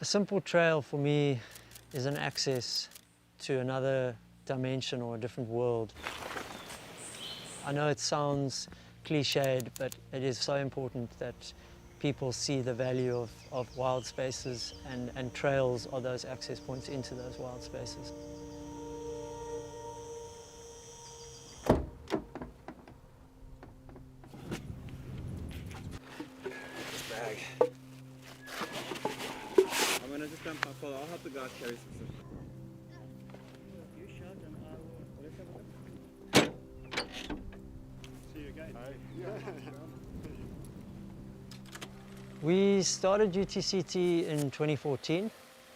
A simple trail for me is an access to another dimension or a different world. I know it sounds cliched, but it is so important that people see the value of wild spaces, and trails are those access points into those wild spaces. Bag. I'm gonna just jump up. I'll help the guys carry some stuff. You shout and I will. Let's have a look. See you again. We started UTCT in 2014.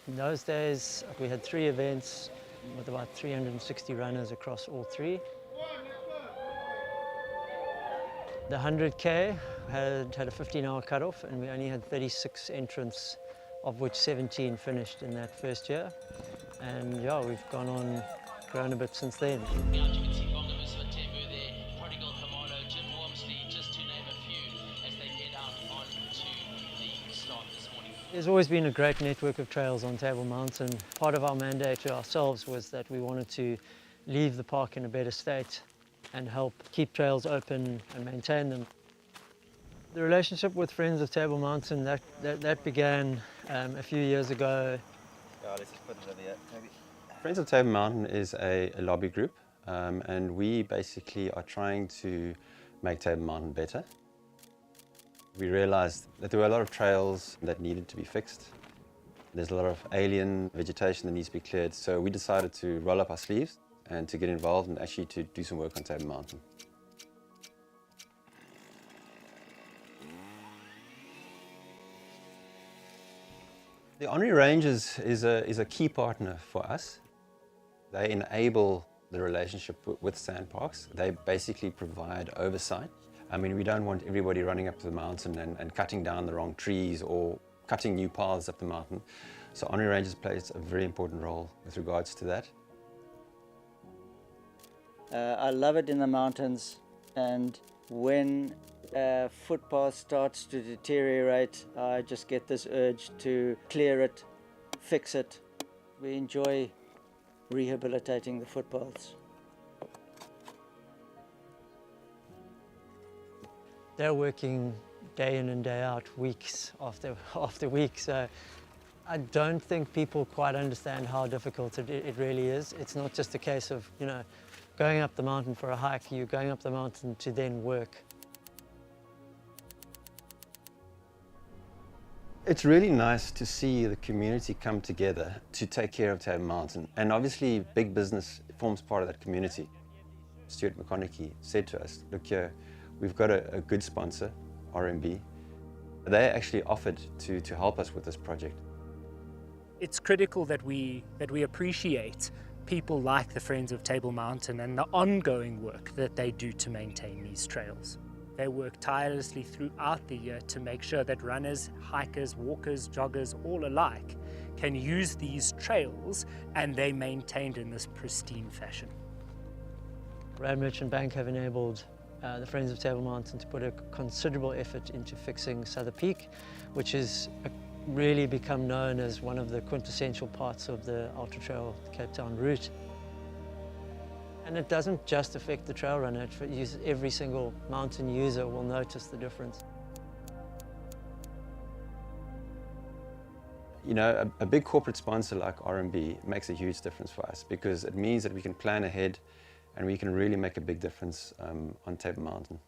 In those days, we had 3 events with about 360 runners across all 3. The 100K had a 15-hour cutoff, and we only had 36 entrants, of which 17 finished in that first year. And yeah, we've grown a bit since then. There's always been a great network of trails on Table Mountain. Part of our mandate to ourselves was that we wanted to leave the park in a better state and help keep trails open and maintain them. The relationship with Friends of Table Mountain, that began a few years ago. Let's just put it over here, maybe. Friends of Table Mountain is a lobby group, and we basically are trying to make Table Mountain better. We realized that there were a lot of trails that needed to be fixed. There's a lot of alien vegetation that needs to be cleared, so we decided to roll up our sleeves and to get involved and actually to do some work on Table Mountain. The Honorary Rangers is a key partner for us. They enable the relationship with sandparks. They basically provide oversight. I mean, we don't want everybody running up to the mountain and cutting down the wrong trees or cutting new paths up the mountain. So Honorary Rangers plays a very important role with regards to that. I love it in the mountains, and when a footpath starts to deteriorate, I just get this urge to clear it, fix it. We enjoy rehabilitating the footpaths. They're working day in and day out, weeks after week. So I don't think people quite understand how difficult it really is. It's not just a case of, going up the mountain for a hike. You're going up the mountain to then work. It's really nice to see the community come together to take care of Table Mountain. And obviously, big business forms part of that community. Stuart McConaughey said to us, look here, we've got a good sponsor, RMB. They actually offered to help us with this project. It's critical that we appreciate people like the Friends of Table Mountain and the ongoing work that they do to maintain these trails. They work tirelessly throughout the year to make sure that runners, hikers, walkers, joggers, all alike, can use these trails and they're maintained in this pristine fashion. Rand Merchant Bank have enabled the Friends of Table Mountain to put a considerable effort into fixing Souther Peak, which has really become known as one of the quintessential parts of the Ultra-trail Cape Town route. And it doesn't just affect the trail runner, every single mountain user will notice the difference. A big corporate sponsor like RMB makes a huge difference for us because it means that we can plan ahead and we can really make a big difference on Table Mountain.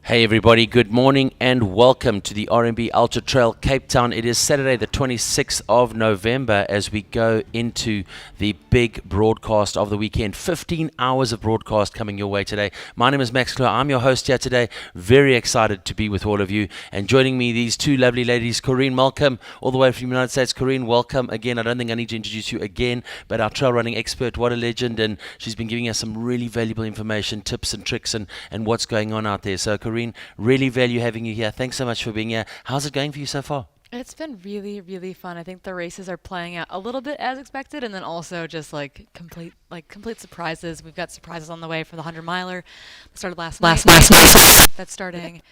Hey everybody, good morning and welcome to the RMB Ultra-trail Cape Town. It is Saturday the 26th of November as we go into the big broadcast of the weekend. 15 hours of broadcast coming your way today. My name is Max Clare. I'm your host here today. Very excited to be with all of you. And joining me, these two lovely ladies, Corrine Malcolm, all the way from the United States. Corrine, welcome again. I don't think I need to introduce you again, but our trail running expert, what a legend. And she's been giving us some really valuable information, tips and tricks and what's going on out there. So Corrine, really value having you here. Thanks so much for being here. How's it going for you so far? It's been really, really fun. I think the races are playing out a little bit as expected, and then also just complete surprises. We've got surprises on the way for the 100-miler. Started last night. That's starting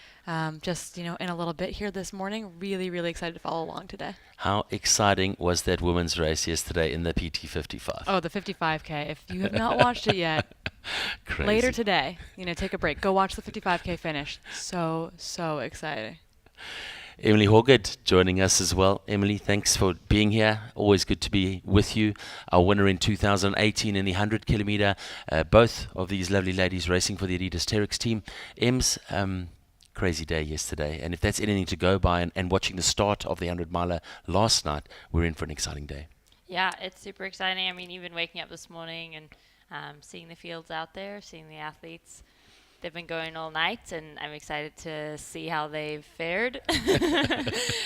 just in a little bit here this morning. Really, really excited to follow along today. How exciting was that women's race yesterday in the PT55? Oh, the 55K. If you have not watched it yet, Crazy. later today, take a break. Go watch the 55K finish. So exciting. Emily Hawgood joining us as well. Emily, thanks for being here. Always good to be with you. Our winner in 2018 in the 100 kilometer. Both of these lovely ladies racing for the Adidas Terex team. Ems, crazy day yesterday. And if that's anything to go by, and watching the start of the 100 miler last night, we're in for an exciting day. Yeah, it's super exciting. I mean, even waking up this morning and seeing the fields out there, seeing the athletes. They've been going all night, and I'm excited to see how they've fared,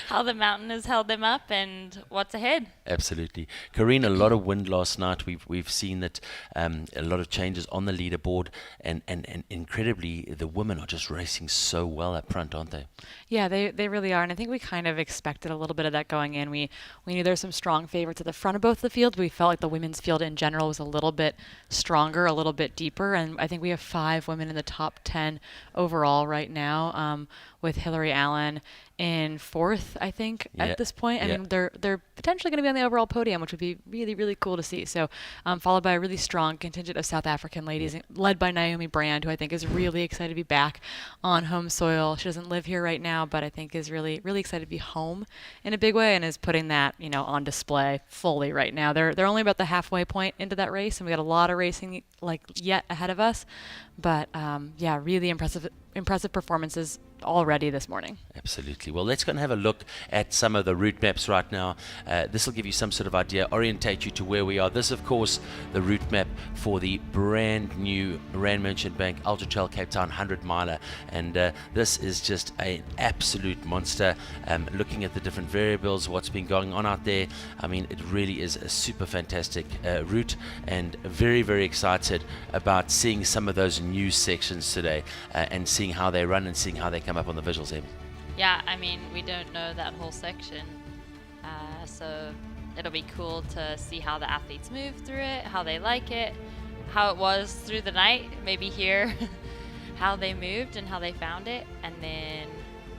how the mountain has held them up, and what's ahead. Absolutely. Corrine, a lot of wind last night. We've seen that a lot of changes on the leaderboard, and incredibly, the women are just racing so well up front, aren't they? Yeah, they really are, and I think we kind of expected a little bit of that going in. We knew there's some strong favorites at the front of both the fields. We felt like the women's field in general was a little bit stronger, a little bit deeper, and I think we have 5 women in the top 10 overall right now, with Hillary Allen in 4th, I think, at this point. I mean, they're potentially going to be on the overall podium, which would be really, really cool to see. So, followed by a really strong contingent of South African ladies, led by Naomi Brand, who I think is really excited to be back on home soil. She doesn't live here right now, but I think is really, really excited to be home in a big way, and is putting that, on display fully right now. They're only about the halfway point into that race, and we got a lot of racing yet ahead of us. But really impressive performances already this morning. Absolutely. Well, let's go and have a look at some of the route maps right now. This will give you some sort of idea, orientate you to where we are. This, of course, the route map for the brand new Rand Merchant Bank Ultra-trail Cape Town 100 miler, and this is just an absolute monster. Looking at the different variables, what's been going on out there, I mean, it really is a super fantastic route, and very, very excited about seeing some of those new sections today, and seeing how they run and seeing how they come up on the visuals, Em. Yeah, I mean, we don't know that whole section, so it'll be cool to see how the athletes move through it, how they like it, how it was through the night, maybe hear how they moved and how they found it, and then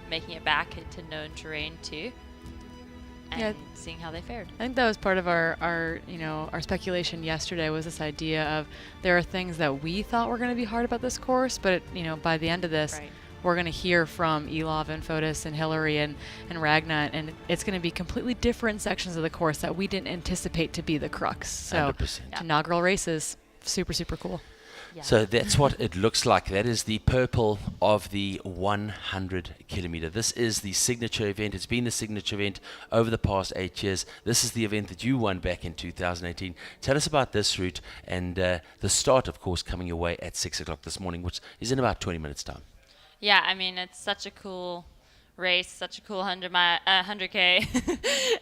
making it back into known terrain too, and seeing how they fared. I think that was part of our speculation yesterday, was this idea of there are things that we thought were going to be hard about this course, but by the end of this, we're going to hear from Elov and Fotis and Hillary and Ragna, and it's going to be completely different sections of the course that we didn't anticipate to be the crux. So 100%. Inaugural races, super, super cool. Yeah. So that's what it looks like. That is the purple of the 100 kilometer. This is the signature event. It's been the signature event over the past 8 years. This is the event that you won back in 2018. Tell us about this route, and the start, of course, coming your way at 6 o'clock this morning, which is in about 20 minutes' time. Yeah, I mean, it's such a cool race, such a cool 100K,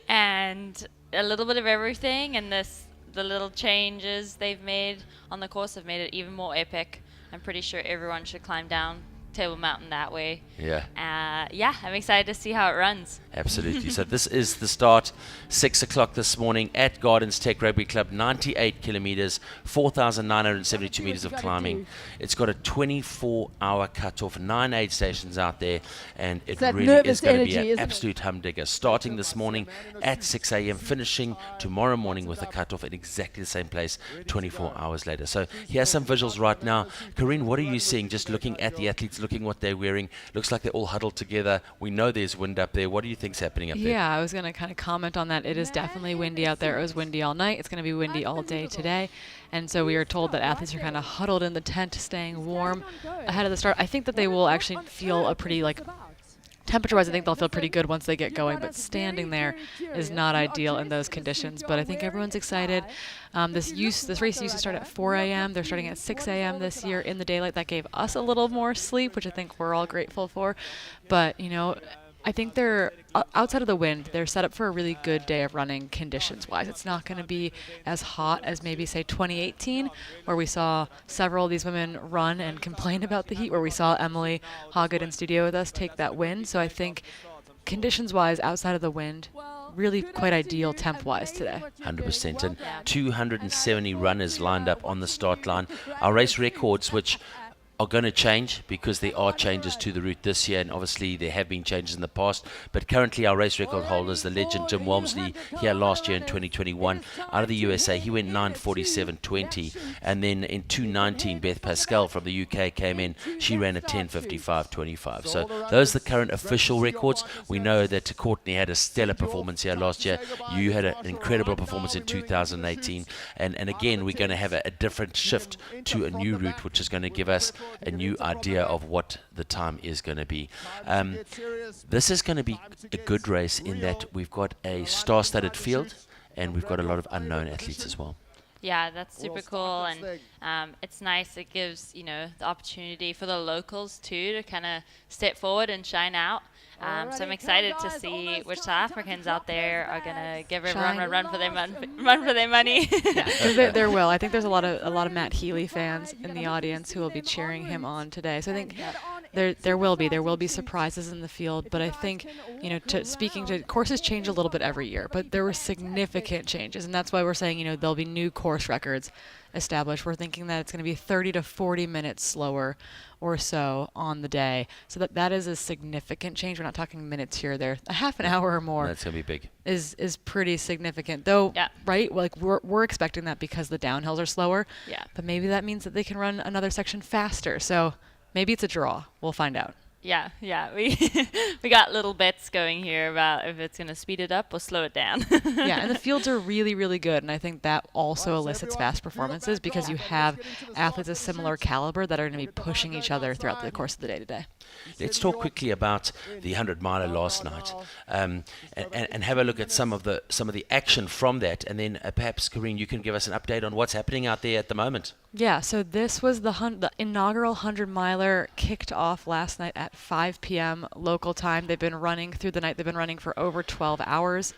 and a little bit of everything, and the little changes they've made on the course have made it even more epic. I'm pretty sure everyone should climb down Table Mountain that way. Yeah. I'm excited to see how it runs. Absolutely. So this is the start, 6 o'clock this morning at Gardens Tech Rugby Club, 98 kilometers, 4,972 meters of climbing. It's got a 24-hour cutoff, 9 aid stations out there, and it really is going to be an absolute humdinger. Starting this morning at 6 a.m., finishing tomorrow morning with a cutoff in exactly the same place 24 hours later. So here's some visuals right now. Corrine, what are you seeing just looking at the athletes, looking what they're wearing. Looks like they're all huddled together. We know there's wind up there. What do you think's happening up there? Yeah, I was going to kind of comment on that. It is definitely windy out there. It was windy all night. It's going to be windy all day today. And so we are told that athletes are kind of huddled in the tent, staying warm ahead of the start. I think that they will actually feel a pretty, like, temperature-wise, I think they'll feel pretty good once they get going, but standing there is not ideal in those conditions. But I think everyone's excited. This race used to start at 4 a.m. They're starting at 6 a.m. this year in the daylight. That gave us a little more sleep, which I think we're all grateful for. But, you know, I think they're, outside of the wind, they're set up for a really good day of running conditions-wise. It's not going to be as hot as maybe, say, 2018, where we saw several of these women run and complain about the heat, where we saw Emily Hawgood in studio with us take that win. So I think conditions-wise, outside of the wind, really quite ideal temp-wise today. 100%. And 270 runners lined up on the start line. Our race records, which are going to change because there are changes to the route this year, and obviously there have been changes in the past, but currently our race record holders, the legend Jim Walmsley, here last year in 2021 out of the USA, he went 9:47.20, and then in 2019 Beth Pascal from the UK came in, she ran a 10:55.25. So those are the current official records. We know that Courtney had a stellar performance here last year. You had an incredible performance in 2018, and again we're going to have a different shift to a new route, which is going to give us a new idea of what the time is going to be. This is going to be a good race in that we've got a star-studded field and we've got a lot of unknown athletes as well. Yeah, that's super cool, and it's nice. It gives, you know, the opportunity for the locals too to kind of step forward and shine out. So I'm excited to see which South Africans out there are gonna give everyone a run for their money. Yeah, there will. I think there's a lot of Matt Healy fans in the audience who will be cheering him on today. So I think there will be surprises in the field. But I think, you know, courses change a little bit every year, but there were significant changes, and that's why we're saying, you know, there'll be new course records established. We're thinking that it's going to be 30 to 40 minutes slower or so on the day. So that is a significant change. We're not talking minutes here or there. A half an hour or more. That's going to be big. Is pretty significant. Though, yeah. Right? Like we're expecting that because the downhills are slower. Yeah. But maybe that means that they can run another section faster. So maybe it's a draw. We'll find out. Yeah. We got little bets going here about if it's going to speed it up or slow it down. Yeah, and the fields are really, really good, and I think that also elicits fast performances because you have athletes of similar caliber that are going to be pushing each other throughout the course of the day today. Let's talk quickly about the 100-miler last night, and have a look at some of the action from that, and then perhaps, Corrine, you can give us an update on what's happening out there at the moment. Yeah, so this was the inaugural 100-miler kicked off last night at 5 p.m. local time. They've been running through the night. They've been running for over 12 hours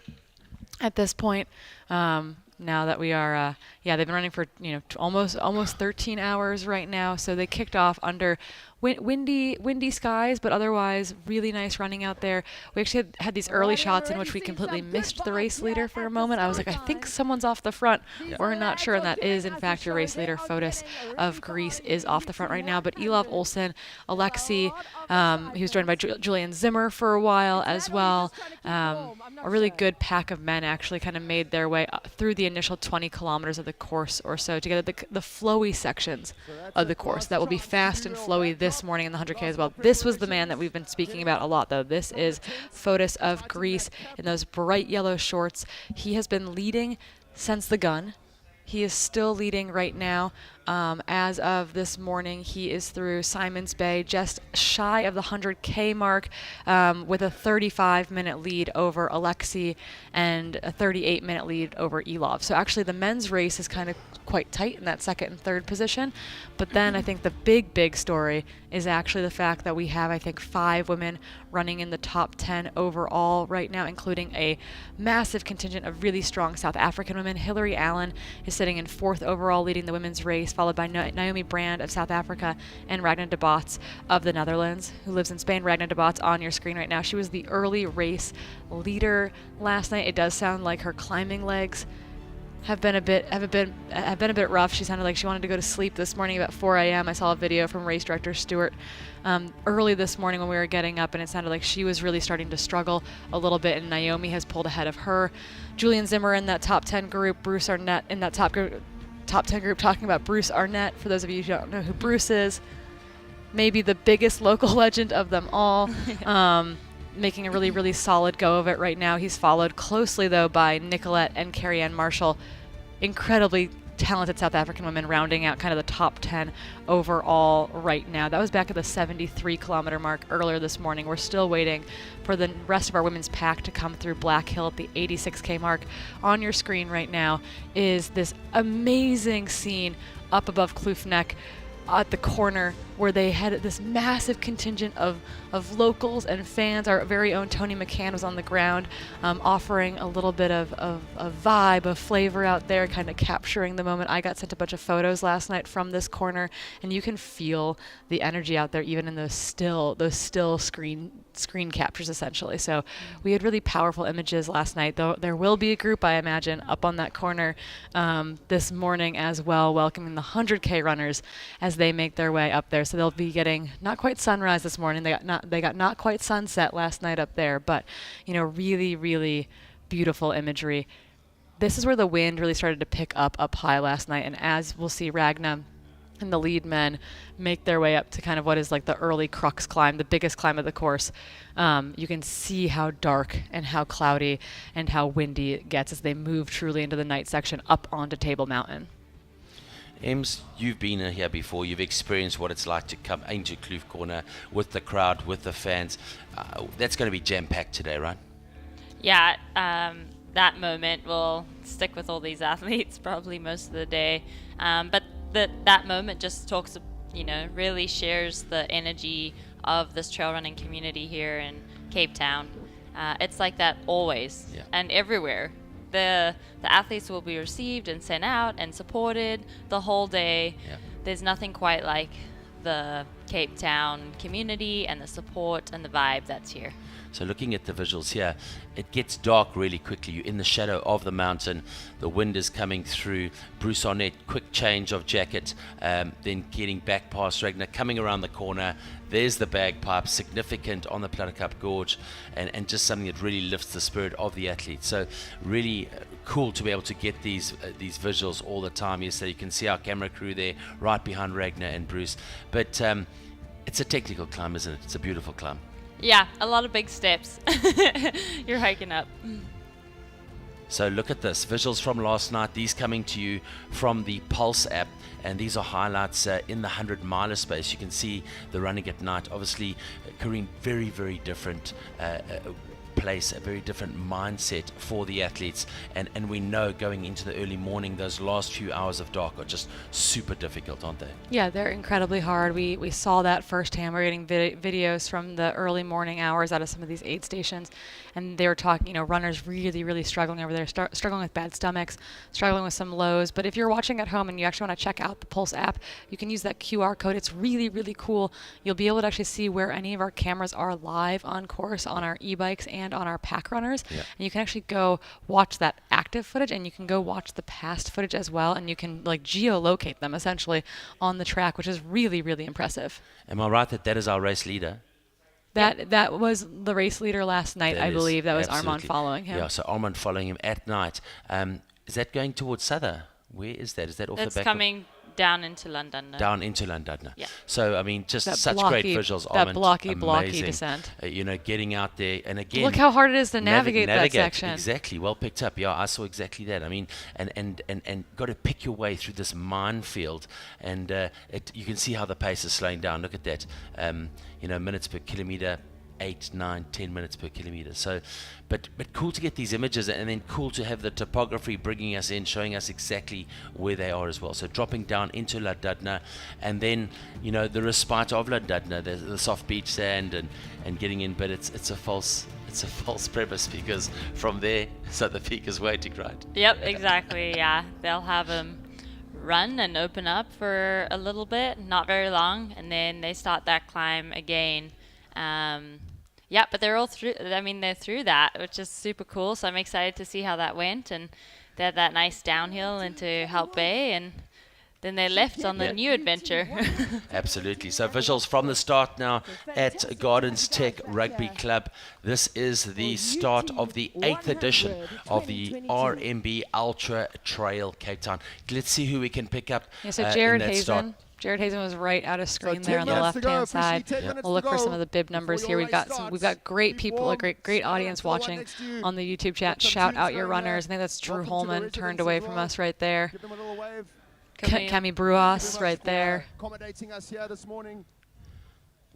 at this point. Now that we are, they've been running for, you know, almost 13 hours right now. So they kicked off under windy skies, but otherwise really nice running out there. We actually had these early shots in which we completely missed the race leader for a moment. I was like, I think someone's off the front. Yeah. We're not sure, and that is in fact your race leader. Fotis of Greece is off the front right now, but Elov Olsen, Alexi, he was joined by Julian Zimmer for a while as well. A really good pack of men actually kind of made their way through the initial 20 kilometers of the course or so to get the flowy sections of the course. That will be fast and flowy this morning in the 100K as well. This was the man that we've been speaking about a lot, though. This is Fotis of Greece in those bright yellow shorts. He has been leading since the gun. He is still leading right now. As of this morning, he is through Simon's Bay, just shy of the 100K mark, with a 35-minute lead over Alexi and a 38-minute lead over Elov. So actually the men's race is kind of quite tight in that second and third position. But then I think the big story is actually the fact that we have, I think, 5 women running in the top 10 overall right now, including a massive contingent of really strong South African women. Hillary Allen is sitting in 4th overall, leading the women's race, followed by Naomi Brand of South Africa and Ragnar de Botts of the Netherlands, who lives in Spain. Ragnar de Botts on your screen right now. She was the early race leader last night. It does sound like her climbing legs have been a bit rough. She sounded like she wanted to go to sleep this morning about 4 a.m. I saw a video from race director Stuart early this morning when we were getting up, and it sounded like she was really starting to struggle a little bit, and Naomi has pulled ahead of her. Julian Zimmer in that top 10 group, Bruce Arnett in that top 10 group, talking about Bruce Arnett. For those of you who don't know who Bruce is, maybe the biggest local legend of them all. Making a really, really solid go of it right now. He's followed closely, though, by Nicolette and Carrie-Ann Marshall. Incredibly talented South African women rounding out kind of the top 10 overall right now. That was back at the 73-kilometer mark earlier this morning. We're still waiting for the rest of our women's pack to come through Black Hill at the 86K mark. On your screen right now is this amazing scene up above Kloof Neck at the corner where they had this massive contingent of locals and fans. Our very own Toni McCann was on the ground offering a little bit of vibe, of flavor out there, kind of capturing the moment. I got sent a bunch of photos last night from this corner, and you can feel the energy out there even in those still screen captures essentially. So we had really powerful images last night, though there will be a group, I imagine, up on that corner this morning as well, welcoming the 100K runners as they make their way up there. So they'll be getting not quite sunrise this morning. They got not quite sunset last night up there, but really, really beautiful imagery. This is where the wind really started to pick up high last night, and as we'll see Ragna and the lead men make their way up to kind of what is like the early crux climb, the biggest climb of the course, you can see how dark and how cloudy and how windy it gets as they move truly into the night section up onto Table Mountain. Ems, you've been here before. You've experienced what it's like to come into Kloof Corner with the crowd, with the fans. That's going to be jam-packed today, right? Yeah, that moment will stick with all these athletes probably most of the day. But that moment just talks, really shares the energy of this trail running community here in Cape Town. It's like that always and everywhere. The athletes will be received and sent out and supported the whole day. Yeah. There's nothing quite like the Cape Town community and the support and the vibe that's here. So looking at the visuals here, it gets dark really quickly. You're in the shadow of the mountain. The wind is coming through. Bruce Arnett, quick change of jacket, then getting back past Ragnar, coming around the corner. There's the bagpipe, significant on the Plattecup Gorge, and just something that really lifts the spirit of the athlete. So really cool to be able to get these visuals all the time. Yes, so you can see our camera crew there right behind Ragnar and Bruce. But it's a technical climb, isn't it? It's a beautiful climb. Yeah, a lot of big steps. You're hiking up. So look at this, visuals from last night, these coming to you from the Pulse app, and these are highlights in the 100-miler space. You can see the running at night. Obviously, Corrine, very, very different place, a very different mindset for the athletes, and we know going into the early morning, those last few hours of dark are just super difficult, aren't they? Yeah, they're incredibly hard. We saw that firsthand. We're getting videos from the early morning hours out of some of these aid stations, and they were talking, runners really, really struggling over there, struggling with bad stomachs, struggling with some lows. But if you're watching at home and you actually want to check out the Pulse app, you can use that QR code. It's really, really cool. You'll be able to actually see where any of our cameras are live on course on our e-bikes and on our pack runners. Yeah. And you can actually go watch that active footage, and you can go watch the past footage as well, and you can like geolocate them essentially on the track, which is really, really impressive. Am I right that is our race leader? That was the race leader last night, I believe. That was Armand following him. Yeah, so Armand following him at night. Is that going towards Souther? Where is that? Is that off the back? It's coming down into London. Down into London. Yeah. So, I mean, just that such blocky, great visuals. That Armand, blocky descent. Getting out there. And again, look how hard it is to navigate that section. Exactly. Well picked up. Yeah, I saw exactly that. I mean, and got to pick your way through this minefield. And you can see how the pace is slowing down. Look at that. Minutes per kilometer. 8, 9, 10 minutes per kilometer. So, but cool to get these images, and then cool to have the topography bringing us in, showing us exactly where they are as well. So dropping down into Llandudno, and then the respite of Llandudno, the soft beach sand, and getting in. But it's a false premise, because from there, so the peak is waiting, right? Yep, exactly. Yeah, they'll have them run and open up for a little bit, not very long, and then they start that climb again. But they're all through. I mean, they're through that, which is super cool. So I'm excited to see how that went. And they had that nice downhill into Hout Bay, and then they left on the new adventure. Absolutely. So visuals from the start now at Gardens Tech Rugby Club. This is the start of the 8th edition of the RMB Ultra-trail Cape Town. Let's see who we can pick up. Yeah, so Jared in that Hazen. start. Jared Hazen was right out of screen So there on the 10 minutes to go, left-hand side. officially 10 minutes We'll look to for go some of the bib numbers before here. your We've got race some. We've got great starts. people, a Keep great warm. audience For the one watching next to you. on the YouTube chat. Got some Shout tunes out your going there. runners. I think that's Drew Welcome to the Holman residents turned as away well. from us right there. Give them a little wave. Cami Thank Bruas you very right much there. for accommodating us here this morning.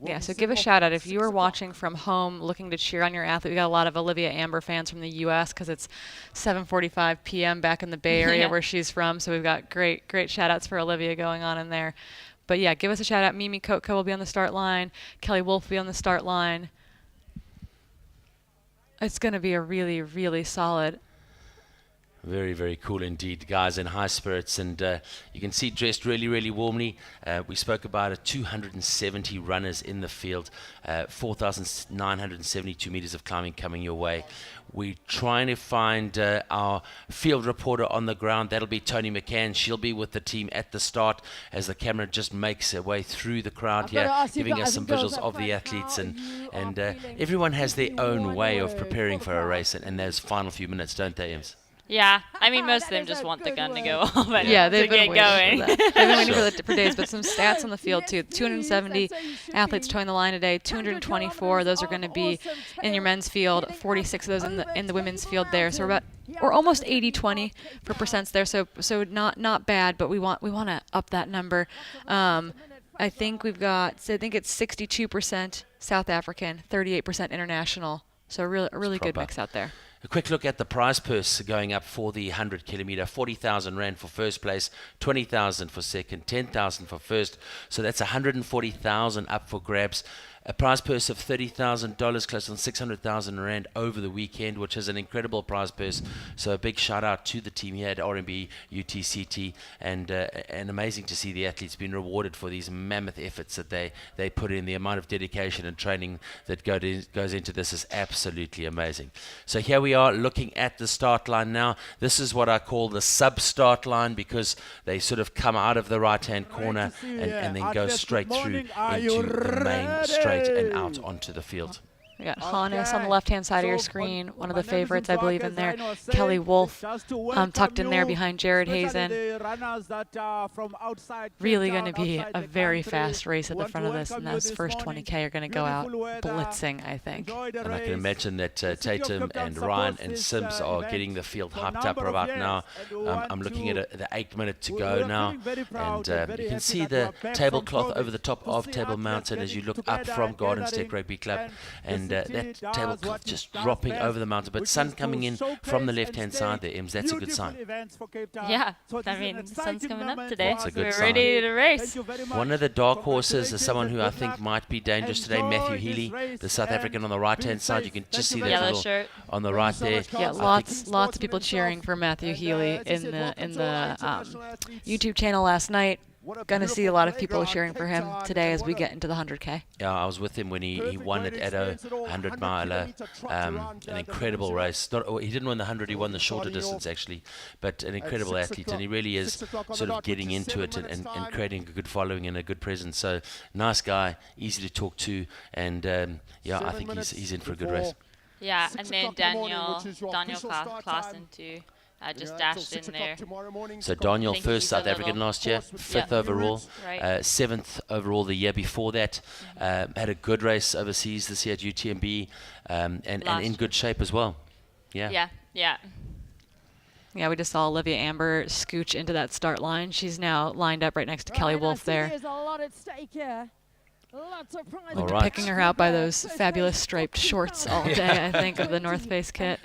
Yeah, so give a shout out if you are watching from home looking to cheer on your athlete. We got a lot of Olivia Amber fans from the U.S. because it's 7:45 p.m. back in the Bay Area where she's from. So we've got great shout outs for Olivia going on in there. But yeah, give us a shout out. Mimi Kotko will be on the start line. Kelly Wolf will be on the start line. It's going to be a really, really solid. Very, very cool indeed, guys, in high spirits, and you can see dressed really, really warmly. We spoke about 270 runners in the field, 4,972 meters of climbing coming your way. We're trying to find our field reporter on the ground. That'll be Toni McCann. She'll be with the team at the start as the camera just makes her way through the crowd here, giving us some visuals of the athletes. And everyone has their own way of preparing for a race and those final few minutes, don't they, Ems? Yeah, I mean, most of them just want the gun to go off and Yeah, to they've been get waiting going. for that. They've been waiting for days, but some stats on the field too. 270 athletes towing the line today. 224 those are going to be in your men's field. 46 of those in the women's field there. So we're almost 80-20 for percents there. So not bad, but we want to up that number. I think we've got. So I think it's 62% South African, 38% international. So a really good mix out there. A quick look at the prize purse going up for the 100 kilometer. 40,000 Rand for first place, 20,000 for second, 10,000 for first. So that's 140,000 up for grabs. A prize purse of $30,000, close on 600,000 Rand over the weekend, which is an incredible prize purse. So a big shout out to the team here at RMB UTCT, and amazing to see the athletes being rewarded for these mammoth efforts that they put in. The amount of dedication and training that goes into this is absolutely amazing. So here we are looking at the start line now. This is what I call the sub-start line because they sort of come out of the right-hand corner and then go straight through into the main straight and out onto the field. We got Hannes on the left-hand side of your screen, one of the favorites, I believe, in there. Kelly Wolf tucked in there behind Jared Hazen. Really going to be a very fast race at the front of this, and those first 20K are going to go out blitzing, I think. And I can imagine that Tatum and Ryan and Sims are getting the field hyped up about now. I'm looking at the 8 minute to go now, and you can see the tablecloth over the top of Table Mountain as you look up from Garden Step Rugby Club, and that tablecloth just dropping over the mountain, but sun coming in from the left-hand side there, Ems. That's a good sign. Yeah, I mean, the sun's coming up today. It's a good We're sign. ready to race. One of the dark horses is someone who I think might be dangerous today, Matthew Healy, the South African on the right-hand side. You can just see that Yellow little shirt. on the right there. Yeah, lots of people cheering for Matthew Healy in the YouTube channel last night. Going to see a lot of people cheering for him today as we get into the 100K. Yeah, I was with him when he won at Addo, 100 miler, an incredible race. He didn't win the 100, he won the shorter distance actually, but an incredible athlete, and he really is sort of getting into it and creating a good following and a good presence. So nice guy, easy to talk to, and yeah, I think he's in for a good race. Yeah, and then Daniel Klaassen too. I just dashed in there. So Daniel, think first he's South a African little- last year, 5th overall, Right. 7th overall the year before that. Had a good race overseas this year at UTMB, and in good shape as well. Yeah. Yeah. Yeah, we just saw Olivia Amber scooch into that start line. She's now lined up right next to Kelly Wolf there. There's a lot at stake here. Lots of prizes. All right. Picking her out by those fabulous striped shorts all day, I think, of the North Face kit.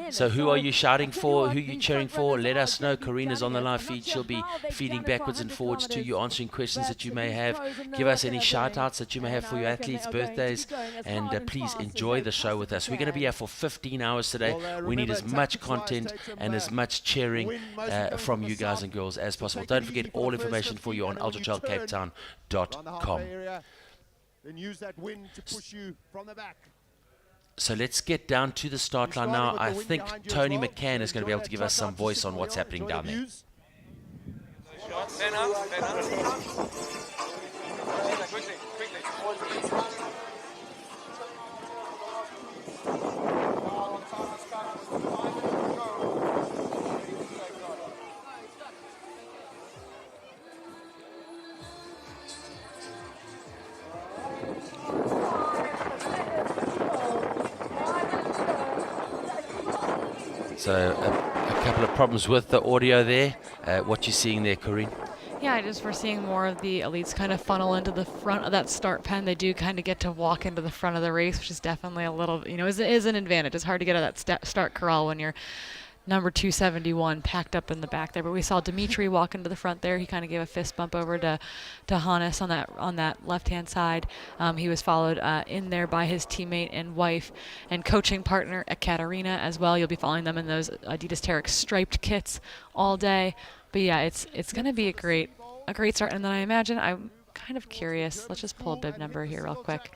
So who are you shouting for? Who are you cheering for? Let us know. Corrine is on the live feed. She'll be feeding backwards and forwards to you, answering questions that you may have. Give us any shout-outs that you may have for your athletes' birthdays. And please enjoy the show with us. We're going to be here for 15 hours today. We need as much content and as much cheering from you guys and girls as possible. Don't forget all information for you on ultratrailcapetown.com. Then use that wind to push you from the back. So let's get down to the start line now. I think Toni McCann is going to be able to give us some voice on what's happening down there. So a couple of problems with the audio there. What you seeing there, Corrine? Yeah, we're seeing more of the elites kind of funnel into the front of that start pen. They do kind of get to walk into the front of the race, which is definitely a little, is an advantage. It's hard to get out of that start corral when you're number 271 packed up in the back there. But we saw Dimitri walk into the front there. He kind of gave a fist bump over to Hannes on that left-hand side. He was followed in there by his teammate and wife and coaching partner, Ekaterina, as well. You'll be following them in those Adidas Terrex striped kits all day. But yeah, it's going to be a great start. And then I imagine, I'm kind of curious. Let's just pull a bib number here real quick.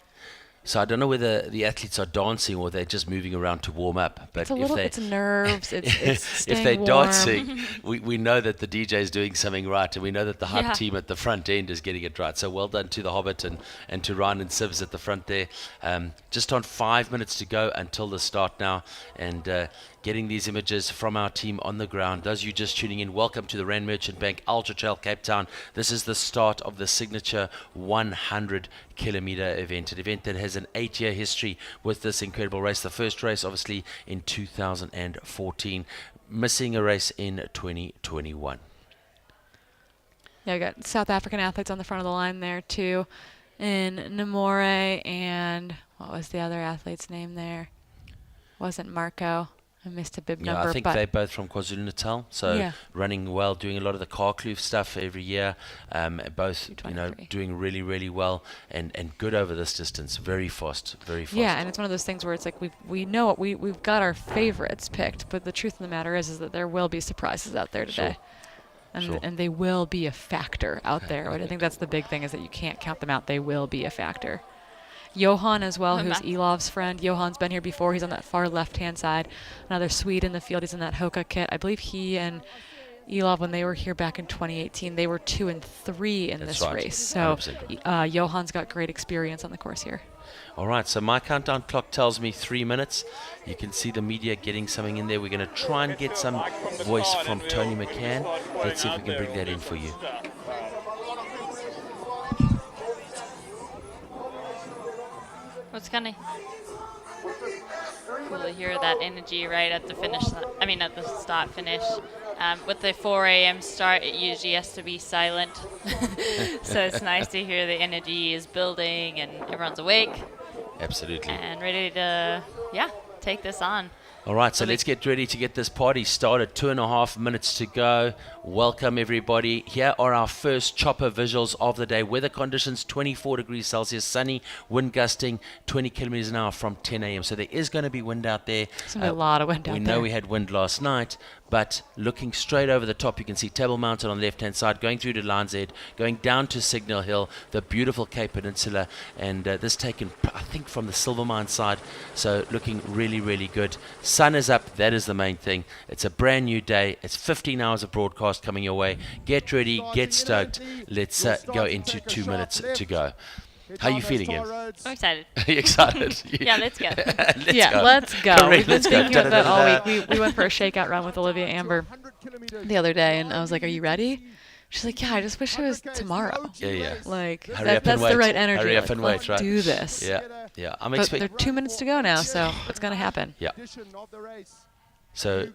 So I don't know whether the athletes are dancing or they're just moving around to warm up. But it's nerves. It's staying if they're warm. dancing, we know that the DJ is doing something right, and we know that the hype team at the front end is getting it right. So well done to the Hobbit and to Ryan and Sibs at the front there. Just on 5 minutes to go until the start now, and getting these images from our team on the ground. Those of you just tuning in, welcome to the Rand Merchant Bank Ultra-trail Cape Town. This is the start of the signature 100-kilometer event, an event that has an 8-year history with this incredible race. The first race, obviously, in 2014, missing a race in 2021. Yeah, we got South African athletes on the front of the line there, too. In Namore, and what was the other athlete's name there? Wasn't Marco. I missed a bib number. I think they're both from KwaZulu-Natal, so running well, doing a lot of the car kloof stuff every year. Both, doing really, really well and good over this distance. Very fast, very fast. Yeah, and it's one of those things where it's like we've got our favorites picked, but the truth of the matter is that there will be surprises out there today. Sure. And they will be a factor out there. I think that's the big thing, is that you can't count them out. They will be a factor. Johan as well, who's Elov's friend. Johan's been here before. He's on that far left-hand side. Another Swede in the field. He's in that Hoka kit. I believe he and Elov, when they were here back in 2018, they were 2 and 3 in this race. So Johan's got great experience on the course here. All right, so my countdown clock tells me 3 minutes. You can see the media getting something in there. We're going to try and get some voice from Toni McCann. Let's see if we can bring that in for you. It's kind of cool to hear that energy right at the finish. At the start finish. With the 4 a.m. start, it usually has to be silent. So it's nice to hear the energy is building and everyone's awake. Absolutely. And ready to, take this on. All right, so let's get ready to get this party started. 2.5 minutes to go. Welcome, everybody. Here are our first chopper visuals of the day. Weather conditions, 24 degrees Celsius, sunny, wind gusting 20 kilometers an hour from 10 a.m. So there is going to be wind out there. There's a lot of wind out there. We know we had wind last night, but looking straight over the top, you can see Table Mountain on the left-hand side, going through to Lions Head, going down to Signal Hill, the beautiful Cape Peninsula, and this taken, I think, from the Silvermine side. So looking really, really good. Sun is up. That is the main thing. It's a brand new day. It's 15 hours of broadcast coming your way. Get ready. Get stoked. Let's go into 2 minutes to go. How are you feeling, Em? I'm excited. Are you excited? Yeah, let's go. Let's go. Correct, We've been thinking of that all week. We went for a shakeout run with Olivia Amber the other day, and I was like, "Are you ready?" She's like, "Yeah, I just wish it was tomorrow." Yeah. Like, Hurry up that's and wait. the right energy. Hurry up and wait, let's right? do this. Yeah. I'm But expecting. there are 2 minutes to go now, so it's going to happen. Yeah. So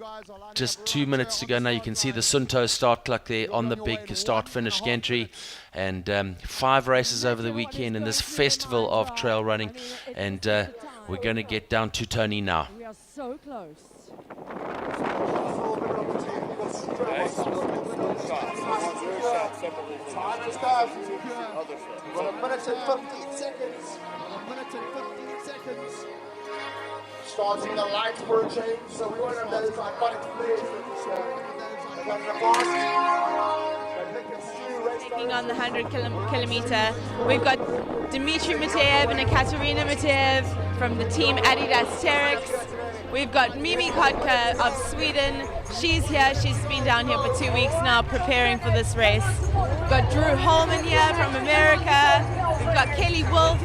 just 2 minutes to go now. You can see the Sunto start clock there on the big start-finish gantry, and 5 races over the weekend in this festival of trail running, and we're going to get down to Toni now. We are so close. Starting the lights for a change, so we want to have those iconic flares taking on the 100 kilometer. We've got Dimitri Mateev and Ekaterina Mateev from the team Adidas Terrex. We've got Mimi Kotka of Sweden. She's here. She's been down here for 2 weeks now preparing for this race. We've got Drew Holman here from America. We've got Kelly Wolf.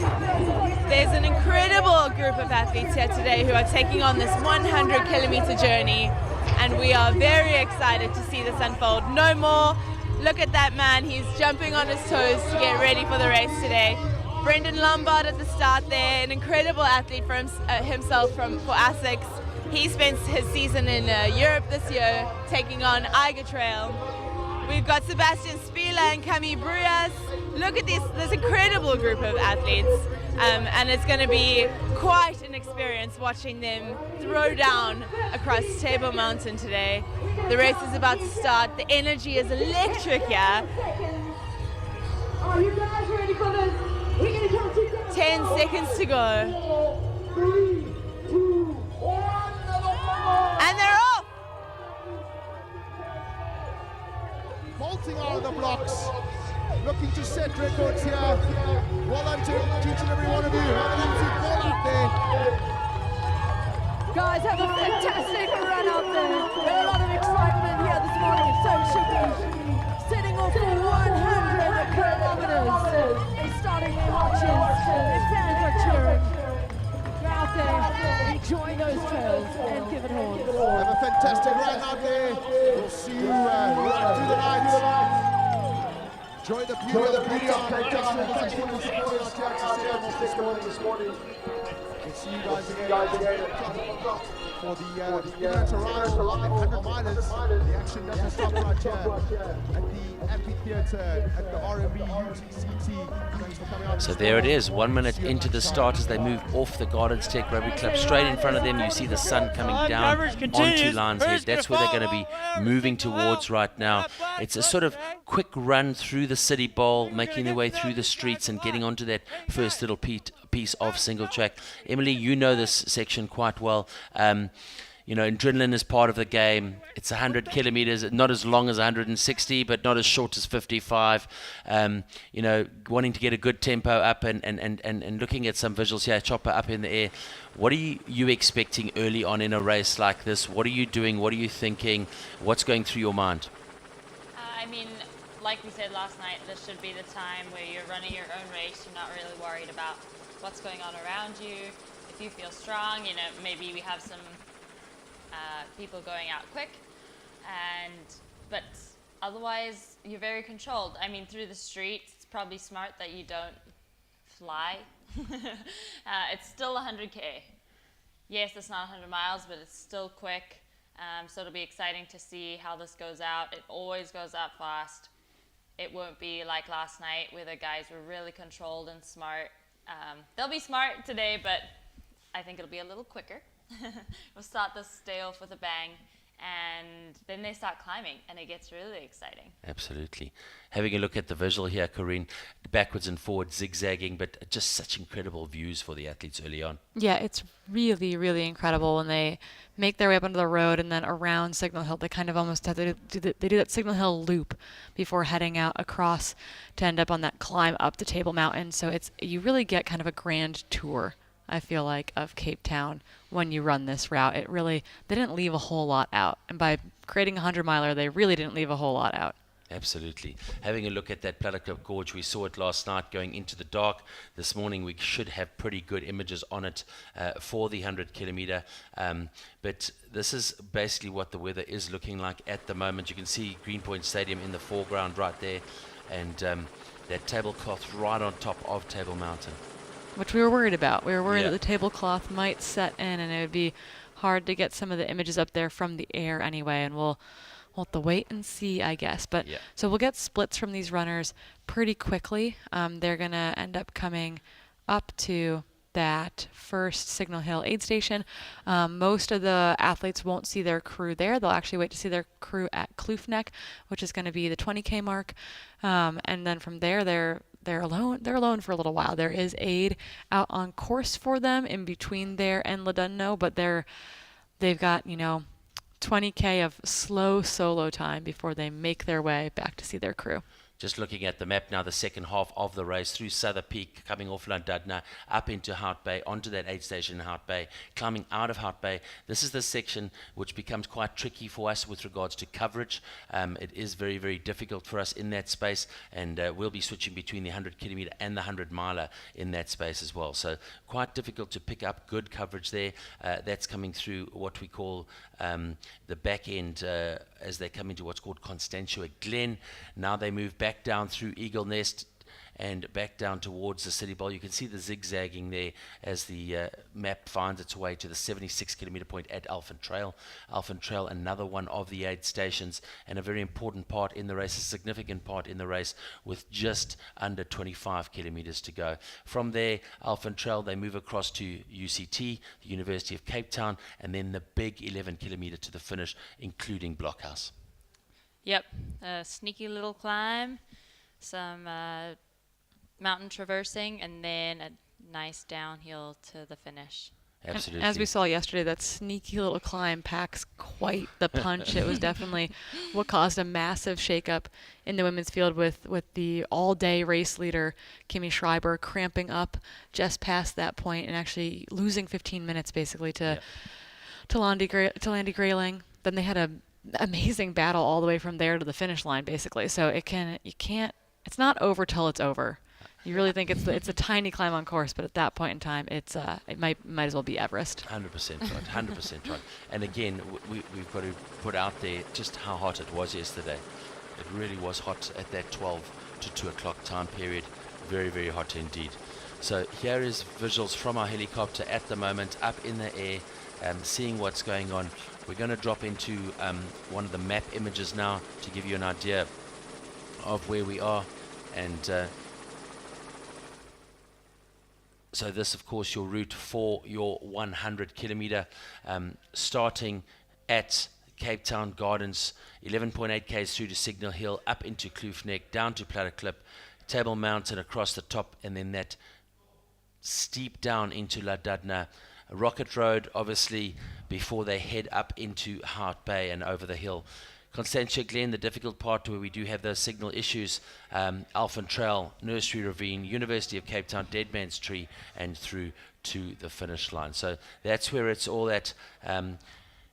There's an incredible group of athletes here today who are taking on this 100 kilometer journey, and we are very excited to see this unfold. No more. Look at that man. He's jumping on his toes to get ready for the race today. Brendan Lombard at the start there, an incredible athlete for himself for ASICS. He spent his season in Europe this year, taking on Eiger Trail. We've got Sebastian Spieler and Camille Bruyas. Look at this incredible group of athletes. And it's going to be quite an experience watching them throw down across Table Mountain today. The race is about to start. The energy is electric here. Are you guys ready for this? We're going to count you down. 10 seconds to go. 3, 2, 1. And they're off! Bolting out of the blocks, looking to set records here. Well done to each and every one of you. Have an absolute ball out there. Guys, have a fantastic run out there. There's a lot of excitement here this morning, and so should be. Setting off for 100 kilometers. They're starting their marches. Their fans are cheering. Go out there, enjoy those trails, and give it horns. Have a fantastic run out there. We'll see you right through the night. Enjoy the beauty of Cape Town. Thanks for supporting our tracks this morning. We'll see you guys again for the event arrival of the 100 milers. The action doesn't stop right here at the amphitheatre at the RMB UTCT. Thanks for coming out. So there it is, 1 minute into the start as they move off the Gardens Tech Rugby Club. Straight in front of them, you see the sun coming down onto Lions Head. That's where they're going to be moving towards right now. It's a sort of quick run through the City Bowl, making their way through the streets and getting onto that first little piece of single track. Emily, you know this section quite well. You know, adrenaline is part of the game. It's 100 kilometers, not as long as 160, but not as short as 55. You know, wanting to get a good tempo up and looking at some visuals here, chopper up in the air. What are you expecting early on in a race like this? What are you doing? What are you thinking? What's going through your mind? I mean, like we said last night, this should be the time where you're running your own race. You're not really worried about what's going on around you. If you feel strong, you know, maybe we have some people going out quick, but otherwise you're very controlled. I mean, through the streets, it's probably smart that you don't fly. It's still 100K. Yes, it's not 100 miles, but it's still quick. So it'll be exciting to see how this goes out. It always goes out fast. It won't be like last night where the guys were really controlled and smart. They'll be smart today, but I think it'll be a little quicker. We'll start this day off with a bang, and then they start climbing, and it gets really exciting. Absolutely. Having a look at the visual here, Corrine, backwards and forwards, zigzagging, but just such incredible views for the athletes early on. Yeah, it's really, really incredible when they make their way up onto the road and then around Signal Hill. They kind of almost have to they do that Signal Hill loop before heading out across to end up on that climb up to Table Mountain. So you really get kind of a grand tour, I feel like, of Cape Town when you run this route. They didn't leave a whole lot out. And by creating a 100-miler, they really didn't leave a whole lot out. Absolutely. Having a look at that Blockhouse Gorge, we saw it last night going into the dark. This morning we should have pretty good images on it for the 100 kilometer. But this is basically what the weather is looking like at the moment. You can see Greenpoint Stadium in the foreground right there, and that tablecloth right on top of Table Mountain. Which we were worried about. We were worried that the tablecloth might set in and it would be hard to get some of the images up there from the air anyway, and we'll have to wait and see, I guess. But so we'll get splits from these runners pretty quickly. They're going to end up coming up to that first Signal Hill aid station. Most of the athletes won't see their crew there. They'll actually wait to see their crew at Kloofneck, which is going to be the 20K mark. And then from there, they're alone. They're alone for a little while. There is aid out on course for them in between there and Ladunno, but they've got 20K of slow solo time before they make their way back to see their crew. Just looking at the map now, the second half of the race through Souther Peak, coming off Llandudno, up into Hout Bay, onto that aid station in Hout Bay, climbing out of Hout Bay. This is the section which becomes quite tricky for us with regards to coverage. It is very, very difficult for us in that space, and we'll be switching between the 100 kilometer and the 100 miler in that space as well. So quite difficult to pick up good coverage there. That's coming through what we call the back end as they come into what's called Constantia Glen. Now they move back down through Eagle Nest and back down towards the City Bowl. You can see the zigzagging there as the map finds its way to the 76 kilometer point at Alphen Trail. Alphen Trail, another one of the aid stations, and a very important part in the race, a significant part in the race, with just under 25 kilometers to go. From there, Alphen Trail, they move across to UCT, the University of Cape Town, and then the big 11 kilometer to the finish, including Blockhouse. Yep, a sneaky little climb, some mountain traversing, and then a nice downhill to the finish. Absolutely. As we saw yesterday, that sneaky little climb packs quite the punch. It was definitely what caused a massive shakeup in the women's field with the all-day race leader, Kimi Schreiber, cramping up just past that point and actually losing 15 minutes basically to Landy Grayling. Then they had an amazing battle all the way from there to the finish line basically. So it's not over till it's over. You really think it's a tiny climb on course, but at that point in time, it might as well be Everest. 100% right, 100% right. And again, we've got to put out there just how hot it was yesterday. It really was hot at that 12 to 2 o'clock time period. Very, very hot indeed. So here is visuals from our helicopter at the moment, up in the air, seeing what's going on. We're going to drop into one of the map images now to give you an idea of where we are. And so this, of course, your route for your 100 kilometer, starting at Cape Town Gardens, 11.8 k's through to Signal Hill, up into Kloof Neck, down to Platter Klip, Table Mountain across the top, and then that steep down into La Dudna. Rocket Road, obviously, before they head up into Hart Bay and over the hill. Constantia Glen, the difficult part where we do have those signal issues, Alphen Trail, Nursery Ravine, University of Cape Town, Dead Man's Tree, and through to the finish line. So that's where it's all at.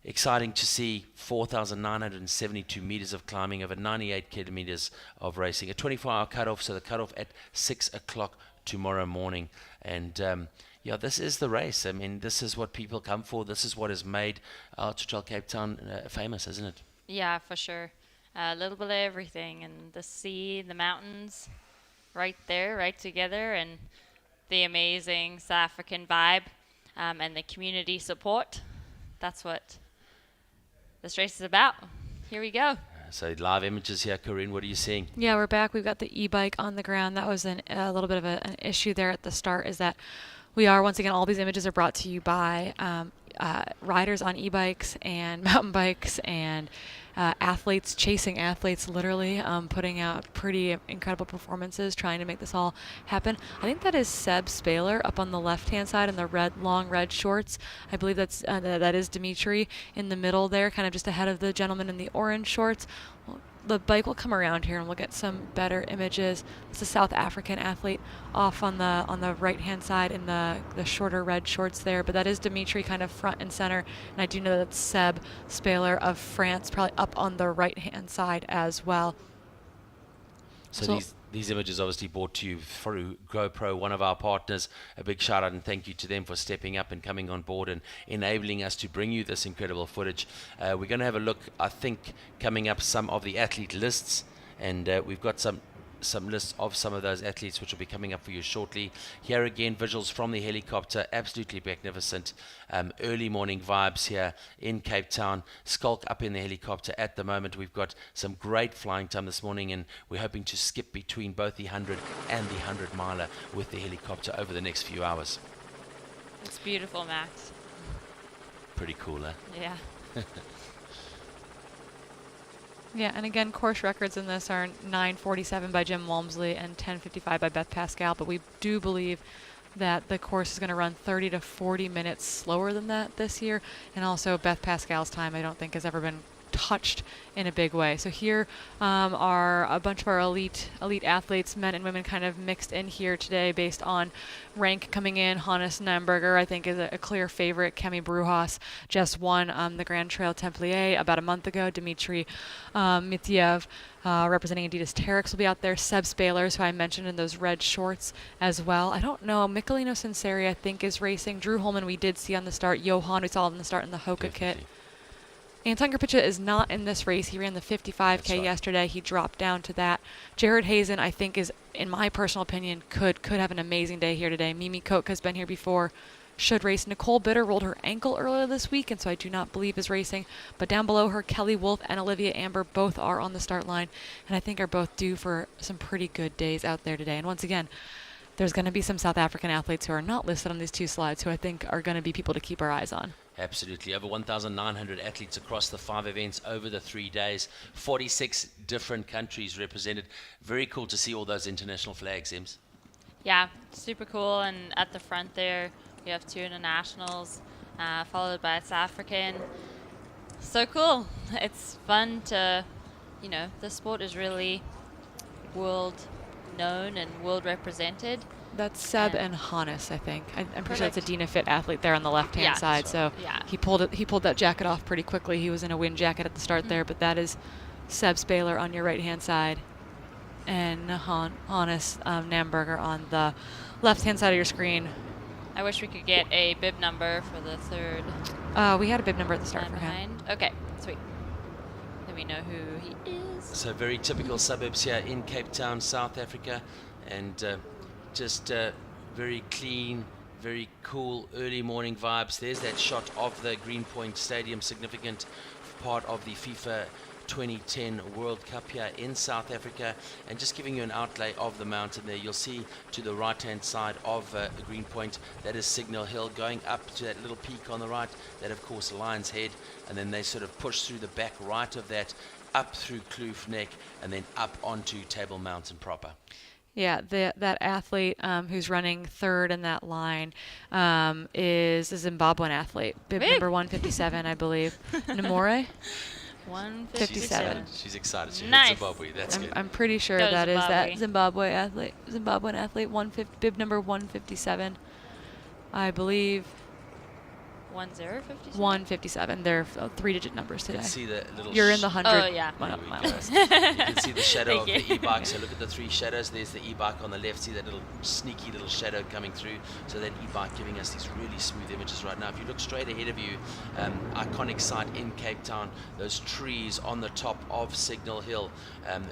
Exciting to see 4,972 meters of climbing, over 98 kilometers of racing. A 24-hour cutoff, so the cutoff at 6 o'clock tomorrow morning. And yeah, this is the race. I mean, this is what people come for. This is what has made Ultra-trail Cape Town famous, isn't it? Yeah, for sure. A little bit of everything, and the sea, the mountains, right there, right together, and the amazing South African vibe, and the community support. That's what this race is about. Here we go. So live images here, Corrine, what are you seeing? Yeah, we're back. We've got the e-bike on the ground. That was a little bit of an issue there at the start, is that we are, once again, all these images are brought to you by riders on e-bikes and mountain bikes and athletes, chasing athletes, literally putting out pretty incredible performances, trying to make this all happen. I think that is Seb Spaler up on the left-hand side in the long red shorts. I believe that is Dimitri in the middle there, kind of just ahead of the gentleman in the orange shorts. Well, the bike will come around here and we'll get some better images. It's a South African athlete off on the right-hand side in the shorter red shorts there, but that is Dimitri kind of front and center, and I do know that's Seb Spaler of France, probably up on the right-hand side as well. So these images obviously brought to you through GoPro, one of our partners. A big shout out and thank you to them for stepping up and coming on board and enabling us to bring you this incredible footage. We're going to have a look, I think, coming up some of the athlete lists, and we've got some lists of some of those athletes which will be coming up for you shortly. Here again, visuals from the helicopter, absolutely magnificent. Early morning vibes here in Cape Town. Schalk up in the helicopter at the moment. We've got some great flying time this morning, and we're hoping to skip between both the 100 and the 100 miler with the helicopter over the next few hours. It's beautiful, Max. Pretty cool, eh? Yeah. Yeah, and again, course records in this are 9:47 by Jim Walmsley and 10:55 by Beth Pascal, but we do believe that the course is going to run 30 to 40 minutes slower than that this year, and also Beth Pascal's time I don't think has ever been touched in a big way. So here are a bunch of our elite athletes, men and women, kind of mixed in here today based on rank coming in. Hannes Namberger, I think, is a clear favorite. Kemi Brujas just won the Grand Trail Templier about a month ago. Dmitry Mitiev, representing Adidas Terex, will be out there. Seb Spaler, who I mentioned in those red shorts as well. I don't know. Michelino Sinceri, I think, is racing. Drew Holman we did see on the start. Johan, we saw on the start in the Hoka kit. Antunga is not in this race. He ran the 55K yesterday. He dropped down to that. Jared Hazen, I think, is, in my personal opinion, could have an amazing day here today. Mimi Koch has been here before. Should race. Nicole Bitter rolled her ankle earlier this week, and so I do not believe is racing. But down below her, Kelly Wolf and Olivia Amber both are on the start line, and I think are both due for some pretty good days out there today. And once again, there's going to be some South African athletes who are not listed on these two slides who I think are going to be people to keep our eyes on. Absolutely. Over 1,900 athletes across the 5 events over the 3 days. 46 different countries represented. Very cool to see all those international flags, Ems. Yeah, super cool. And at the front there, we have 2 internationals, followed by a South African. So cool. It's fun to, you know, the sport is really world known and world represented. That's Seb and Hannes, I think. I'm pretty sure it's a Dina Fit athlete there on the left-hand side. Right. So yeah. he pulled that jacket off pretty quickly. He was in a wind jacket at the start there, but that is Seb Spaler on your right-hand side, and Hannes Namberger on the left-hand side of your screen. I wish we could get a bib number for the third. We had a bib number at the start for him. Okay, sweet. Then we know who he is. So very typical suburbs here in Cape Town, South Africa, and just very clean, very cool early morning vibes. There's that shot of the Greenpoint Stadium, significant part of the FIFA 2010 World Cup here in South Africa, and just giving you an outlay of the mountain there. You'll see to the right hand side of the Greenpoint, that is Signal Hill, going up to that little peak on the right, that of course Lion's Head, and then they sort of push through the back right of that, up through Kloof Neck, and then up onto Table Mountain proper. Yeah, that athlete who's running third in that line is a Zimbabwean athlete, bib number 157, I believe. Namore? 157. She's excited. She Nice. hit Zimbabwe. That's good. I'm pretty sure Go that Zimbabwe. is that Zimbabwean athlete, bib number 157, I believe. 1057. 157. They're 3-digit numbers You today. can see the little You're in the 100 Oh, yeah. There we mile go. list. You can see the shadow of Thank the you. e-bike. So look at the 3 shadows. There's the e-bike on the left. See that little sneaky little shadow coming through. So that e-bike giving us these really smooth images right now. If you look straight ahead of you, iconic site in Cape Town, those trees on the top of Signal Hill,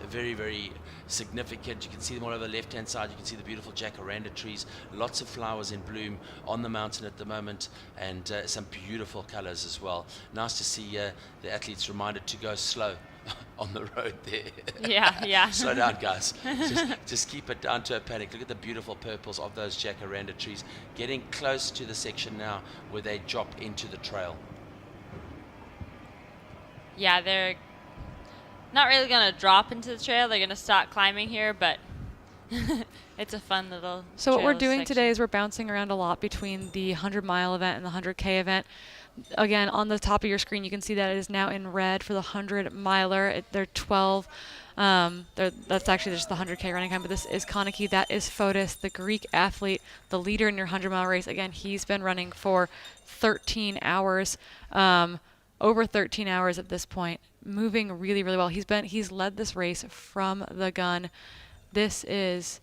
very, very significant. You can see them all over the left-hand side. You can see the beautiful jacaranda trees. Lots of flowers in bloom on the mountain at the moment, and some beautiful colors as well. Nice to see the athletes reminded to go slow on the road there. Yeah. Slow down, guys. Just keep it down to a panic. Look at the beautiful purples of those jacaranda trees. Getting close to the section now where they drop into the trail. Yeah, they're not really going to drop into the trail. They're going to start climbing here, but it's a fun little So what we're trail doing section. today is we're bouncing around a lot between the 100-mile event and the 100K event. Again, on the top of your screen, you can see that it is now in red for the 100-miler. They're 12. That's actually just the 100K running time, but this is Kaneki. That is Fotis, the Greek athlete, the leader in your 100-mile race. Again, he's been running for 13 hours, over 13 hours at this point, moving really, really well. He's led this race from the gun. This is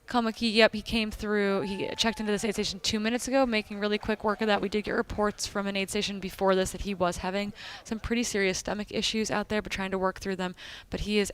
Kamaki. Yep, he came through. He checked into this aid station 2 minutes ago, making really quick work of that. We did get reports from an aid station before this that he was having some pretty serious stomach issues out there, but trying to work through them. But he is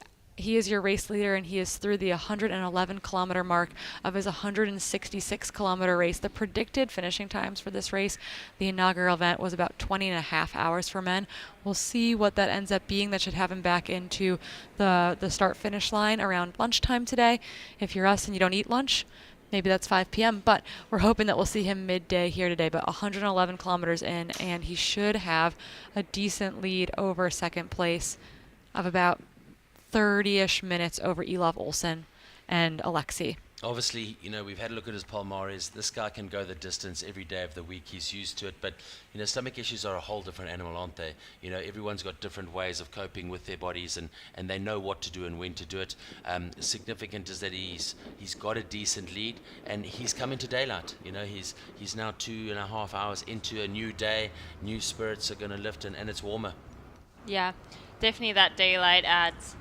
your race leader, and he is through the 111-kilometer mark of his 166-kilometer race. The predicted finishing times for this race, the inaugural event, was about 20 and a half hours for men. We'll see what that ends up being. That should have him back into the start-finish line around lunchtime today. If you're us and you don't eat lunch, maybe that's 5 p.m., but we're hoping that we'll see him midday here today. But 111 kilometers in, and he should have a decent lead over second place of about 30-ish minutes over Elov Olsen and Alexei. Obviously, we've had a look at his Palmares. This guy can go the distance every day of the week. He's used to it. But, stomach issues are a whole different animal, aren't they? Everyone's got different ways of coping with their bodies, and they know what to do and when to do it. Significant is that he's got a decent lead, and he's come into daylight. He's now 2.5 hours into a new day. New spirits are going to lift, and it's warmer. Yeah, definitely that daylight adds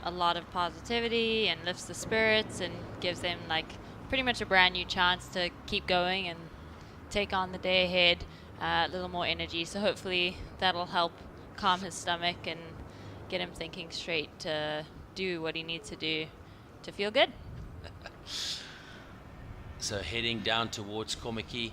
a lot of positivity and lifts the spirits and gives them pretty much a brand new chance to keep going and take on the day ahead. a little more energy. So hopefully that'll help calm his stomach and get him thinking straight to do what he needs to do to feel good. So heading down towards Komaki,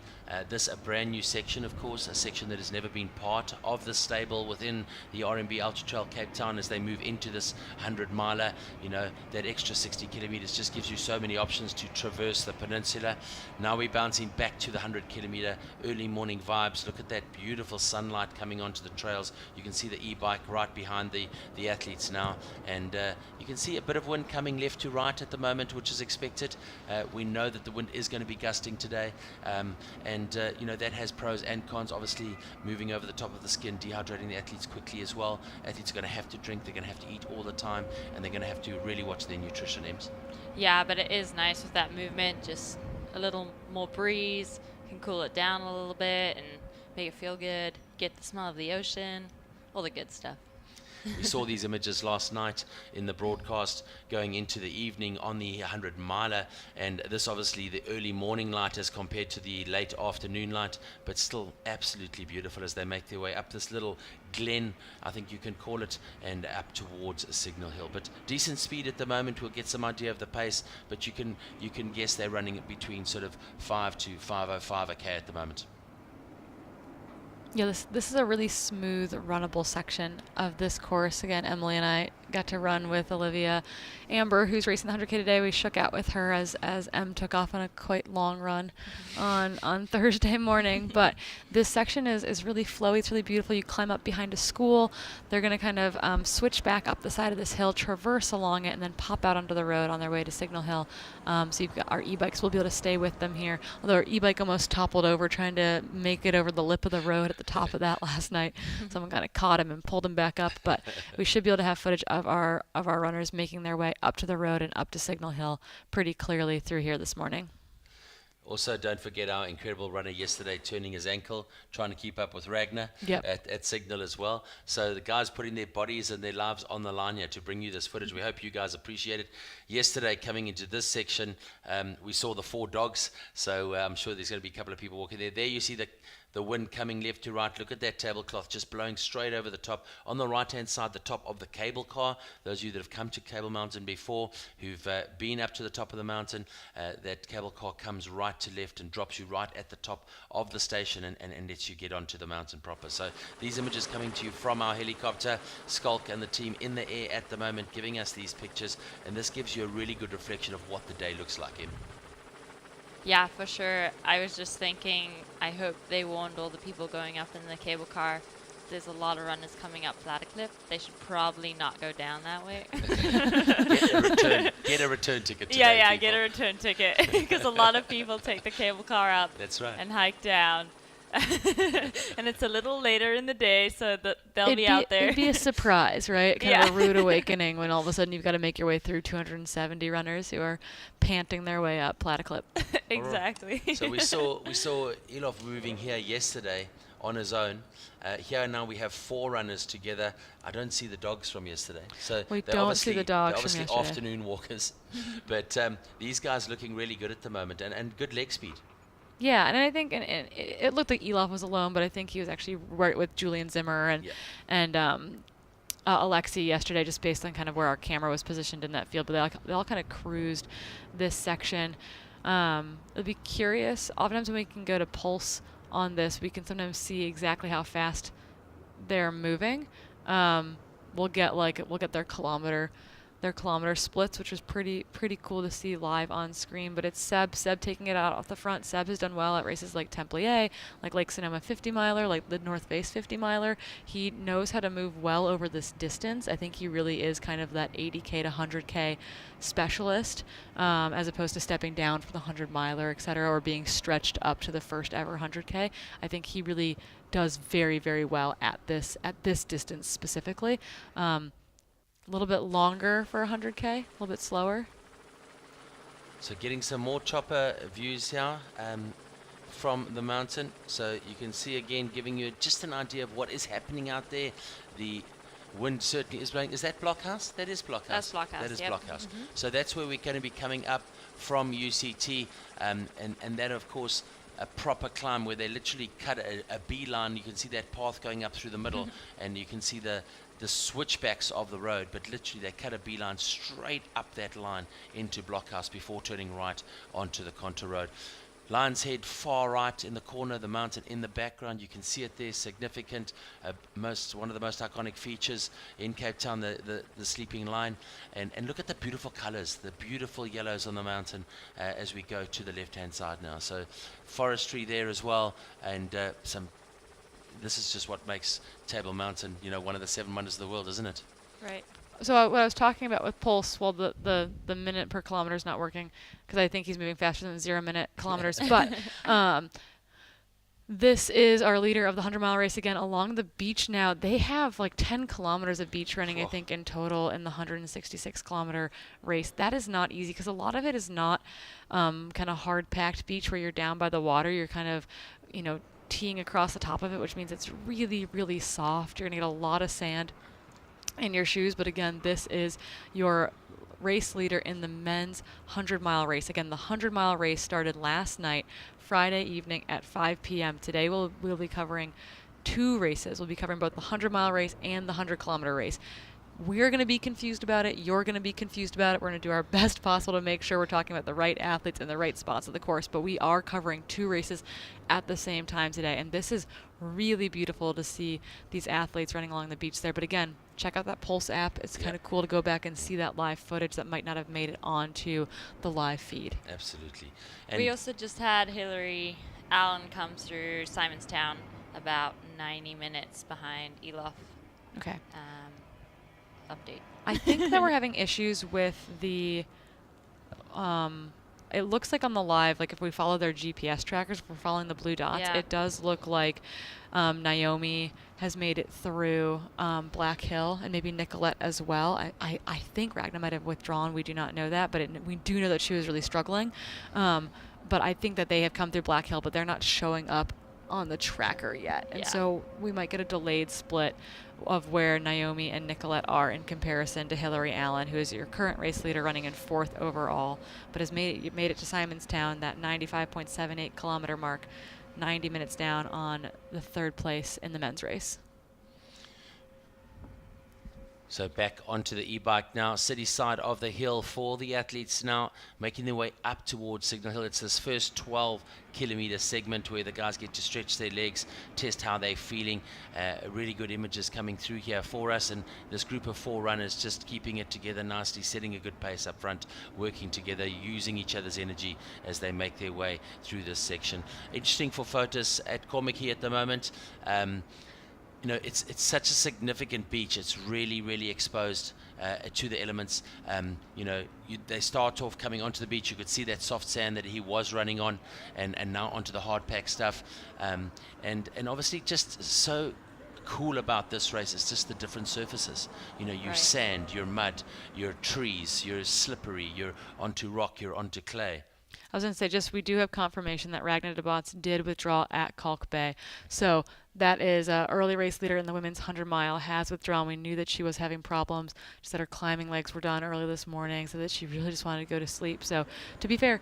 this a brand new section, of course, a section that has never been part of the stable within the RMB Ultra-trail Cape Town as they move into this 100-miler. You know, that extra 60 kilometers just gives you so many options to traverse the peninsula. Now we're bouncing back to the 100-kilometer early morning vibes. Look at that beautiful sunlight coming onto the trails. You can see the e-bike right behind the athletes now, and you can see a bit of wind coming left to right at the moment, which is expected. We know that the wind is going to be gusting today, and you know, that has pros and cons. Obviously moving over the top of the skin, dehydrating the athletes quickly as well. Athletes are going to have to drink, they're going to have to eat all the time, and they're going to have to really watch their nutrition. Ems. Yeah, but it is nice with that movement, just a little more breeze, can cool it down a little bit and make it feel good, get the smell of the ocean, all the good stuff. We saw these images last night in the broadcast going into the evening on the 100-miler, and this obviously the early morning light as compared to the late afternoon light, but still absolutely beautiful as they make their way up this little glen, I think you can call it, and up towards Signal Hill. But decent speed at the moment. We'll get some idea of the pace, but you can guess they're running it between sort of 5 to 5:05 a k at the moment. Yeah, this is a really smooth, runnable section of this course. Again, Emily and I got to run with Olivia Amber, who's racing the 100K today. We shook out with her as Em took off on a quite long run on Thursday morning. But this section is really flowy. It's really beautiful. You climb up behind a school. They're going to kind of switch back up the side of this hill, traverse along it, and then pop out onto the road on their way to Signal Hill. So you've got our e-bikes. We'll be able to stay with them here. Although our e-bike almost toppled over trying to make it over the lip of the road at the top of that last night. Someone kind of caught him and pulled him back up. But we should be able to have footage of our runners making their way up to the road and up to Signal Hill pretty clearly through here this morning. Also, don't forget our incredible runner yesterday turning his ankle, trying to keep up with Ragnar at Signal as well. So the guys putting their bodies and their lives on the line here to bring you this footage. We hope you guys appreciate it. Yesterday, coming into this section, we saw the 4 dogs. So I'm sure there's going to be a couple of people walking there. There you see the wind coming left to right. Look at that tablecloth just blowing straight over the top. On the right-hand side, the top of the cable car. Those of you that have come to Cable Mountain before, who've been up to the top of the mountain, that cable car comes right to left and drops you right at the top of the station and lets you get onto the mountain proper. So these images coming to you from our helicopter, Schalk and the team in the air at the moment giving us these pictures, and this gives you a really good reflection of what the day looks like. Yeah, for sure. I was just thinking, I hope they warned all the people going up in the cable car. There's a lot of runners coming up Flattercliffe. They should probably not go down that way. Get a return ticket today, Yeah, people. get a return ticket. Because a lot of people take the cable car up That's right. and hike down. And it's a little later in the day, so that they'll be out there. It'd be a surprise, right? Kind of a rude awakening when all of a sudden you've got to make your way through 270 runners who are panting their way up Flattercliffe. Exactly. So we saw Elof moving here yesterday on his own. Here now we have 4 runners together. I don't see the dogs from yesterday. So we they're don't see the dogs obviously from yesterday. afternoon walkers. But these guys looking really good at the moment and good leg speed. Yeah, and I think and it looked like Elof was alone, but I think he was actually right with Julian Zimmer and Alexi yesterday, just based on kind of where our camera was positioned in that field. But they all kind of cruised this section. I'll be curious. Oftentimes when we can go to pulse on this, we can sometimes see exactly how fast they're moving. We'll get their kilometer splits, which was pretty cool to see live on screen. But it's Seb taking it out off the front. Seb has done well at races like Templier, like Lake Sonoma 50 miler, like the North Face 50 miler. He knows how to move well over this distance. I think he really is kind of that 80K to 100K specialist, as opposed to stepping down from the 100 miler, etc., or being stretched up to the first ever 100K. I think he really does very, very well at this distance specifically. A little bit longer for 100K, a little bit slower. So getting some more chopper views here from the mountain. So you can see again, giving you just an idea of what is happening out there. The wind certainly is blowing. Is that Blockhouse? That is Blockhouse. That's Blockhouse. That is yep. Blockhouse. Mm-hmm. So that's where we're going to be coming up from UCT, and that of course a proper climb where they literally cut a beeline. You can see that path going up through the middle, and you can see the switchbacks of the road, but literally they cut a beeline straight up that line into Blockhouse before turning right onto the Contour Road. Lion's Head far right in the corner, the mountain in the background. You can see it there, significant, one of the most iconic features in Cape Town, the sleeping lion. And look at the beautiful colors, the beautiful yellows on the mountain as we go to the left-hand side now. So forestry there as well, and this is just what makes Table Mountain, one of the 7 wonders of the world, isn't it? Right. So what I was talking about with Pulse, well, the minute per kilometer is not working because I think he's moving faster than 0 minute kilometers. But this is our leader of the 100-mile race again along the beach now. They have like 10 kilometers of beach running, I think, in total in the 166-kilometer race. That is not easy because a lot of it is not kind of hard-packed beach where you're down by the water. You're kind of, teeing across the top of it, which means it's really, really soft. You're going to get a lot of sand in your shoes, but again, this is your race leader in the men's 100-mile race. Again, the 100-mile race started last night, Friday evening at 5 p.m. Today we'll be covering 2 races. We'll be covering both the 100-mile race and the 100-kilometer race. We're going to be confused about it. You're going to be confused about it. We're going to do our best possible to make sure we're talking about the right athletes and the right spots of the course, but we are covering 2 races at the same time today, and this is really beautiful to see these athletes running along the beach there. But again, check out that Pulse app. It's kind of cool to go back and see that live footage that might not have made it onto the live feed. Absolutely. And we also just had Hillary Allen come through Simonstown about 90 minutes behind Elof. Okay. Update. I think that we're having issues with the it looks like on the live, like if we follow their GPS trackers, if we're following the blue dots, it does look like Naomi has made it through Black Hill and maybe Nicolette as well. I think Ragnar might have withdrawn. We do not know that, but we do know that she was really struggling. But I think that they have come through Black Hill, but they're not showing up on the tracker yet. And so we might get a delayed split of where Naomi and Nicolette are in comparison to Hillary Allen, who is your current race leader running in 4th overall, but has made it to Simonstown, that 95.78 kilometer mark, 90 minutes down on the 3rd place in the men's race. So back onto the e-bike now, city side of the hill for the athletes now, making their way up towards Signal Hill. It's this first 12-kilometer segment where the guys get to stretch their legs, test how they're feeling. Really good images coming through here for us, and this group of 4 runners just keeping it together nicely, setting a good pace up front, working together, using each other's energy as they make their way through this section. Interesting for photos at Cormac at the moment. It's such a significant beach. It's really, really exposed to the elements. They start off coming onto the beach. You could see that soft sand that he was running on, and now onto the hard pack stuff. And obviously just so cool about this race is just the different surfaces. You're sand, you're mud, you're trees, you're slippery, you're onto rock, you're onto clay. I was going to say, we do have confirmation that Ragnar de Botts did withdraw at Schalk Bay. So that is early race leader in the women's 100-mile has withdrawn. We knew that she was having problems. She said her climbing legs were done early this morning, so that she really just wanted to go to sleep. So to be fair,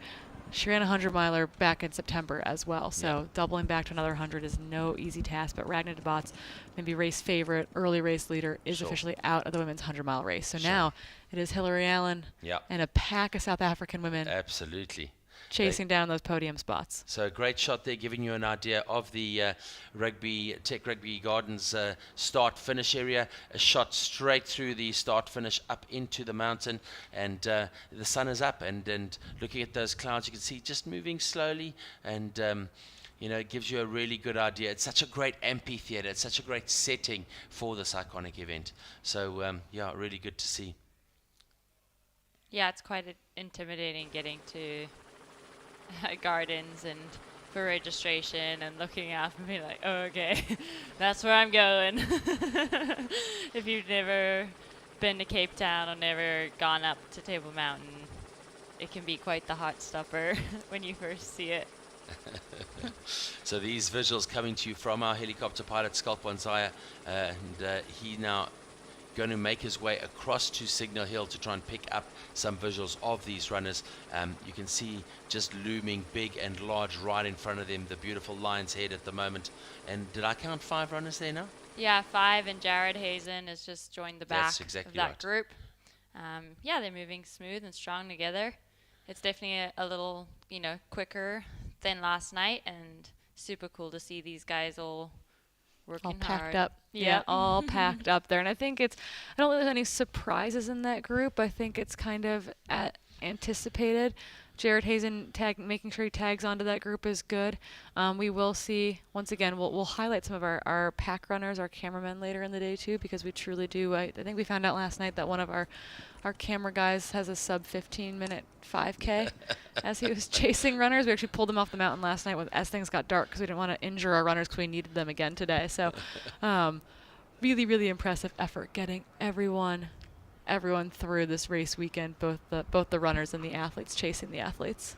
she ran a 100-miler back in September as well. So doubling back to another 100 is no easy task. But Ragnar de Botts, maybe race favorite, early race leader, is officially out of the women's 100-mile race. So now it is Hillary Allen and a pack of South African women. Absolutely. Chasing down those podium spots. So a great shot there, giving you an idea of the Tech Rugby Gardens start-finish area. A shot straight through the start-finish up into the mountain, and the sun is up. And looking at those clouds, you can see just moving slowly, and it gives you a really good idea. It's such a great amphitheater. It's such a great setting for this iconic event. So really good to see. Yeah, it's quite intimidating getting to gardens and for registration and looking up and being like, oh, okay, that's where I'm going. If you've never been to Cape Town or never gone up to Table Mountain, it can be quite the heart stopper when you first see it. So these visuals coming to you from our helicopter pilot, Schalk Boonzaaier, and he now going to make his way across to Signal Hill to try and pick up some visuals of these runners. You can see just looming big and large right in front of them, the beautiful Lion's Head at the moment. And did I count 5 runners there now? Yeah, 5, and Jared Hazen has just joined the back That's exactly of that right. group. Yeah, they're moving smooth and strong together. It's definitely a little, quicker than last night, and super cool to see these guys all working all packed hard. up. Yeah, all packed up there. And I think I don't think there's any surprises in that group. I think it's kind of anticipated. Jared Hazen making sure he tags onto that group is good. We will see, once again, we'll highlight some of our pack runners, our cameramen later in the day too, because we truly do. I think we found out last night that one of our camera guys has a sub 15-minute 5K as he was chasing runners. We actually pulled him off the mountain last night as things got dark because we didn't want to injure our runners because we needed them again today. So really, really impressive effort getting everyone through this race weekend, both the runners and the athletes chasing the athletes.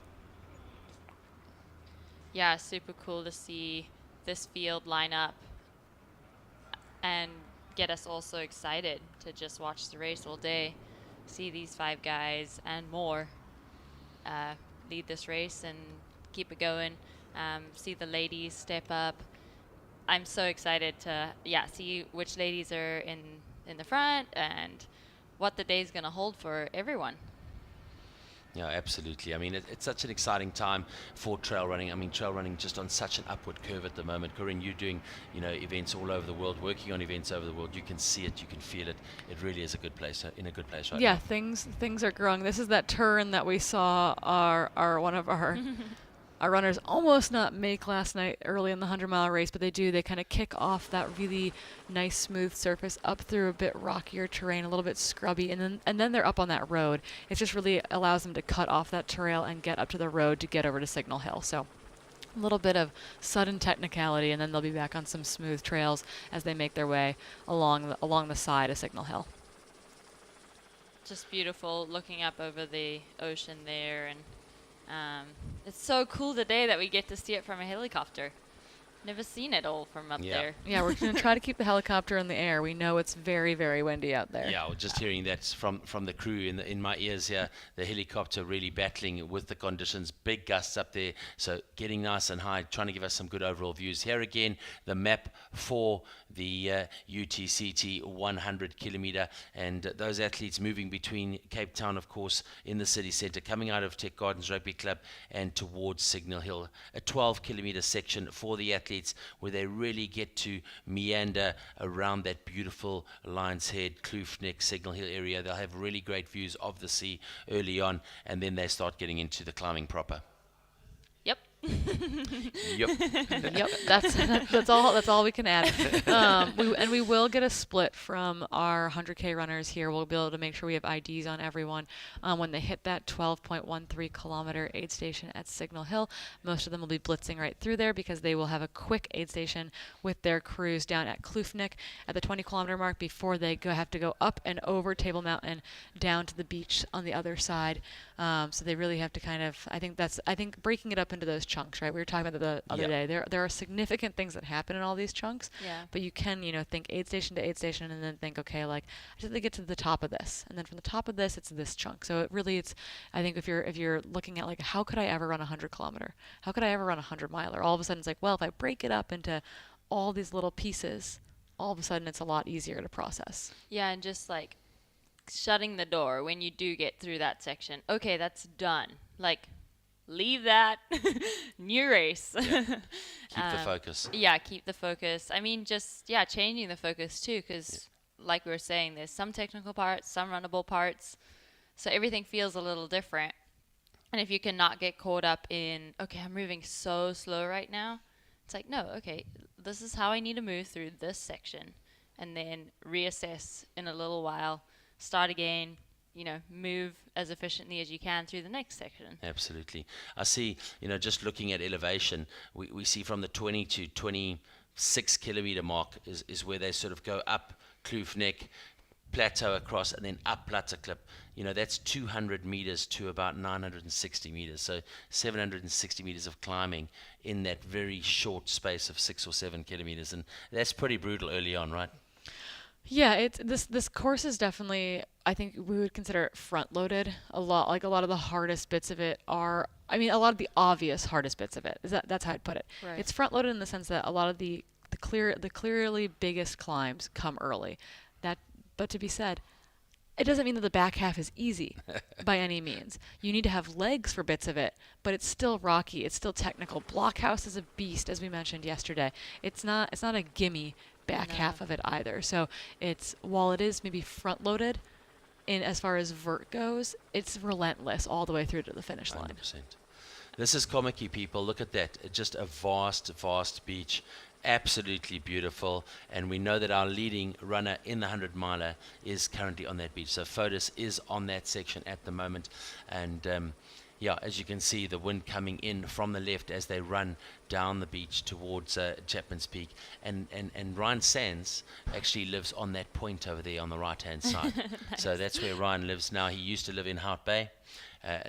Yeah, super cool to see this field line up and get us all so excited to just watch the race all day, see these 5 guys and more lead this race and keep it going, see the ladies step up. I'm so excited to see which ladies are in the front and what the day is going to hold for everyone. Yeah, absolutely. I mean, it's such an exciting time for trail running. I mean, trail running just on such an upward curve at the moment. Corrine, you're doing, events all over the world, working on events over the world. You can see it, you can feel it. It really is a good place, in a good place right now. Yeah, things are growing. This is that turn that we saw our one of our our runners almost not make last night early in the 100-mile race, but they do. They kind of kick off that really nice, smooth surface up through a bit rockier terrain, a little bit scrubby, and then they're up on that road. It just really allows them to cut off that trail and get up to the road to get over to Signal Hill. So a little bit of sudden technicality, and then they'll be back on some smooth trails as they make their way along the side of Signal Hill. Just beautiful looking up over the ocean there, and it's so cool today that we get to see it from a helicopter. Never seen it all from up there. Yeah, we're going to try to keep the helicopter in the air. We know it's very, very windy out there. Yeah, well, just hearing that from the crew in my ears here, the helicopter really battling with the conditions, big gusts up there, so getting nice and high, trying to give us some good overall views. Here again, the map for the UTCT 100 kilometer, and those athletes moving between Cape Town, of course, in the city centre, coming out of Tech Gardens Rugby Club and towards Signal Hill. A 12-kilometer section for the athletes where they really get to meander around that beautiful Lion's Head, Kloof Neck, Signal Hill area. They'll have really great views of the sea early on, and then they start getting into the climbing proper. Yep. Yep. That's all we can add. We will get a split from our 100K runners here. We'll be able to make sure we have IDs on everyone when they hit that 12.13 kilometer aid station at Signal Hill. Most of them will be blitzing right through there because they will have a quick aid station with their crews down at Kloof Neck at the 20 kilometer mark before they have to go up and over Table Mountain down to the beach on the other side. So they really have to kind of, I think breaking it up into those chunks, right? We were talking about the other day. There are significant things that happen in all these chunks. Yeah. But you can, think aid station to aid station and then think, okay, like I just have to get to the top of this. And then from the top of this, it's this chunk. So I think if you're looking at like, how could I ever run a 100 kilometer? How could I ever run a 100 miler? All of a sudden it's like, well, if I break it up into all these little pieces, all of a sudden it's a lot easier to process. Yeah, and just like shutting the door when you do get through that section. Okay, that's done. Like, leave that. New race. Yeah. Keep the focus. Yeah, keep the focus. I mean, just, changing the focus too, because like we were saying, there's some technical parts, some runnable parts. So everything feels a little different. And if you cannot get caught up in, okay, I'm moving so slow right now. It's like, no, okay, this is how I need to move through this section. And then reassess in a little while, start again, move as efficiently as you can through the next section. Absolutely. I see, just looking at elevation, we see from the 20 to 26 kilometer mark is where they sort of go up Kloof Neck, plateau across, and then up Platte Clip. That's 200 meters to about 960 meters. So 760 meters of climbing in that very short space of 6 or 7 kilometers. And that's pretty brutal early on, right? Yeah, it's this course is definitely, I think we would consider it front loaded a lot. Like a lot of the hardest bits of it are, I mean, a lot of the obvious hardest bits of it is that's how I'd put it. Right. It's front loaded in the sense that a lot of the clearly biggest climbs come early. But to be said, it doesn't mean that the back half is easy by any means. You need to have legs for bits of it, but it's still rocky. It's still technical. Blockhouse is a beast, as we mentioned yesterday. It's not a gimme back half of it either. So while it is maybe front loaded in as far as vert goes, it's relentless all the way through to the finish line. 100%. This is Komaki, people. Look at that. It's just a vast, vast beach. Absolutely beautiful. And we know that our leading runner in the 100 miler is currently on that beach. So Fotis is on that section at the moment. And yeah, as you can see, the wind coming in from the left as they run down the beach towards Chapman's Peak. And Ryan Sands actually lives on that point over there on the right-hand side. Nice. So that's where Ryan lives now. He used to live in Hout Bay.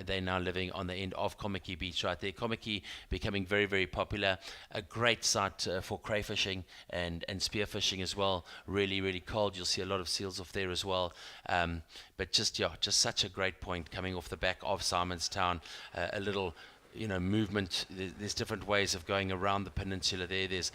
They're now living on the end of Komaki Beach right there. Komaki becoming very, very popular. A great site for crayfishing and spearfishing as well. Really, really cold. You'll see a lot of seals off there as well. But just such a great point coming off the back of Simonstown. A little movement. There's different ways of going around the peninsula there. There's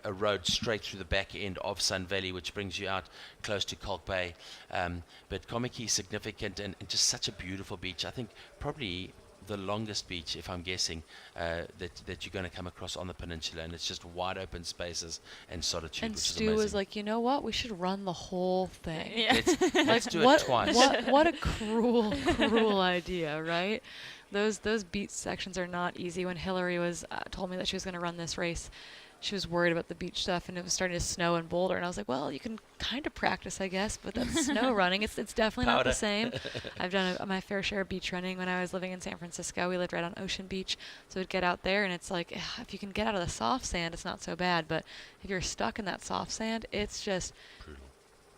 a road straight through the back end of Sun Valley, which brings you out close to Schalk Bay. But Komaki is significant and just such a beautiful beach. I think probably the longest beach, if I'm guessing, that you're going to come across on the peninsula, and it's just wide open spaces and solitude. And which Stu is amazing. was like, you know what? We should run the whole thing. Yeah. Let's do it twice. What a cruel idea, right? Those beach sections are not easy. When Hillary was told me that she was going to run this race, she was worried about the beach stuff, and it was starting to snow in Boulder. And I was like, well, you can kind of practice, I guess, but that's snow running. It's definitely not the same. I've done my fair share of beach running when I was living in San Francisco. We lived right on Ocean Beach, so we'd get out there, and it's like, if you can get out of the soft sand, it's not so bad. But if you're stuck in that soft sand, it's just brutal.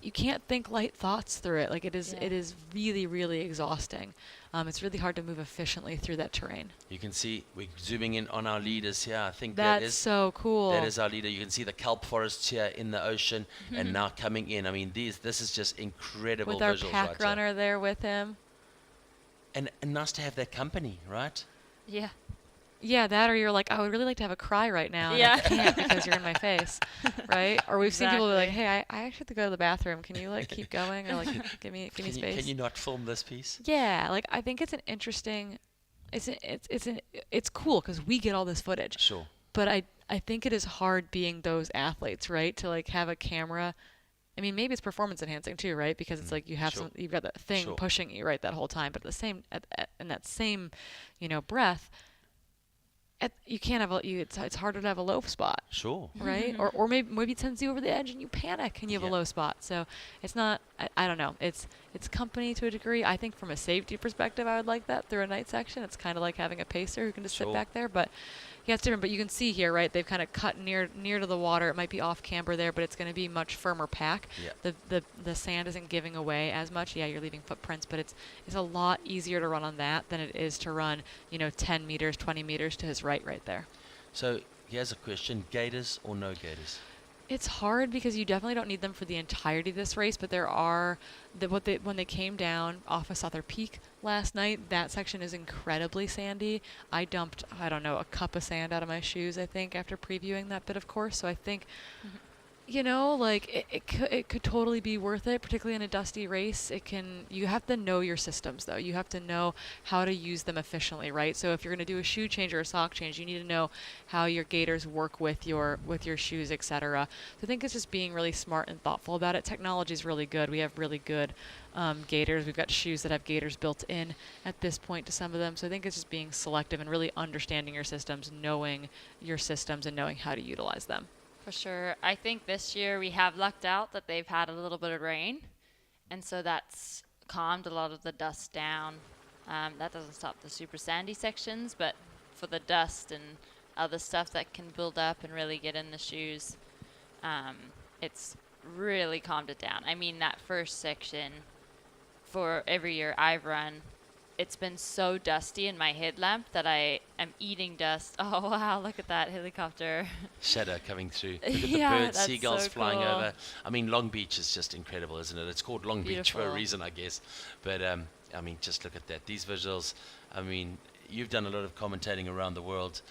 You can't think light thoughts through it. Like it is really, really exhausting. It's really hard to move efficiently through that terrain. You can see we're zooming in on our leaders here. I think that's so cool. That is our leader. You can see the kelp forests here in the ocean, and now coming in. I mean, this is just incredible. With our visuals pack runner there with him. And nice to have that company, right? Yeah. Yeah, that, or you're like, I would really like to have a cry right now. And I can't because you're in my face, right? Or we've seen people be like, hey, I actually have to go to the bathroom. Can you like keep going, or like give me space? Can you not film this piece? Yeah, like I think it's an interesting. It's cool because we get all this footage. Sure. But I think it is hard being those athletes, right? To like have a camera. I mean, maybe it's performance enhancing too, right? Because it's like you have you've got that thing pushing you right that whole time. But in that same, breath. You can't have it's harder to have a low spot. Sure. Right? Or maybe it sends you over the edge and you panic and you have a low spot. So it's not, I don't know. It's company to a degree. I think from a safety perspective, I would like that through a night section. It's kind of like having a pacer who can just sit back there. But yeah, it's different. But you can see here, right? They've kind of cut near to the water. It might be off camber there, but it's going to be much firmer pack. Yeah. The sand isn't giving away as much. Yeah, you're leaving footprints, but it's a lot easier to run on that than it is to run, 10 meters, 20 meters to his right there. So here's a question: gators or no gators? It's hard because you definitely don't need them for the entirety of this race, but there are when they came down off of Souther Peak last night, that section is incredibly sandy. I dumped, I don't know, a cup of sand out of my shoes, I think, after previewing that bit of course. So I think it could totally be worth it, particularly in a dusty race. You have to know your systems though. You have to know how to use them efficiently, right? So if you're going to do a shoe change or a sock change, you need to know how your gaiters work with your shoes, etc. So I think it's just being really smart and thoughtful about it. Technology is really good. We have really good gaiters. We've got shoes that have gaiters built in at this point to some of them. So I think it's just being selective and really understanding your systems, knowing your systems and knowing how to utilize them. For sure. I think this year we have lucked out that they've had a little bit of rain, and so that's calmed a lot of the dust down. That doesn't stop the super sandy sections, but for the dust and other stuff that can build up and really get in the shoes, it's really calmed it down. I mean, that first section for every year I've run, it's been so dusty in my headlamp that I am eating dust. Oh wow, look at that helicopter. Shadow coming through. Look at the Yeah, birds, that's seagulls so flying cool. over. I mean, Long Beach is just incredible, isn't it? It's called Long Beach for a Beautiful. reason, I guess. But I mean, just look at that. These visuals, I mean, you've done a lot of commentating around the world.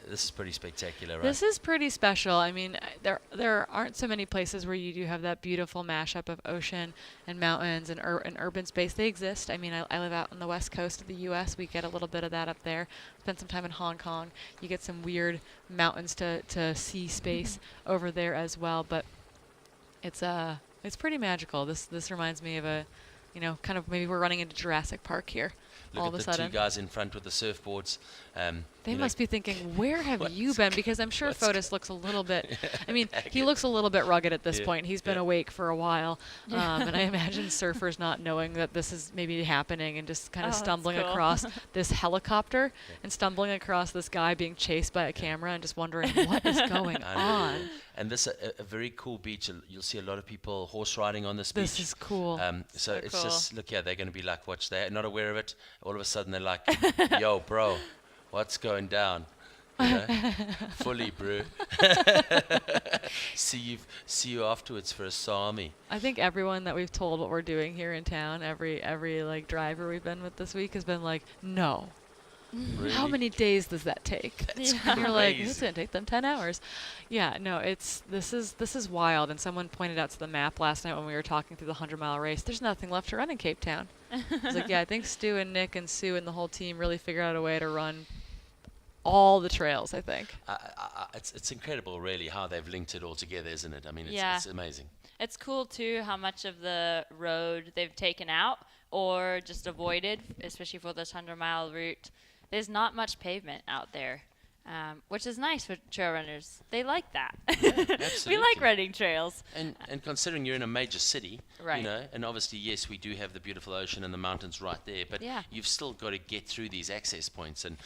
This is pretty spectacular, right? This is pretty special. I mean, there aren't so many places where you do have that beautiful mashup of ocean and mountains and urban space. They exist. I mean, I live out on the west coast of the U.S. We get a little bit of that up there. Spent some time in Hong Kong. You get some weird mountains to sea space over there as well. But it's pretty magical. This reminds me of a, you know, kind of maybe we're running into Jurassic Park here. Look all at of a the sudden. two guys in front with the surfboards. They you know, must be thinking, where have you been? Because I'm sure what's Fotis looks a little bit, I mean, he looks a little bit rugged at this Yeah, point. He's been yeah. awake for a while. And I imagine surfers not knowing that this is maybe happening and just kind of stumbling cool. across this helicopter and stumbling across this guy being chased by a camera and just wondering what is going on. And this a very cool beach. You'll see a lot of people horse riding on this beach. This is cool. So it's cool. just, look, yeah, they're going to be like, watch, they're not aware of it. All of a sudden they're like, yo, bro, what's going down? You know? Fully, bro. see you afterwards for a sami. I think everyone that we've told what we're doing here in town, every like driver we've been with this week has been like, no. Really? How many days does that take? That's You're like, crazy. it's gonna take them 10 hours. Yeah, no, this is wild. And someone pointed out to the map last night when we were talking through the 100-mile race, there's nothing left to run in Cape Town. I was like, yeah, I think Stu and Nick and Sue and the whole team really figured out a way to run all the trails, I think. It's incredible, really, how they've linked it all together, isn't it? I mean, it's amazing. It's cool too how much of the road they've taken out or just avoided, especially for this 100-mile route. There's not much pavement out there, which is nice for trail runners. They like that. We Absolutely. like running trails. And considering you're in a major city, Right. you know, and obviously, yes, we do have the beautiful ocean and the mountains right there, but Yeah. you've still got to get through these access points. And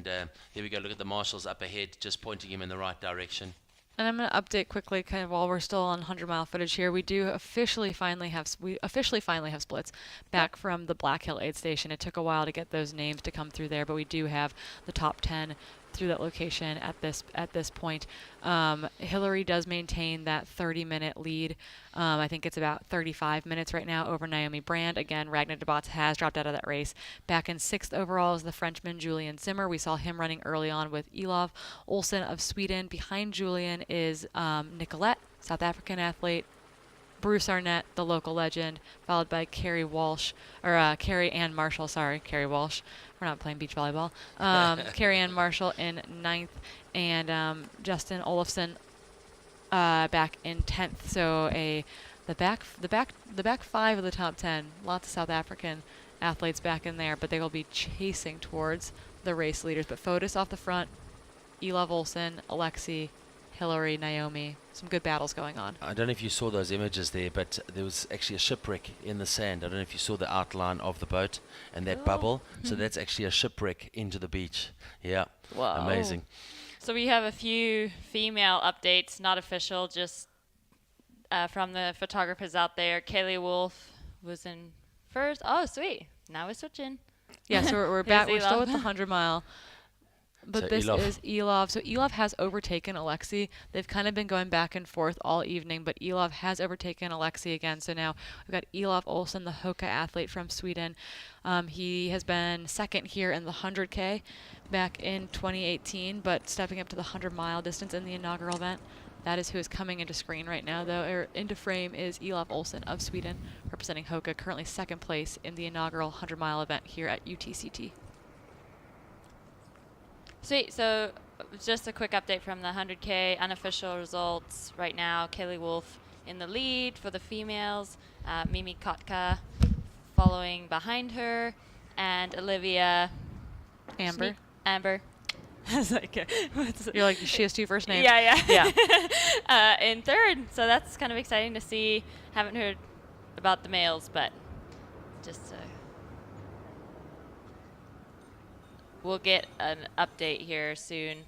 there we go. Look at the marshals up ahead, just pointing him in the right direction. And I'm going to update quickly, kind of while we're still on 100-mile footage here. We do officially finally have splits back from the Black Hill aid station. It took a while to get those names to come through there, but we do have the top 10 through that location at this point. Hillary does maintain that 30-minute lead. I think it's about 35 minutes right now over Naomi Brand. Again, Ragnar de Botts has dropped out of that race. Back in 6th overall is the Frenchman Julian Zimmer. We saw him running early on with Elov Olsen of Sweden. Behind Julian is Nicolette, South African athlete. Bruce Arnett, the local legend, followed by Carrie Ann Marshall. Sorry, Carrie Walsh. We're not playing beach volleyball. Carrie Ann Marshall in 9th, and Justin Olafson back in 10th. So the back 5 of the top 10. Lots of South African athletes back in there, but they will be chasing towards the race leaders. But Fotis off the front, Elov Olsen, Alexi, Hillary, Naomi. Some good battles going on. I don't know if you saw those images there, but there was actually a shipwreck in the sand. I don't know if you saw the outline of the boat and that bubble. So that's actually a shipwreck into the beach. Yeah. Wow. Amazing. So we have a few female updates, not official, just from the photographers out there. Kaylee Wolf was in first. Oh, sweet. Now we're switching. Yeah, so we're back. We're still Elov. with the 100-mile. But So this Elov. is Elov. So Elov has overtaken Alexi. They've kind of been going back and forth all evening, but Elov has overtaken Alexi again. So now we've got Elov Olsen, the Hoka athlete from Sweden. He has been second here in the 100K back in 2018, but stepping up to the 100-mile distance in the inaugural event. That is who is coming into screen right now, though. Into frame is Elov Olsen of Sweden, representing Hoka, currently second place in the inaugural 100-mile event here at UTCT. Sweet. So just a quick update from the 100K unofficial results right now. Kaylee Wolf in the lead for the females. Mimi Kotka following behind her, and Olivia Amber. Amber. I was like, You're like, she has 2 first names. Yeah. In third. So that's kind of exciting to see. Haven't heard about the males, but just we'll get an update here soon.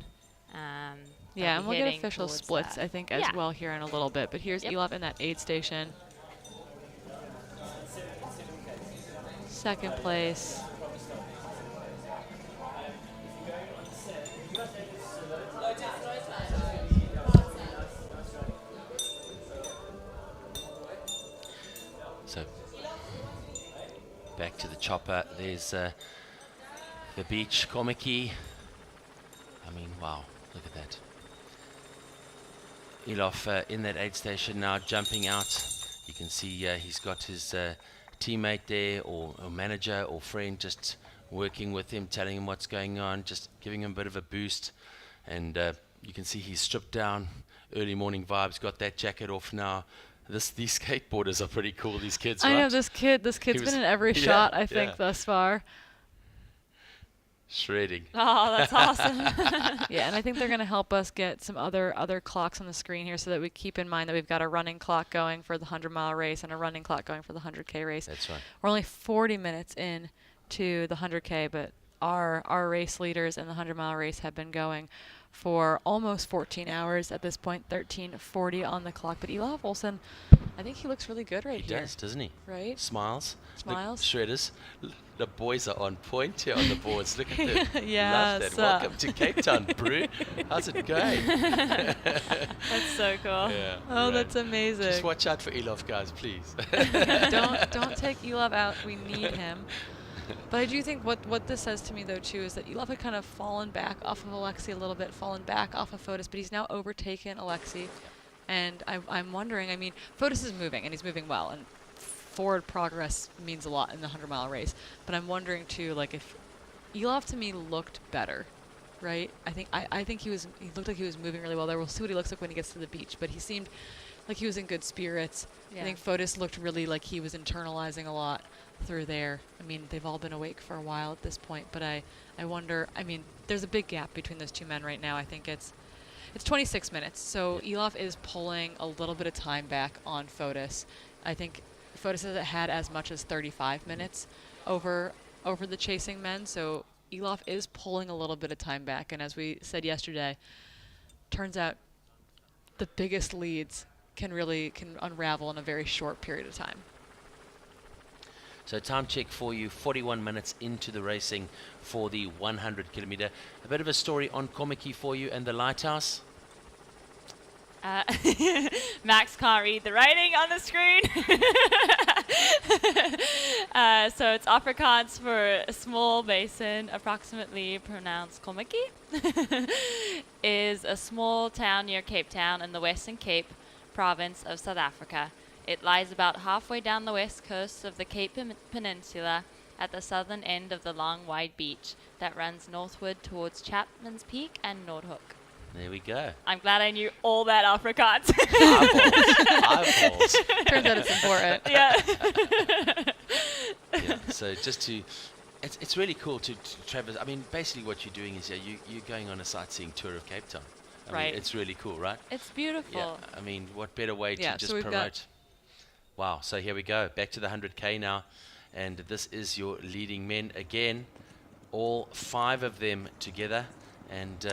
Yeah, and we'll get heading official towards splits, that. I think, as well here in a little bit. But here's Yep. Elov in that aid station. Second place. back to the chopper. There's the beach, Komiki. I mean, wow, look at that. Elof in that aid station now, jumping out. You can see he's got his teammate there, or manager or friend, just working with him, telling him what's going on, just giving him a bit of a boost. And you can see he's stripped down, early morning vibes, got that jacket off now. These skateboarders are pretty cool, these kids, I right? know, this kid's been in every shot, I think, thus far. Shredding. Oh, that's awesome. Yeah, and I think they're going to help us get some other clocks on the screen here, so that we keep in mind that we've got a running clock going for the 100-mile race and a running clock going for the 100K race. That's right. We're only 40 minutes in to the 100K, but our race leaders in the 100-mile race have been going for almost 14 hours at this point, 13:40 on the clock. But Elof Olsen, I think he looks really good right here. He does, doesn't he? Right? Smiles. Smiles. The shredders. The boys are on point here on the boards. Look at them. Yes. Love that. Welcome to Cape Town, Brew. How's it going? That's so cool. Yeah, Oh, right. that's amazing. Just watch out for Elof, guys, please. don't take Elof out. We need him. But I do think what this says to me, though, too, is that Elof had kind of fallen back off of Alexi a little bit, fallen back off of Fotis, but he's now overtaken Alexi. And I'm wondering, I mean, Fotis is moving, and he's moving well, and forward progress means a lot in the 100-mile race. But I'm wondering, too, like, if Elof, to me, looked better, right? I think he looked like he was moving really well there. We'll see what he looks like when he gets to the beach, but he seemed like he was in good spirits. Yeah. I think Fotis looked really like he was internalizing a lot through there. I mean, they've all been awake for a while at this point, but I wonder, I mean, there's a big gap between those two men right now. I think it's 26 minutes, so Elof is pulling a little bit of time back on Fotis. I think Fotis has had as much as 35 minutes over the chasing men, so Elof is pulling a little bit of time back, and as we said yesterday, turns out the biggest leads can unravel in a very short period of time. So time check for you, 41 minutes into the racing for the 100 kilometer. A bit of a story on Komiki for you and the lighthouse. Max can't read the writing on the screen. So it's Afrikaans for a small basin, approximately pronounced Komiki, is a small town near Cape Town in the Western Cape province of South Africa. It lies about halfway down the west coast of the Cape Peninsula at the southern end of the long, wide beach that runs northward towards Chapman's Peak and Noordhoek. There we go. I'm glad I knew all that Afrikaans. Eyeballs. Turns out it's important. Yeah. Yeah. So just to, it's really cool to traverse. I mean, basically what you're doing is you're going on a sightseeing tour of Cape Town. I Right. mean, it's really cool, right? It's beautiful. Yeah. I mean, what better way to just so we've promote? Wow. So here we go. Back to the 100K now. And this is your leading men again. All 5 of them together. And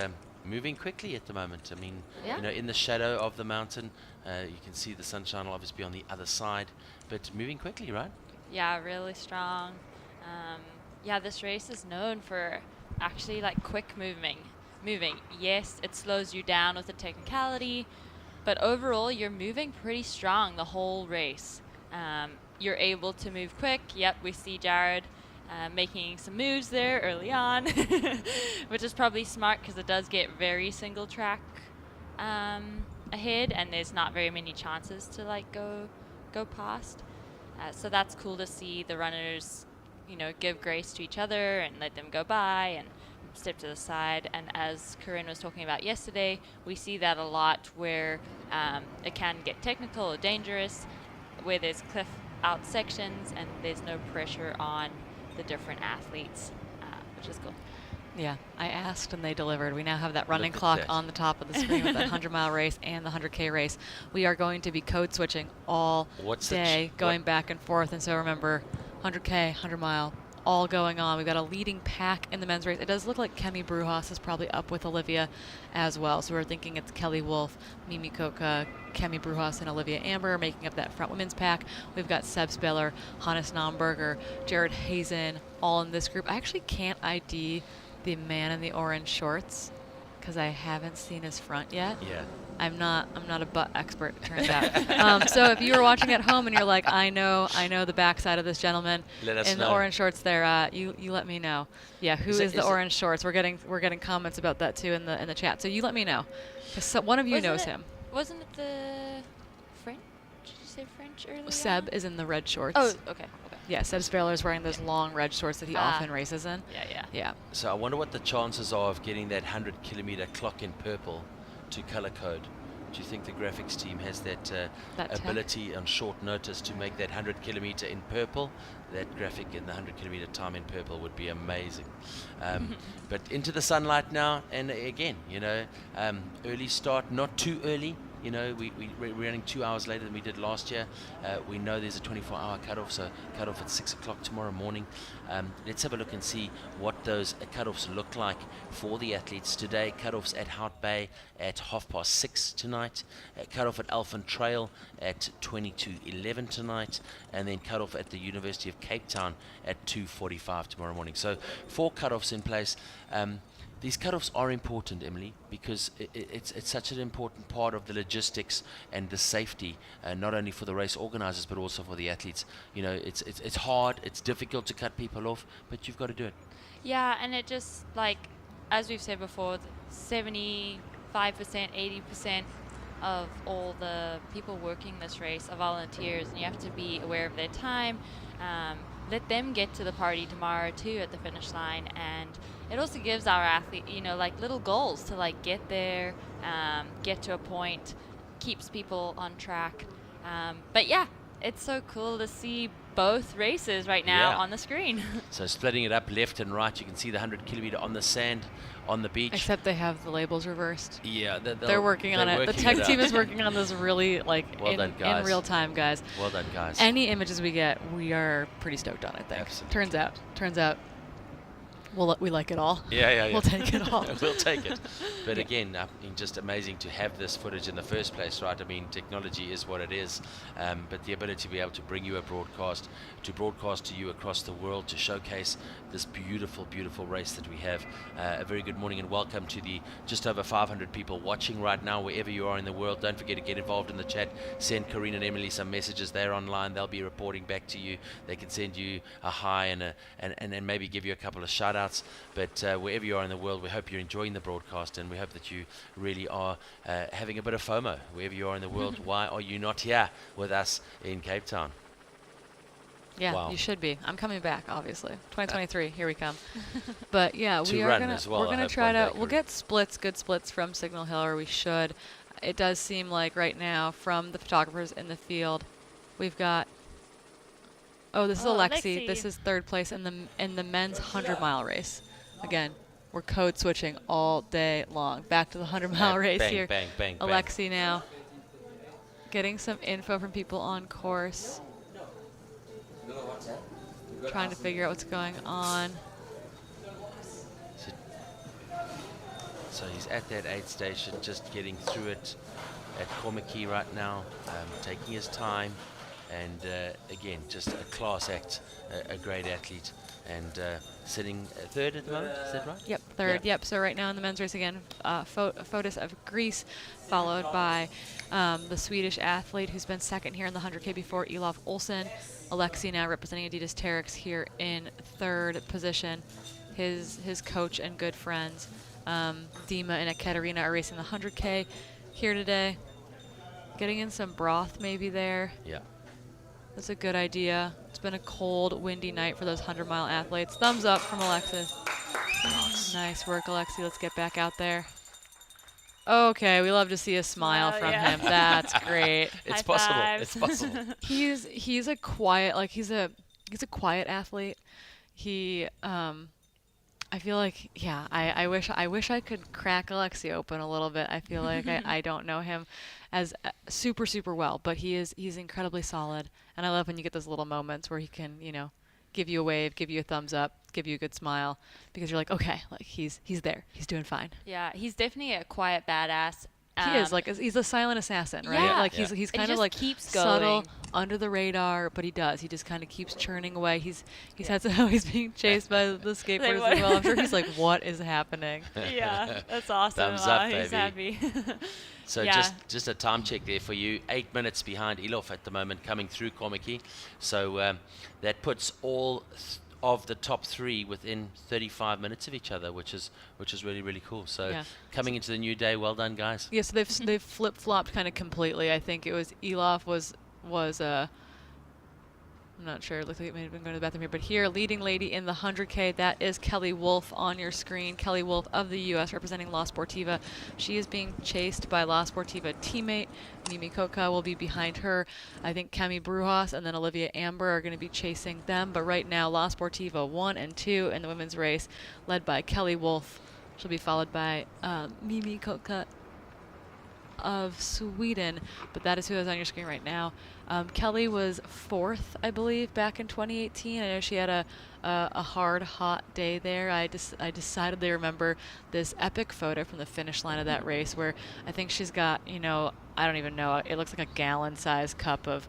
moving quickly at the moment. I mean, Yeah. you know, in the shadow of the mountain, you can see the sunshine will obviously be on the other side. But moving quickly, right? Yeah, really strong. Yeah, this race is known for actually like quick moving. Yes, it slows you down with the technicality, but overall you're moving pretty strong the whole race. You're able to move quick. Yep, we see Jared making some moves there early on, which is probably smart because it does get very single track ahead, and there's not very many chances to like go past. So that's cool to see the runners, you know, give grace to each other and let them go by and step to the side. And as Corrine was talking about yesterday, we see that a lot where it can get technical or dangerous, where there's cliff out sections and there's no pressure on the different athletes, which is cool. Yeah, I asked and they delivered. We now have that running Look at clock that. on the top of the screen with that 100-mile race and the 100K race. We are going to be code switching all What's the day, going back and forth. And so remember, 100K, 100-mile, all going on. We've got a leading pack in the men's race. It does look like Kemi Brujas is probably up with Olivia as well. So we're thinking it's Kelly Wolf, Mimi Koka, Kemi Brujas, and Olivia Amber making up that front women's pack. We've got Seb Speller, Hannes Naumberger, Jared Hazen, all in this group. I actually can't ID the man in the orange shorts. because I haven't seen his front yet. Yeah. I'm not a butt expert, it turns out. So if you were watching at home and you're like, I know the backside of this gentleman Let us in know. the orange shorts there, you let me know. Yeah, who is the orange shorts? We're getting comments about that too in the chat. So you let me know. 'Cause one of you knows him. Wasn't it the French? Did you say French earlier? Seb is in the red shorts. Oh, okay. Yeah, Seb Sparrow is wearing those long red shorts that he often races in. Yeah. So I wonder what the chances are of getting that 100-kilometer clock in purple to color code. Do you think the graphics team has that ability on short notice to make that 100-kilometer in purple? That graphic in the 100-kilometer time in purple would be amazing. But into the sunlight now, and again, early start, not too early. We're running 2 hours later than we did last year. We know there's a 24-hour cutoff, so cutoff at 6 o'clock tomorrow morning. Let's have a look and see what those cutoffs look like for the athletes today. Cutoffs at Hout Bay at 6:30 tonight. Cutoff at Elfin Trail at 11 tonight, and then cutoff at the University of Cape Town at 2:45 tomorrow morning. So 4 cutoffs in place. These cutoffs are important, Emily, because it's such an important part of the logistics and the safety, not only for the race organizers but also for the athletes. It's hard, it's difficult to cut people off, but you've got to do it. Yeah, and it just, like, as we've said before, 75%, 80% of all the people working this race are volunteers, and you have to be aware of their time. Let them get to the party tomorrow too at the finish line, and it also gives our athlete, little goals to get there, get to a point, keeps people on track. But yeah, it's so cool to see both races right now on the screen. So splitting it up left and right, you can see the 100-kilometer on the sand on the beach. Except they have the labels reversed. Yeah, they're working on it. The tech team is working on this really in real time, guys. Well done, guys. Any images we get, we are pretty stoked on, I think. Absolutely. Turns out we like it all. Yeah. We'll take it all. We'll take it. But again, just amazing to have this footage in the first place, right? I mean, technology is what it is, but the ability to be able to bring you a broadcast, to broadcast to you across the world, to showcase this beautiful, beautiful race that we have. A very good morning and welcome to the just over 500 people watching right now, wherever you are in the world. Don't forget to get involved in the chat. Send Corrine and Emily some messages. They're online. They'll be reporting back to you. They can send you a hi and maybe give you a couple of shout outs. But wherever you are in the world, we hope you're enjoying the broadcast, and we hope that you really are having a bit of FOMO wherever you are in the world. Why are you not here with us in Cape Town? Yeah, wow. You should be. I'm coming back, obviously. 2023, here we come. But yeah, we're gonna try to. We'll get good splits from Signal Hill, or we should. It does seem like right now, from the photographers in the field, we've got. Oh, this is Alexi. This is third place in the men's 100-mile race. Again, we're code switching all day long. Back to the 100-mile race here. Bang. Alexi now getting some info from people on course. Trying to figure out what's going on. So he's at that aid station, just getting through it at Komaki right now, taking his time. And again, just a class act, a great athlete, and sitting third at the moment, is that right? Yep, third, yep. So right now in the men's race again, Fotis of Greece, followed by the Swedish athlete who's been second here in the 100K before, Elof Olsen. Alexi now representing Adidas Terex here in third position. His coach and good friends, Dima and Ekaterina, are racing the 100K here today. Getting in some broth maybe there. Yeah. That's a good idea. It's been a cold, windy night for those 100-mile athletes. Thumbs up from Alexis. Nice work, Alexi. Let's get back out there. Okay, we love to see a smile from him. That's great. It's possible. It's possible. He's a quiet, he's a quiet athlete. He I feel like, I wish I could crack Alexi open a little bit. I feel like I don't know him as super well, but he's incredibly solid. And I love when you get those little moments where he can, give you a wave, give you a thumbs up, give you a good smile, because you're like, okay, he's there. He's doing fine. Yeah, he's definitely a quiet badass. He is he's a silent assassin, right? Yeah. Like he's kind of like keeps subtle, going. under the radar, but he just kind of keeps churning away. He's had he's being chased by the skateboarders as well. I'm sure he's like, what is happening? Yeah, that's awesome. Thumbs up, He's baby. happy. So just a time check there for you. 8 minutes behind Elof at the moment, coming through Kommetjie. So that puts all of the top 3 within 35 minutes of each other, which is really, really cool. So coming into the new day, well done, guys. Yeah, so they've flip-flopped kind of completely. I think it was Elof was I'm not sure. It looks like it may have been going to the bathroom here. But here, leading lady in the 100K, that is Kelly Wolf on your screen. Kelly Wolf of the U.S. representing La Sportiva. She is being chased by La Sportiva teammate. Mimi Coca will be behind her. I think Cami Brujas and then Olivia Amber are going to be chasing them. But right now, La Sportiva 1 and 2 in the women's race, led by Kelly Wolf. She'll be followed by Mimi Coca of Sweden, but that is who is on your screen right now. Kelly was 4th, I believe, back in 2018. I know she had a hard, hot day there. I decided to remember this epic photo from the finish line of that race where I think she's got, I don't even know, it looks like a gallon-sized cup of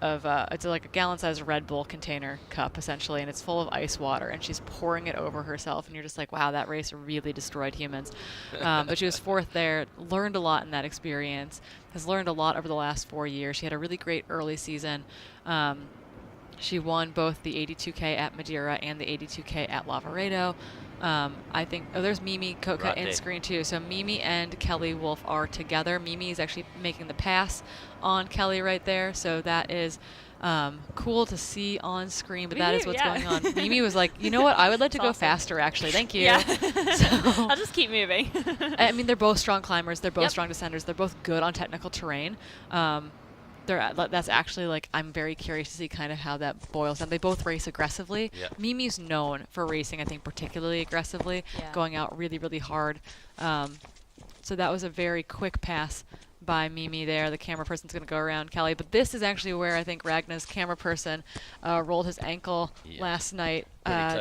it's like a gallon-sized Red Bull container cup, essentially, and it's full of ice water, and she's pouring it over herself, and you're just like, wow, that race really destroyed humans. But she was 4th there, learned a lot in that experience, has learned a lot over the last 4 years. She had a really great early season. She won both the 82K at Madeira and the 82K at Lavaredo. I think, there's Mimi Coca in screen too. So Mimi and Kelly Wolf are together. Mimi is actually making the pass on Kelly right there. So that is cool to see on screen, but that is what's going on. Mimi was like, you know what? I would like to go faster, actually. Thank you. Yeah. So, I'll just keep moving. I mean, they're both strong climbers. They're both strong descenders. They're both good on technical terrain. That's actually, like, I'm very curious to see kind of how that boils down. They both race aggressively. Yep. Mimi's known for racing, I think, particularly aggressively, going out really, really hard. So that was a very quick pass by Mimi there. The camera person's going to go around Kelly. But this is actually where I think Ragnar's camera person rolled his ankle last night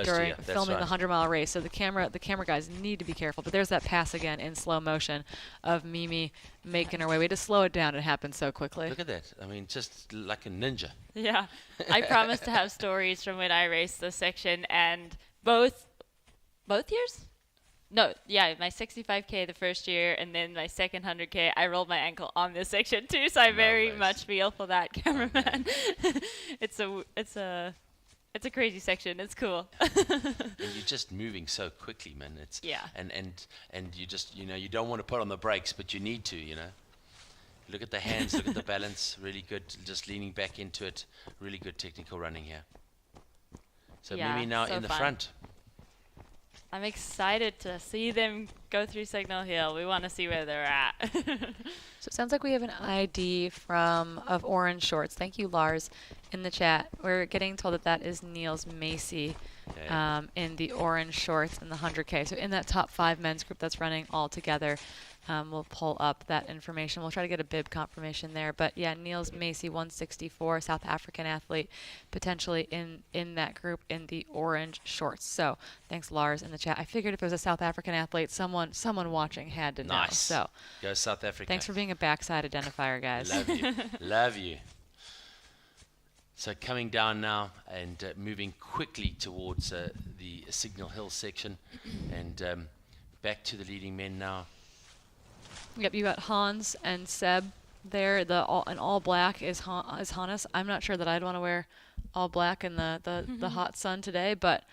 during filming the 100-mile race. So the camera guys need to be careful. But there's that pass again in slow motion of Mimi making her way. We had to slow it down. It happened so quickly. Look at that. I mean, just like a ninja. Yeah. I promised to have stories from when I raced this section, and both years? No, yeah, my 65K the first year, and then my second 100K, I rolled my ankle on this section too, so I very much feel for that, cameraman. It's a crazy section. It's cool. And you're just moving so quickly, man. It's and you just you don't want to put on the brakes, but you need to. Look at the hands, look at the balance. Really good, just leaning back into it. Really good technical running here. So Mimi now in the front. I'm excited to see them go through Signal Hill. We want to see where they're at. So it sounds like we have an ID of orange shorts. Thank you, Lars, in the chat. We're getting told that is Niels Macy in the orange shorts in the 100K. So in that top 5 men's group that's running all together, we'll pull up that information. We'll try to get a bib confirmation there. But yeah, Niels Macy, 164, South African athlete, potentially in that group in the orange shorts. So thanks, Lars, in the chat. I figured if it was a South African athlete, someone watching had to know. Nice. So go South Africa. Thanks for being a backside identifier, guys. Love you. Love you. So coming down now and moving quickly towards the Signal Hill section, and back to the leading men now. Yep, you got Hans and Seb there. In all black is Hannes. I'm not sure that I'd want to wear all black in the hot sun today, but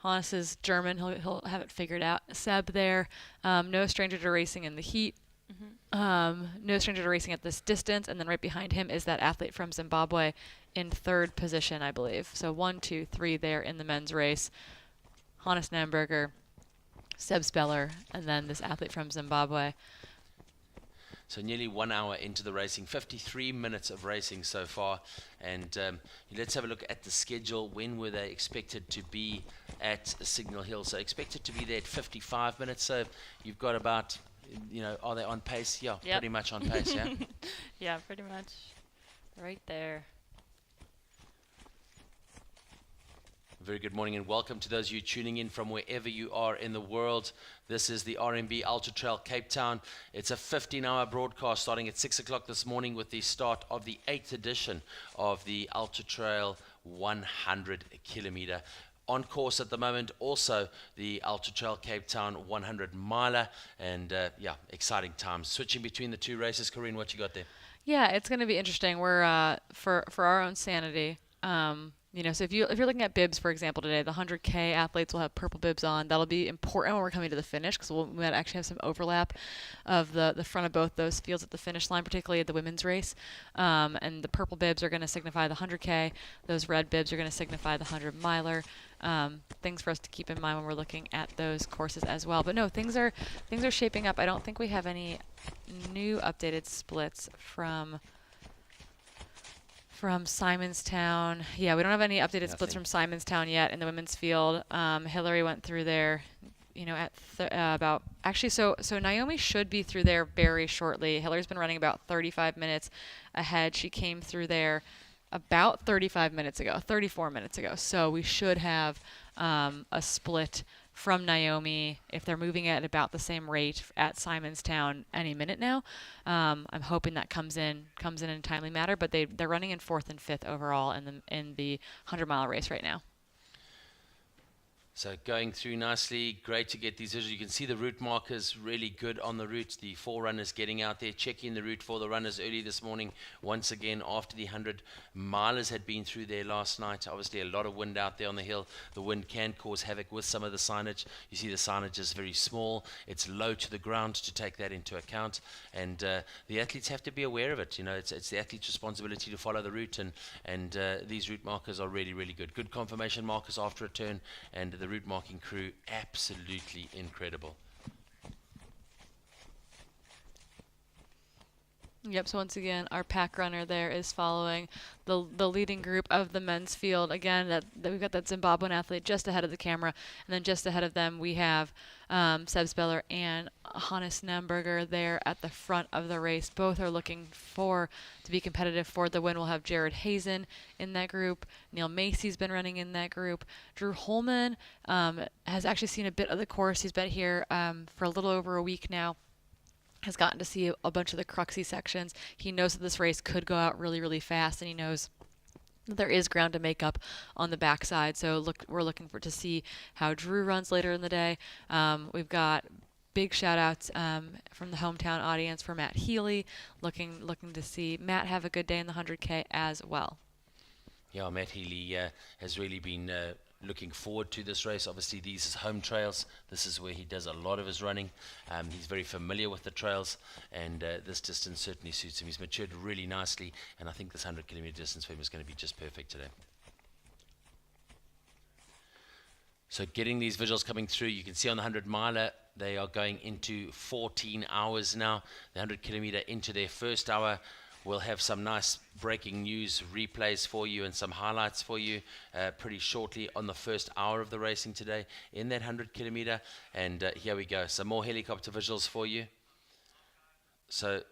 Hannes is German. He'll have it figured out. Seb there, no stranger to racing in the heat. No stranger to racing at this distance, and then right behind him is that athlete from Zimbabwe in 3rd position, I believe. So 1, 2, 3 there in the men's race. Hannes Namberger, Seb Speller, and then this athlete from Zimbabwe. So nearly 1 hour into the racing, 53 minutes of racing so far. And let's have a look at the schedule. When were they expected to be at Signal Hill? So expected to be there at 55 minutes. So you've got about, are they on pace? Yeah, yep. Pretty much on pace, yeah? Yeah, pretty much. Right there. very good morning and welcome to those of you tuning in from wherever you are in the world. This is the RMB Ultra-trail Cape Town. It's a 15-hour broadcast starting at 6 o'clock this morning with the start of the 8th edition of the Ultra-trail 100 kilometer. On course at the moment, also the Ultra-trail Cape Town 100 miler, and yeah, exciting times. Switching between the two races, Corrine, what you got there? Yeah, it's going to be interesting. We're for our own sanity. You know, so if you're looking at bibs, for example, today, the 100K athletes will have purple bibs on. That'll be important when we're coming to the finish because we might actually have some overlap of the front of both those fields at the finish line, particularly at the women's race. And the purple bibs are going to signify the 100K. Those red bibs are going to signify the 100 miler. Things for us to keep in mind when we're looking at those courses as well. But no, things are shaping up. I don't think we have any new updated splits from Simonstown. Yeah, we don't have any updated splits from Simonstown yet in the women's field. Hillary went through there, you know, at about actually. So Naomi should be through there very shortly. Hillary's been running about 35 minutes ahead. She came through there about 34 minutes ago. So we should have a split from Naomi if they're moving at about the same rate at Simonstown any minute now. I'm hoping that comes in a timely manner, but they're running in 4th and 5th overall in the 100-mile race right now. So going through nicely, great to get these visuals. You can see the route markers really good on the route. The 4 runners getting out there, checking the route for the runners early this morning. Once again, after the 100 milers had been through there last night. Obviously a lot of wind out there on the hill. The wind can cause havoc with some of the signage. You see the signage is very small. It's low to the ground to take that into account. And the athletes have to be aware of it. You know, it's the athlete's responsibility to follow the route. And these route markers are really, really good. Good confirmation markers after a turn. And the route marking crew absolutely incredible. Yep, so once again, our pack runner there is following the leading group of the men's field. Again, that we've got that Zimbabwean athlete just ahead of the camera, and then just ahead of them we have Seb Speller and Hannes Namberger there at the front of the race. Both are looking to be competitive for the win. We'll have Jared Hazen in that group. Neil Macy's been running in that group. Drew Holman has actually seen a bit of the course. He's been here for a little over a week now. Has gotten to see a bunch of the cruxy sections. He knows that this race could go out really, really fast, and he knows that there is ground to make up on the backside. So we're looking to see how Drew runs later in the day. We've got big shout-outs from the hometown audience for Matt Healy, looking to see Matt have a good day in the 100K as well. Yeah, Matt Healy has really been looking forward to this race. Obviously these is home trails. This is where he does a lot of his running. He's very familiar with the trails, and this distance certainly suits him. He's matured really nicely, and I think this 100 kilometer distance for him is going to be just perfect today. So getting these visuals coming through, you can see on the 100 miler they are going into 14 hours now. The 100 kilometer into their first hour. We'll have some nice breaking news replays for you and some highlights for you pretty shortly on the first hour of the racing today in that 100 kilometer. And here we go, some more helicopter visuals for you. So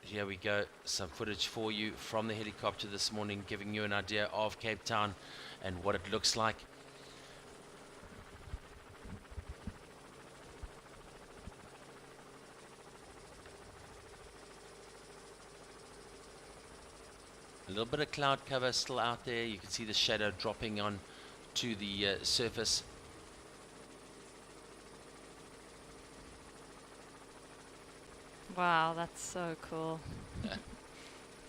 here we go, some footage for you from the helicopter this morning, giving you an idea of Cape Town and what it looks like. A little bit of cloud cover still out there. You can see the shadow dropping on to the surface. Wow, that's so cool.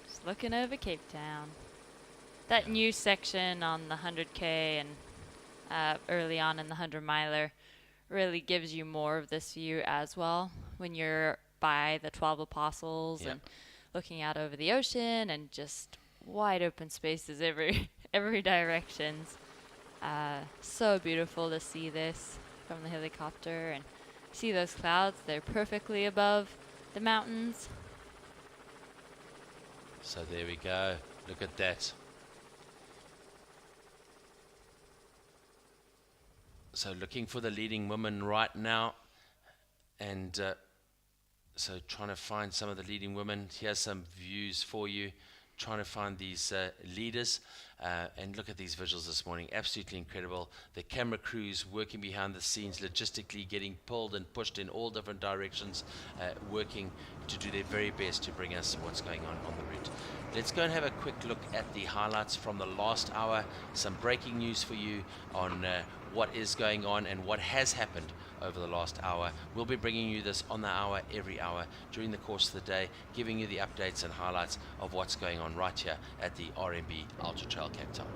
Just looking over Cape Town. That new section on the 100K and early on in the 100 miler really gives you more of this view as well when you're by the 12 Apostles and looking out over the ocean and just wide open spaces every directions. So beautiful to see this from the helicopter and see those clouds. They're perfectly above the mountains. So there we go. Look at that. So looking for the leading women right now, and so trying to find some of the leading women. Here's some views for you. trying to find these leaders. And look at these visuals this morning, absolutely incredible. The camera crews working behind the scenes, logistically getting pulled and pushed in all different directions, working to do their very best to bring us what's going on the route. Let's go and have a quick look at the highlights from the last hour. Some breaking news for you on what is going on and what has happened over the last hour. We'll be bringing you this on the hour, every hour, during the course of the day, giving you the updates and highlights of what's going on right here at the RMB Ultra-trail Cape Town.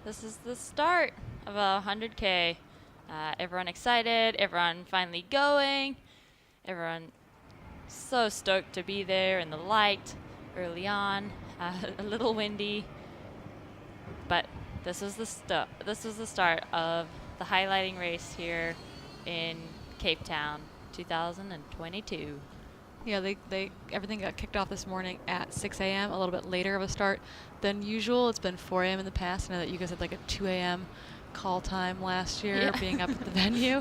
This is the start of a 100K. Everyone excited, everyone finally going, everyone so stoked to be there in the light early on, a little windy, but this is the start of the highlighting race here in Cape Town 2022. Yeah, everything got kicked off this morning at 6 a.m., a little bit later of a start than usual. It's been 4 a.m. in the past. I know that you guys had like a 2 a.m. call time last year, being up at the venue.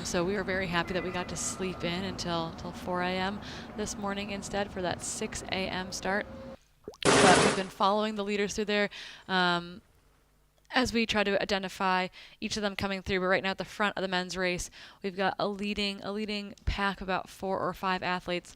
So we were very happy that we got to sleep in until 4 a.m. this morning instead for that 6 a.m. start. But we've been following the leaders through there as we try to identify each of them coming through. But right now at the front of the men's race, we've got a leading pack of about 4 or 5 athletes.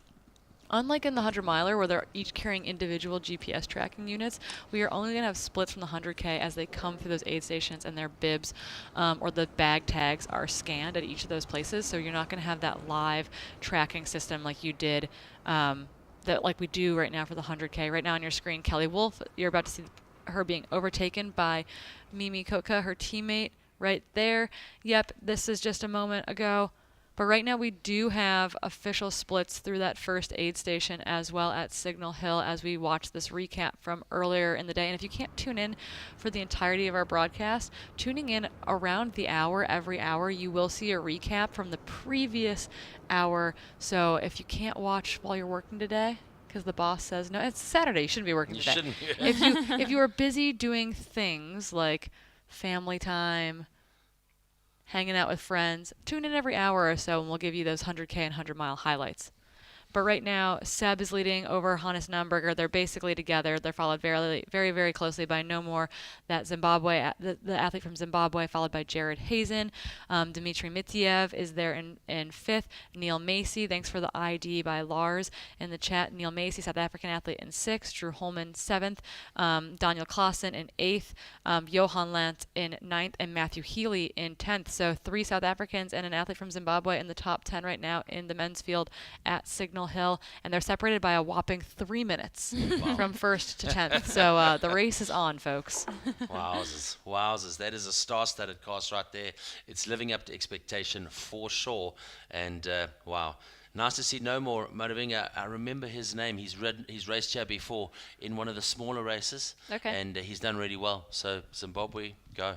Unlike in the 100-miler, where they're each carrying individual GPS tracking units, we are only going to have splits from the 100K as they come through those aid stations and their bibs or the bag tags are scanned at each of those places. So you're not going to have that live tracking system like you did, like we do right now for the 100K. Right now on your screen, Kelly Wolf, you're about to see her being overtaken by Mimi Kotka, her teammate, right there. Yep, this is just a moment ago. But right now we do have official splits through that first aid station as well at Signal Hill as we watch this recap from earlier in the day. And if you can't tune in for the entirety of our broadcast, tuning in around the hour, every hour, you will see a recap from the previous hour. So if you can't watch while you're working today, because the boss says, no, it's Saturday, you shouldn't be working today. You shouldn't. If you are busy doing things like family time, hanging out with friends, tune in every hour or so and we'll give you those 100K and 100-mile highlights. But right now, Seb is leading over Hannes Namberger. They're basically together. They're followed very, very, very closely by no more that Zimbabwe, the athlete from Zimbabwe, followed by Jared Hazen. Dmitry Mitiev is there in 5th. Neil Macy, thanks for the ID by Lars in the chat. Neil Macy, South African athlete, in 6th. Drew Holman, 7th. Daniel Klaassen in 8th. Johan Lant in 9th. And Matthew Healy in 10th. So 3 South Africans and an athlete from Zimbabwe in the top 10 right now in the men's field at Signal Hill, and they're separated by a whopping 3 minutes from 1st to 10th. So the race is on, folks. Wowzers. That is a star-studded cast right there. It's living up to expectation for sure. And wow, nice to see no more Motivinga. I remember his name. He's raced here before in one of the smaller races. Okay. And he's done really well. So Zimbabwe, go.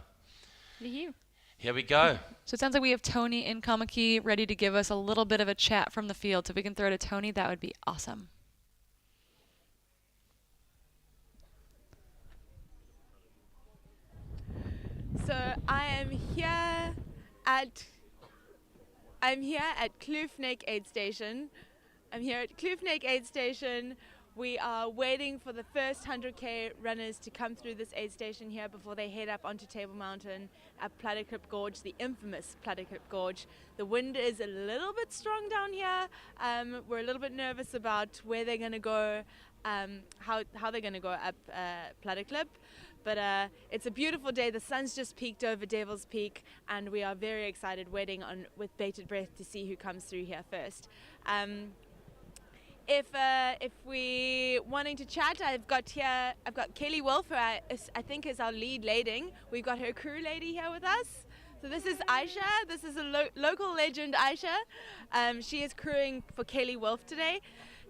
Here we go. So it sounds like we have Toni in Kamaki ready to give us a little bit of a chat from the field. So if we can throw to Toni, that would be awesome. So I'm here at Kloofneck Aid Station. We are waiting for the first 100K runners to come through this aid station here before they head up onto Table Mountain at Platteklip Gorge, the infamous Platteklip Gorge. The wind is a little bit strong down here. We're a little bit nervous about where they're going to go, how they're going to go up Platteklip. But it's a beautiful day. The sun's just peaked over Devil's Peak, and we are very excited, waiting with bated breath to see who comes through here first. If we wanting to chat, I've got Kelly Wolf, who I think is our lead lading. We've got her crew lady here with us. So this is Aisha. This is a local legend, Aisha. She is crewing for Kelly Wolf today.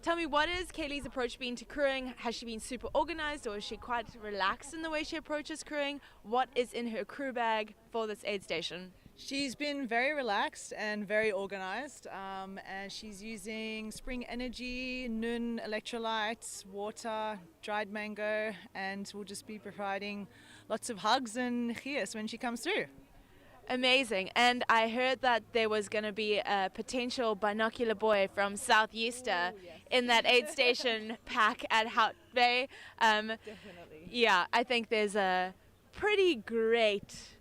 Tell me, what is Kelly's approach been to crewing? Has she been super organized, or is she quite relaxed in the way she approaches crewing? What is in her crew bag for this aid station? She's been very relaxed and very organized, and she's using Spring Energy, Nun electrolytes, water, dried mango, and we'll just be providing lots of hugs and cheers when she comes through. Amazing. And I heard that there was going to be a potential binocular boy from Southeaster in that aid station pack at Hout Bay. Definitely. Yeah, I think there's a pretty great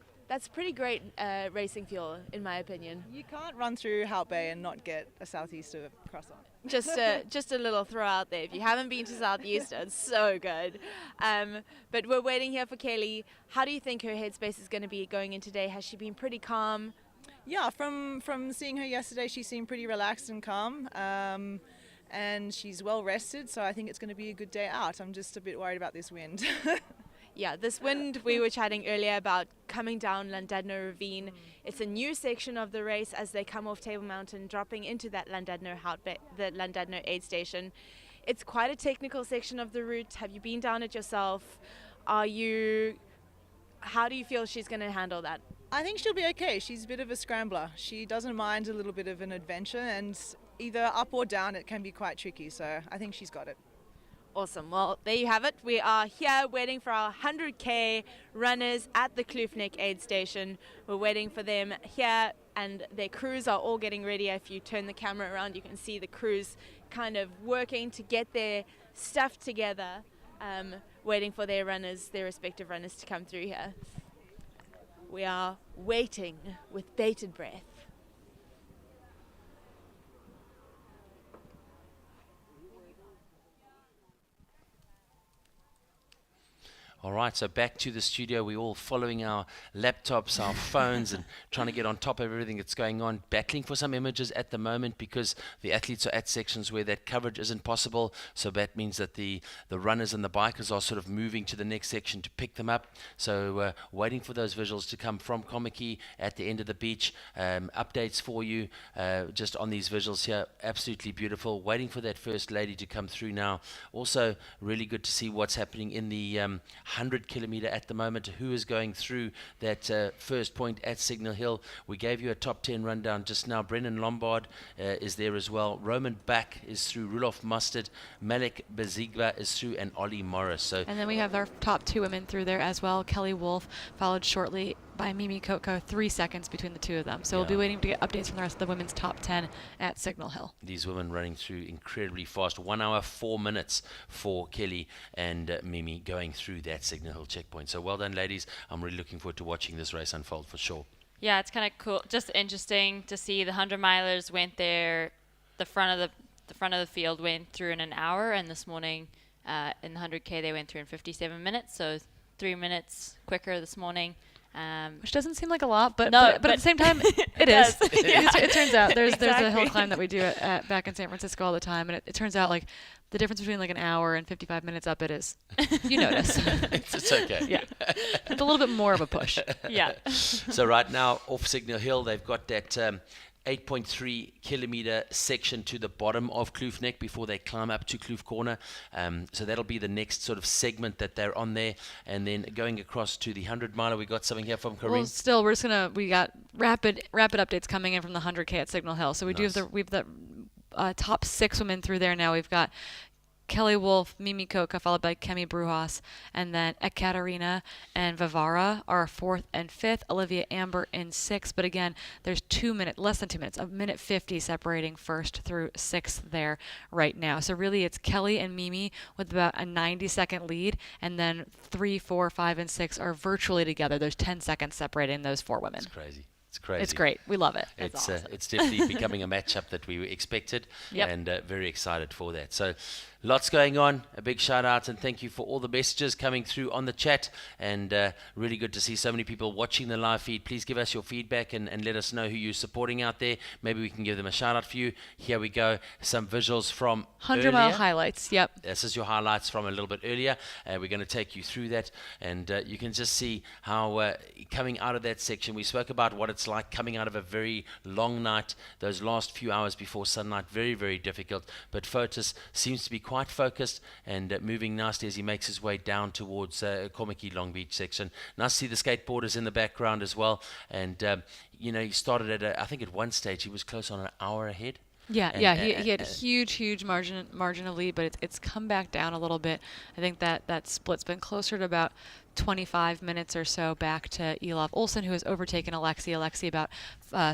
racing fuel, in my opinion. You can't run through Hout Bay and not get a Southeaster croissant. Just a little throw out there. If you haven't been to Southeaster, it's so good. But we're waiting here for Kelly. How do you think her headspace is going to be going in today? Has she been pretty calm? Yeah, from seeing her yesterday, she seemed pretty relaxed and calm. And she's well rested, so I think it's going to be a good day out. I'm just a bit worried about this wind. Yeah, this wind, we were chatting earlier about coming down Llandudno Ravine. It's a new section of the race as they come off Table Mountain, dropping into that the Llandudno aid station. It's quite a technical section of the route. Have you been down it yourself? How do you feel she's going to handle that? I think she'll be okay. She's a bit of a scrambler. She doesn't mind a little bit of an adventure, and either up or down it can be quite tricky, so I think she's got it. Awesome. Well, there you have it. We are here waiting for our 100K runners at the Kloofnek aid station. We're waiting for them here, and their crews are all getting ready. If you turn the camera around, you can see the crews kind of working to get their stuff together, waiting for their respective runners to come through here. We are waiting with bated breath. All right, so back to the studio. We're all following our laptops, our phones, and trying to get on top of everything that's going on, battling for some images at the moment because the athletes are at sections where that coverage isn't possible. So that means that the runners and the bikers are sort of moving to the next section to pick them up. So waiting for those visuals to come from Komaki at the end of the beach. Updates for you just on these visuals here. Absolutely beautiful. Waiting for that first lady to come through now. Also really good to see what's happening in the 100 kilometer at the moment. Who is going through that first point at Signal Hill? We gave you a top 10 rundown just now. Brennan Lombard is there as well. Roman Back is through. Rudolph Mustard, Malik Bezigba is through, and Ollie Morris. So and then we have our top 2 women through there as well. Kelly Wolf followed shortly by Mimi Koko, 3 seconds between the two of them. So we'll be waiting to get updates from the rest of the women's top 10 at Signal Hill. These women running through incredibly fast. 1 hour, 4 minutes for Kelly and Mimi going through that Signal Hill checkpoint. So well done, ladies. I'm really looking forward to watching this race unfold for sure. Yeah, it's kind of cool. Just interesting to see the 100 milers went there. The front of the field went through in an hour, and this morning in the 100K they went through in 57 minutes. So 3 minutes quicker this morning. Which doesn't seem like a lot, but no, but at the same time, it is. It turns out there's Exactly. a hill climb that we do back in San Francisco all the time, and it turns out like the difference between like an hour and 55 minutes up it is. You notice. It's okay. Yeah. It's a little bit more of a push. Yeah. So right now off Signal Hill, they've got that 8.3 kilometer section to the bottom of Kloofnek before they climb up to Kloof Corner. So that'll be the next sort of segment that they're on there. And then going across to the 100 miler, we got something here from Corrine. Well, still, we got rapid updates coming in from the 100K at Signal Hill. So we have the top 6 women through there now. We've got Kelly Wolf, Mimi Koka, followed by Kemi Brujas, and then Ekaterina and Vivara are 4th and 5th, Olivia Amber in 6th. But again, there's less than 2 minutes, a minute 50 separating 1st through 6th there right now. So really it's Kelly and Mimi with about a 90-second lead, and then 3, 4, 5, and 6 are virtually together. There's 10 seconds separating those 4 women. It's crazy. It's crazy. It's great. We love it. It's awesome. It's definitely becoming a matchup that we expected, and very excited for that. So lots going on. A big shout out and thank you for all the messages coming through on the chat, and really good to see so many people watching the live feed. Please give us your feedback and let us know who you're supporting out there. Maybe we can give them a shout out for you. Here we go. Some visuals from 100-mile highlights. Yep. This is your highlights from a little bit earlier. We're going to take you through that, and you can just see how coming out of that section, we spoke about what it's like coming out of a very long night, those last few hours before sunlight, very, very difficult, but Fotis seems to be quite quite focused and moving nicely as he makes his way down towards Kommetjie Long Beach section. Nice to see the skateboarders in the background as well. And, he started at, I think at one stage he was close on an hour ahead. Yeah, he had a huge margin of lead, but it's come back down a little bit. I think that split's been closer to about 25 minutes or so back to Elov Olsen, who has overtaken Alexi. Alexi about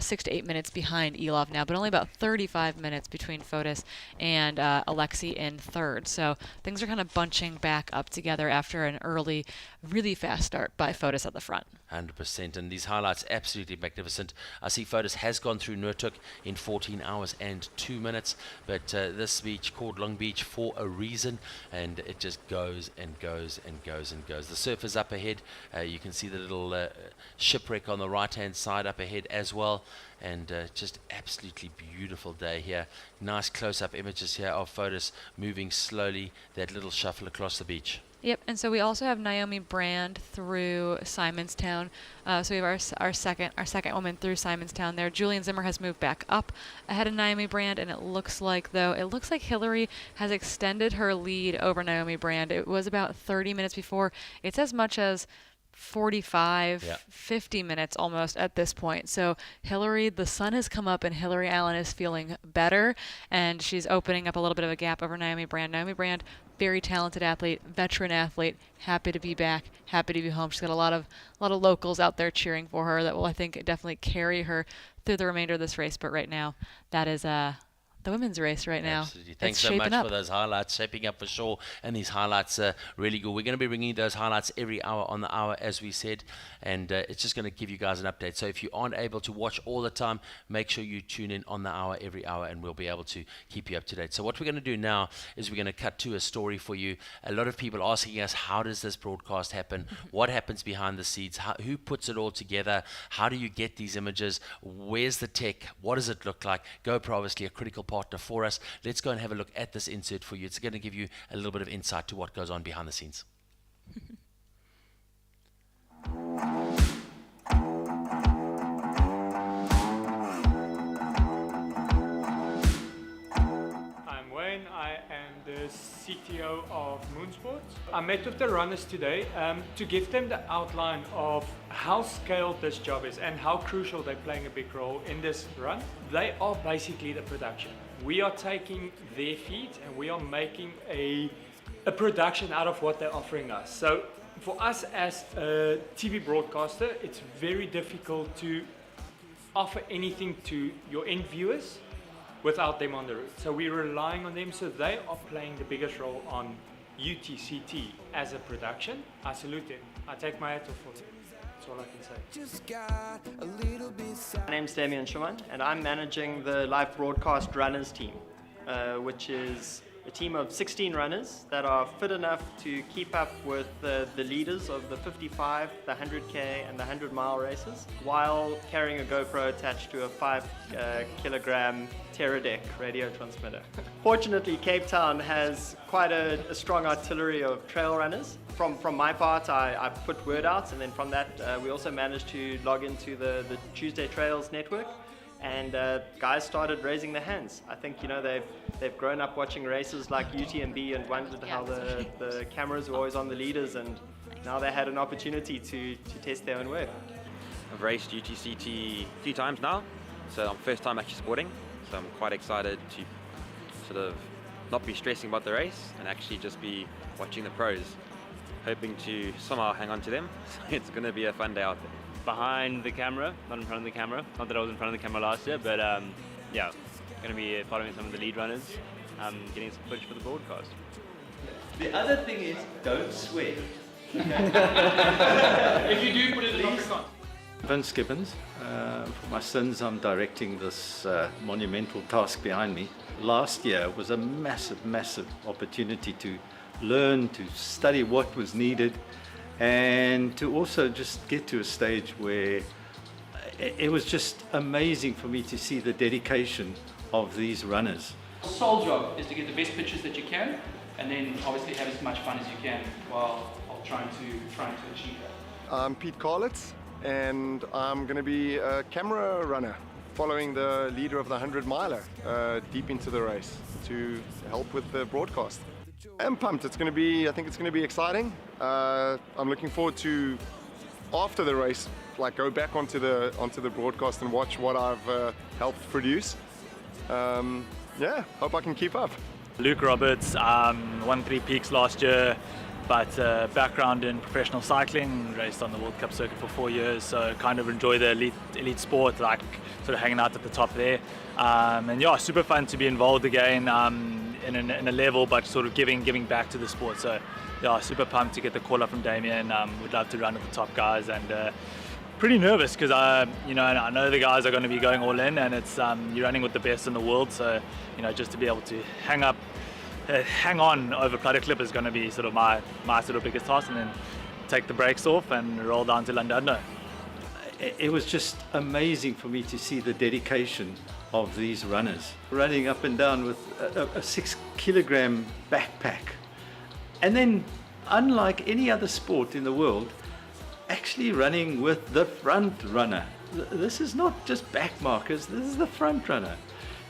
6 to 8 minutes behind Elov now, but only about 35 minutes between Fotis and Alexi in third. So things are kind of bunching back up together after an early, really fast start by Fotis at the front. 100%, and these highlights absolutely magnificent. I see Fotis has gone through Nurtuk in 14 hours and 2 minutes, but this beach called Long Beach for a reason, and it just goes and goes and goes and goes. The surf is up ahead. You can see the little shipwreck on the right hand side up ahead as well, and just absolutely beautiful day here. Nice close-up images here of Fotis moving slowly, that little shuffle across the beach. Yep, and so we also have Naomi Brand through Simonstown. So we have our second woman through Simonstown there. Julian Zimmer has moved back up ahead of Naomi Brand, and it looks like Hillary has extended her lead over Naomi Brand. It was about 30 minutes before. It's as much as 50 minutes almost at this point. So Hillary, the sun has come up and Hillary Allen is feeling better, and she's opening up a little bit of a gap over Naomi Brand. Naomi Brand, very talented athlete, veteran athlete, happy to be back, happy to be home. She's got a lot of locals out there cheering for her that will, I think, definitely carry her through the remainder of this race. But right now, that is the women's race right now. Absolutely. Thanks so much for those highlights, shaping up for sure. And these highlights are really good. We're going to be bringing those highlights every hour on the hour, as we said, and it's just going to give you guys an update. So if you aren't able to watch all the time, make sure you tune in on the hour every hour, and we'll be able to keep you up to date. So what we're going to do now is we're going to cut to a story for you. A lot of people asking us, how does this broadcast happen? What happens behind the scenes? Who puts it all together? How do you get these images? Where's the tech? What does it look like? GoPro, obviously a critical partner for us. Let's go and have a look at this insert for you. It's going to give you a little bit of insight to what goes on behind the scenes. I'm Wayne. I am the CTO of Moonsport. I met with the runners today to give them the outline of how scaled this job is and how crucial they're playing a big role in this run. They are basically the production. We are taking their feed and we are making a production out of what they're offering us. So for us as a TV broadcaster, it's very difficult to offer anything to your end viewers without them on the route. So we're relying on them, so they are playing the biggest role on UTCT as a production. I salute them. I take my hat off for them. That's all I can say. My name's Damian Schumann, and I'm managing the live broadcast runners team, which is a team of 16 runners that are fit enough to keep up with the leaders of the 55, the 100K and the 100-mile races, while carrying a GoPro attached to a 5-kilogram Teradek radio transmitter. Fortunately, Cape Town has quite a strong artillery of trail runners. From my part, I put word out, and then from that we also managed to log into the Tuesday Trails network, and guys started raising their hands. I think they've grown up watching races like UTMB and wondered how the cameras were always on the leaders, and now they had an opportunity to test their own work. I've raced UTCT a few times now, so I'm first time actually sporting, so I'm quite excited to sort of not be stressing about the race and actually just be watching the pros, hoping to somehow hang on to them. So it's going to be a fun day out there. Behind the camera, not in front of the camera. Not that I was in front of the camera last year, but yeah, going to be following some of the lead runners, getting some footage for the broadcast. The other thing is, don't swear. If you do, put it in the on. Vince Gibbons. For my sins, I'm directing this monumental task behind me. Last year was a massive opportunity to learn, to study what was needed, and to also just get to a stage where it was just amazing for me to see the dedication of these runners. Sole job is to get the best pictures that you can, and then obviously have as much fun as you can while trying to achieve that. I'm Pete Carlitz, and I'm going to be a camera runner following the leader of the 100 miler deep into the race to help with the broadcast. I'm pumped. I think it's going to be exciting. I'm looking forward to, after the race, like go back onto the broadcast and watch what I've helped produce. Yeah, hope I can keep up. Luke Roberts, won 3 peaks last year, but background in professional cycling, raced on the World Cup circuit for 4 years, so kind of enjoy the elite sport, like sort of hanging out at the top there. And yeah, super fun to be involved again in a level, but sort of giving back to the sport. So yeah, super pumped to get the call up from Damien. Would love to run with the top guys, and pretty nervous because I know the guys are going to be going all in, and it's you're running with the best in the world. So just to be able to hang on over Platter Clip is going to be sort of my sort of biggest task, and then take the brakes off and roll down to London. It was just amazing for me to see the dedication of these runners running up and down with a 6 kilogram backpack, and then unlike any other sport in the world, actually running with the front runner. This is not just back markers, this is the front runner.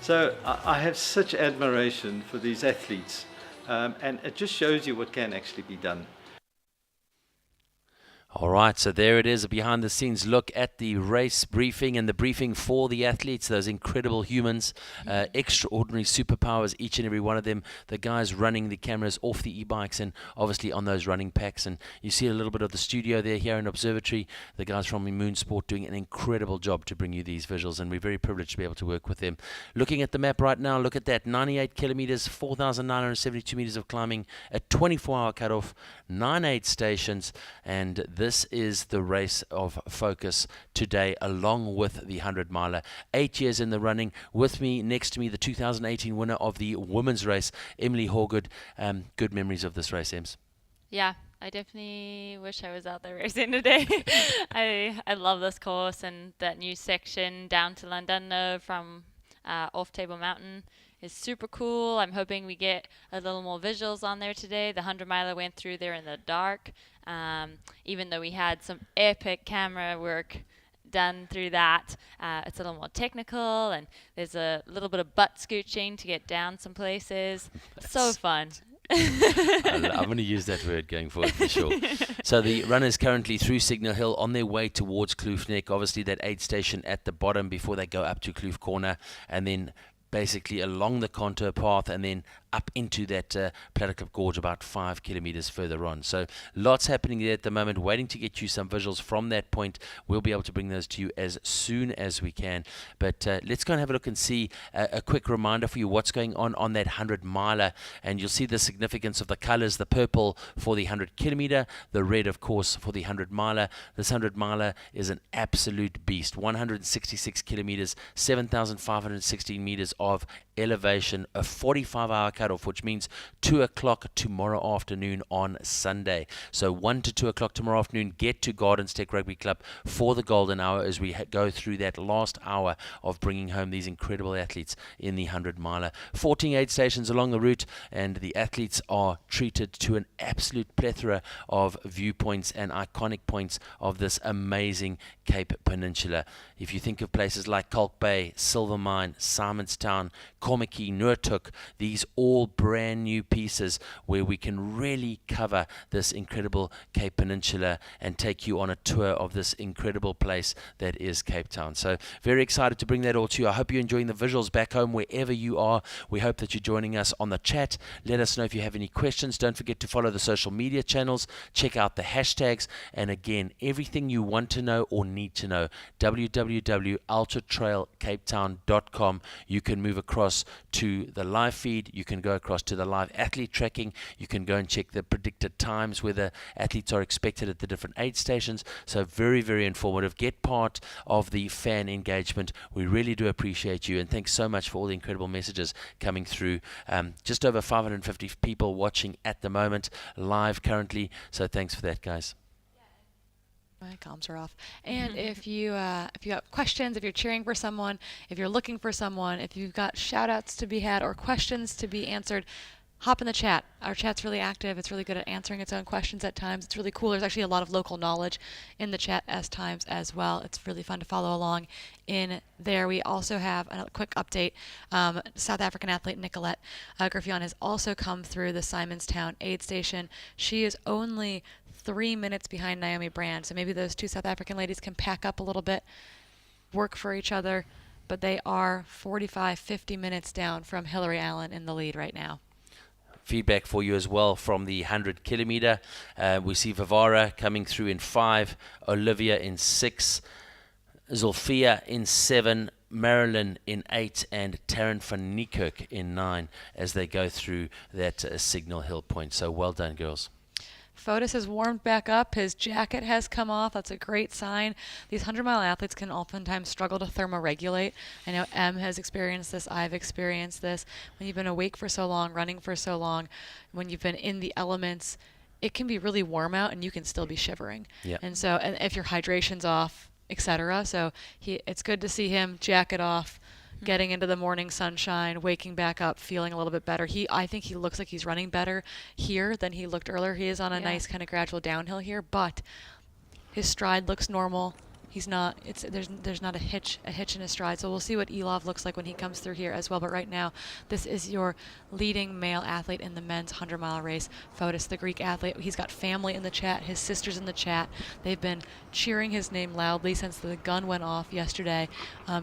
So I have such admiration for these athletes, and it just shows you what can actually be done. All right, so there it is, a behind-the-scenes look at the race briefing and the briefing for the athletes, those incredible humans, extraordinary superpowers, each and every one of them, the guys running the cameras off the e-bikes and obviously on those running packs. And you see a little bit of the studio there here in Observatory, the guys from Moonsport doing an incredible job to bring you these visuals, and we're very privileged to be able to work with them. Looking at the map right now, look at that, 98 kilometers, 4,972 meters of climbing, a 24-hour cutoff, 9 aid stations, and this is the race of focus today, along with the 100 miler. 8 years in the running. With me, next to me, the 2018 winner of the women's race, Emily Hawgood. Good memories of this race, Ems? Yeah, I definitely wish I was out there racing today. I love this course, and that new section down to Llandudno from off Table Mountain is super cool. I'm hoping we get a little more visuals on there today. The 100 miler went through there in the dark, even though we had some epic camera work done through that. It's a little more technical, and there's a little bit of butt scooching to get down some places. So fun. I'm going to use that word going forward for sure. So the runners currently through Signal Hill on their way towards Kloofneck. Obviously that aid station at the bottom before they go up to Kloof Corner, and then basically along the contour path and then up into that Platteklip Gorge about 5 kilometers further on. So lots happening there at the moment, waiting to get you some visuals from that point. We'll be able to bring those to you as soon as we can. But let's go and have a look and see a quick reminder for you what's going on that 100 miler. And you'll see the significance of the colors, the purple for the 100 kilometer, the red, of course, for the 100 miler. This 100 miler is an absolute beast. 166 kilometers, 7,516 meters of elevation, a 45-hour cutoff, which means 2 o'clock tomorrow afternoon on Sunday. So 1 to 2 o'clock tomorrow afternoon, get to Gardens Tech Rugby Club for the golden hour as we go through that last hour of bringing home these incredible athletes in the 100 miler. 14 aid stations along the route, and the athletes are treated to an absolute plethora of viewpoints and iconic points of this amazing Cape Peninsula. If you think of places like Kalk Bay, Silvermine, Simonstown, Kommetjie, Noordhoek, these all brand new pieces where we can really cover this incredible Cape Peninsula and take you on a tour of this incredible place that is Cape Town. So very excited to bring that all to you. I hope you're enjoying the visuals back home wherever you are. We hope that you're joining us on the chat. Let us know if you have any questions. Don't forget to follow the social media channels, check out the hashtags, and again, everything you want to know or need to know, www.ultratrailcapetown.com. You can move across to the live feed, you can go across to the live athlete tracking, you can go and check the predicted times where the athletes are expected at the different aid stations. So very, very informative. Get part of the fan engagement. We really do appreciate you, and thanks so much for all the incredible messages coming through. Just over 550 people watching at the moment live currently, so thanks for that, guys. My comms are off. And if you have questions, if you're cheering for someone, if you're looking for someone, if you've got shout outs to be had or questions to be answered, hop in the chat. Our chat's really active. It's really good at answering its own questions at times. It's really cool. There's actually a lot of local knowledge in the chat at times as well. It's really fun to follow along in there. We also have a quick update. South African athlete Nicolette Griffion has also come through the Simonstown aid station. She is only 3 minutes behind Naomi Brand. So maybe those two South African ladies can pack up a little bit, work for each other. But they are 45, 50 minutes down from Hillary Allen in the lead right now. Feedback for you as well from the 100 kilometer. We see Vivara coming through in 5, Olivia in 6, Zulfia in 7, Marilyn in 8, and Taryn van Niekerk in 9 as they go through that Signal Hill point. So well done, girls. Fotis has warmed back up. His jacket has come off. That's a great sign. These 100-mile athletes can oftentimes struggle to thermoregulate. I know Em has experienced this. I've experienced this. When you've been awake for so long, running for so long, when you've been in the elements, it can be really warm out and you can still be shivering. Yeah. And so, and if your hydration's off, etc. So it's good to see him jacket off, getting into the morning sunshine, waking back up, feeling a little bit better. I think he looks like he's running better here than he looked earlier. He is on a nice kind of gradual downhill here, but his stride looks normal. He's not. There's not a hitch in his stride. So we'll see what Elov looks like when he comes through here as well. But right now, this is your leading male athlete in the men's 100-mile race. Fotis, the Greek athlete. He's got family in the chat. His sister's in the chat. They've been cheering his name loudly since the gun went off yesterday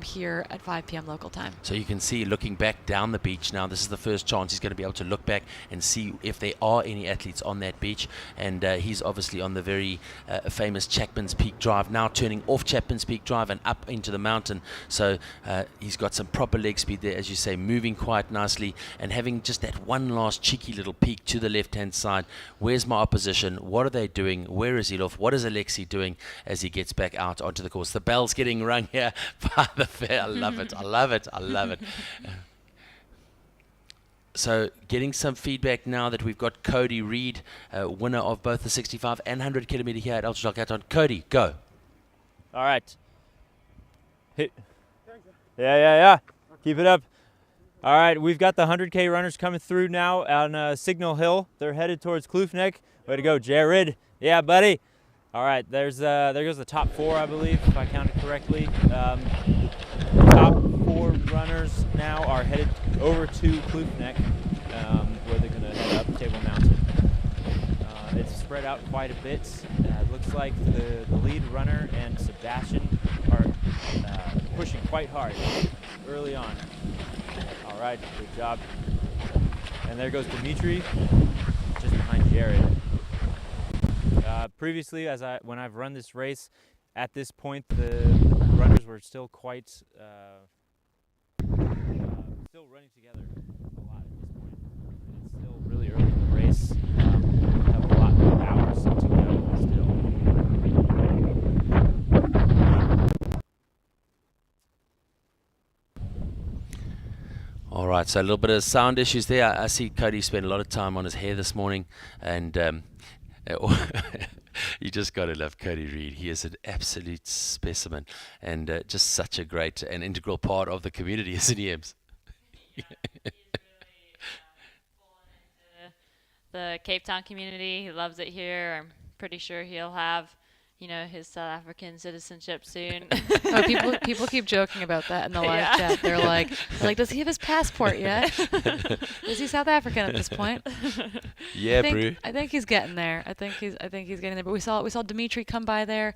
here at 5 p.m. local time. So you can see looking back down the beach now, this is the first chance he's going to be able to look back and see if there are any athletes on that beach. And he's obviously on the very famous Chapman's Peak Drive, now turning off Chapman's Peak Drive and up into the mountain. So he's got some proper leg speed there, as you say, moving quite nicely and having just that one last cheeky little peek to the left-hand side. Where's my opposition? What are they doing? Where is Elov? What is Alexi doing as he gets back out onto the course? The bell's getting rung here by the fair. I love it. I love it. I love it. So getting some feedback now that we've got Cody Reed, winner of both the 65 and 100 kilometer here at Ultra-trail Cape Town. Cody, go. All right. Hit. Yeah. Keep it up. All right, we've got the 100K runners coming through now on Signal Hill. They're headed towards Kloofnek. Way to go, Jared. Yeah, buddy. All right, there goes the top 4, I believe, if I counted correctly. The top 4 runners now are headed over to Kloofnek, where they're going to head up Table Mountain. It's spread out quite a bit. It looks like the lead runner and Sebastian are pushing quite hard early on. All right, good job. And there goes Dimitri, just behind Jared. Previously, when I've run this race, at this point the runners were still quite still running together a lot at this point. It's still really early in the race. Have a lot more hours to go still. All right, so a little bit of sound issues there. I see Cody spent a lot of time on his hair this morning, and you just got to love Cody Reed. He is an absolute specimen and just such a great and integral part of the community, isn't he, Ems? The Cape Town community, he loves it here. I'm pretty sure he'll have, his South African citizenship soon. People keep joking about that in the live chat. They're like, does he have his passport yet? Is he South African at this point? Yeah, bro. I think he's getting there. I think he's getting there. But we saw Dimitri come by there,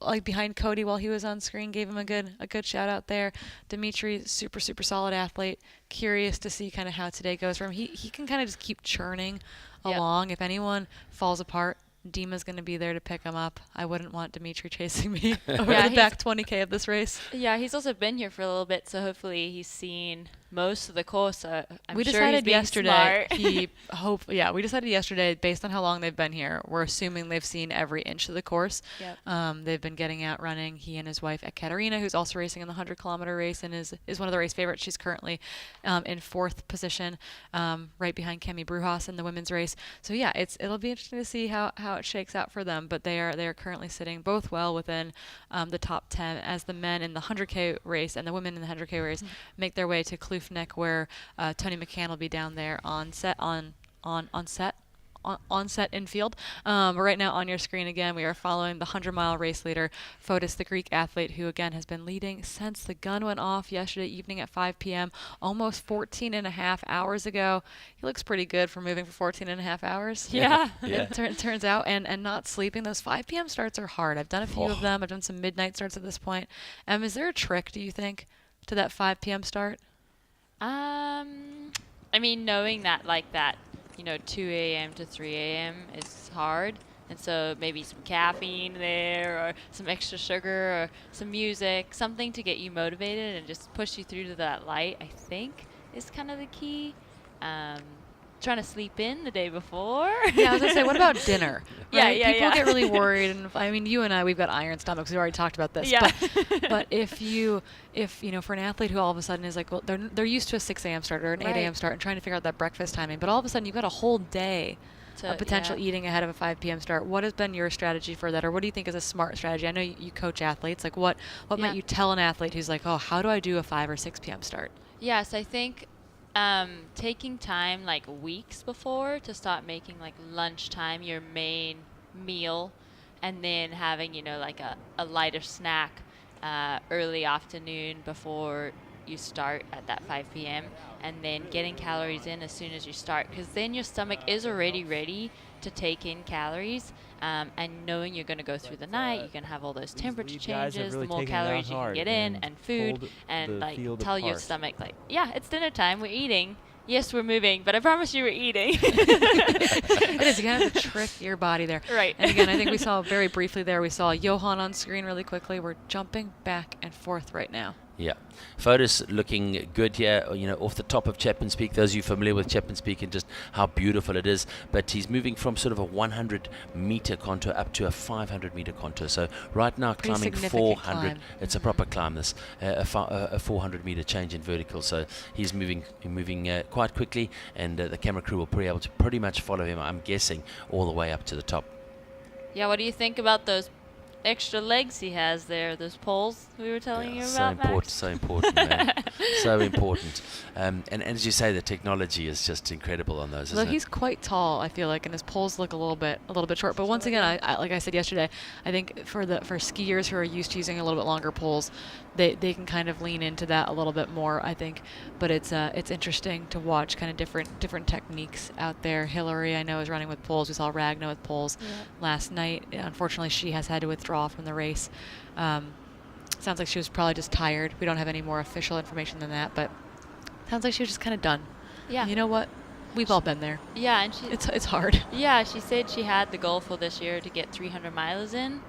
like behind Cody while he was on screen. Gave him a good shout out there. Dimitri, super solid athlete. Curious to see kind of how today goes for him. He can kind of just keep churning along. If anyone falls apart, Dima's going to be there to pick him up. I wouldn't want Dimitri chasing me over the back 20K of this race. Yeah, he's also been here for a little bit, so hopefully he's seen most of the course. We decided yesterday. We decided yesterday, based on how long they've been here, we're assuming they've seen every inch of the course. Yep. They've been getting out running. He and his wife, Ekaterina, who's also racing in the 100-kilometer race and is one of the race favorites. She's currently in 4th position, right behind Kemi Brujas in the women's race. So yeah, it'll be interesting to see how it shakes out for them. But they are currently sitting both well within the top 10 as the men in the 100K race and the women in the 100K race make their way to Kloofnek Kloofnik, where Toni McCann will be down there on set in field. But right now on your screen again, we are following the 100-mile race leader, Fotis, the Greek athlete, who again has been leading since the gun went off yesterday evening at 5 p.m., almost 14 and a half hours ago. He looks pretty good for moving for 14 and a half hours. Yeah. It turns out, and not sleeping. Those 5 p.m. starts are hard. I've done a few of them. I've done some midnight starts at this point. Is there a trick, do you think, to that 5 p.m. start? I mean, knowing that, like that, 2 a.m. to 3 a.m. is hard. And so maybe some caffeine there, or some extra sugar, or some music, something to get you motivated and just push you through to that light, I think, is kind of the key. Trying to sleep in the day before. Yeah, I was going to say, what about dinner? Right? Yeah. People get really worried. And I mean, you and I, we've got iron stomachs. We already talked about this. Yeah. But if for an athlete who all of a sudden is like, well, they're used to a 6 a.m. start or an 8 a.m. start and trying to figure out that breakfast timing, but all of a sudden you've got a whole day of potential eating ahead of a 5 p.m. start. What has been your strategy for that, or what do you think is a smart strategy? I know you coach athletes. Like, what might you tell an athlete who's like, oh, how do I do a 5 or 6 p.m. start? Yes, I think taking time like weeks before to start making like lunchtime your main meal, and then having like a lighter snack early afternoon before you start at that 5 p.m. and then getting calories in as soon as you start, because then your stomach is already ready to take in calories, and knowing you're going to go through the night, you're going to have all those temperature changes, really the more calories you can get in, and food, and like tell your stomach like, yeah, it's dinner time, we're eating. Yes, we're moving, but I promise you we're eating. It is. You kind of have to trick your body there. Right. And again, I think we saw very briefly there, we saw Johan on screen really quickly. We're jumping back and forth right now. Yeah. Fotis looking good here, off the top of Chapman's Peak. Those of you familiar with Chapman's Peak and just how beautiful it is. But he's moving from sort of a 100-meter contour up to a 500-meter contour. So right now climbing 400. Climb. It's a proper climb, this. A 400-meter change in vertical. So he's moving quite quickly, and the camera crew will be able to pretty much follow him, I'm guessing, all the way up to the top. Yeah, what do you think about those extra legs he has there, those poles we were telling you about, Max? So important, man. So important. And as you say, the technology is just incredible on those. Look, he's quite tall, I feel like, and his poles look a little bit short. But once again, I like I said yesterday, I think for skiers who are used to using a little bit longer poles, they can kind of lean into that a little bit more, I think. But it's interesting to watch kind of different techniques out there. Hillary, I know, is running with poles. We saw Ragna with poles last night. Unfortunately, she has had to withdraw from the race. Sounds like she was probably just tired. We don't have any more official information than that, but sounds like she was just kind of done. Yeah. You know what? We've all been there. Yeah, and it's hard. Yeah, she said she had the goal for this year to get 300 miles in,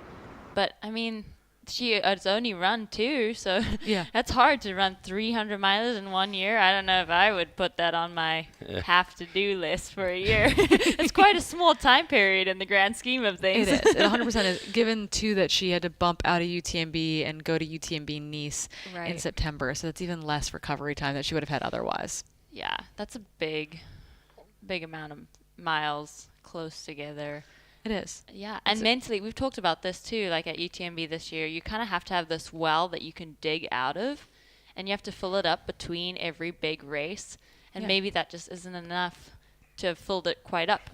but I mean, she has only run 2, so yeah, that's hard to run 300 miles in 1 year. I don't know if I would put that on my have-to-do list for a year. It's quite a small time period in the grand scheme of things. It is. It 100% is. Given, too, that she had to bump out of UTMB and go to UTMB Nice in September, so that's even less recovery time that she would have had otherwise. Yeah, that's a big amount of miles close together. It is. Yeah, and mentally, we've talked about this too, like at UTMB this year, you kind of have to have this well that you can dig out of, and you have to fill it up between every big race, and maybe that just isn't enough to have filled it quite up.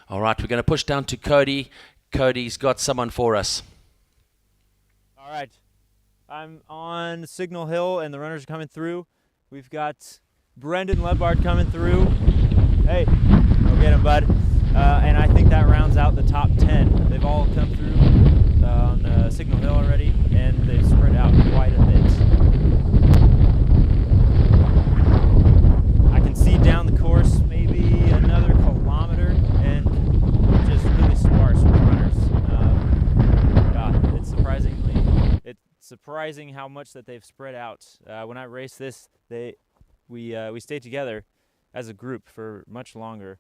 All right, we're going to push down to Cody. Cody's got someone for us. All right, I'm on Signal Hill, and the runners are coming through. We've got Brendan Ledbard coming through. Hey, go get him, bud. And I think that rounds out the top 10. They've all come through on Signal Hill already, and they've spread out quite a bit. I can see down the course maybe another kilometer, and just really sparse with runners. It's surprising how much that they've spread out. When I raced this, we stayed together as a group for much longer.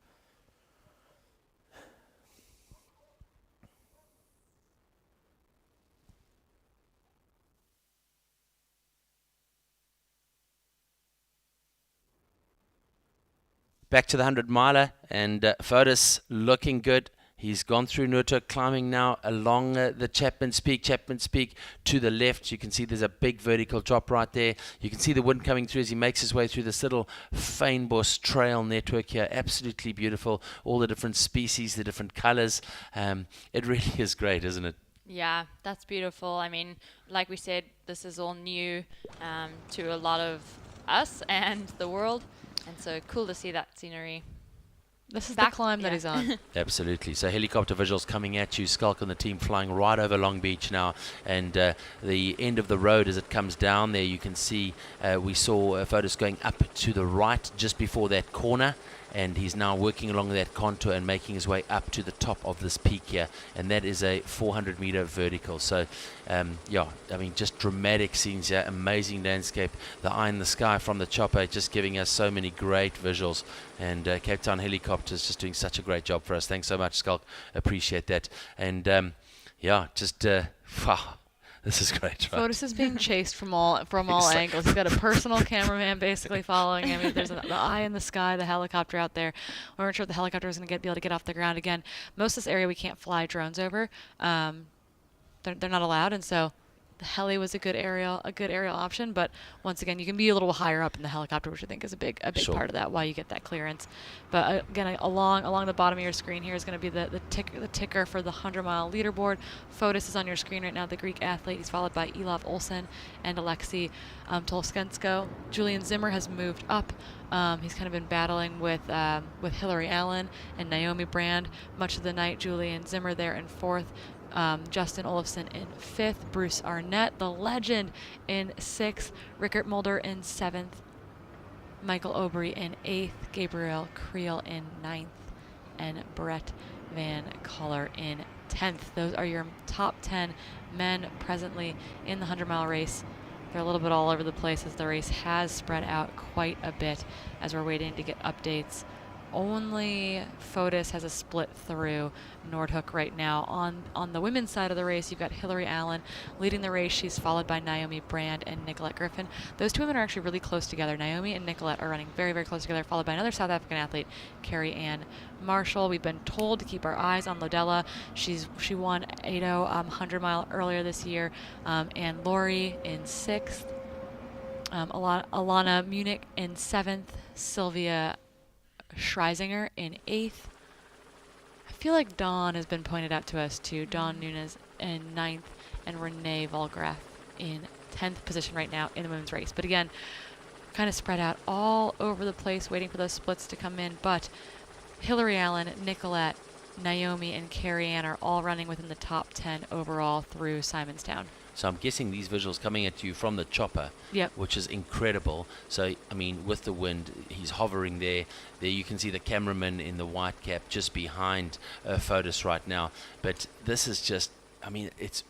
Back to the 100-miler, and Fotis looking good. He's gone through Noordhoek, climbing now along the Chapman's Peak to the left. You can see there's a big vertical drop right there. You can see the wind coming through as he makes his way through this little Fynbos trail network here. Absolutely beautiful. All the different species, the different colors. It really is great, isn't it? Yeah, that's beautiful. I mean, like we said, this is all new to a lot of us and the world. And so cool to see that scenery. This is the climb that he's on. Absolutely. So helicopter visuals coming at you. Schalk and the team flying right over Long Beach now. And the end of the road as it comes down there, you can see we saw photos going up to the right just before that corner. And he's now working along that contour and making his way up to the top of this peak here. And that is a 400-meter vertical. So, yeah, I mean, just dramatic scenes here. Amazing landscape. The eye in the sky from the chopper just giving us so many great visuals. And Cape Town Helicopters just doing such a great job for us. Thanks so much, Schalk. Appreciate that. And, yeah, just, wow. This is great, right? Fotis is being chased from all angles. He's got a personal cameraman basically following him. There's the eye in the sky, the helicopter out there. We weren't sure if the helicopter was going to be able to get off the ground again. Most of this area we can't fly drones over. They're not allowed, and so the heli was a good aerial option. But once again, you can be a little higher up in the helicopter, which I think is a big Sure. part of that. Why you get that clearance. But again, along the bottom of your screen here is going to be the ticker for the 100-mile leaderboard. Fotis is on your screen right now, the Greek athlete. He's followed by Elov Olsen and Alexei Tolskensko. Julian Zimmer has moved up. He's kind of been battling with Hillary Allen and Naomi Brand much of the night. Julian Zimmer there in fourth. Justin Olofsson in fifth, Bruce Arnett, the legend, in sixth, Rickert Mulder in seventh, Michael Obery in eighth, Gabriel Creel in ninth, and Brett Van Coller in 10th. Those are your top 10 men presently in the 100-mile race. They're a little bit all over the place as the race has spread out quite a bit as we're waiting to get updates. Only Fotis has a split through Noordhoek right now. On the women's side of the race, you've got Hillary Allen leading the race. She's followed by Naomi Brand and Nicolette Griffin. Those two women are actually really close together. Naomi and Nicolette are running very, very close together, followed by another South African athlete, Carrie Ann Marshall. We've been told to keep our eyes on Lodella. She won 80 100-mile earlier this year. And Lori in sixth. Alana Munich in seventh. Sylvia Schreisinger in eighth. I feel like Dawn has been pointed out to us too. Dawn Nunes in ninth, and Renee Volgraff in 10th position right now in the women's race. But again, kind of spread out all over the place, waiting for those splits to come in. But Hillary Allen, Nicolette, Naomi, and Carrie Ann are all running within the top 10 overall through Simonstown. So I'm guessing these visuals coming at you from the chopper, yep, which is incredible. So, I mean, with the wind, he's hovering there. There you can see the cameraman in the white cap just behind Fotis right now. But this is just, I mean, it's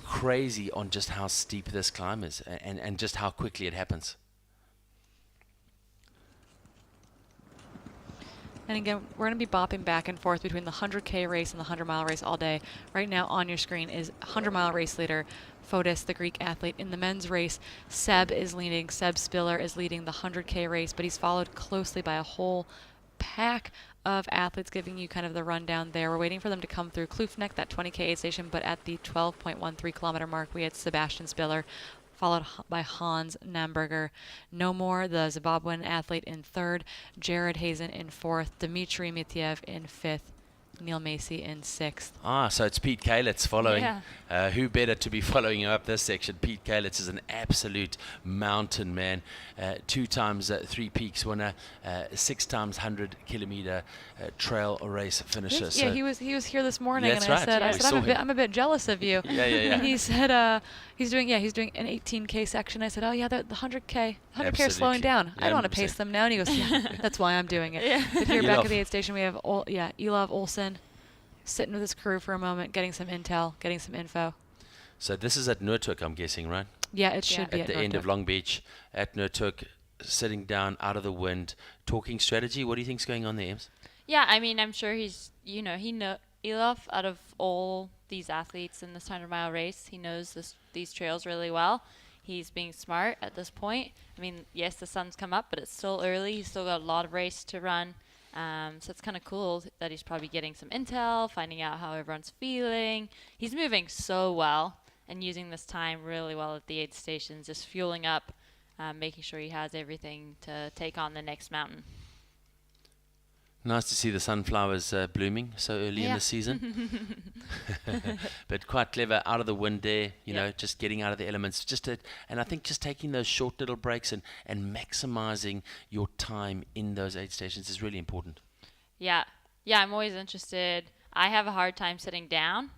crazy on just how steep this climb is and just how quickly it happens. And again, we're going to be bopping back and forth between the 100K race and the 100-mile race all day. Right now on your screen is 100-mile race leader Fotis, the Greek athlete. In the men's race, Seb Spiller is leading the 100K race, but he's followed closely by a whole pack of athletes, giving you kind of the rundown there. We're waiting for them to come through Kloofnek, that 20K aid station, but at the 12.13 kilometer mark, we had Sebastian Spiller, followed by Hans Namberger. No More, the Zimbabwean athlete, in third. Jared Hazen in fourth. Dmitry Mitiev in fifth. Neil Macy in sixth. So it's Pete Kalitz following. Yeah. Who better to be following up this section? Pete Kalitz is an absolute mountain man. 2 times 3 peaks winner, 6 times 100-kilometer trail race finisher. Yeah, so he was here this morning, that's and right. I said I'm a bit jealous of you. Yeah. And he said he's doing an 18K section. I said, oh yeah, the 100K is slowing down. I don't want to pace them now. And he goes, yeah, that's why I'm doing it. Yeah. But here back at the aid station, we have Elov Olsen sitting with his crew for a moment, getting some intel, getting some info. So this is at Noordhoek, I'm guessing, right? Yeah, it should be at the end of Long Beach, at Noordhoek, sitting down out of the wind, talking strategy. What do you think's going on there, Ems? Yeah, I mean, I'm sure Elov, out of all these athletes in this 100-mile race, he knows these trails really well. He's being smart at this point. I mean, yes, the sun's come up, but it's still early. He's still got a lot of race to run. So it's kind of cool that he's probably getting some intel, finding out how everyone's feeling. He's moving so well and using this time really well at the aid stations, just fueling up, making sure he has everything to take on the next mountain. Nice to see the sunflowers blooming so early in the season. But quite clever, out of the wind there, you know, just getting out of the elements. And I think just taking those short little breaks and maximizing your time in those aid stations is really important. Yeah, I'm always interested. I have a hard time sitting down,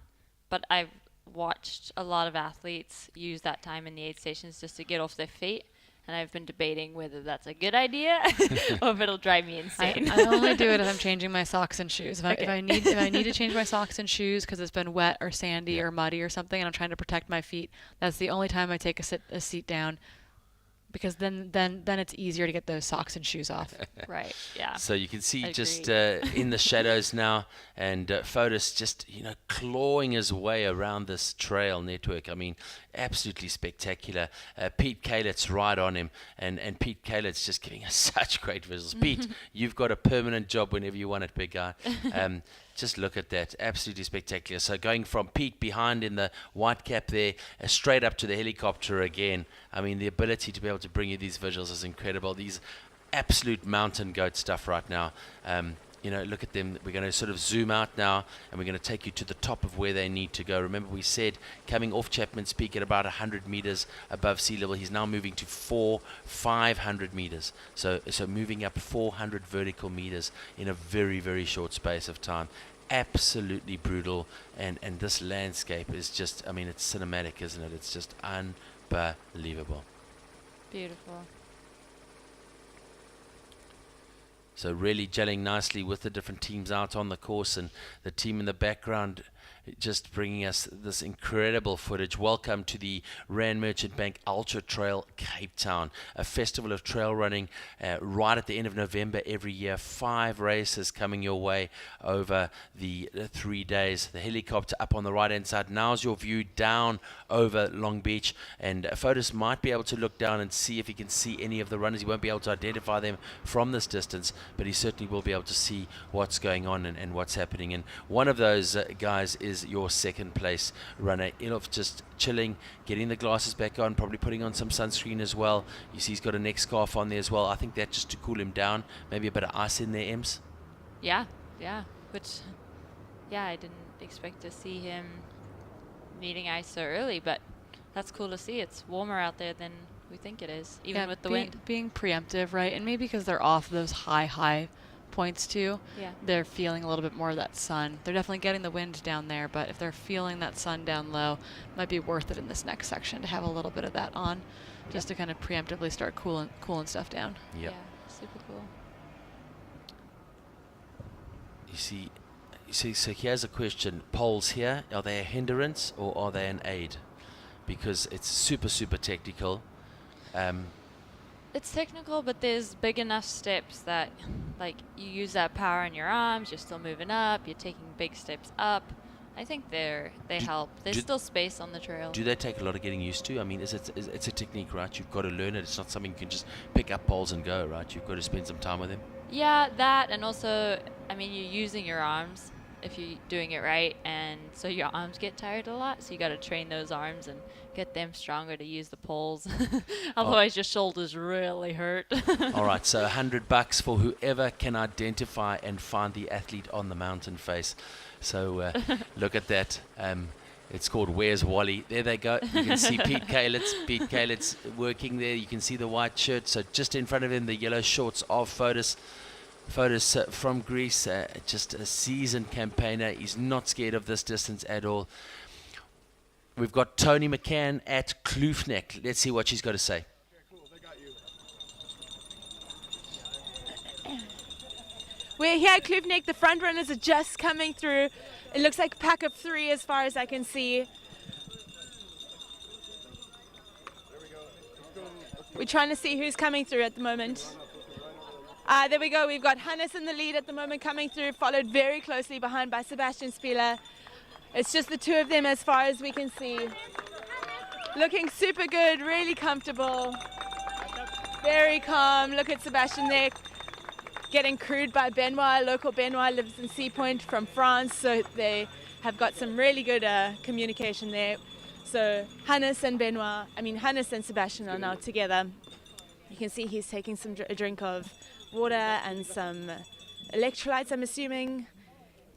but I've watched a lot of athletes use that time in the aid stations just to get off their feet. And I've been debating whether that's a good idea or if it'll drive me insane. I only do it if I'm changing my socks and shoes. If I need to change my socks and shoes because it's been wet or sandy or muddy or something, and I'm trying to protect my feet, that's the only time I take a seat down. Because then it's easier to get those socks and shoes off. Right, yeah. So you can see just in the shadows now, and Fotis just, clawing his way around this trail network. I mean, absolutely spectacular. Pete Kalit's right on him, and Pete Kalit's just giving us such great visuals. Pete, you've got a permanent job whenever you want it, big guy. Just look at that. Absolutely spectacular. So going from Pete behind in the white cap there, straight up to the helicopter again. I mean, the ability to be able to bring you these visuals is incredible. These absolute mountain goat stuff right now. Look at them. We're going to sort of zoom out now, and we're going to take you to the top of where they need to go. Remember, we said coming off Chapman's Peak at about 100 meters above sea level. He's now moving to 500 meters. So moving up 400 vertical meters in a very, very short space of time. Absolutely brutal, and this landscape is just, I mean, it's cinematic, isn't it? It's just unbelievable. Beautiful. So really gelling nicely with the different teams out on the course, and the team in the background just bringing us this incredible footage. Welcome to the Rand Merchant Bank Ultra-trail Cape Town, a festival of trail running right at the end of November every year. 5 races coming your way over the 3 days. The helicopter up on the right-hand side. Now's your view down over Long Beach, and Fotis might be able to look down and see if he can see any of the runners. He won't be able to identify them from this distance, but he certainly will be able to see what's going on and what's happening. And one of those guys is your second place runner, Ilov, just chilling, getting the glasses back on, probably putting on some sunscreen as well. You see he's got a neck scarf on there as well. I think that just to cool him down, maybe a bit of ice in there, Ems. Yeah, which I didn't expect to see him needing ice so early, but that's cool to see. It's warmer out there than we think it is, even with the wind. Being preemptive, right? And maybe because they're off those high points too, they're feeling a little bit more of that sun. They're definitely getting the wind down there, but if they're feeling that sun down low, it might be worth it in this next section to have a little bit of that on, just to kind of preemptively start cooling stuff down. Yeah, super cool. You see, so here's a question. Poles here, are they a hindrance or are they an aid? Because it's super, super technical. It's technical, but there's big enough steps that, like, you use that power in your arms, you're still moving up, you're taking big steps up. I think they help. There's still space on the trail. Do they take a lot of getting used to? I mean, it's a technique, right? You've got to learn it. It's not something you can just pick up poles and go, right? You've got to spend some time with them. Yeah, that, and also, I mean, you're using your arms if you're doing it right, and so your arms get tired a lot, so you got to train those arms and get them stronger to use the poles. Otherwise your shoulders really hurt. All right, so $100 for whoever can identify and find the athlete on the mountain face. So look at that. It's called Where's Wally? There they go. You can see Pete Kalit's working there. You can see the white shirt. So just in front of him, the yellow shorts of Fotis from Greece, just a seasoned campaigner. He's not scared of this distance at all. We've got Toni McCann at Kloofnek. Let's see what she's got to say. We're here at Kloofnek. The front runners are just coming through. It looks like a pack of 3 as far as I can see. We're trying to see who's coming through at the moment. There we go. We've got Hannes in the lead at the moment coming through, followed very closely behind by Sebastian Spieler. It's just the 2 of them as far as we can see. Looking super good, really comfortable. Very calm. Look at Sebastian there. getting crewed by Benoit. Local Benoit lives in Sea Point from France, so they have got some really good communication there. So Hannes and Benoit, Hannes and Sebastian are now together. You can see he's taking a drink of water and some electrolytes, I'm assuming.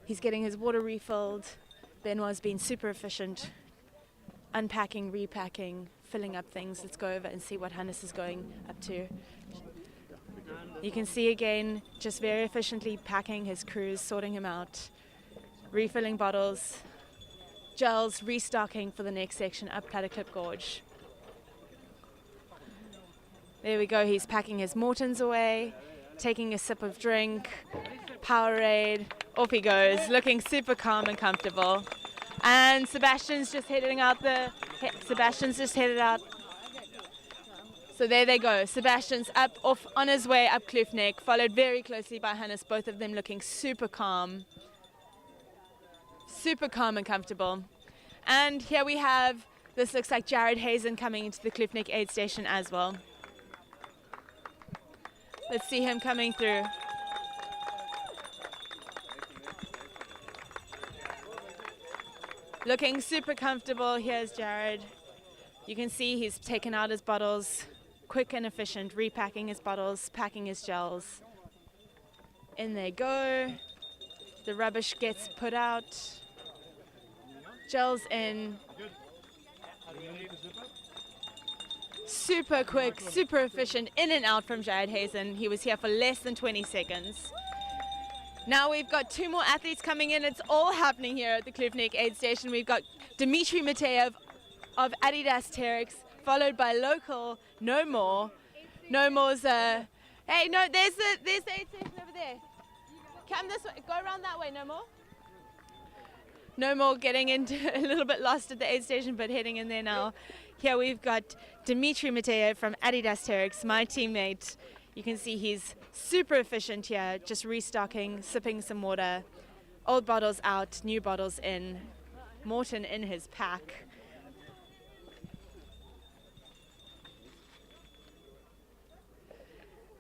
He's getting his water refilled. Benoit's been super efficient, unpacking, repacking, filling up things. Let's go over and see what Hannes is going up to. You can see again, just very efficiently packing his crews, sorting him out, refilling bottles, gels, restocking for the next section up Platyclip Gorge. There we go, he's packing his Mortons away, taking a sip of drink, Powerade, off he goes, looking super calm and comfortable. And Sebastian's just headed out. So there they go, Sebastian's off on his way up Kloof Neck, followed very closely by Hannes, both of them looking super calm and comfortable. And here we have, this looks like Jared Hazen coming into the Kloof Neck aid station as well. Let's see him coming through. Looking super comfortable. Here's Jared. You can see he's taken out his bottles, quick and efficient, repacking his bottles, packing his gels. In they go. The rubbish gets put out. Gels in. Super quick, super efficient, in and out from Jared Hazen. He was here for less than 20 seconds. Now we've got two more athletes coming in. It's all happening here at the Kloof Neck aid station. We've got Dimitri Mateev of Adidas Terex, followed by local No More. No More's hey, no, there's the aid station over there. Come this way, go around that way, No More. No More getting into a little bit lost at the aid station, but heading in there now. Here we've got Dimitri Mateev from Adidas Terex, my teammate. You can see he's super efficient here, just restocking, sipping some water, old bottles out, new bottles in, Morton in his pack.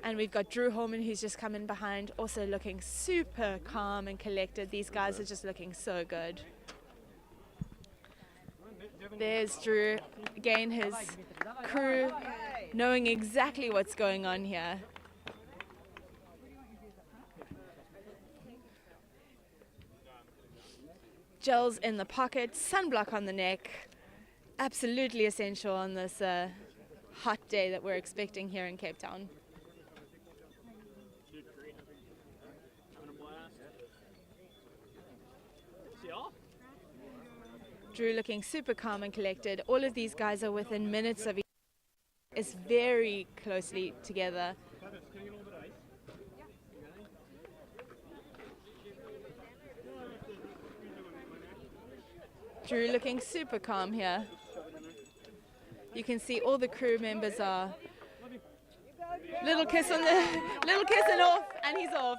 And we've got Drew Holman, who's just come in behind, also looking super calm and collected. These guys are just looking so good. There's Drew, again his crew, knowing exactly what's going on here. Gels in the pocket, sunblock on the neck, absolutely essential on this hot day that we're expecting here in Cape Town. Drew looking super calm and collected. All of these guys are within minutes of each other. It's very closely together. Drew looking super calm here. You can see all the crew members are little kiss and off, and he's off.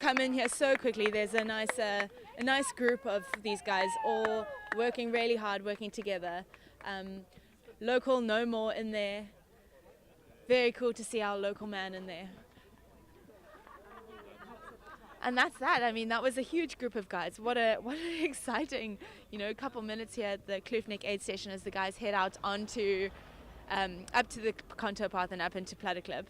Come in here so quickly. There's a nice group of these guys all working really hard, working together. Local No More in there. Very cool to see our local man in there. And that's that. I mean, that was a huge group of guys. What an exciting, couple minutes here at the Kloof Neck aid station as the guys head out onto up to the contour path and up into Platyclip.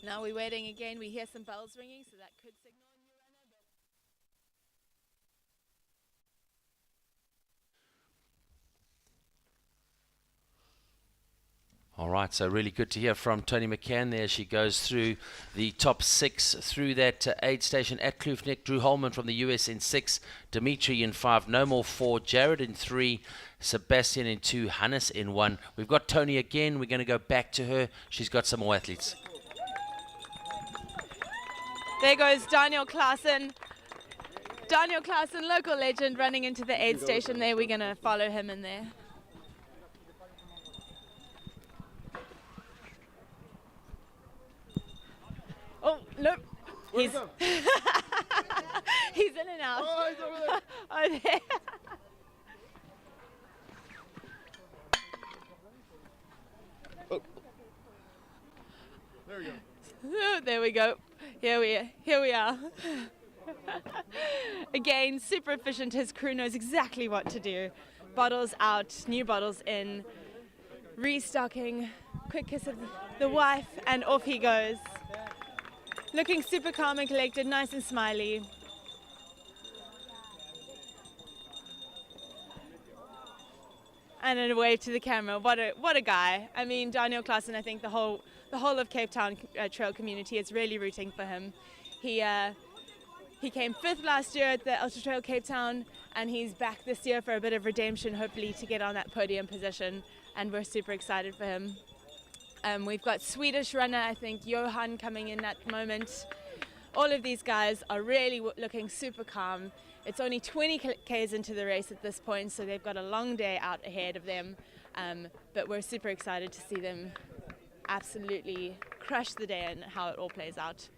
Now we're waiting again. We hear some bells ringing, so that could signal a new runner. All right, so really good to hear from Toni McCann there. She goes through the top 6 through that aid station at Kloof Neck. Drew Holman from the US in 6, Dimitri in 5, No More 4, Jared in 3, Sebastian in 2, Hannes in 1. We've got Toni again. We're going to go back to her. She's got some more athletes. There goes Daniel Klaassen. Daniel Klaassen, local legend, running into the aid station there. We're going to follow him in there. Oh, look. He's he's in and out. Oh, he's over there. Oh, there. there we go. Here we are. Again, super efficient. His crew knows exactly what to do. Bottles out, new bottles in, restocking, quick kiss of the wife, and off he goes. Looking super calm and collected, nice and smiley. And then a wave to the camera. What a guy. I mean, Daniel Klaassen, I think the whole of Cape Town trail community is really rooting for him. He came 5th last year at the Ultra-trail Cape Town, and he's back this year for a bit of redemption, hopefully to get on that podium position, and we're super excited for him. We've got Swedish runner, I think, Johan coming in at the moment. All of these guys are really looking super calm. It's only 20 Ks into the race at this point, so they've got a long day out ahead of them, but we're super excited to see them absolutely crush the day and how it all plays out.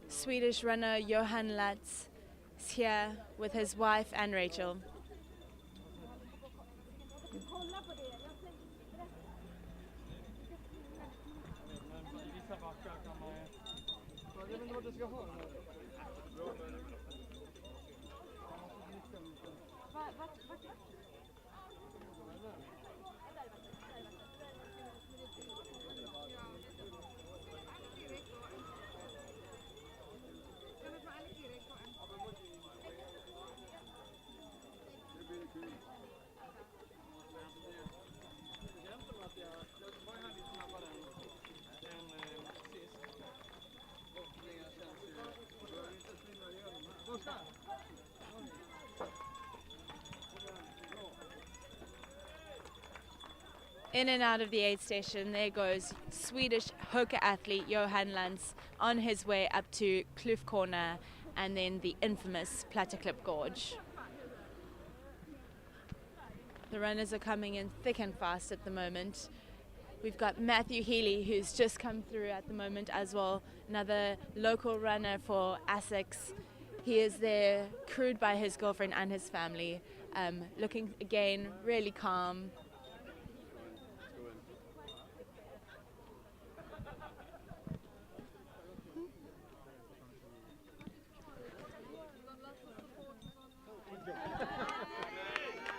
Swedish runner Johan Latz is here with his wife and Rachel. In and out of the aid station, there goes Swedish Hoka athlete Johan Lantz on his way up to Kloof Corner and then the infamous Platteklip Gorge. The runners are coming in thick and fast at the moment. We've got Matthew Healy, who's just come through at the moment as well, another local runner for ASICS. He is there, crewed by his girlfriend and his family, looking again really calm.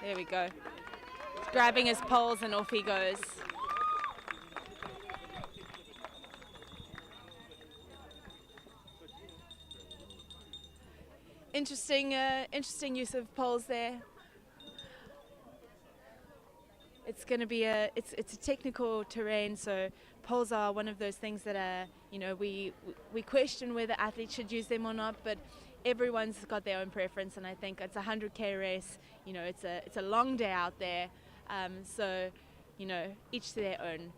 There we go. Grabbing his poles and off he goes. Interesting use of poles there. It's going to be it's a technical terrain, so poles are one of those things that we question whether athletes should use them or not, but everyone's got their own preference, and I think it's a 100K race. It's a long day out there, so each to their own.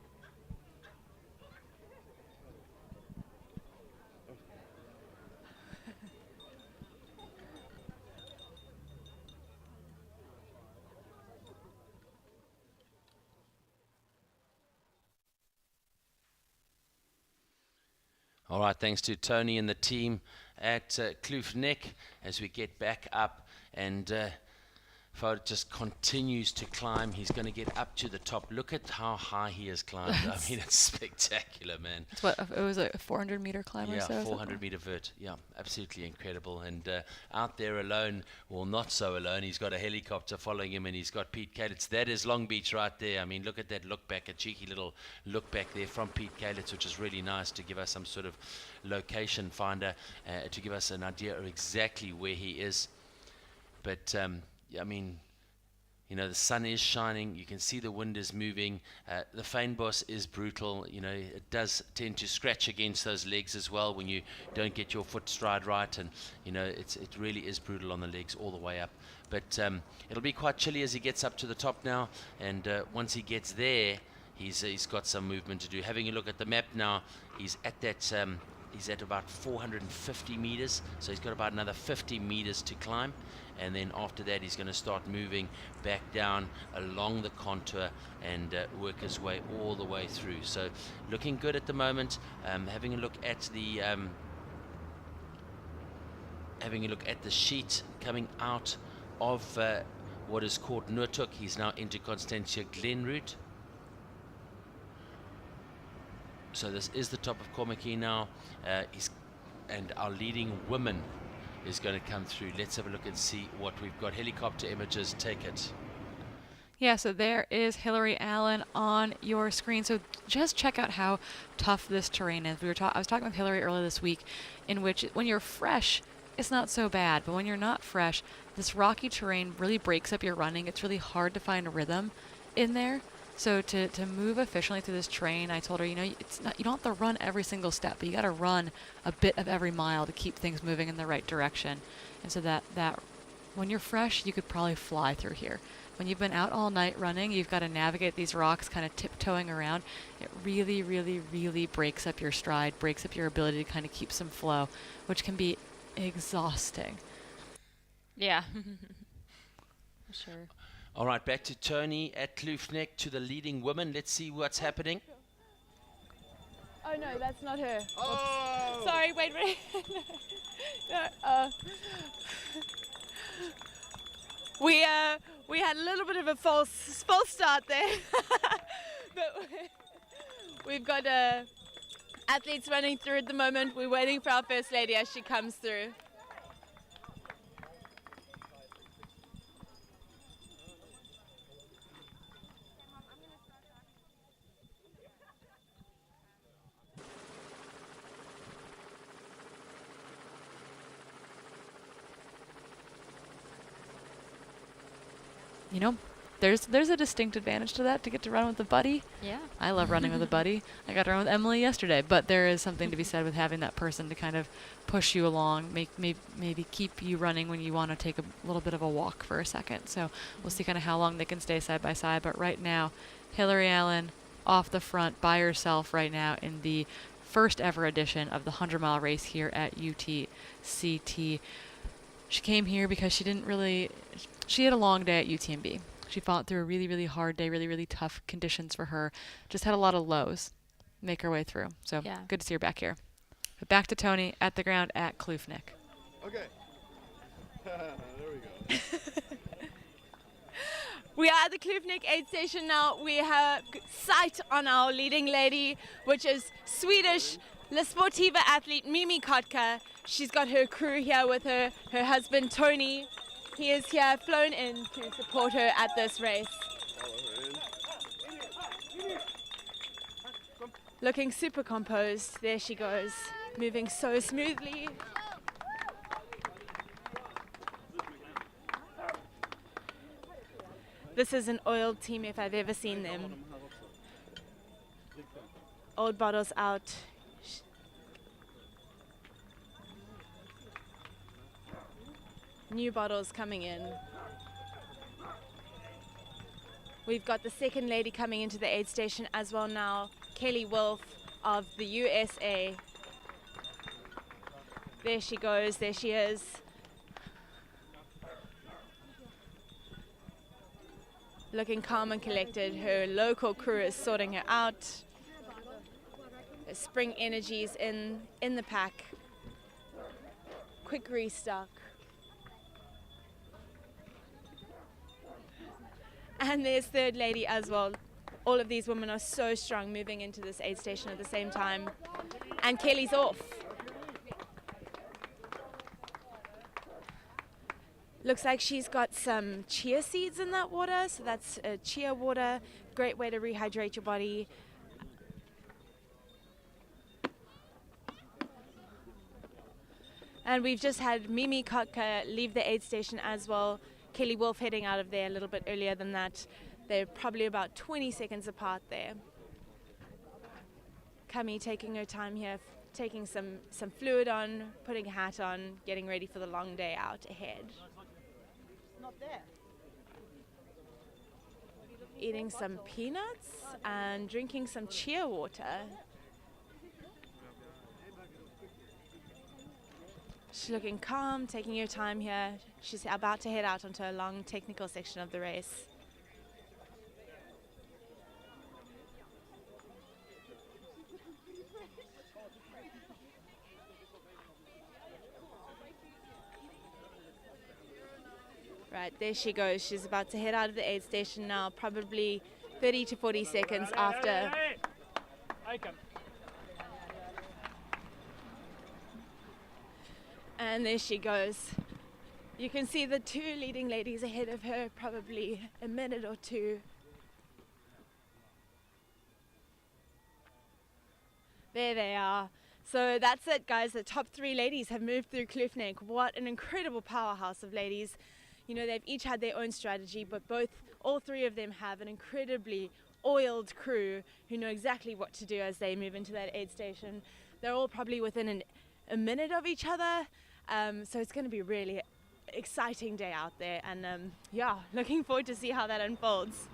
All right, thanks to Toni and the team at Kloof Neck as we get back up, and Fode just continues to climb. He's going to get up to the top. Look at how high he has climbed. I mean, it's spectacular, man. It's what, it was a 400-meter climb or so? Yeah, 400-meter vert. Yeah, absolutely incredible. And out there alone, well, not so alone. He's got a helicopter following him, and he's got Pete Kalitz. That is Long Beach right there. I mean, look at that look back, a cheeky little look back there from Pete Kalitz, which is really nice to give us some sort of location finder, to give us an idea of exactly where he is. But I mean, the sun is shining. You can see the wind is moving. The fynbos is brutal. It does tend to scratch against those legs as well when you don't get your foot stride right, and it really is brutal on the legs all the way up. But it'll be quite chilly as he gets up to the top now, and once he gets there, he's got some movement to do. Having a look at the map now, he's at that. He's at about 450 meters, so he's got about another 50 meters to climb, and then after that he's going to start moving back down along the contour and work his way all the way through. So looking good at the moment. Having a look at the having a look at the sheet coming out of what is called Nutuk. He's now into Constantia Glen route. So this is the top of Cormacky now. And our leading woman is going to come through. Let's have a look and see what we've got. Helicopter images, take it. Yeah, so there is Hillary Allen on your screen. So just check out how tough this terrain is. I was talking with Hillary earlier this week, in which when you're fresh, it's not so bad. But when you're not fresh, this rocky terrain really breaks up your running. It's really hard to find a rhythm in there. So to move efficiently through this terrain, I told her, you don't have to run every single step, but you got to run a bit of every mile to keep things moving in the right direction. And so that when you're fresh, you could probably fly through here. When you've been out all night running, you've got to navigate these rocks, kind of tiptoeing around. It really, really, really breaks up your stride, breaks up your ability to kind of keep some flow, which can be exhausting. Yeah. Sure. All right, back to Toni at Kloofnek, to the leading woman. Let's see what's happening. Oh no, that's not her. Oh. Sorry, wait. No, we had a little bit of a false start there, but we've got athletes running through at the moment. We're waiting for our first lady as she comes through. You know, there's a distinct advantage to that, to get to run with a buddy. Yeah. I love running with a buddy. I got to run with Emily yesterday, but there is something to be said with having that person to kind of push you along, maybe keep you running when you want to take a little bit of a walk for a second. So we'll see kind of how long they can stay side by side. But right now, Hillary Allen off the front by herself right now in the first ever edition of the 100-mile race here at UTCT. She came here because she had a long day at UTMB. She fought through a really, really hard day, really, really tough conditions for her. Just had a lot of lows. Make her way through. So yeah. Good to see her back here. But back to Toni at the ground at Kloofnek. Okay. There we go. We are at the Kloofnek aid station now. We have sight on our leading lady, which is Swedish La Sportiva athlete Mimi Kotka. She's got her crew here with her husband Toni. He is here, flown in to support her at this race. Looking super composed. There she goes, moving so smoothly. This is an oiled team if I've ever seen them. Old bottles out. New bottles coming in. We've got the second lady coming into the aid station as well now, Kelly Wolf of the USA. There she goes, there she is. Looking calm and collected. Her local crew is sorting her out. Her spring energies in the pack. Quick restock. And there's third lady as well. All of these women are so strong moving into this aid station at the same time. And Kelly's off. Looks like she's got some chia seeds in that water. So that's chia water. Great way to rehydrate your body. And we've just had Mimi Kotka leave the aid station as well. Kelly Wolf heading out of there a little bit earlier than that. They're probably about 20 seconds apart there. Kami taking her time here, taking some fluid on, putting a hat on, getting ready for the long day out ahead. Not there. Eating some peanuts and drinking some chia water. She's looking calm, taking her time here. She's about to head out onto a long technical section of the race. Right, there she goes. She's about to head out of the aid station now, probably 30 to 40 seconds after. And there she goes. You can see the two leading ladies ahead of her, probably a minute or two. There they are. So that's it, guys. The top 3 ladies have moved through Kloofnek. What an incredible powerhouse of ladies. You know, they've each had their own strategy, but all 3 of them have an incredibly oiled crew who know exactly what to do as they move into that aid station. They're all probably within a minute of each other. So it's going to be really exciting day out there. And yeah, looking forward to see how that unfolds.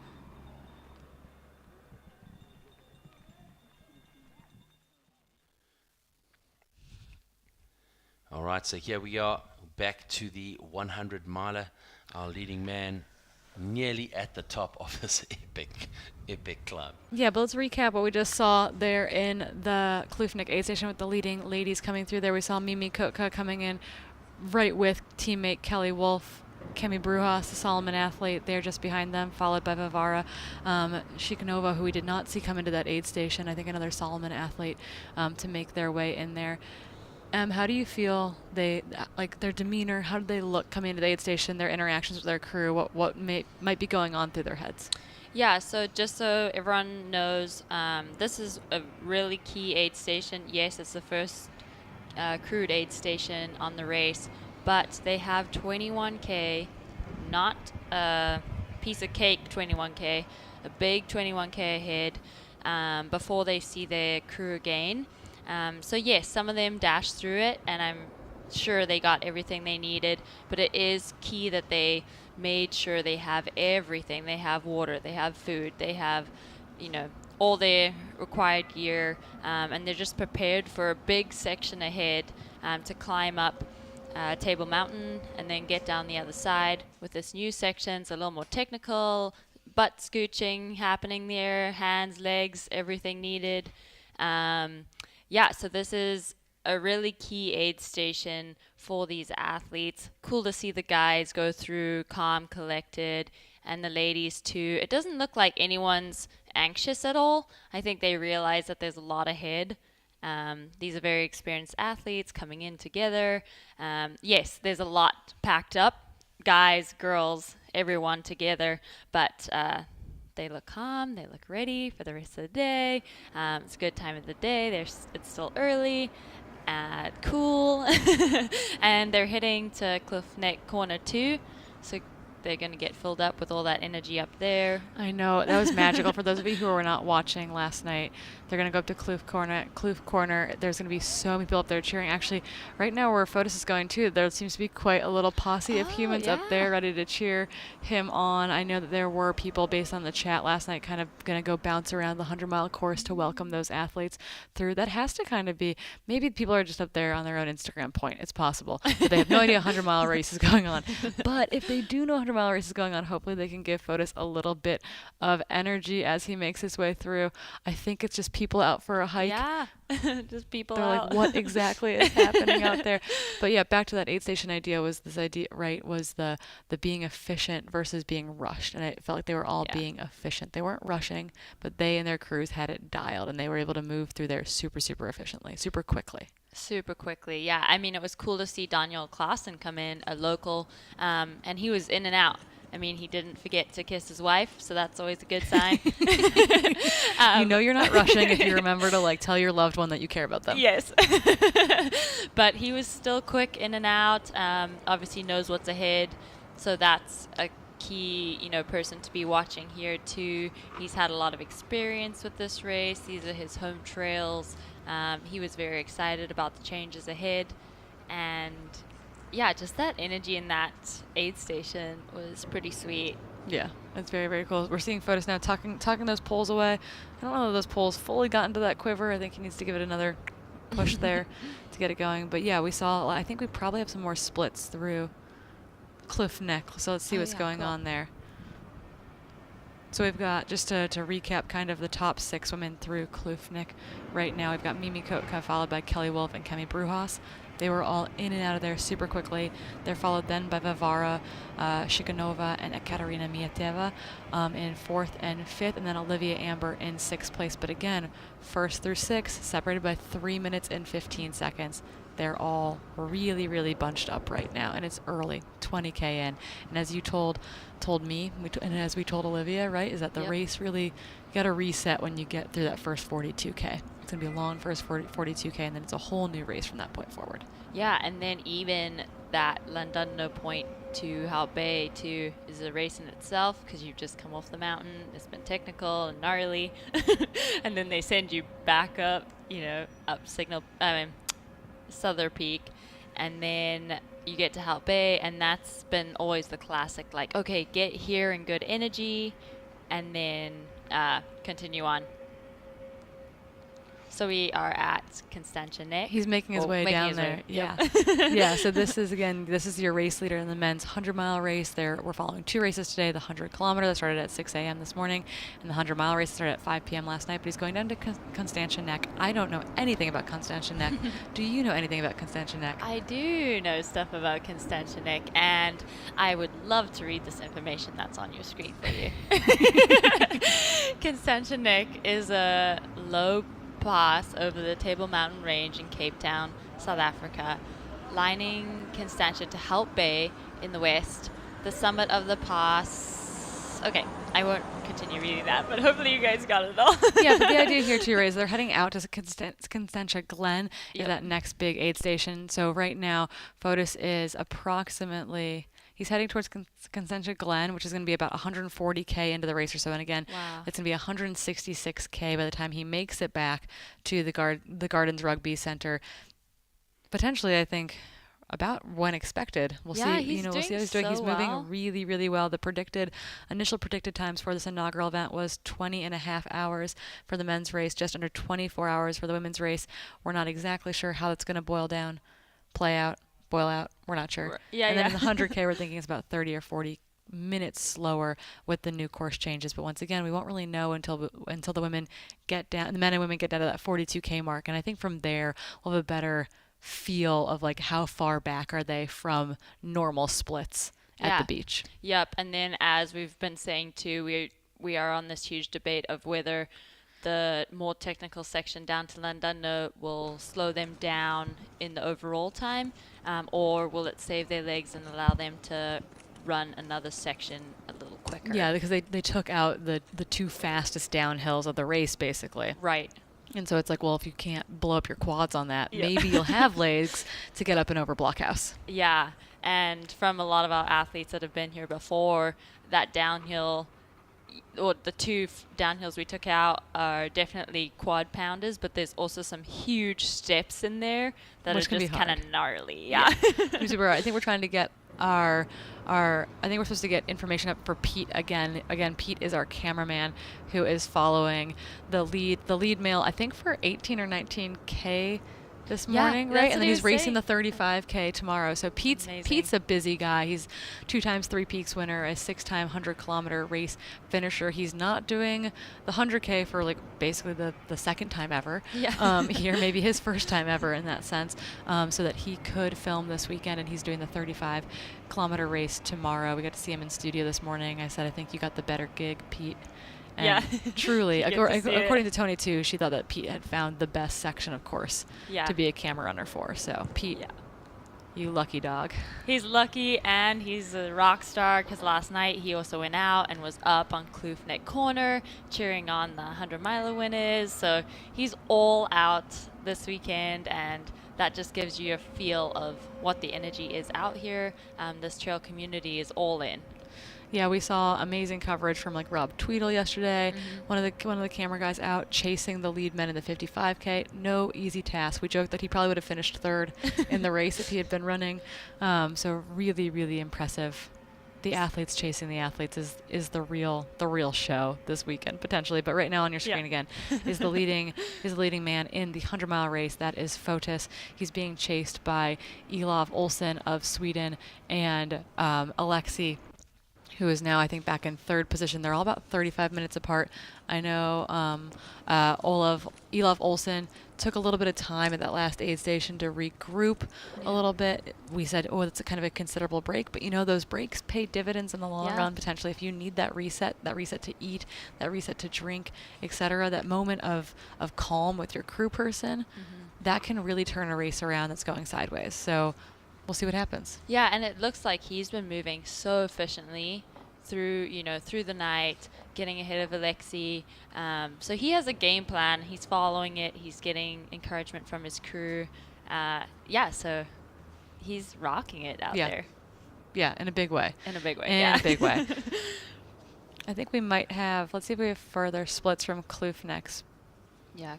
All right, so here we are back to the 100 miler. Our leading man nearly at the top of this epic climb. Yeah, but let's recap what we just saw there in the Kloofnek aid station with the leading ladies coming through there. We saw Mimi Kotka coming in right with teammate Kelly Wolf, Kemi Brujas, the Solomon athlete, there just behind them, followed by Vavara Shikanova, who we did not see come into that aid station. I think another Solomon athlete to make their way in there. How do you feel their demeanor? How do they look coming into the aid station? Their interactions with their crew? What might be going on through their heads? Yeah, so just so everyone knows, this is a really key aid station. Yes, it's the first crewed aid station on the race, but they have 21K, not a piece of cake 21K, a big 21K ahead before they see their crew again. So yes, some of them dashed through it, and I'm sure they got everything they needed, but it is key that they made sure they have everything. They have water, they have food, they have, all their required gear, and they're just prepared for a big section ahead to climb up Table Mountain and then get down the other side. With this new section, it's a little more technical, butt scooching happening there, hands, legs, everything needed. So this is a really key aid station for these athletes. Cool to see the guys go through calm, collected, and the ladies too. It doesn't look like anyone's anxious at all. I think they realize that there's a lot ahead. These are very experienced athletes coming in together. Yes, there's a lot packed up, guys, girls, everyone together, but they look calm, they look ready for the rest of the day. It's a good time of the day. It's still early, cool, and they're heading to Kloofnek Corner 2, so they're going to get filled up with all that energy up there. I know, that was magical. For those of you who were not watching last night, they're going to go up to Kloof Corner. There's going to be so many people up there cheering. Actually, right now where Fotis is going too, there seems to be quite a little posse of humans up there ready to cheer him on. I know that there were people based on the chat last night kind of going to go bounce around the 100-mile course to welcome those athletes through. That has to kind of be, maybe people are just up there on their own Instagram point. It's possible. But they have no idea a 100-mile race is going on. But if they do know 100-mile race is going on, hopefully they can give Fotis a little bit of energy as he makes his way through. I think it's just people out for a hike. Yeah, just people They're out. like, what exactly is happening out there? But yeah, back to that aid station idea was this idea, right, was the being efficient versus being rushed. And I felt like they were all being efficient. They weren't rushing, but they and their crews had it dialed, and they were able to move through there super, super efficiently, super quickly. Super quickly, yeah. I mean, it was cool to see Daniel Klaassen come in, a local, and he was in and out. I mean, he didn't forget to kiss his wife, so that's always a good sign. You know you're not rushing if you remember to tell your loved one that you care about them. Yes. But he was still quick in and out. Obviously knows what's ahead, so that's a key, person to be watching here too. He's had a lot of experience with this race. These are his home trails. He was very excited about the changes ahead, and yeah, just that energy in that aid station was pretty sweet. Yeah, it's very, very cool. We're seeing Fotis now tucking those poles away. I don't know if those poles fully got into that quiver. I think he needs to give it another push there to get it going. But yeah, I think we probably have some more splits through Kloofnek. So let's see what's going on there. So we've got, just to recap kind of the top 6 women through Kloofnek right now, we've got Mimi Kotka followed by Kelly Wolf and Kemi Brujas. They were all in and out of there super quickly. They're followed then by Vavara, Shikanova, and Ekaterina Miateva in 4th and 5th, and then Olivia Amber in 6th place. But again, 1st through 6th, separated by 3 minutes and 15 seconds. They're all really, really bunched up right now, and it's early, 20K in. And as you told me, and as we told Olivia, right, is that the race really, you got to reset when you get through that first 42K. It's going to be a long first 42K, and then it's a whole new race from that point forward. Yeah, and then even that Llandudno point to Hout Bay too is a race in itself, because you've just come off the mountain. It's been technical and gnarly, and then they send you back up, up Souther Peak, and then you get to Hout Bay, and that's been always the classic, like, okay, get here in good energy, and then continue on. So we are at Constantia Neck. He's making his way down there. Yeah. Yeah, so this is your race leader in the men's 100-mile race. We're following 2 races today. The 100-kilometer that started at 6 a.m. this morning, and the 100-mile race started at 5 p.m. last night, but he's going down to Constantia Neck. I don't know anything about Constantia Neck. Do you know anything about Constantia Neck? I do know stuff about Constantia Neck, and I would love to read this information that's on your screen for you. Constantia Neck is a low pass over the Table Mountain Range in Cape Town, South Africa, lining Constantia to Hout Bay in the west. The summit of the pass. Okay, I won't continue reading that, but hopefully you guys got it all. Yeah, but the idea here too, is they're heading out to Constantia Glen, is that next big aid station. So right now, Fotis is approximately. He's heading towards Constantia Glen, which is going to be about 140K into the race or so. And again, it's going to be 166K by the time he makes it back to the Gardens Rugby Center. Potentially, I think, about when expected. We'll see. We'll see how he's doing. He's moving really, really well. The initial predicted times for this inaugural event was 20.5 hours for the men's race, just under 24 hours for the women's race. We're not exactly sure how it's going to boil out. We're not sure. And then in the 100K, we're thinking it's about 30 or 40 minutes slower with the new course changes. But once again, we won't really know until the women get down, the men and women get down to that 42K mark. And I think from there, we'll have a better feel of like how far back are they from normal splits at the beach. Yep. And then as we've been saying too, we are on this huge debate of whether the more technical section down to Llandudno will slow them down in the overall time, or will it save their legs and allow them to run another section a little quicker? Yeah, because they took out the 2 fastest downhills of the race, basically. Right. And so it's like, well, if you can't blow up your quads on that, maybe you'll have legs to get up and over Blockhouse. Yeah, and from a lot of our athletes that have been here before, that downhill, or the 2 downhills we took out are definitely quad pounders, but there's also some huge steps in there that are just kind of gnarly. Yeah. Super hard. I think we're trying to get I think we're supposed to get information up for Pete again. Again, Pete is our cameraman who is following the lead male, I think for 18 or 19K this morning, right? And then he's racing the 35K tomorrow. So Pete's a busy guy. He's 2 times 3 Peaks winner, a 6-time 100-kilometer race finisher. He's not doing the 100K for like basically the 2nd time ever. Yeah. Here, maybe his 1st time ever in that sense, so that he could film this weekend, and he's doing the 35-kilometer race tomorrow. We got to see him in studio this morning. I said, I think you got the better gig, Pete. And truly, according to Toni too, she thought that Pete had found the best section of course to be a camera runner for. So Pete, you lucky dog. He's lucky, and he's a rock star, because last night he also went out and was up on Kloof Neck Corner cheering on the 100-miler winners. So he's all out this weekend, and that just gives you a feel of what the energy is out here. This trail community is all in. Yeah, we saw amazing coverage from like Rob Tweedle yesterday. One of the camera guys out chasing the lead men in the 55K. No easy task. We joked that he probably would have finished 3rd in the race if he had been running. So really, really impressive. The athletes chasing the athletes is the real show this weekend potentially. But right now on your screen again is the leading man in the 100-mile race. That is Fotis. He's being chased by Elof Olsen of Sweden and Alexi, who is now, I think, back in third position. They're all about 35 minutes apart. I know Elov Olsen took a little bit of time at that last aid station to regroup a little bit. We said, oh, that's a kind of a considerable break, but those breaks pay dividends in the long run potentially. If you need that reset to eat, that reset to drink, etc., that moment of calm with your crew person, that can really turn a race around that's going sideways. So we'll see what happens. Yeah, and it looks like he's been moving so efficiently through the night, getting ahead of Alexi. So he has a game plan. He's following it. He's getting encouragement from his crew. So he's rocking it out there. Yeah, in a big way. In a big way, In a big way. I think we might have, let's see if we have further splits from Kloofnex. Yeah.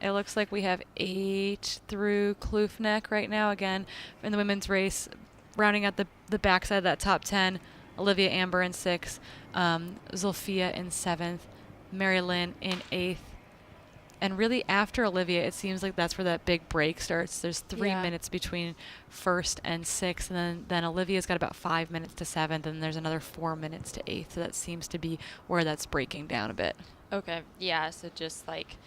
It looks like we have 8 through Kloofneck right now. Again, in the women's race, rounding out the backside of that top 10, Olivia Amber in 6th, Zulfia in 7th, Mary Lynn in 8th. And really after Olivia, it seems like that's where that big break starts. There's 3 minutes between 1st and 6th, and then Olivia's got about 5 minutes to 7th, and there's another 4 minutes to 8th. So that seems to be where that's breaking down a bit. Okay, yeah, so just like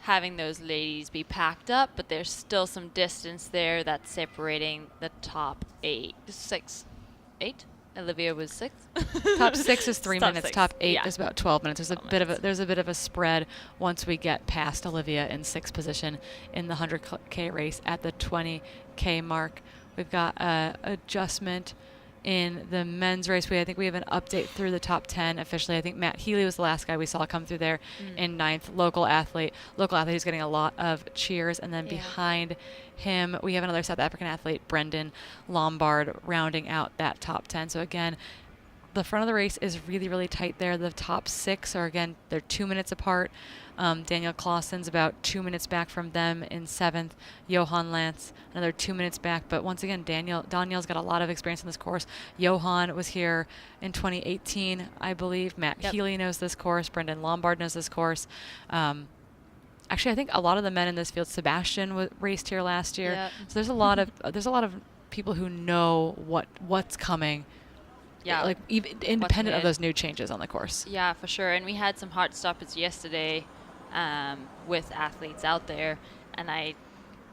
having those ladies be packed up, but there's still some distance there that's separating the top 8. Olivia was 6th. Top 6 is 3 minutes. 6. Top 8 is about 12 minutes. There's a bit of a spread once we get past Olivia in 6th position in the 100K race. At the 20K mark, we've got adjustment in the men's race. I think we have an update through the top 10 officially. I think Matt Healy was the last guy we saw come through there in 9th. Local athlete who's getting a lot of cheers. And then behind him, we have another South African athlete, Brendan Lombard, rounding out that top 10. So again, the front of the race is really, really tight there. The top 6 are, again, they're 2 minutes apart. Daniel Clausen's about 2 minutes back from them in 7th. Johan Lance, another 2 minutes back. But once again, Daniel's got a lot of experience in this course. Johan was here in 2018, I believe. Matt Healy knows this course. Brendan Lombard knows this course. Actually, I think a lot of the men in this field, Sebastian raced here last year. Yep. So there's a lot of people who know what's coming. Yeah, like even independent of those new changes on the course. Yeah, for sure. And we had some hard stoppage yesterday with athletes out there, and I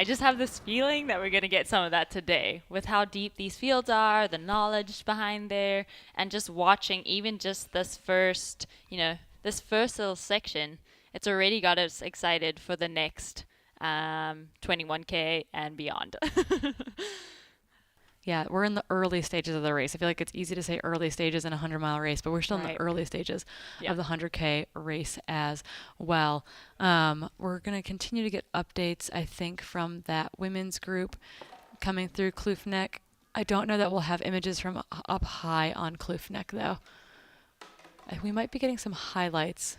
just have this feeling that we're going to get some of that today with how deep these fields are, the knowledge behind there, and just watching even just this first little section. It's already got us excited for the next 21K and beyond. Yeah, we're in the early stages of the race. I feel like it's easy to say early stages in a 100-mile race, but we're still in the early stages of the 100K race as well. We're going to continue to get updates, I think, from that women's group coming through Kloofneck. I don't know that we'll have images from up high on Kloofneck, though. We might be getting some highlights.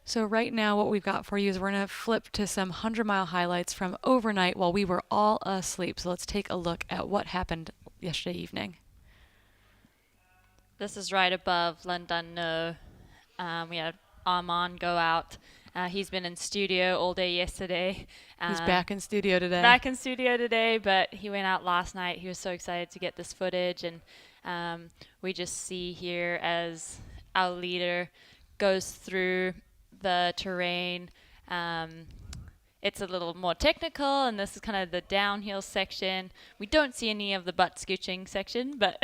So right now what we've got for you is we're going to flip to some 100-mile highlights from overnight while we were all asleep. So let's take a look at what happened yesterday evening. This is right above Llandudno. We had Armand go out. He's been in studio all day yesterday. He's back in studio today. Back in studio today, but he went out last night. He was so excited to get this footage, and we just see here as our leader goes through the terrain. It's a little more technical, and this is kind of the downhill section. We don't see any of the butt scooching section, but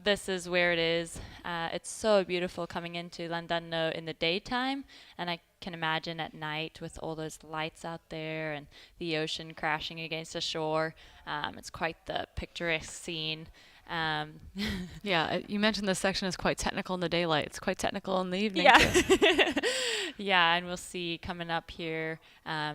this is where it is. It's so beautiful coming into Llandudno in the daytime, and I can imagine at night with all those lights out there and the ocean crashing against the shore. It's quite the picturesque scene. Yeah, you mentioned this section is quite technical in the daylight. It's quite technical in the evening. Yeah. Yeah, and we'll see coming up here,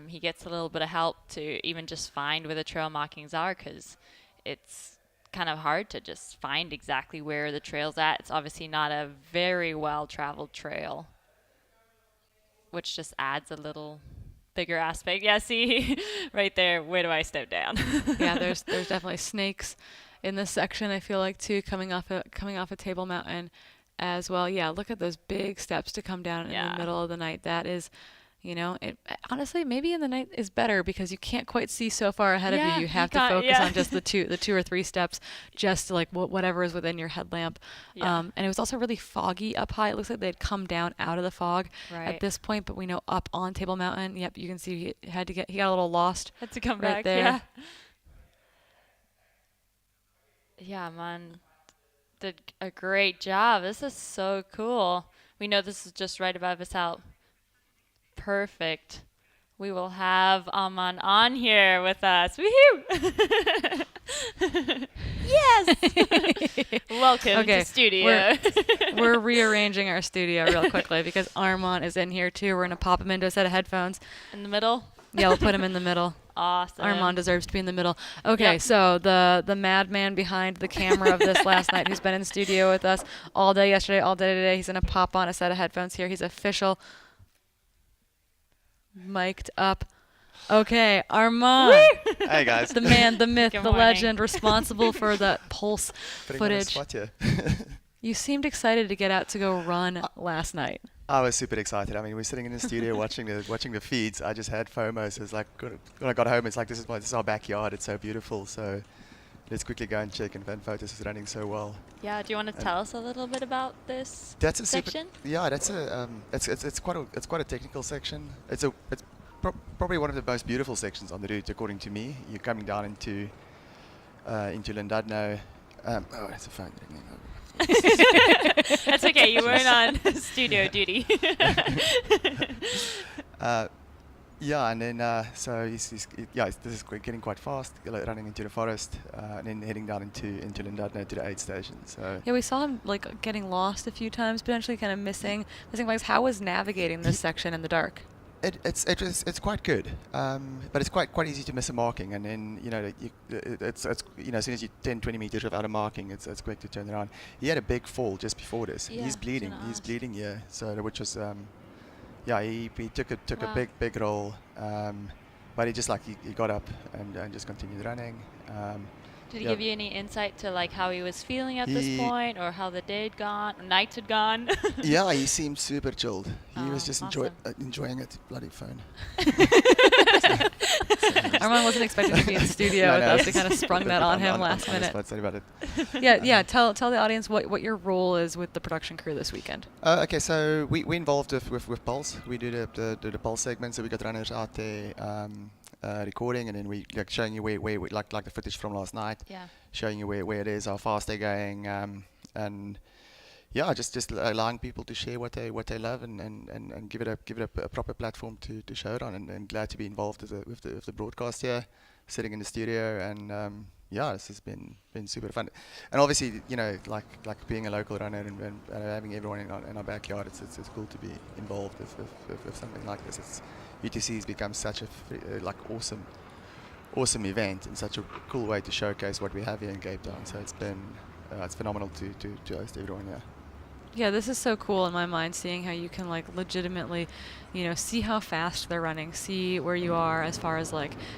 he gets a little bit of help to even just find where the trail markings are, because it's kind of hard to just find exactly where the trail's at. It's obviously not a very well-traveled trail, which just adds a little bigger aspect. Yeah, see, right there, where do I step down? Yeah, there's definitely snakes in this section, I feel like, too, coming off a Table Mountain. as well. Yeah, look at those big steps to come down in the middle of the night. That is, you know, it honestly maybe in the night is better because you can't quite see so far ahead of you. You have to focus on just the two or three steps, just like whatever is within your headlamp. And it was also really foggy up high. It looks like they'd come down out of the fog at this point, but we know up on Table Mountain, yep, you can see he got a little lost. Had to come right back there. Yeah, man, did a great job. This is so cool. We know this is just right above us out. Perfect. We will have Aman on here with us. Woohoo! Yes! Welcome to studio. We're rearranging our studio real quickly because Armand is in here too. We're going to pop him into a set of headphones. In the middle? Yeah, we'll put him in the middle. Awesome. Armand deserves to be in the middle. Okay, so the madman behind the camera of this last night, who's been in studio with us all day yesterday, all day today, he's going to pop on a set of headphones here. He's official. Mic'd up. Okay, Armand. Hey guys. The man, the myth, the legend, responsible for the pulse footage. You seemed excited to get out to go run last night. I was super excited. I mean, we're sitting in the studio watching the feeds. I just had FOMO. So it's like when I got home, it's like this is our backyard. It's so beautiful. So let's quickly go and check. And Van Photos is running so well. Yeah. Do you want to tell us a little bit about this that's a section? That's a it's quite a technical section. It's probably one of the most beautiful sections on the route, according to me. You're coming down into Llandudno. Oh, it's a phone ringing. That's okay. You weren't on studio duty. Yeah, and then so this is getting quite fast, running into the forest, and then heading down into Llandudno to the aid station. So yeah, we saw him like getting lost a few times, potentially kind of missing legs. How was navigating this section in the dark? It's quite good, but it's quite easy to miss a marking, and then it's as soon as you're 10-20 meters without a marking, it's quick to turn around. He had a big fall just before this. Yeah, he's bleeding here, so which was he took a big roll, but he just he got up and just continued running. Did he give you any insight to like how he was feeling at this point, or how the day had gone, or night had gone? Yeah, he seemed super chilled. He was just enjoying it. Bloody phone. Armand wasn't expecting to be in studio with us. We kind of sprung that on him last minute. Sorry about it. Yeah. Tell the audience what your role is with the production crew this weekend. Okay, so we involved with Pulse. We do the Pulse segment, so we got runners out there. Recording, and then we showing you where like the footage from last night, showing you where it is, how fast they're going, and just allowing people to share what they love and give it a proper platform to show it on, and glad to be involved with the broadcast here, sitting in the studio, and this has been super fun, and obviously like being a local runner and having everyone in our backyard, it's cool to be involved with something like this. UTC has become such a awesome event and such a cool way to showcase what we have here in Cape Town. So it's been it's phenomenal to host everyone here. Yeah, this is so cool in my mind, seeing how you can legitimately, see how fast they're running, see where you are as far as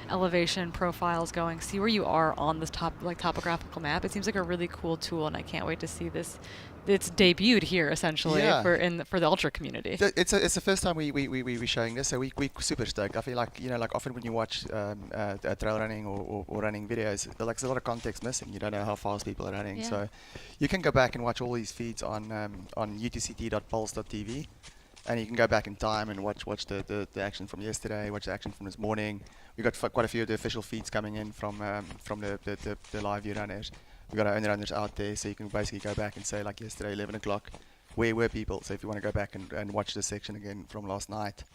elevation profiles going, see where you are on this topographical map. It seems like a really cool tool, and I can't wait to see this. It's debuted here essentially for the ultra community. It's the first time we showing this, so we super stoked. I feel like often when you watch trail running or running videos, there's a lot of context missing. You don't know how fast people are running, so you can go back and watch all these feeds on UTCT.pulse.tv, and you can go back in time and watch the action from yesterday, watch the action from this morning. We got quite a few of the official feeds coming in from the live view runners. We've got our own runners out there, so you can basically go back and say, like yesterday, 11 o'clock, where were people? So if you want to go back and watch the section again from last night,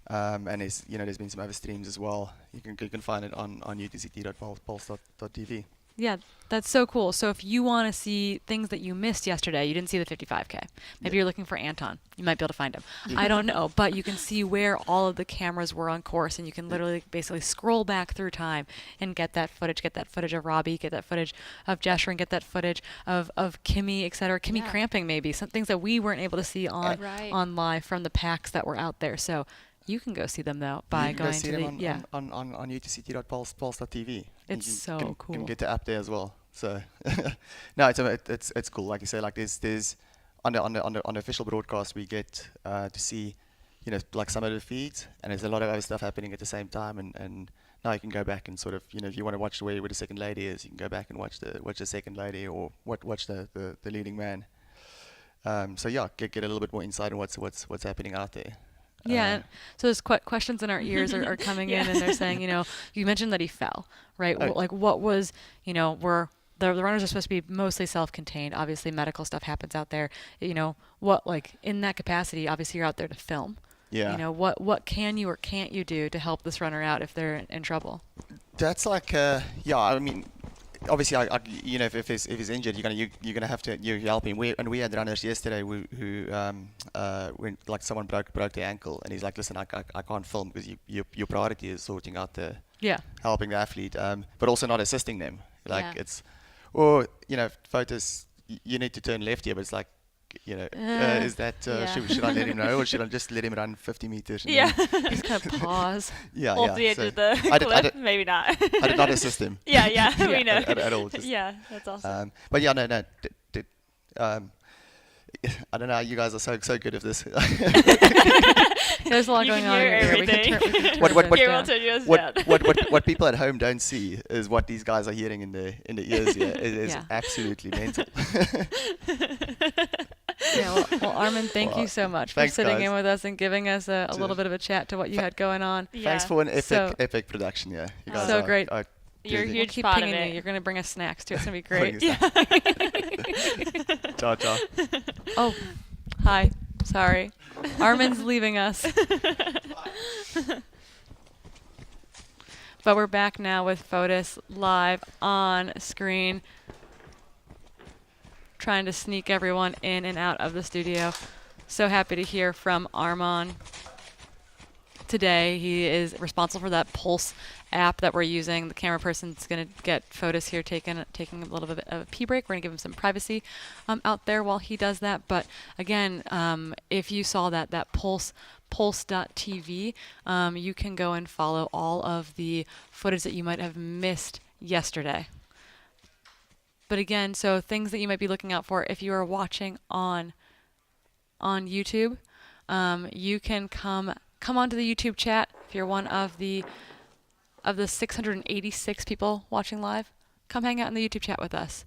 and there's been some other streams as well. You can find it on UTCT.pulse.tv. Yeah, that's so cool. So if you want to see things that you missed yesterday, you didn't see the 55K. Maybe you're looking for Anton. You might be able to find him. I don't know, but you can see where all of the cameras were on course, and you can literally basically scroll back through time and get that footage of Robbie, get that footage of Jesher, and get that footage of Kimmy, etc. Kimmy cramping maybe, some things that we weren't able to see on live from the packs that were out there. So you can go see them though by going to the on UTCT.pulse.tv. It's so cool. You can get the app there as well. So no, it's cool. Like you say, there's on the official broadcast, we get to see, like some of the feeds, and there's a lot of other stuff happening at the same time, and now you can go back and sort of, if you want to watch where the second lady is, you can go back and watch the second lady, or watch the leading man. So yeah, get a little bit more insight on what's happening out there. Yeah, so there's questions in our ears are coming in, and they're saying, you mentioned that he fell, right? Oh. Like, what was, the runners are supposed to be mostly self-contained. Obviously, medical stuff happens out there. What, like, in that capacity, obviously you're out there to film. Yeah. What can you or can't you do to help this runner out if they're in trouble? That's like, I mean, obviously, if he's injured, you're gonna have to help him. We had runners yesterday who when like someone broke their ankle, and he's like, listen, I can't film because your priority is sorting out helping the athlete, but also not assisting them. Like it's, or photos, you need to turn left here, but it's like, is that should I let him know, or should I just let him run 50 meters? Just kind of pause. Hold the edge of the cliff. Maybe not. I did not assist him. Yeah, we know. At all. Just, that's awesome. But yeah, no. I don't know. You guys are so good at this. There's a lot going on here. We can turn what people at home don't see is what these guys are hearing in the ears here. It is absolutely mental. Well, Armin, thank you so much for sitting in with us and giving us a little bit of a chat to what you had going on. Thanks for an epic production. Yeah, you guys so great. You're a huge keep part pinging of it. you. You're going to bring us snacks too. It's going to be great. Ciao, ciao. Oh, hi. Sorry. Armin's leaving us. But we're back now with Fotis live on screen, trying to sneak everyone in and out of the studio. So happy to hear from Armon today. He is responsible for that Pulse app that we're using. The camera person's going to get Fotis here taking a little bit of a pee break. We're going to give him some privacy out there while he does that. But again, if you saw that pulse.tv, you can go and follow all of the footage that you might have missed yesterday. But again, so things that you might be looking out for if you are watching on YouTube, you can come onto the YouTube chat if you're one of the 686 people watching live. Come hang out in the YouTube chat with us.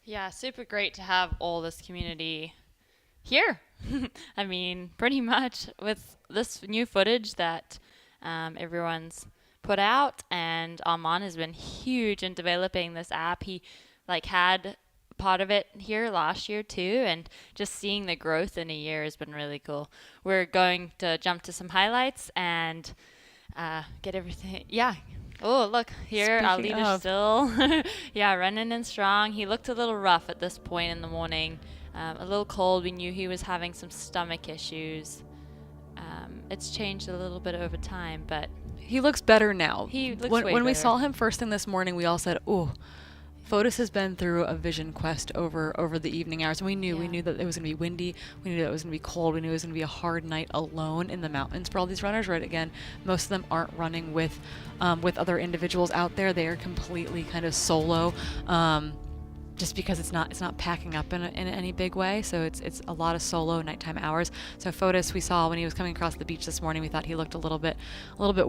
Yeah, super great to have all this community here. I mean, pretty much with this new footage that everyone's put out, and Armand has been huge in developing this app. He had part of it here last year too, and just seeing the growth in a year has been really cool. We're going to jump to some highlights and get everything. Yeah. Oh, look here. Our leader's still running in strong. He looked a little rough at this point in the morning, a little cold. We knew he was having some stomach issues. It's changed a little bit over time, but he looks better now. He looks when way we better. saw him first thing this morning, we all said, "Oh, Fotis has been through a vision quest over the evening hours." And we knew that it was going to be windy. We knew that it was going to be cold. We knew it was going to be a hard night alone in the mountains for all these runners. Right? Again, most of them aren't running with other individuals out there. They are completely kind of solo. Just because it's not packing up in any big way, so it's a lot of solo nighttime hours. So Fotis, we saw when he was coming across the beach this morning, we thought he looked a little bit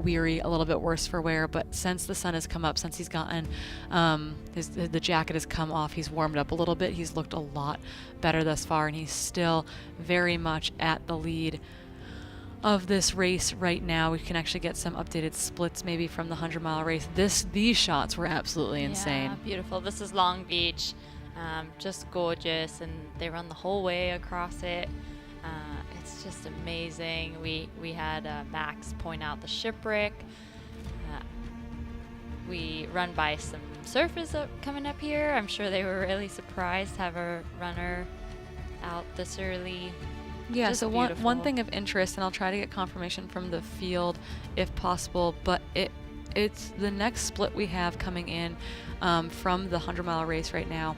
weary, a little bit worse for wear. But since the sun has come up, since he's gotten the jacket has come off, he's warmed up a little bit. He's looked a lot better thus far, and he's still very much at the lead of this race right now. We can actually get some updated splits maybe from the 100-mile race. These shots were absolutely insane. Yeah, beautiful. This is Long Beach, just gorgeous, and they run the whole way across it. It's just amazing. We had Max point out the shipwreck. We run by some surfers coming up here. I'm sure they were really surprised to have a runner out this early. Yeah, just so beautiful. one thing of interest, and I'll try to get confirmation from the field if possible, but it's the next split we have coming in from the 100-mile race right now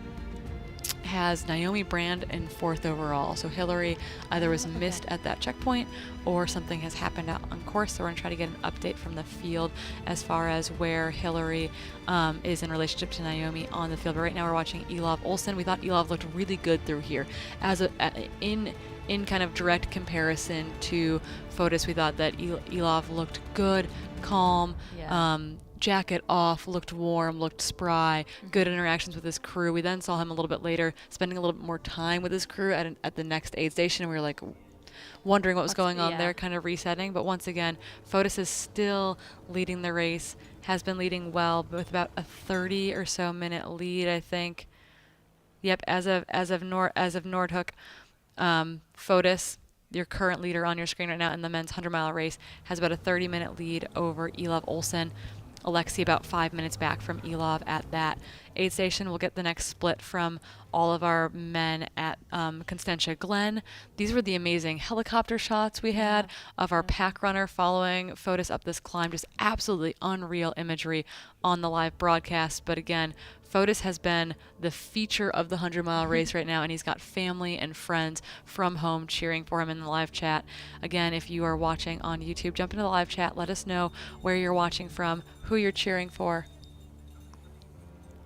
has Naomi Brand in 4th overall. So Hillary either was missed at that checkpoint or something has happened out on course. So we're going to try to get an update from the field as far as where Hillary is in relationship to Naomi on the field. But right now we're watching Elov Olsen. We thought Elov looked really good through here. In kind of direct comparison to Fotis, we thought that Elov looked good, calm, jacket off, looked warm, looked spry, good interactions with his crew. We then saw him a little bit later spending a little bit more time with his crew at the next aid station, and we were like wondering what was going on there, kind of resetting. But once again, Fotis is still leading the race, has been leading well with about a 30 or so minute lead, I think. Yep, as of Nordhook, Fotis, your current leader on your screen right now in the men's 100-mile race, has about a 30-minute lead over Elov Olsen. Alexi about 5 minutes back from Elov at that aid station. We'll get the next split from all of our men at Constantia Glen. These were the amazing helicopter shots we had of our pack runner following Fotis up this climb. Just absolutely unreal imagery on the live broadcast. But again, Fotis has been the feature of the 100-mile race right now, and he's got family and friends from home cheering for him in the live chat. Again, if you are watching on YouTube, jump into the live chat. Let us know where you're watching from, who you're cheering for.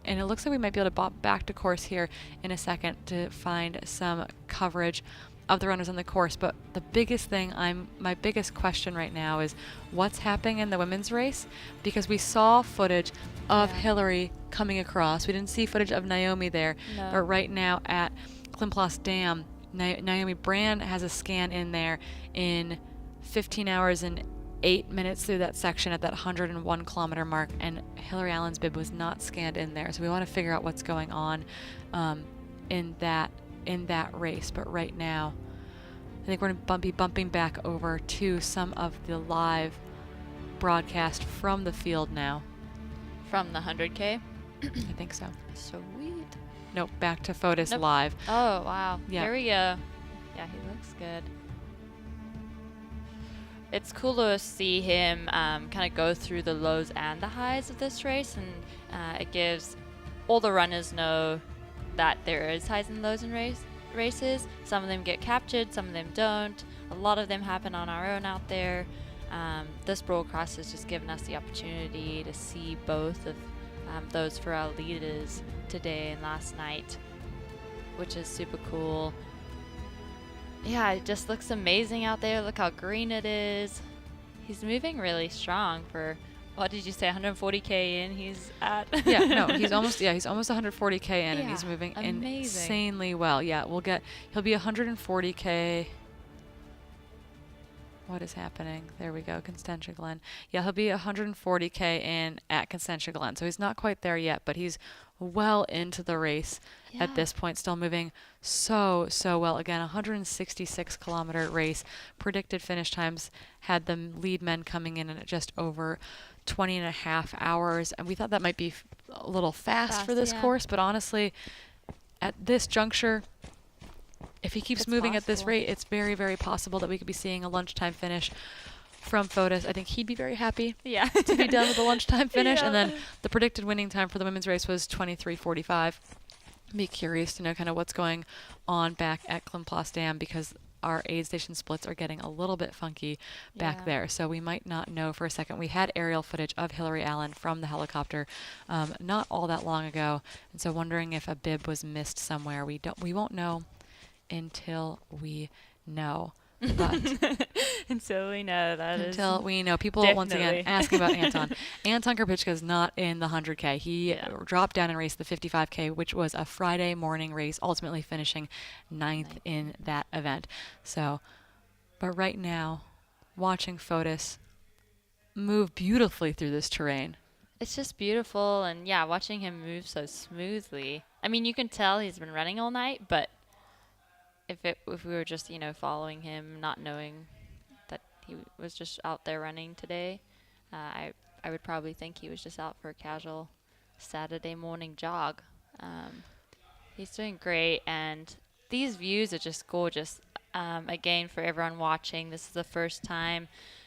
And it looks like we might be able to bop back to course here in a second to find some coverage of the runners on the course. But the biggest thing, my biggest question right now is what's happening in the women's race, because we saw footage of Hillary coming across. We didn't see footage of Naomi there, but right now at Klimplas Dam, Naomi Brand has a scan in there in 15 hours and 8 minutes through that section at that 101 kilometer mark, and Hillary Allen's bib was not scanned in there. So we want to figure out what's going on in that race. But right now, I think we're going to be bumping back over to some of the live broadcast from the field now. From the 100K? I think so. Sweet. Nope, back to Fotis live. Oh, wow. Yeah. Here we go. Yeah, he looks good. It's cool to see him kind of go through the lows and the highs of this race, and it gives all the runners know that there is highs and lows in races. Some of them get captured, some of them don't. A lot of them happen on our own out there. This broadcast has just given us the opportunity to see both of those for our leaders today and last night, which is super cool. Yeah, it just looks amazing out there. Look how green it is. He's moving really strong for, what did you say, 140K in he's at? He's almost 140K in, and he's moving insanely well. Yeah, he'll be 140K. What is happening? There we go, Constantia Glen. Yeah, he'll be 140K in at Constantia Glen. So he's not quite there yet, but he's well into the race at this point, still moving so well. Again, 166 kilometer race. Predicted finish times had the lead men coming in at just over 20 and a half hours. And we thought that might be a little fast for this course, but honestly, at this juncture, if he keeps moving at this rate, it's very, very possible that we could be seeing a lunchtime finish from Fotis. I think he'd be very happy to be done with the lunchtime finish. And then the predicted winning time for the women's race was 23:45. Be curious to know kind of what's going on back at Klimplas Dam, because our aid station splits are getting a little bit funky back there. So we might not know for a second. We had aerial footage of Hillary Allen from the helicopter not all that long ago. And so wondering if a bib was missed somewhere. We won't know until we know. But until we know, until we know. People once again asking about Anton. Anton Karpichka is not in the 100K. He dropped down and raced the 55K, which was a Friday morning race, ultimately finishing 9th in that event. So, but right now, watching Fotis move beautifully through this terrain. It's just beautiful, and yeah, watching him move so smoothly. I mean, you can tell he's been running all night, but if we were just, following him, not knowing that he was just out there running today, I would probably think he was just out for a casual Saturday morning jog. He's doing great, and these views are just gorgeous. Again, for everyone watching, this is the first time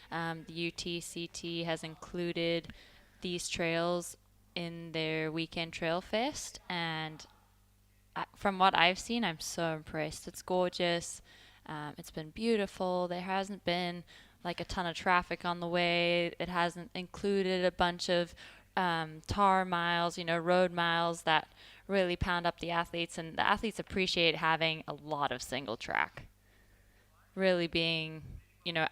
the UTCT has included these trails in their weekend trail fest, and from what I've seen, I'm so impressed. It's gorgeous. It's been beautiful. There hasn't been like a ton of traffic on the way. It hasn't included a bunch of tar miles, road miles that really pound up the athletes. And the athletes appreciate having a lot of single track, really being,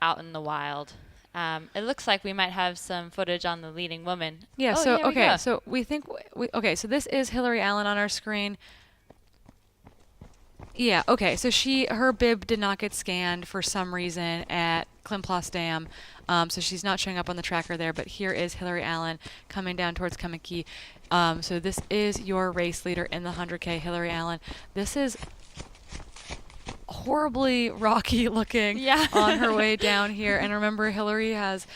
out in the wild. It looks like we might have some footage on the leading woman. Yeah, oh, so, here we okay, go. so we think, so this is Hillary Allen on our screen. Yeah, okay, so her bib did not get scanned for some reason at Klimplas Dam, so she's not showing up on the tracker there, but here is Hillary Allen coming down towards Kamiki. So this is your race leader in the 100K, Hillary Allen. This is horribly rocky looking on her way down here, and remember, Hillary has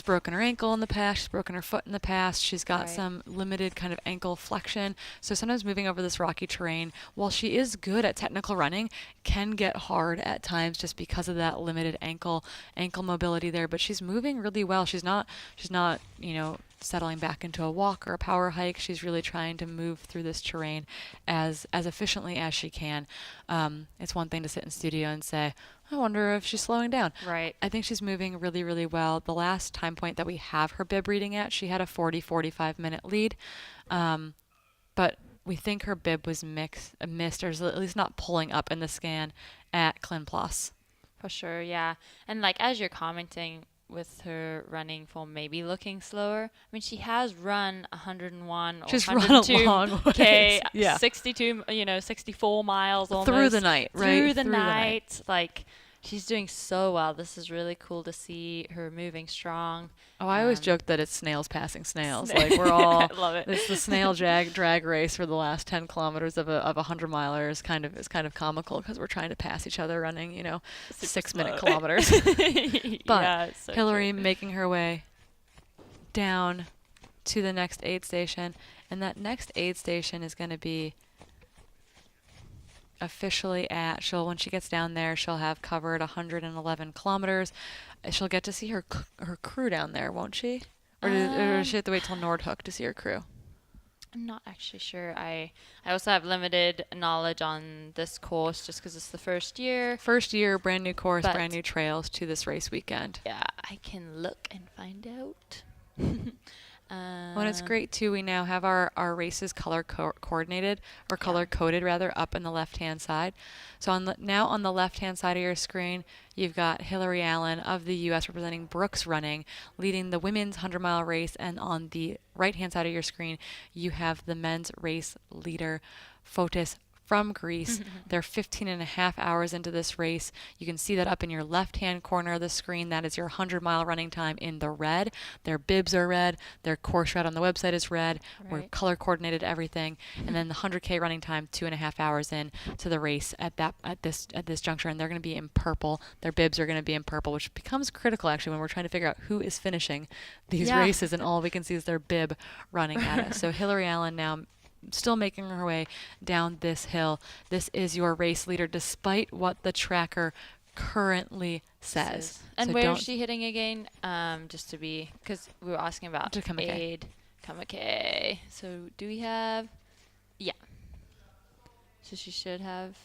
broken her ankle in the past, she's broken her foot in the past, she's got some limited kind of ankle flexion, so sometimes moving over this rocky terrain, while she is good at technical running, can get hard at times just because of that limited ankle mobility there, but she's moving really well. She's not settling back into a walk or a power hike. She's really trying to move through this terrain as efficiently as she can. It's one thing to sit in studio and say, I wonder if she's slowing down. Right. I think she's moving really, really well. The last time point that we have her bib reading at, she had a 45 minute lead. But we think her bib was missed, or at least not pulling up in the scan at Klimplas. For sure, yeah. And like as you're commenting with her running form maybe looking slower, I mean, she has run 101 or She's 102 run a long K, yeah. 62, 64 miles almost. Through the night, right? Through the night. Like, she's doing so well. This is really cool to see her moving strong. Oh, I always joke that it's snails passing snails. Like, we're all love it. It's the snail drag race for the last 10 kilometers of a 100-miler is kind of comical because we're trying to pass each other running, 6-minute kilometers. But yeah, so Hillary making her way down to the next aid station, and that next aid station is going to be officially when she gets down there, she'll have covered 111 kilometers. She'll get to see her crew down there, won't she? Or does she have to wait till Nordhook to see her crew? I'm not actually sure. I also have limited knowledge on this course just because it's the first year. First year, brand new course, brand new trails to this race weekend. Yeah, I can look and find out. Well, it's great too. We now have our races color coordinated, or color coded rather, up in the left-hand side. So now on the left-hand side of your screen, you've got Hillary Allen of the U.S. representing Brooks Running, leading the women's 100-mile race, and on the right-hand side of your screen, you have the men's race leader, Fotis from Greece. They're 15 and a half hours into this race. You can see that up in your left-hand corner of the screen. That is your 100-mile running time in the red. Their bibs are red. Their course route on the website is red. Right. We're color-coordinated everything. And then the 100K running time, 2.5 hours in to the race at this juncture. And they're going to be in purple. Their bibs are going to be in purple, which becomes critical, actually, when we're trying to figure out who is finishing these races. And all we can see is their bib running at us. So Hillary Allen now still making her way down this hill. This is your race leader, despite what the tracker currently says. And so where is she hitting again? Just to be, because we were asking about aid. Kamake. So do we have? Yeah. So she should have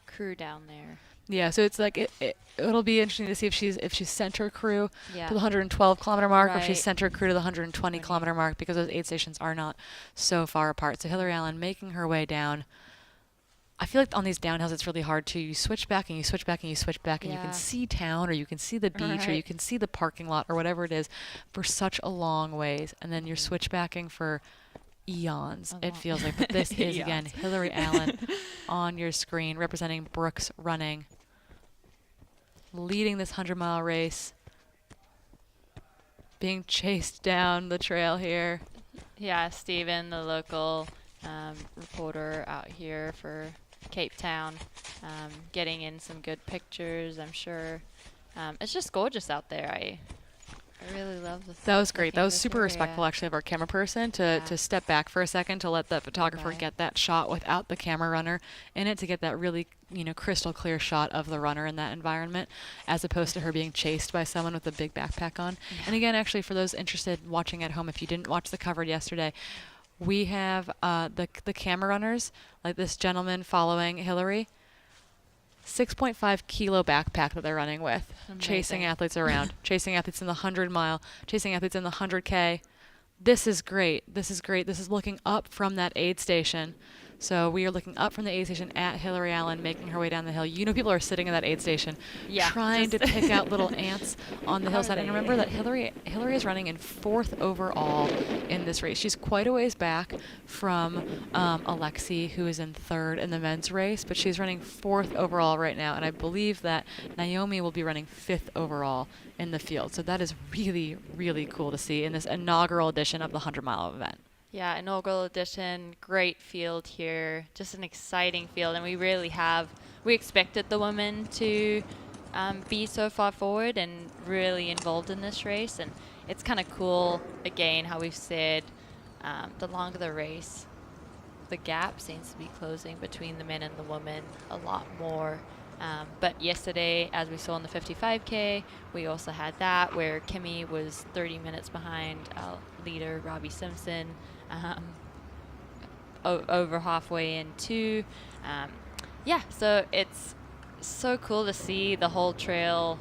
crew down there. Yeah, so it's like it'll be interesting to see if she's sent her crew to the 112 kilometer mark, or if she's sent her crew to the 120 kilometer mark, because those aid stations are not so far apart. So Hillary Allen making her way down. I feel like on these downhills it's really hard to you switch back and you switch back and you switch back, and you can see town, or you can see the beach, or you can see the parking lot, or whatever it is, for such a long ways, and then you're switchbacking for eons. It feels like. But this is again Hillary Allen on your screen, representing Brooks Running, leading this 100-mile race, being chased down the trail here. Yeah, Steven, the local reporter out here for Cape Town, getting in some good pictures, I'm sure. It's just gorgeous out there. I really love the That was great. That was super respectful, actually, of our camera person to step back for a second to let the photographer get that shot without the camera runner in it, to get that really, crystal clear shot of the runner in that environment, as opposed to her being chased by someone with a big backpack on. And again, actually, for those interested watching at home, if you didn't watch the cover yesterday, we have the camera runners, like this gentleman following Hillary. 6.5 kilo backpack that they're running with, chasing athletes around, chasing athletes in the 100 mile, chasing athletes in the 100K. This is great. This is great. This is looking up from that aid station. So we are looking up from the aid station at Hillary Allen, making her way down the hill. You know, people are sitting at that aid station trying to pick out little ants on the hillside. And remember that Hillary is running in 4th overall in this race. She's quite a ways back from Alexi, who is in 3rd in the men's race, but she's running 4th overall right now. And I believe that Naomi will be running 5th overall in the field. So that is really, really cool to see in this inaugural edition of the 100-mile event. Yeah, inaugural edition, great field here, just an exciting field, and we expected the women to be so far forward and really involved in this race, and it's kind of cool, again, how we've said the longer the race, the gap seems to be closing between the men and the women a lot more. But yesterday, as we saw in the 55K, we also had that where Kimmy was 30 minutes behind our leader, Robbie Simpson, over halfway in too. Yeah, so it's so cool to see the whole trail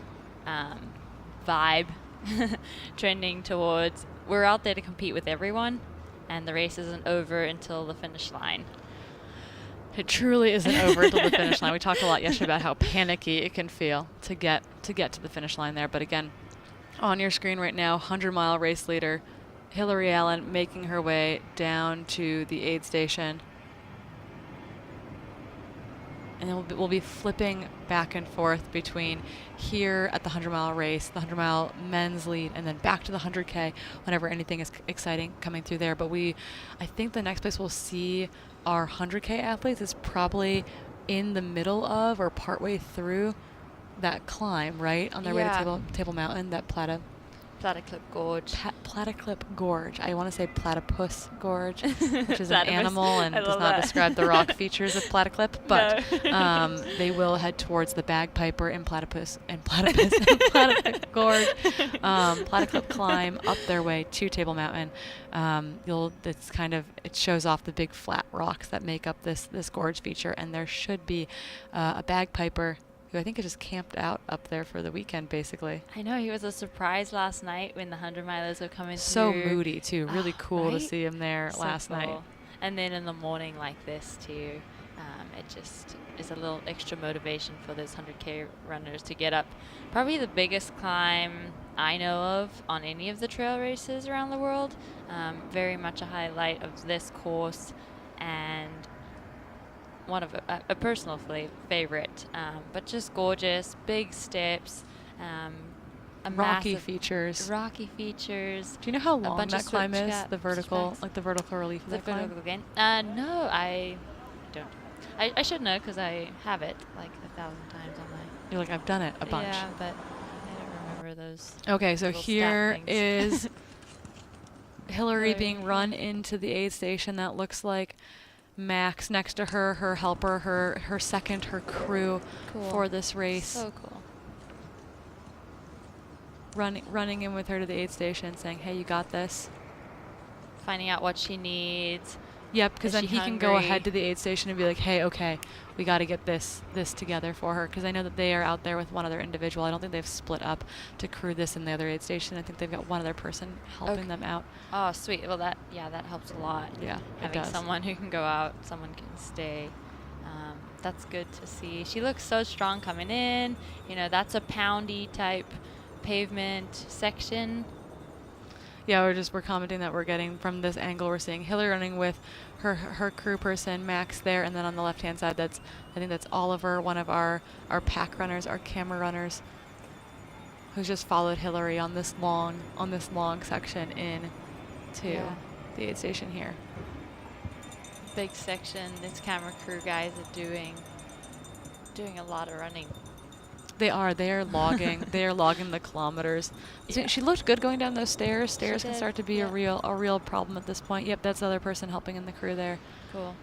vibe trending towards we're out there to compete with everyone, and the race isn't over until the finish line. It truly isn't over until the finish line. We talked a lot yesterday about how panicky it can feel to get to the finish line there. But again, on your screen right now, 100-mile race leader Hillary Allen making her way down to the aid station. And then we'll be flipping back and forth between here at the 100-mile race, the 100-mile men's lead, and then back to the 100K whenever anything is exciting coming through there. But I think the next place we'll see our 100K athletes is probably in the middle of or partway through that climb, right? On their way to Table Mountain, that Platyclip Gorge. Platyclip Gorge. I want to say platypus gorge, which is an animal and does not describe the rock features of Platyclip, but they will head towards the Bagpiper and Platypus Platyclip Gorge. Platyclip climb up their way to Table Mountain. It shows off the big flat rocks that make up this gorge feature, and there should be a Bagpiper who I think is just camped out up there for the weekend, basically. I know, he was a surprise last night when the 100-milers were coming so through. So moody, too. Really cool to see him there last night. And then in the morning like this, too, it just is a little extra motivation for those 100K runners to get up. Probably the biggest climb I know of on any of the trail races around the world. Very much a highlight of this course, and one of a personal favorite, but just gorgeous, big steps, rocky features. Do you know how long that climb is? The vertical relief of that climb? Vertical again? No, I don't. I should know because I have it like 1,000 times on my. You're like, I've done it a bunch. Yeah, but I don't remember those. Okay, so here is Hillary being run into the aid station. That looks like Max next to her, her helper, her second, her crew for this race. So cool. Running in with her to the aid station, saying, "Hey, you got this." Finding out what she needs. Yep, because then he can go ahead to the aid station and be like, "Hey, okay, we got to get this together for her." Because I know that they are out there with one other individual. I don't think they've split up to crew this in the other aid station. I think they've got one other person helping them out. Oh, sweet. Well, that helps a lot. Yeah, having someone who can go out, someone can stay. That's good to see. She looks so strong coming in. You know, that's a poundy type pavement section. Yeah, we're commenting that we're getting from this angle. We're seeing Hillary running with her crew person Max there, and then on the left hand side, I think that's Oliver, one of our pack runners, our camera runners, who's just followed Hillary on this long section in to the aid station here. Big section. This camera crew guys are doing a lot of running. They are logging. They are logging the kilometers. Yeah. She looked good going down those stairs. Stairs can start to be a real problem at this point. Yep, that's the other person helping in the crew there. Cool.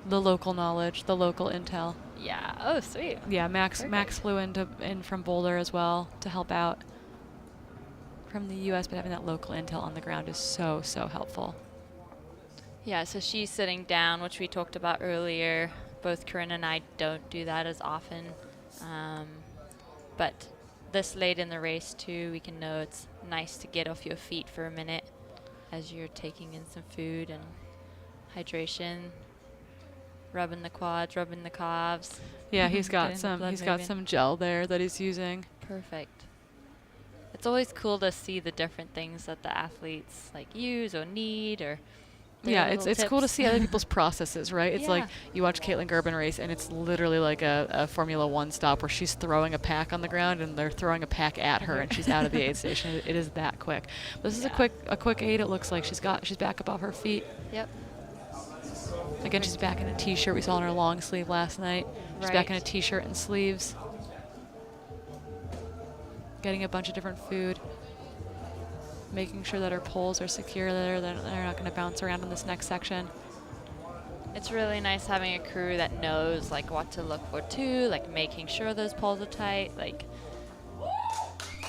The local knowledge, the local intel. Yeah. Oh, sweet. Yeah, Max flew in from Boulder as well to help out from the U.S., but having that local intel on the ground is so helpful. Yeah, so she's sitting down, which we talked about earlier. Both Corrine and I don't do that as often. But this late in the race too, we can know it's nice to get off your feet for a minute as you're taking in some food and hydration, rubbing the quads, rubbing the calves. Yeah, he's got some gel there that he's using. Perfect. It's always cool to see the different things that the athletes like use or need, or yeah, it's cool to see other people's processes, right? It's like you watch Caitlin Gerben race, and it's literally like a Formula One stop where she's throwing a pack on the ground, and they're throwing a pack at her, and she's out of the aid station. It is that quick. This is a quick aid. It looks like she's back up off her feet. Yep. Again, she's back in a t-shirt. We saw in her long sleeve last night. She's back in a t-shirt and sleeves. Getting a bunch of different food. Making sure that her poles are secure there, that they're not going to bounce around in this next section. It's really nice having a crew that knows like what to look for too, like making sure those poles are tight, like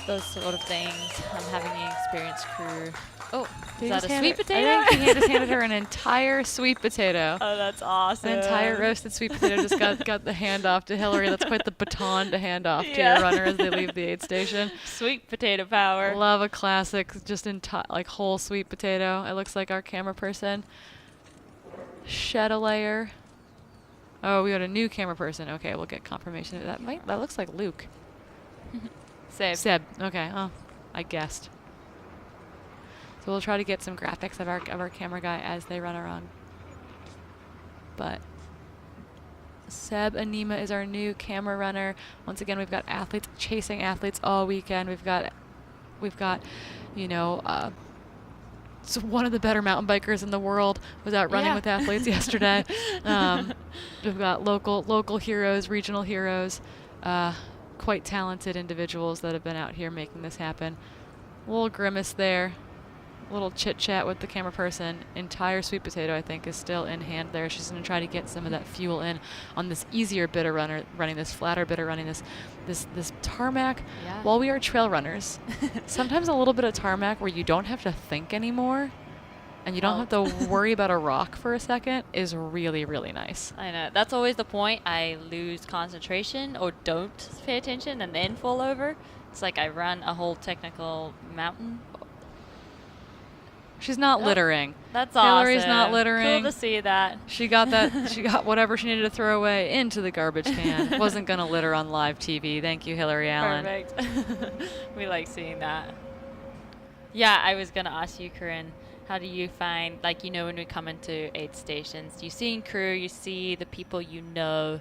those sort of things. I'm having an experienced crew. Oh, is that a sweet potato? I think he just handed her an entire sweet potato. Oh, that's awesome. An entire roasted sweet potato. Just got the handoff to Hillary. That's quite the baton to hand off to your runner as they leave the aid station. Sweet potato power. Love a classic, just like whole sweet potato. It looks like our camera person shed a layer. Oh, we got a new camera person. Okay, we'll get confirmation of that. That looks like Luke. Seb. Okay. Oh, I guessed. So we'll try to get some graphics of our camera guy as they run around. But Seb Anima is our new camera runner. Once again, we've got athletes chasing athletes all weekend. We've got so one of the better mountain bikers in the world was out running with athletes yesterday. We've got local heroes, regional heroes, quite talented individuals that have been out here making this happen. A little grimace there. A little chit chat with the camera person. Entire sweet potato, I think, is still in hand there. She's going to try to get some of that fuel in on this easier bit of running this flatter bit of running this tarmac. Yeah. While we are trail runners, sometimes a little bit of tarmac where you don't have to think anymore and you don't have to worry about a rock for a second is really, really nice. I know. That's always the point. I lose concentration or don't pay attention and then fall over. It's like I run a whole technical mountain. She's not littering. That's awesome. Hillary's not littering. Cool to see that. She got that. She got whatever she needed to throw away into the garbage can. Wasn't gonna litter on live TV. Thank you, Hillary Allen. Perfect. We like seeing that. Yeah, I was gonna ask you, Corrine, how do you find, like, when we come into aid stations, you see in crew, you see the people you know.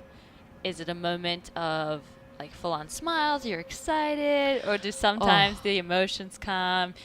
Is it a moment of like full-on smiles? You're excited, or do sometimes the emotions come?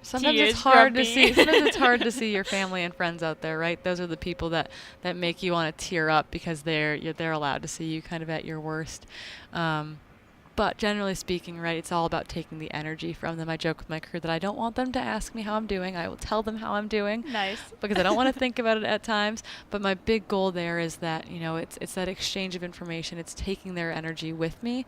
Sometimes it's hard to see. Sometimes it's hard to see your family and friends out there, right? Those are the people that make you want to tear up because they're allowed to see you kind of at your worst. But generally speaking, right, it's all about taking the energy from them. I joke with my crew that I don't want them to ask me how I'm doing. I will tell them how I'm doing. Nice. Because I don't want to think about it at times. But my big goal there is that, it's that exchange of information. It's taking their energy with me.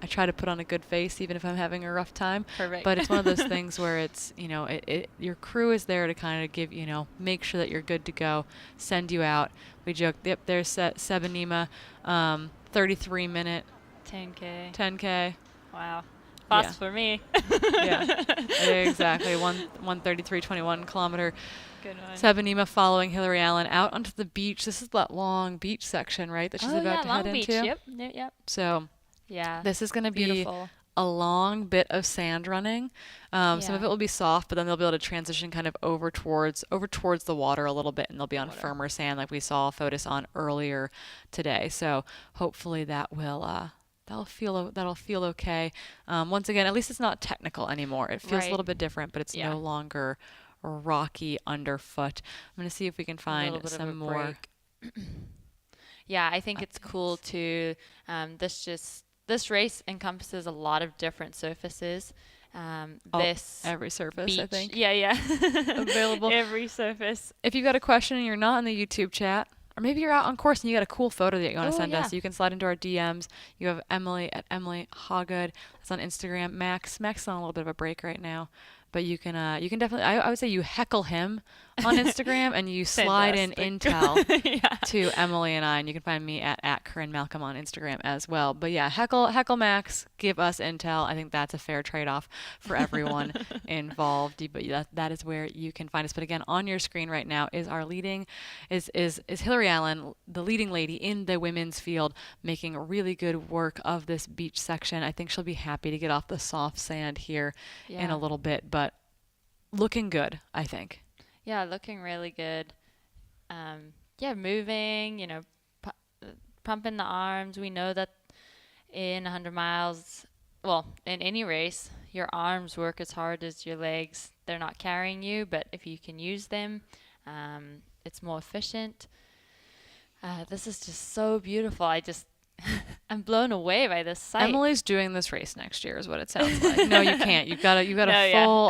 I try to put on a good face even if I'm having a rough time. Perfect. But it's one of those things where it's, your crew is there to kind of give, make sure that you're good to go, send you out. We joke, yep, there's Seb Anima, 33-minute. 10K. Wow. Fast for me. Yeah, exactly. 1:33:21 kilometer. Good one. Seb Anima following Hillary Allen out onto the beach. This is that long beach section, right, that she's about to head into? Yep. So yeah, this is going to be beautiful. A long bit of sand running. Some of it will be soft, but then they'll be able to transition kind of over towards the water a little bit, and they'll be on firmer sand like we saw Fotis on earlier today. So hopefully that will that'll feel okay. Once again, at least it's not technical anymore. It feels a little bit different, but it's no longer rocky underfoot. I'm going to see if we can find some more. Yeah, I think it's cool to this race encompasses a lot of different surfaces. Every surface, beach, I think. Yeah. Available. Every surface. If you've got a question and you're not in the YouTube chat, or maybe you're out on course and you got a cool photo that you want to send us, you can slide into our DMs. You have Emily at Emily Hawgood. That's on Instagram. Max is on a little bit of a break right now. But you can definitely, I would say you heckle him on Instagram, and you slide in intel to Emily and I, and you can find me at Corrine Malcolm on Instagram as well. But yeah, heckle Max, give us intel. I think that's a fair trade-off for everyone involved. But that is where you can find us. But again, on your screen right now is our is Hillary Allen, the leading lady in the women's field, making really good work of this beach section. I think she'll be happy to get off the soft sand here in a little bit, but looking good, I think. Yeah, looking really good. Moving, pumping the arms. We know that in 100 miles, well, in any race, your arms work as hard as your legs. They're not carrying you, but if you can use them, it's more efficient. This is just so beautiful. I'm blown away by this site. Emily's doing this race next year, is what it sounds like. No, you can't. You've got a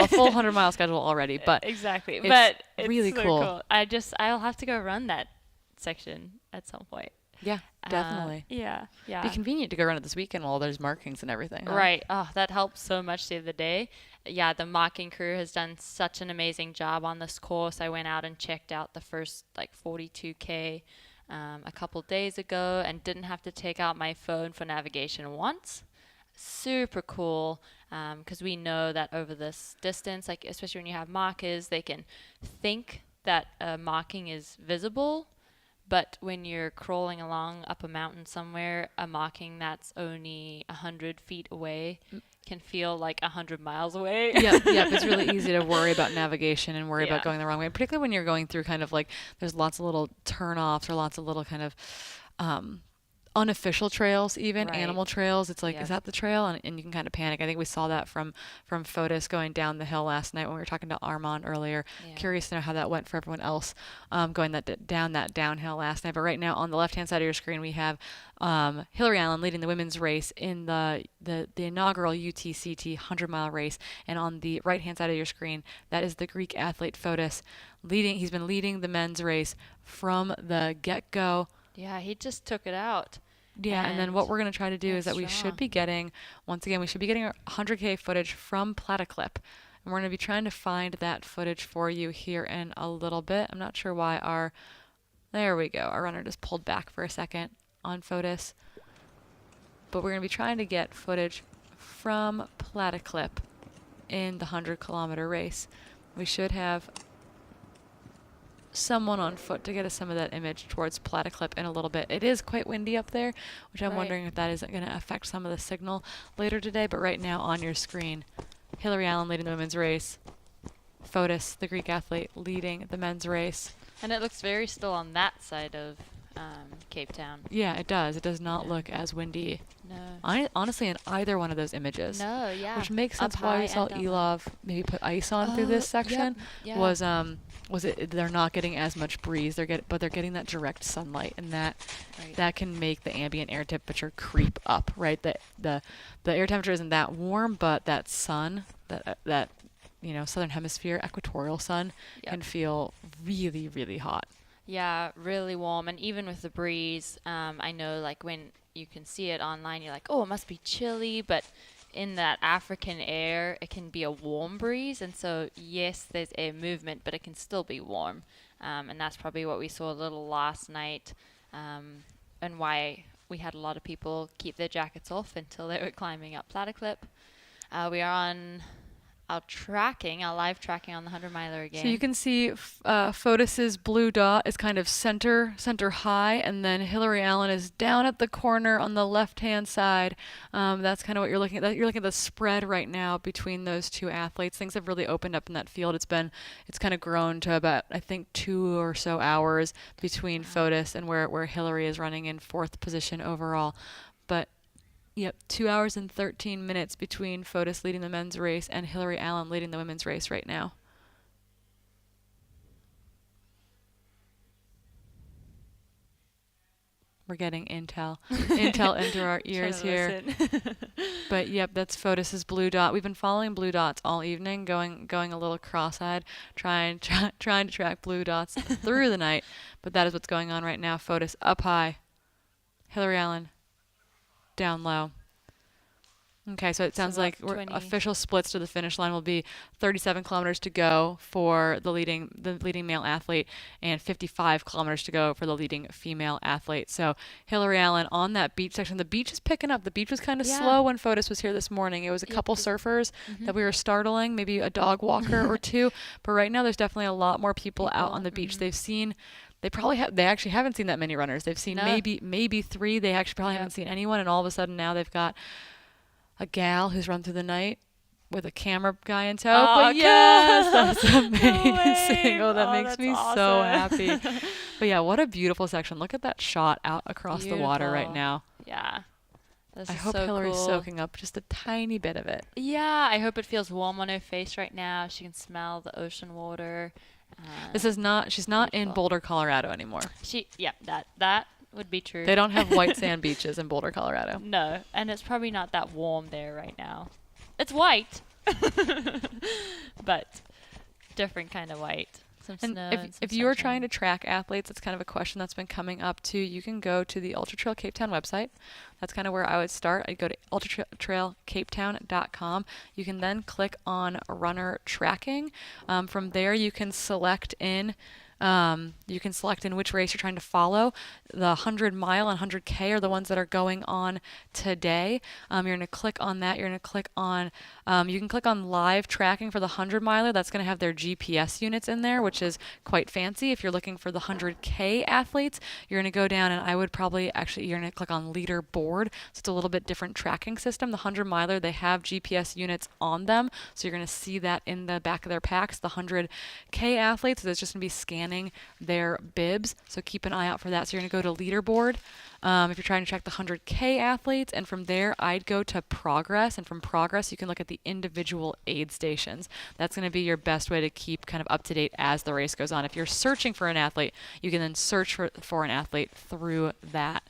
full 100-mile schedule already. But exactly. But it's really so cool. I'll have to go run that section at some point. Yeah, definitely. Yeah. Be convenient to go run it this weekend while there's markings and everything. Huh? Right. Oh, that helped so much the other day. Yeah, the marking crew has done such an amazing job on this course. I went out and checked out the first 42K. A couple days ago, and didn't have to take out my phone for navigation once. Super cool, because we know that over this distance, especially when you have markers, they can think that a marking is visible, but when you're crawling along up a mountain somewhere, a marking that's only 100 feet away can feel like 100 miles away. Yep. It's really easy to worry about navigation and worry about going the wrong way, particularly when you're going through kind of there's lots of little turn-offs or lots of little kind of unofficial trails, even animal trails. It's is that the trail? And you can kind of panic. I think we saw that from Fotis going down the hill last night when we were talking to Armand earlier. Yeah. Curious to know how that went for everyone else going down that downhill last night. But right now on the left-hand side of your screen, we have Hillary Allen leading the women's race in the inaugural UTCT 100-mile race. And on the right-hand side of your screen, that is the Greek athlete Fotis leading. He's been leading the men's race from the get-go. Yeah, he just took it out. Yeah, and then what we're going to try to do is that we should be getting 100K footage from Platiclip. And we're going to be trying to find that footage for you here in a little bit. I'm not sure why there we go. Our runner just pulled back for a second on Fotis. But we're going to be trying to get footage from Platiclip in the 100-kilometer race. We should have someone on foot to get us some of that image towards Platiclip in a little bit. It is quite windy up there, which I'm wondering if that isn't going to affect some of the signal later today. But right now on your screen, Hillary Allen leading the women's race, Fotis, the Greek athlete, leading the men's race. And it looks very still on that side of Cape Town. Yeah, it does. It does not look as windy. No. Honestly, in either one of those images. No, yeah. Which makes sense why we saw Elov maybe put ice on through this section. Yep, yeah. Was it they're not getting as much breeze, but they're getting that direct sunlight, and that can make the ambient air temperature creep up, right? The air temperature isn't that warm, but that sun, that southern hemisphere equatorial sun can feel really, really hot. Yeah, really warm. And even with the breeze, I know when you can see it online, you're like, oh, it must be chilly. But in that African air, it can be a warm breeze. And so, yes, there's air movement, but it can still be warm. And that's probably what we saw a little last night and why we had a lot of people keep their jackets off until they were climbing up Platiclip. We are on our live tracking on the 100-miler again. So you can see Fotis's blue dot is kind of center high, and then Hillary Allen is down at the corner on the left-hand side. That's kind of what you're looking at. You're looking at the spread right now between those two athletes. Things have really opened up in that field. It's kind of grown to about, I think, 2 or so hours between Fotis and where Hillary is running in 4th position overall. But yep, 2 hours and 13 minutes between Fotis leading the men's race and Hillary Allen leading the women's race right now. We're getting intel into our ears here. But yep, that's Fotis's blue dot. We've been following blue dots all evening, going a little cross-eyed, trying to track blue dots through the night. But that is what's going on right now. Fotis up high, Hillary Allen down low. Okay, so it sounds like about 20. official splits to the finish line will be 37 kilometers to go for the leading male athlete and 55 kilometers to go for the leading female athlete. So Hillary Allen on that beach section. The beach is picking up. The beach was kind of slow when Fotis was here this morning. It was a couple surfers that we were startling, maybe a dog walker or two. But right now there's definitely a lot more people out on the beach. They've seen... They actually haven't seen that many runners. They've seen maybe 3. They actually probably haven't seen anyone, and all of a sudden now they've got a gal who's run through the night with a camera guy in tow. Oh, but yes, that's amazing. That makes that's me awesome. so happy. But yeah, what a beautiful section. Look at that shot out across the water right now. Yeah. This I is hope so Hillary's cool. soaking up just a tiny bit of it. Yeah, I hope it feels warm on her face right now. She can smell the ocean water. She's not in Boulder, Colorado anymore. That would be true. They don't have white sand beaches in Boulder, Colorado. No, and it's probably not that warm there right now. It's white, but different kind of white. Some snow and if you are trying to track athletes, it's kind of a question that's been coming up too. You can go to the Ultra-trail Cape Town website. That's kind of where I would start. I'd go to ultratrailcapetown.com. You can then click on runner tracking. From there, you can select in which race you're trying to follow. The 100-mile and 100K are the ones that are going on today. You're going to click on that. You're going to click on, you can click on live tracking for the 100-miler. That's going to have their GPS units in there, which is quite fancy. If you're looking for the 100K athletes, you're going to go down and I would probably you're going to click on leaderboard. So it's a little bit different tracking system. The 100-miler, they have GPS units on them. So you're going to see that in the back of their packs. The 100K athletes, it's just going to be scanning their bibs, so keep an eye out for that. So you're going to go to leaderboard if you're trying to track the 100K athletes, and from there I'd go to progress, and from progress you can look at the individual aid stations. That's going to be your best way to keep kind of up to date as the race goes on. If you're searching for an athlete, you can then search for an athlete through that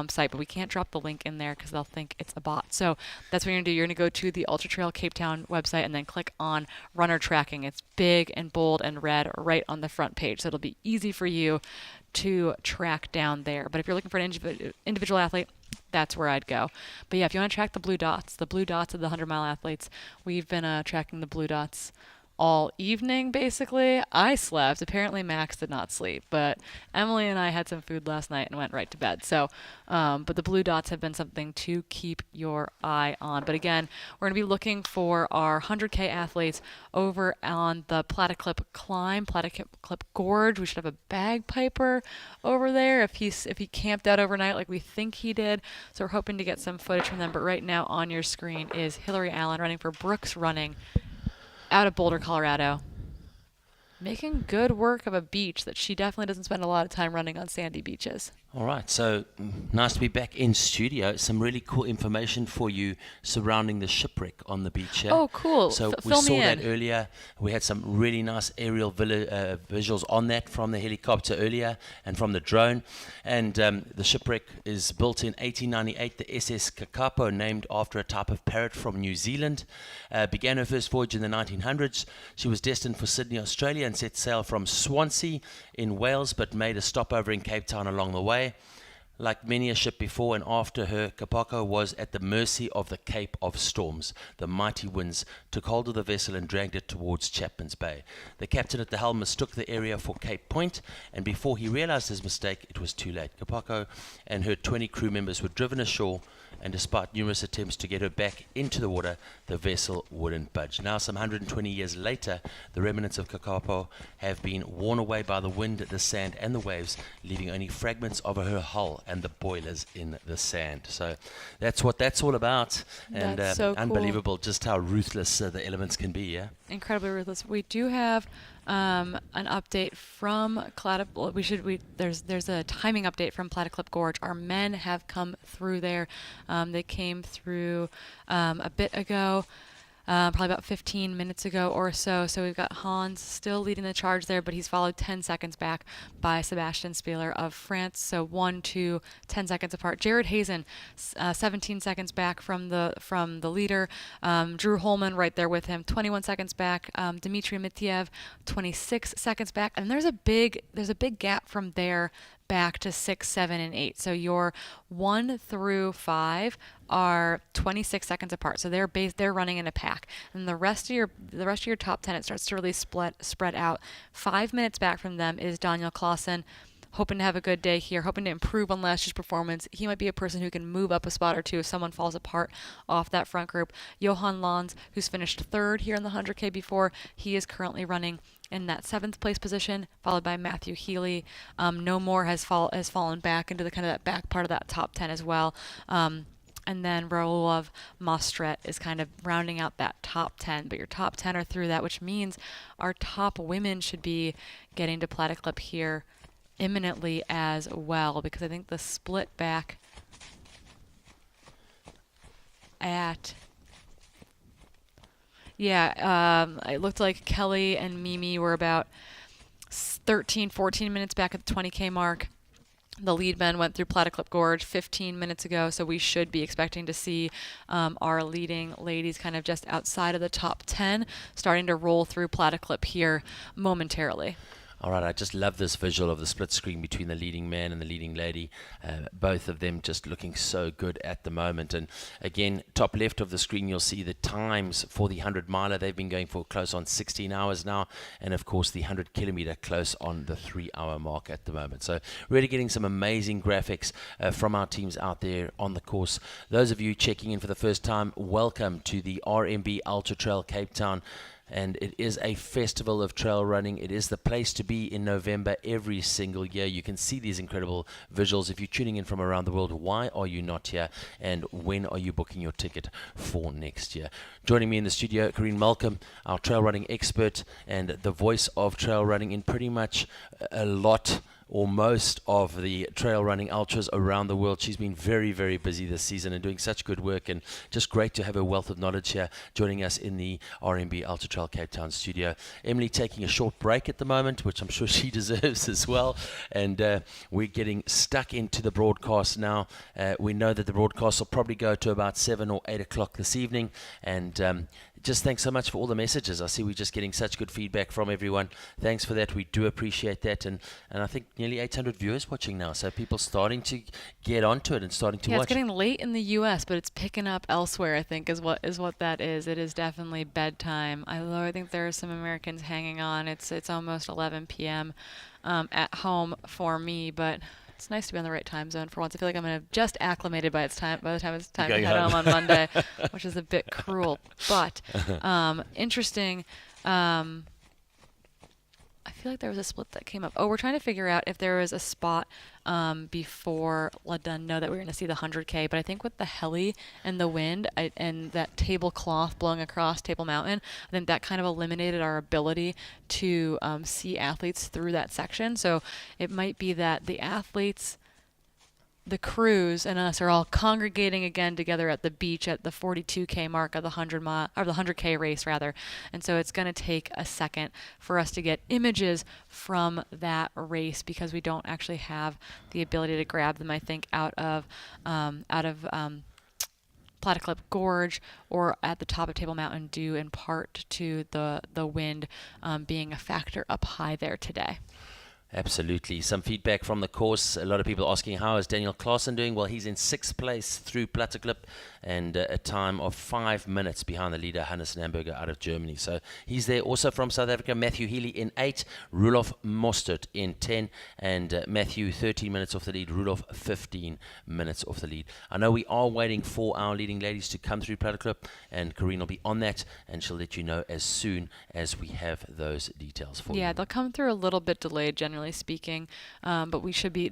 site, but we can't drop the link in there because they'll think it's a bot. So that's what you're going to do. You're going to go to the Ultra-trail Cape Town website and then click on runner tracking. It's big and bold and red right on the front page, so it'll be easy for you to track down there. But if you're looking for an individual athlete, that's where I'd go. But yeah, if you want to track the blue dots of the 100-mile athletes, we've been tracking the blue dots all evening, basically. I slept. Apparently Max did not sleep, but Emily and I had some food last night and went right to bed. So, but the blue dots have been something to keep your eye on. But again, we're going to be looking for our 100K athletes over on the Platyclip Climb, Platyclip Gorge. We should have a bagpiper over there if he camped out overnight like we think he did. So we're hoping to get some footage from them. But right now on your screen is Hillary Allen running for Brooks Running out of Boulder, Colorado, making good work of a beach that she definitely doesn't spend a lot of time running on sandy beaches. All right, so nice to be back in studio. Some really cool information for you surrounding the shipwreck on the beach here. Oh, cool. So we saw that earlier. We had some really nice aerial visuals on that from the helicopter earlier and from the drone. And the shipwreck is built in 1898, the SS Kakapo, named after a type of parrot from New Zealand. Began her first voyage in the 1900s. She was destined for Sydney, Australia, and set sail from Swansea in Wales, but made a stopover in Cape Town along the way. Like many a ship before and after her, Kapoko was at the mercy of the Cape of Storms. The mighty winds took hold of the vessel and dragged it towards Chapman's Bay. The captain at the helm mistook the area for Cape Point, and before he realized his mistake, it was too late. Kapoko and her 20 crew members were driven ashore, and despite numerous attempts to get her back into the water, the vessel wouldn't budge. Now, some 120 years later, the remnants of Kakapo have been worn away by the wind, the sand, and the waves, leaving only fragments of her hull and the boilers in the sand. So that's what that's all about. And That's so cool. unbelievable just how ruthless the elements can be, yeah? Incredibly ruthless. We do have an update from there's a timing update from Platyclip Gorge. Our men have come through there. They came through a bit ago. Probably about 15 minutes ago or so. So we've got Hans still leading the charge there, but he's followed 10 seconds back by Sebastian Spieler of France. So 1, 2, 10 seconds apart. Jared Hazen, 17 seconds back from the leader. Drew Holman right there with him, 21 seconds back. Dmitry Mitiev, 26 seconds back. And there's a big gap from there back to 6, 7, and 8. So your 1 through 5 are 26 seconds apart. So they're running in a pack. And the rest of your top 10, it starts to really spread out. 5 minutes back from them is Daniel Clausen, hoping to have a good day here, hoping to improve on last year's performance. He might be a person who can move up a spot or two if someone falls apart off that front group. Johan Lans, who's finished third here in the 100K before, he is currently running in that 7th place position, followed by Matthew Healy. No More has fallen back into the kind of that back part of that top 10 as well. And then Raulov Mostret is kind of rounding out that top 10. But your top 10 are through that, which means our top women should be getting to Platiclip here imminently as well, because I think the split back at it looked like Kelly and Mimi were about 13-14 minutes back at the 20K mark. The lead men went through Platiclip Gorge 15 minutes ago, so we should be expecting to see our leading ladies kind of just outside of the top 10 starting to roll through Platiclip here momentarily. All right, I just love this visual of the split screen between the leading man and the leading lady. Both of them just looking so good at the moment. And again, top left of the screen, you'll see the times for the 100 miler. They've been going for close on 16 hours now. And of course, the 100 kilometer close on the 3-hour mark at the moment. So really getting some amazing graphics from our teams out there on the course. Those of you checking in for the first time, welcome to the RMB Ultra-trail Cape Town. And it is a festival of trail running. It is the place to be in November every single year. You can see these incredible visuals. If you're tuning in from around the world, why are you not here? And when are you booking your ticket for next year? Joining me in the studio, Corrine Malcolm, our trail running expert and the voice of trail running in pretty much a lot or most of the trail running ultras around the world. She's been very, very busy this season and doing such good work, and just great to have her wealth of knowledge here joining us in the RMB Ultra-trail Cape Town studio. Emily taking a short break at the moment, which I'm sure she deserves as well, and we're getting stuck into the broadcast now. We know that the broadcast will probably go to about 7 or 8 o'clock this evening, and just thanks so much for all the messages. I see we're just getting such good feedback from everyone. Thanks for that. We do appreciate that. And I think nearly 800 viewers watching now. So people starting to get onto it and starting to watch. Yeah, it's getting late in the U.S., but it's picking up elsewhere, I think, is what that is. It is definitely bedtime. Although I think there are some Americans hanging on. It's almost 11 p.m. At home for me, but it's nice to be on the right time zone for once. I feel like I'm going to just acclimated by the time it's time to head home on Monday, which is a bit cruel, but interesting. I feel like there was a split that came up. Oh, we're trying to figure out if there was a spot before let done know that we were going to see the 100K, but I think with the heli and the wind and that tablecloth blowing across Table Mountain, I think that kind of eliminated our ability to see athletes through that section. So it might be that the athletes, the crews, and us are all congregating again together at the beach at the 42K mark of the 100K race rather. And so it's going to take a second for us to get images from that race because we don't actually have the ability to grab them, I think, out of Platiclip Gorge or at the top of Table Mountain, due in part to the wind being a factor up high there today. Absolutely. Some feedback from the course. A lot of people asking, how is Daniel Clausen doing? Well, he's in 6th place through Platiclip and a time of 5 minutes behind the leader, Hannes Namberger out of Germany. So he's there. Also from South Africa, Matthew Healy in 8, Roelof Mostert in 10, and Matthew 13 minutes off the lead, Roelof 15 minutes off the lead. I know we are waiting for our leading ladies to come through Platiclip, and Corrine will be on that, and she'll let you know as soon as we have those details for you. Yeah, they'll come through a little bit delayed, generally speaking, but we should be.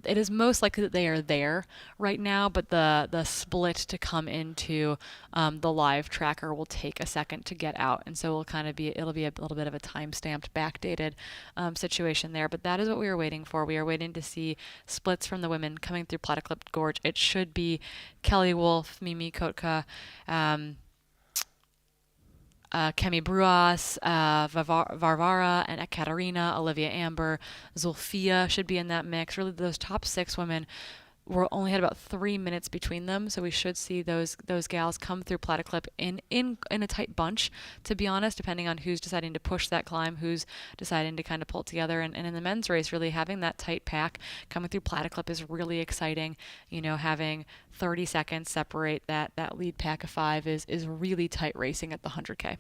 It is most likely that they are there right now, but the split to come into the live tracker will take a second to get out, and so it'll be a little bit of a time-stamped, backdated situation there. But that is what we are waiting for. We are waiting to see splits from the women coming through Platiclip Gorge. It should be Kelly Wolf, Mimi Kotka, Kemi Bruas, Varvara, and Ekaterina, Olivia Amber, Zulfia should be in that mix. Really, those top 6 women we're only had about 3 minutes between them, so we should see those gals come through Platiclip in a tight bunch, to be honest, depending on who's deciding to push that climb, who's deciding to kind of pull it together. And in the men's race, really having that tight pack coming through Platiclip is really exciting. You know, having 30 seconds separate that lead pack of 5 is really tight racing at the 100K.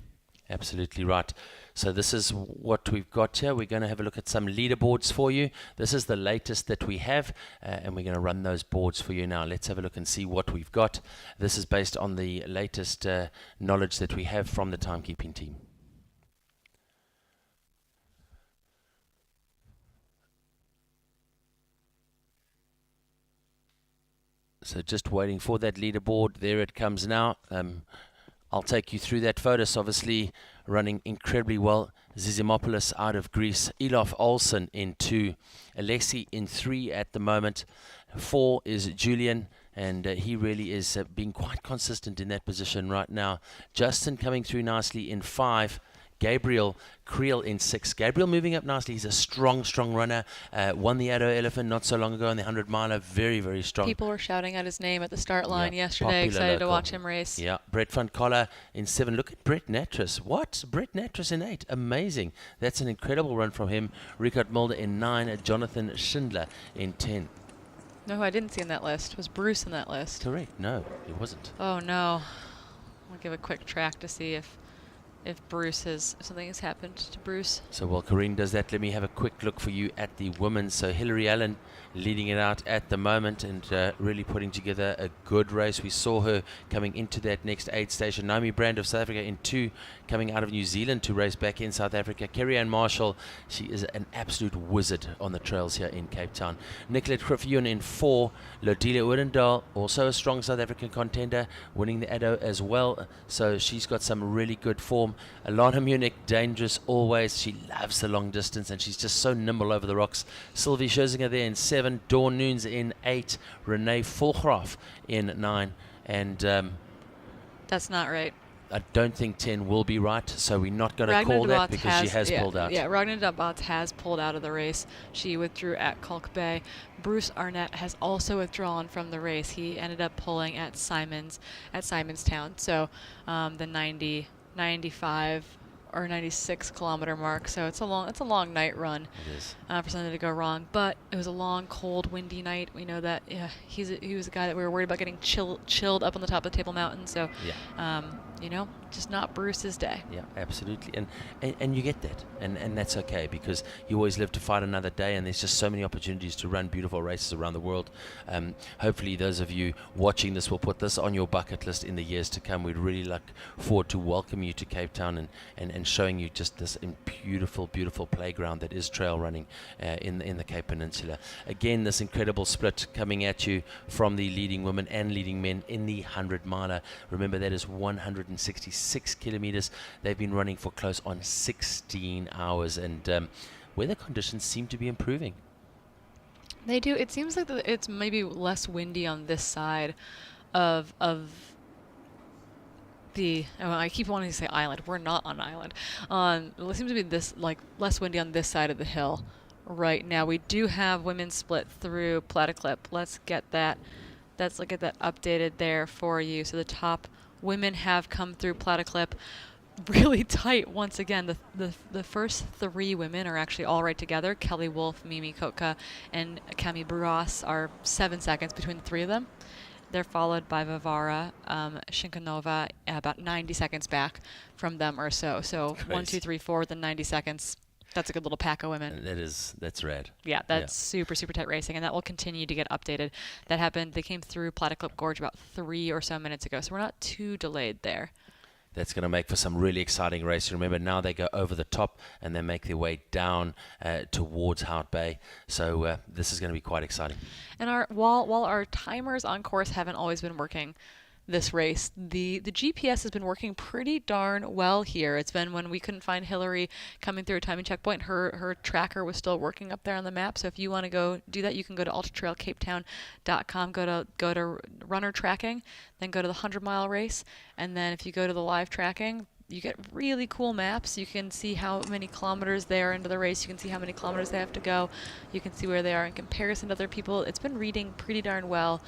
Absolutely right. So this is what we've got here. We're going to have a look at some leaderboards for you. This is the latest that we have, and we're going to run those boards for you now. Let's have a look and see what we've got. This is based on the latest knowledge that we have from the timekeeping team. So just waiting for that leaderboard. There it comes now. I'll take you through that. Fotis obviously running incredibly well. Zizimopoulos out of Greece. Elof Olsen in 2. Alessi in 3 at the moment. 4 is Julian, and he really is being quite consistent in that position right now. Justin coming through nicely in 5. Gabriel Creel in 6. Gabriel moving up nicely. He's a strong runner. Won the Addo Elephant not so long ago on the 100 miler. Very, very strong. People were shouting out his name at the start line yesterday. Popular Excited local. to watch him race. Yeah. Brett van Coller in 7. Look at Brett Natras. What? Brett Natras in 8. Amazing. That's an incredible run from him. Richard Mulder in 9. Jonathan Schindler in 10. No, who I didn't see in that list was Bruce in that list. Correct. No, he wasn't. Oh no. I'll give a quick track to see if something has happened to Bruce. So while Corrine does that, let me have a quick look for you at the women. So Hillary Allen leading it out at the moment and really putting together a good race. We saw her coming into that next aid station. Naomi Brand of South Africa in 2, coming out of New Zealand to race back in South Africa. Kerry-Ann Marshall, she is an absolute wizard on the trails here in Cape Town. Nicolette Griffioen in 4. Lodile Oudendal, also a strong South African contender, winning the Addo as well. So she's got some really good form. Alana Munich, dangerous always. She loves the long distance and she's just so nimble over the rocks. Sylvie Scherzinger there in 7. Dawn Noons in 8. Renee Volgraaf in 9. And that's not right. I don't think 10 will be right, so we're not going to call that because she has pulled out. Yeah, Ragnar Dabatz has pulled out of the race. She withdrew at Kalk Bay. Bruce Arnett has also withdrawn from the race. He ended up pulling at Simonstown. So the 90, 95 or 96 kilometer mark. So it's a long night run. It is. For something to go wrong. But it was a long, cold, windy night. We know that he was a guy that we were worried about getting chilled up on the top of the Table Mountain. So just not Bruce's day. Yeah, absolutely. And you get that. And that's okay because you always live to fight another day and there's just so many opportunities to run beautiful races around the world. Hopefully those of you watching this will put this on your bucket list in the years to come. We'd really look forward to welcome you to Cape Town and showing you just this beautiful, beautiful playground that is trail running in the Cape Peninsula. Again, this incredible split coming at you from the leading women and leading men in the 100 miler. Remember, that is 166 kilometers. They've been running for close on 16 hours and weather conditions seem to be improving. They do. It seems like it's maybe less windy on this side of the, I keep wanting to say island. We're not on island. It seems to be less windy on this side of the hill right now. We do have women split through Platiclip. Let's get that. Let's look at that updated there for you. So the top women have come through Platiclip really tight once again. The first 3 women are actually all right together. Kelly Wolf, Mimi Kotka, and Cami Bruas are 7 seconds between the 3 of them. They're followed by Vivara Shinkanova, about 90 seconds back from them or so. So Crazy. 1, 2, 3, 4 within 90 seconds. That's a good little pack of women. That's rad. Yeah, that's super tight racing, and that will continue to get updated. That happened. They came through Platiclip Gorge about 3 or so minutes ago, so we're not too delayed there. That's going to make for some really exciting racing. Remember, now they go over the top and they make their way down towards Hout Bay. So this is going to be quite exciting. And while our timers on course haven't always been working this race, the GPS has been working pretty darn well here. It's been when we couldn't find Hillary coming through a timing checkpoint, her tracker was still working up there on the map. So if you want to go do that, you can go to ultratrailcapetown.com, go to runner tracking, then go to the 100-mile race, and then if you go to the live tracking, you get really cool maps. You can see how many kilometers they are into the race. You can see how many kilometers they have to go. You can see where they are in comparison to other people. It's been reading pretty darn well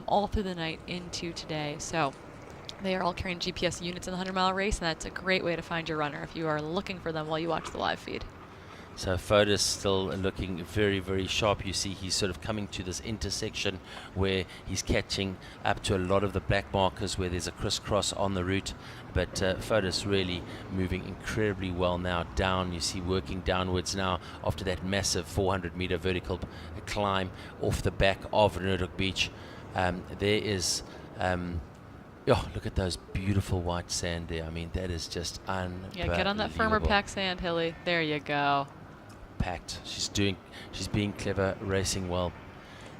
all through the night into today. So they are all carrying GPS units in the 100-mile race, and that's a great way to find your runner if you are looking for them while you watch the live feed. So Fotis still looking very, very sharp. You see he's sort of coming to this intersection where he's catching up to a lot of the black markers where there's a crisscross on the route. But Fotis really moving incredibly well now down. You see working downwards now after that massive 400-meter vertical climb off the back of Nurduk Beach. There is... oh, look at those beautiful white sand there. I mean, that is just unbelievable. Yeah, get on that firmer packed sand, Hilly. There you go. Packed. She's being clever, racing well.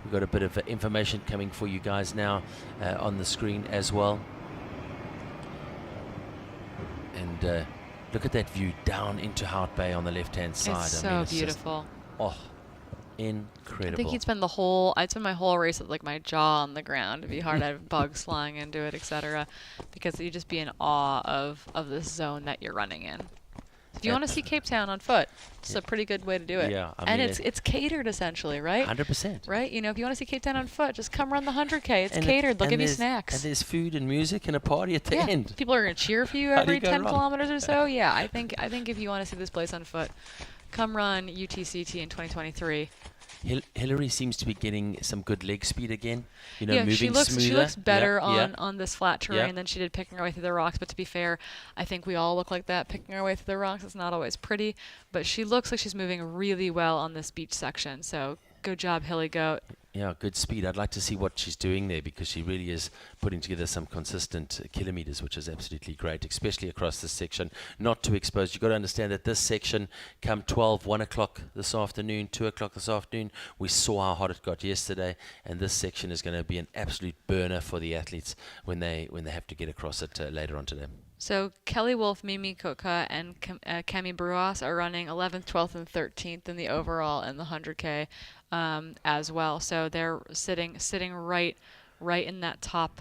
We've got a bit of information coming for you guys now on the screen as well. And look at that view down into Hout Bay on the left-hand side. It's I mean, so beautiful. Just, incredible. I think I'd spend my whole race with like my jaw on the ground. It'd be hard to have bugs flying into it, etc. Because you just be in awe of this zone that you're running in. If you want to see Cape Town on foot, it's a pretty good way to do it. Yeah, and it's catered essentially, right? 100%. Right? You know, if you want to see Cape Town on foot, just come run the 100K. It's catered. They'll give you snacks. And there's food and music and a party at the end. People are going to cheer for you every 10 kilometers or so. Yeah, I think if you want to see this place on foot, come run UTCT in 2023. Hillary seems to be getting some good leg speed again. You know, yeah, moving smoother. She looks better on this flat terrain than she did picking her way through the rocks. But to be fair, I think we all look like that picking our way through the rocks. It's not always pretty, but she looks like she's moving really well on this beach section. So good job, Hilly Goat. Yeah, good speed. I'd like to see what she's doing there because she really is putting together some consistent kilometers, which is absolutely great, especially across this section. Not too exposed. You've got to understand that this section, come 12, 1 o'clock this afternoon, 2 o'clock this afternoon, we saw how hot it got yesterday, and this section is going to be an absolute burner for the athletes when they have to get across it later on today. So Kelly Wolf, Mimi Kotka, and Cami Bruas are running 11th, 12th, and 13th in the overall and the 100K as well. So they're sitting right in that top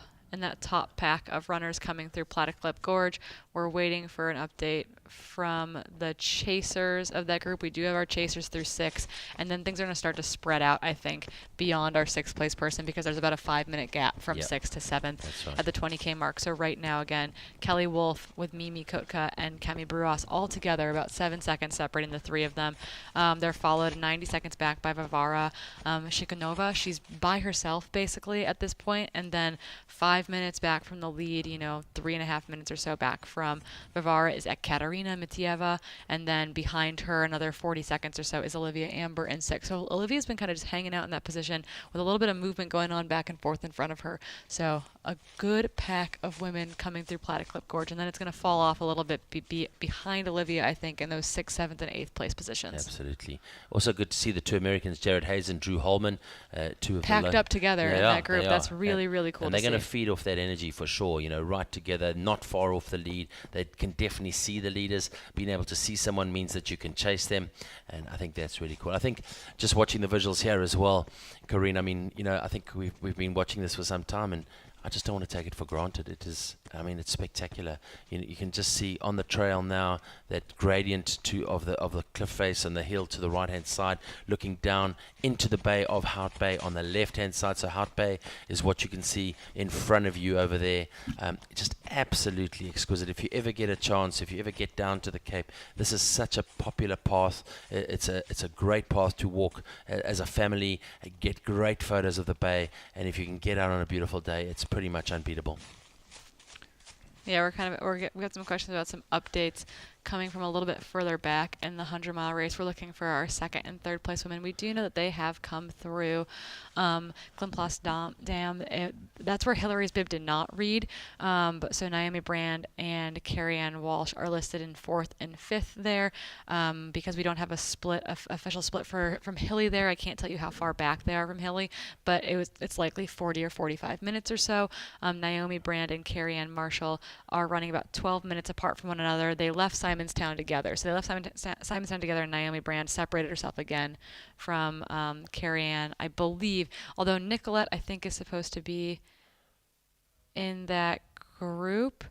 pack of runners coming through Platiclip Gorge. We're waiting for an update from the chasers of that group. We do have our chasers through 6, and then things are going to start to spread out, I think, beyond our 6th place person because there's about a 5-minute gap from 6th to 7th at the 20K mark. So right now, again, Kelly Wolf with Mimi Kotka and Cami Bruas all together, about 7 seconds separating the three of them. They're followed 90 seconds back by Vavara Shikanova. She's by herself, basically, at this point, and then 5 minutes back from the lead, 3.5 minutes or so back from Vavara is Ekaterina Mitieva, and then behind her another 40 seconds or so is Olivia Amber in 6th. So Olivia's been kind of just hanging out in that position with a little bit of movement going on back and forth in front of her. So a good pack of women coming through Platiclip Gorge, and then it's going to fall off a little bit behind Olivia, I think, in those 6th, 7th, and 8th place positions. Absolutely. Also good to see the two Americans, Jared Hayes and Drew Holman, two of packed up together in that group. That's really, really cool and to see. And they're going to feed off that energy for sure, right together, not far off the lead. They can definitely see the leaders. Being able to see someone means that you can chase them, and I think that's really cool. I think just watching the visuals here as well, Corrine, I mean, I think we've been watching this for some time, and I just don't want to take it for granted. It is, it's spectacular. You can just see on the trail now that gradient of the cliff face and the hill to the right-hand side, looking down into the bay of Hout Bay on the left-hand side. So Hout Bay is what you can see in front of you over there. Just absolutely exquisite. If you ever get a chance, if you ever get down to the Cape, this is such a popular path. It's a great path to walk as a family, get great photos of the bay, and if you can get out on a beautiful day, it's pretty much unbeatable. Yeah, we got some questions about some updates coming from a little bit further back in the 100-mile race. We're looking for our 2nd and 3rd place women. We do know that they have come through Glenplas Dam. That's where Hillary's bib did not read. But so Naomi Brand and Carrie-Ann Walsh are listed in 4th and 5th there. Because we don't have a official split from Hilly there, I can't tell you how far back they are from Hilly, but it's likely 40 or 45 minutes or so. Naomi Brand and Carrie-Ann Marshall are running about 12 minutes apart from one another. They left Simonstown together. So they left Simonstown together, and Naomi Brand separated herself again from Carrie-Ann, I believe. Although Nicolette, I think, is supposed to be in that group.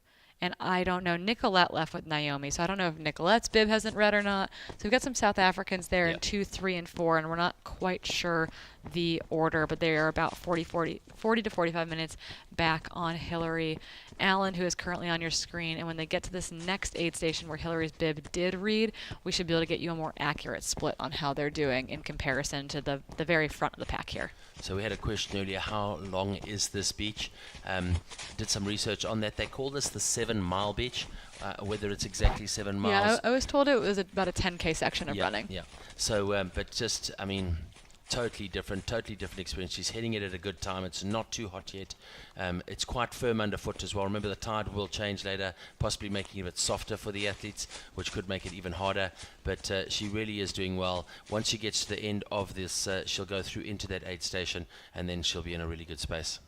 And I don't know, Nicolette left with Naomi, so I don't know if Nicolette's bib hasn't read or not. So we've got some South Africans there in 2, 3, and 4, and we're not quite sure the order, but they are about 40 to 45 minutes back on Hillary Allen, who is currently on your screen. And when they get to this next aid station where Hillary's bib did read, we should be able to get you a more accurate split on how they're doing in comparison to the very front of the pack here. So we had a question earlier, how long is this beach? Did some research on that. They call this the 7-mile beach, whether it's exactly 7 miles. Yeah, I was told it was about a 10K section of running. Yeah, so, but just, I mean, totally different experience. She's hitting it at a good time. It's not too hot yet. It's quite firm underfoot as well. Remember, the tide will change later, possibly making it a bit softer for the athletes, which could make it even harder. But she really is doing well. Once she gets to the end of this, she'll go through into that aid station, and then she'll be in a really good space.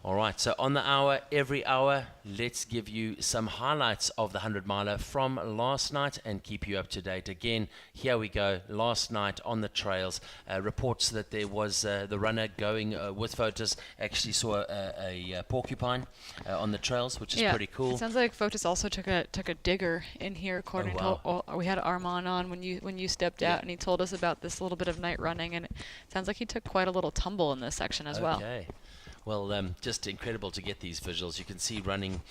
All right, so on the hour, every hour, let's give you some highlights of the 100-miler from last night and keep you up to date. Again, here we go. Last night on the trails, reports that there was the runner going with Fotis actually saw a porcupine on the trails, which is pretty cool. It sounds like Fotis also took a digger in here, according to we had Armand on when you stepped out, and he told us about this little bit of night running, and it sounds like he took quite a little tumble in this section as well. Okay. Well, just incredible to get these visuals. You can see running,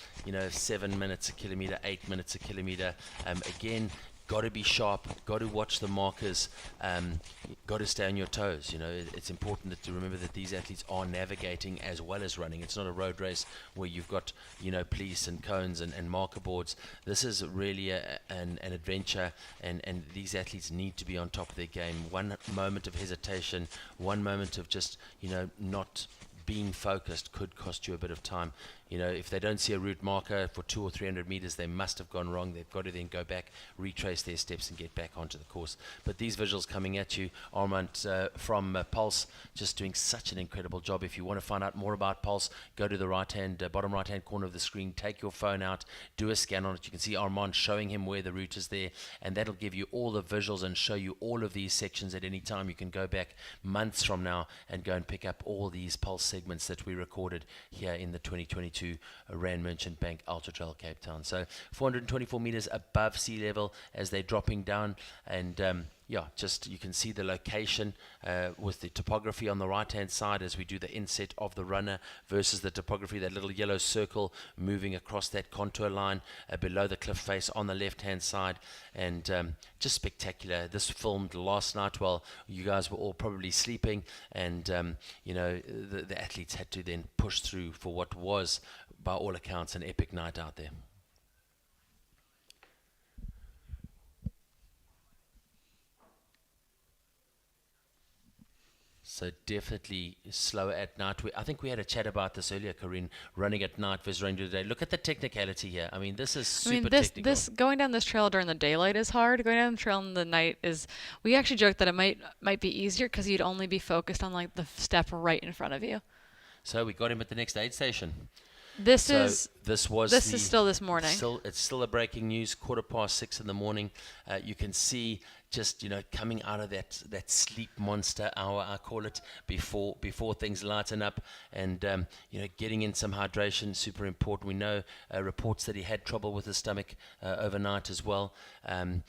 7 minutes a kilometer, 8 minutes a kilometer. Again, got to be sharp, got to watch the markers, got to stay on your toes. It's important to remember that these athletes are navigating as well as running. It's not a road race where you've got, police and cones and marker boards. This is really an adventure, and these athletes need to be on top of their game. One moment of hesitation, one moment of just, not being focused could cost you a bit of time. If they don't see a route marker for 200 or 300 meters, they must have gone wrong. They've got to then go back, retrace their steps, and get back onto the course. But these visuals coming at you, Armand from Pulse, just doing such an incredible job. If you want to find out more about Pulse, go to the bottom right-hand corner of the screen, take your phone out, do a scan on it. You can see Armand showing him where the route is there, and that'll give you all the visuals and show you all of these sections at any time. You can go back months from now and go and pick up all these Pulse segments that we recorded here in the 2022 Rand Merchant Bank Ultra-trail Cape Town. So 424 meters above sea level as they're dropping down, and just you can see the location with the topography on the right-hand side as we do the inset of the runner versus the topography, that little yellow circle moving across that contour line below the cliff face on the left-hand side, and just spectacular. This filmed last night while you guys were all probably sleeping, and the athletes had to then push through for what was, by all accounts, an epic night out there. So definitely slower at night. I think we had a chat about this earlier, Corrine, running at night versus running today. Look at the technicality here. I mean, this is super technical. This going down this trail during the daylight is hard. Going down the trail in the night is, we actually joked that it might be easier because you'd only be focused on like the step right in front of you. So we got him at the next aid station. This is still this morning. It's still a breaking news, 6:15 in the morning. You can see just coming out of that sleep monster hour, I call it, before things lighten up, and getting in some hydration, super important. We know reports that he had trouble with his stomach overnight as well, and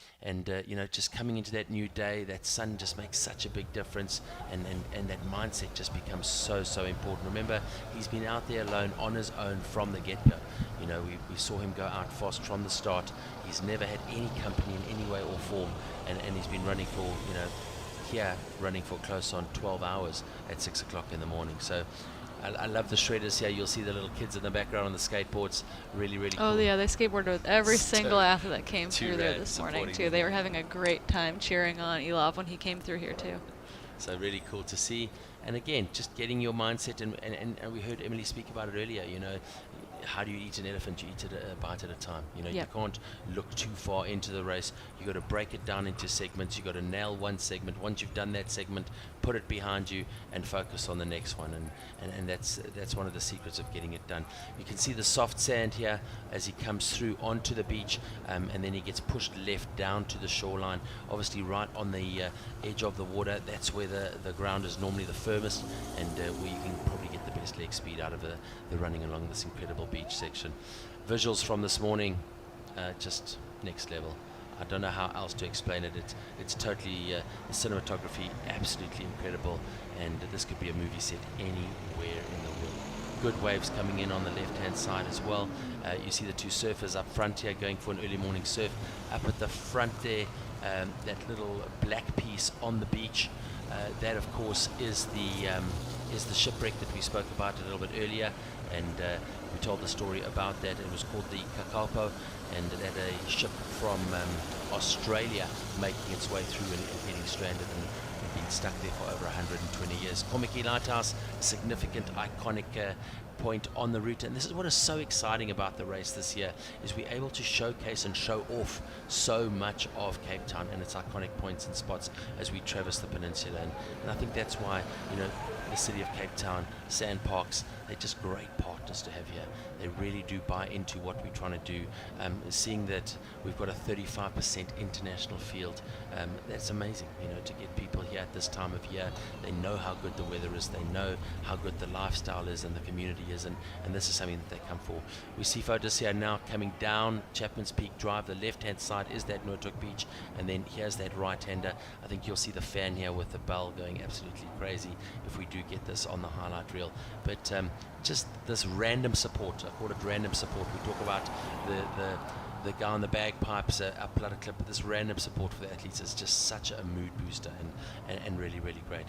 just coming into that new day, that sun just makes such a big difference, and that mindset just becomes so important. Remember, he's been out there alone on his own from the get-go. We saw him go out fast from the start. He's never had any company in any way or form, and he's been running for, running for close on 12 hours at 6 o'clock in the morning. So I love the shredders here. You'll see the little kids in the background on the skateboards. Really cool. Oh yeah, they skateboarded with every single athlete that came through there this morning too. They were having a great time cheering on Elov when he came through here too. So really cool to see. And again, just getting your mindset, and we heard Emily speak about it earlier, how do you eat an elephant? You eat it a bite at a time. You can't look too far into the race. You got to break it down into segments. You got to nail one segment. Once you've done that segment, put it behind you and focus on the next one. And that's one of the secrets of getting it done. You can see the soft sand here as he comes through onto the beach, and then he gets pushed left down to the shoreline. Obviously, right on the edge of the water. That's where the ground is normally the firmest, and where you can probably get the best best leg speed out of the running along this incredible beach section. Visuals from this morning, just next level. I don't know how else to explain it. It's totally, the cinematography absolutely incredible, and this could be a movie set anywhere in the world. Good waves coming in on the left hand side as well. You see the two surfers up front here going for an early morning surf. Up at the front there, that little black piece on the beach, that of course is the shipwreck that we spoke about a little bit earlier, and we told the story about that. It was called the Kakalpo, and it had a ship from Australia making its way through and getting stranded and been stuck there for over 120 years. Komiki Lighthouse, a significant, iconic point on the route, and this is what is so exciting about the race this year, is we're able to showcase and show off so much of Cape Town and its iconic points and spots as we traverse the peninsula, and I think that's why, you know, the city of Cape Town, Sand Parks, they're just great partners to have here. They really do buy into what we're trying to do. Seeing that we've got a 35% international field, that's amazing, you know, to get people here at this time of year. They know how good the weather is, they know how good the lifestyle is and the community is, and this is something that they come for. We see photos here now coming down Chapman's Peak Drive. The left hand side is that Noordhoek Beach, and then here's that right hander. I think you'll see the fan here with the bell going absolutely crazy if we do get this on the highlight reel. But just this random support, I call it random support. We talk about the guy on the bagpipes up Platter Clip, but this random support for the athletes is just such a mood booster and really, really great.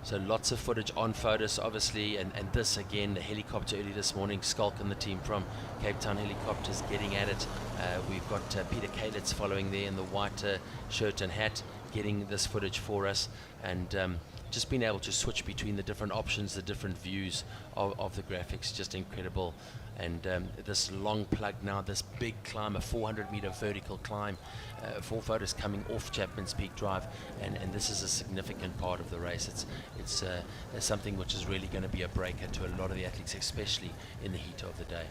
So lots of footage on Photos, obviously, and this again, the helicopter early this morning, Schalk and the team from Cape Town Helicopters getting at it. We've got Peter Kalitz following there in the white shirt and hat, getting this footage for us, and just being able to switch between the different options, the different views of the graphics, just incredible. And this long plug now, this big climb, a 400-meter vertical climb, 4 photos coming off Chapman's Peak Drive, and this is a significant part of the race. It's something which is really going to be a breaker to a lot of the athletes, especially in the heat of the day.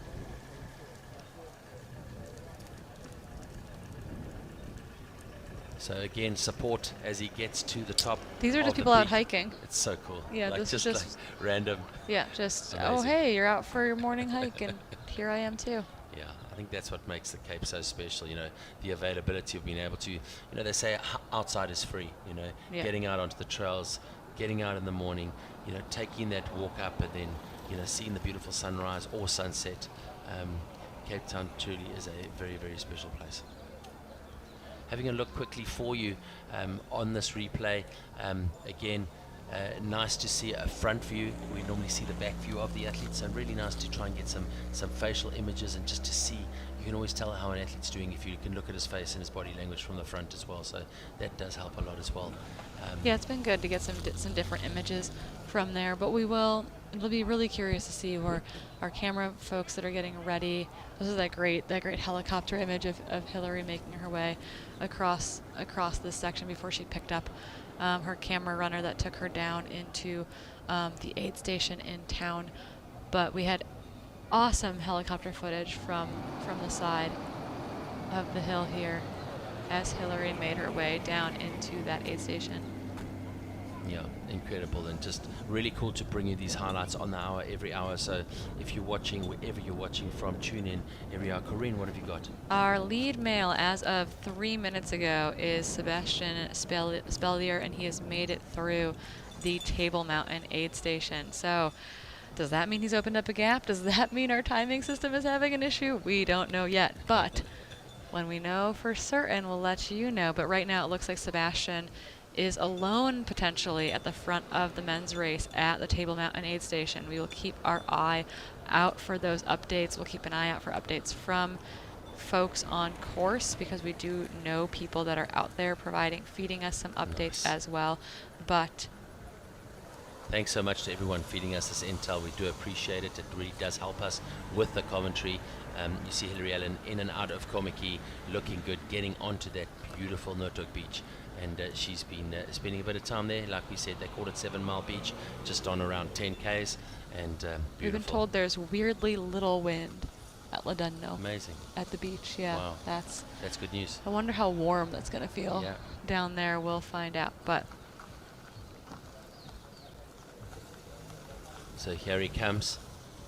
So again, support as he gets to the top. These are just people out hiking. It's so cool. Yeah, like this just is like random. Yeah, just amazing. Oh hey, you're out for your morning hike, and here I am too. Yeah, I think that's what makes the Cape so special. You know, the availability of being able to, you know, they say outside is free. You know, getting out onto the trails, getting out in the morning, you know, taking that walk up, and then, you know, seeing the beautiful sunrise or sunset. Cape Town truly is a very, very special place. Having a look quickly for you on this replay, again, nice to see a front view. We normally see the back view of the athletes, and really nice to try and get some facial images, and just to see, you can always tell how an athlete's doing if you can look at his face and his body language from the front as well, so that does help a lot as well. Yeah, it's been good to get some different images from there, but it'll be really curious to see where our camera folks that are getting ready. This is that great helicopter image of Hillary making her way across this section before she picked up her camera runner that took her down into the aid station in town. But we had awesome helicopter footage from the side of the hill here as Hillary made her way down into that aid station. Yeah, incredible, and just really cool to bring you these highlights on the hour, every hour. So if you're watching, wherever you're watching from, tune in every hour. Corrine, what have you got? Our lead male as of 3 minutes ago is Sebastian Spellier, and he has made it through the Table Mountain aid station. So does that mean he's opened up a gap? Does that mean our timing system is having an issue? We don't know yet, but when we know for certain, we'll let you know. But right now it looks like Sebastian is alone potentially at the front of the men's race at the Table Mountain aid station. We will keep our eye out for those updates. We'll keep an eye out for updates from folks on course, because we do know people that are out there feeding us some updates as well. But thanks so much to everyone feeding us this intel. We do appreciate it. It really does help us with the commentary. You see Hillary Allen in and out of Komiki, looking good, getting onto that beautiful Noordhoek Beach. And she's been spending a bit of time there. Like we said, they called it 7 Mile Beach, just on around 10 Ks. And we've been told there's weirdly little wind at Ladunno. Amazing. At the beach, yeah. Wow. That's good news. I wonder how warm that's going to feel down there. We'll find out. But So here he comes,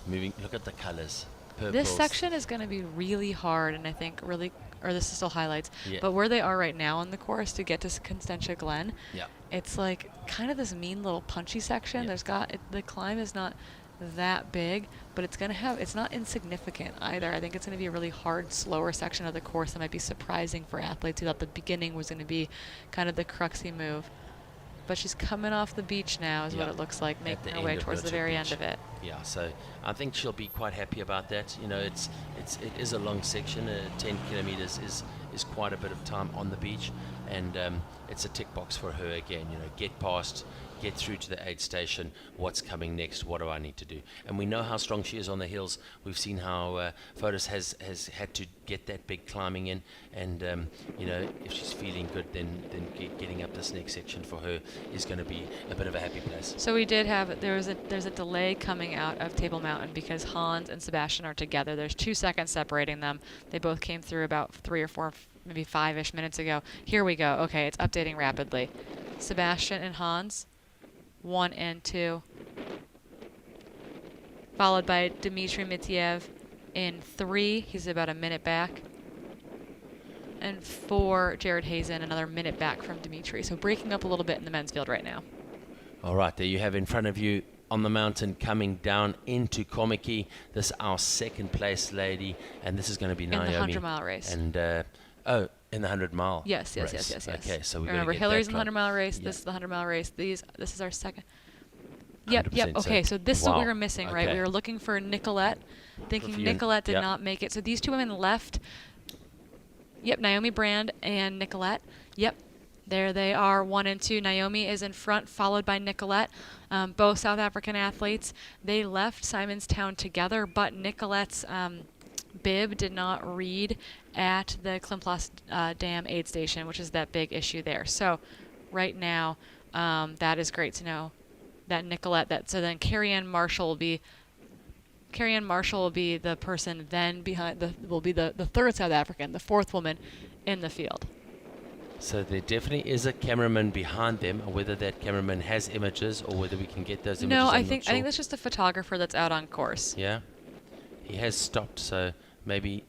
moving. Look at the colors. Purples. This section is going to be really hard, and I think really, or this is still highlights, Yeah. but where they are right now on the course to get to Constantia Glen, Yeah. it's like kind of this mean little punchy section. Yeah. The climb is not that big, but it's not insignificant either. I think it's going to be a really hard, slower section of the course that might be surprising for athletes who thought the beginning was going to be kind of the cruxy move. But she's coming off the beach now, is what it looks like, making her way towards the very end of it. Yeah, so I think she'll be quite happy about that. You know, it is a long section. 10 kilometers is quite a bit of time on the beach, and it's a tick box for her again. You know, get past, get through to the aid station. What's coming next? What do I need to do? And we know how strong she is on the hills. We've seen how Fotis has had to get that big climbing in, and you know, if she's feeling good, then getting up this next section for her is going to be a bit of a happy place. So we did have there's a delay coming out of Table Mountain because Hans and Sebastian are together. There's 2 seconds separating them. They both came through about 3 or 4, maybe 5-ish minutes ago. Here we go. Okay, it's updating rapidly. Sebastian and Hans, 1 and 2, followed by Dmitry Mitiev in 3. He's about a minute back. And 4, Jared Hazen, another minute back from Dmitry. So breaking up a little bit in the men's field right now. All right, there you have in front of you on the mountain coming down into Komiki. This is our second place lady, and this is going to be Naomi. In the 100-mile race. And in the 100-mile Yes. race. Okay, so we remember Hillary's in the 100-mile race. This is the 100-mile race. This is our second. Yep. Okay, so this is what we were missing, right? We were looking for Nicolette, thinking Nicolette did not make it. So these 2 women left. Yep, Naomi Brand and Nicolette. Yep, there they are, 1 and 2. Naomi is in front, followed by Nicolette, both South African athletes. They left Simonstown together, but Nicolette's bib did not read at the Klimplas Dam aid station, which is that big issue there. So right now, that is great to know that Nicolette. So then Carrie Ann Marshall will be the person then behind the third South African, the 4th woman in the field. So there definitely is a cameraman behind them, whether that cameraman has images or whether we can get those images. No, I think that's just a photographer that's out on course. Yeah, he has stopped, so maybe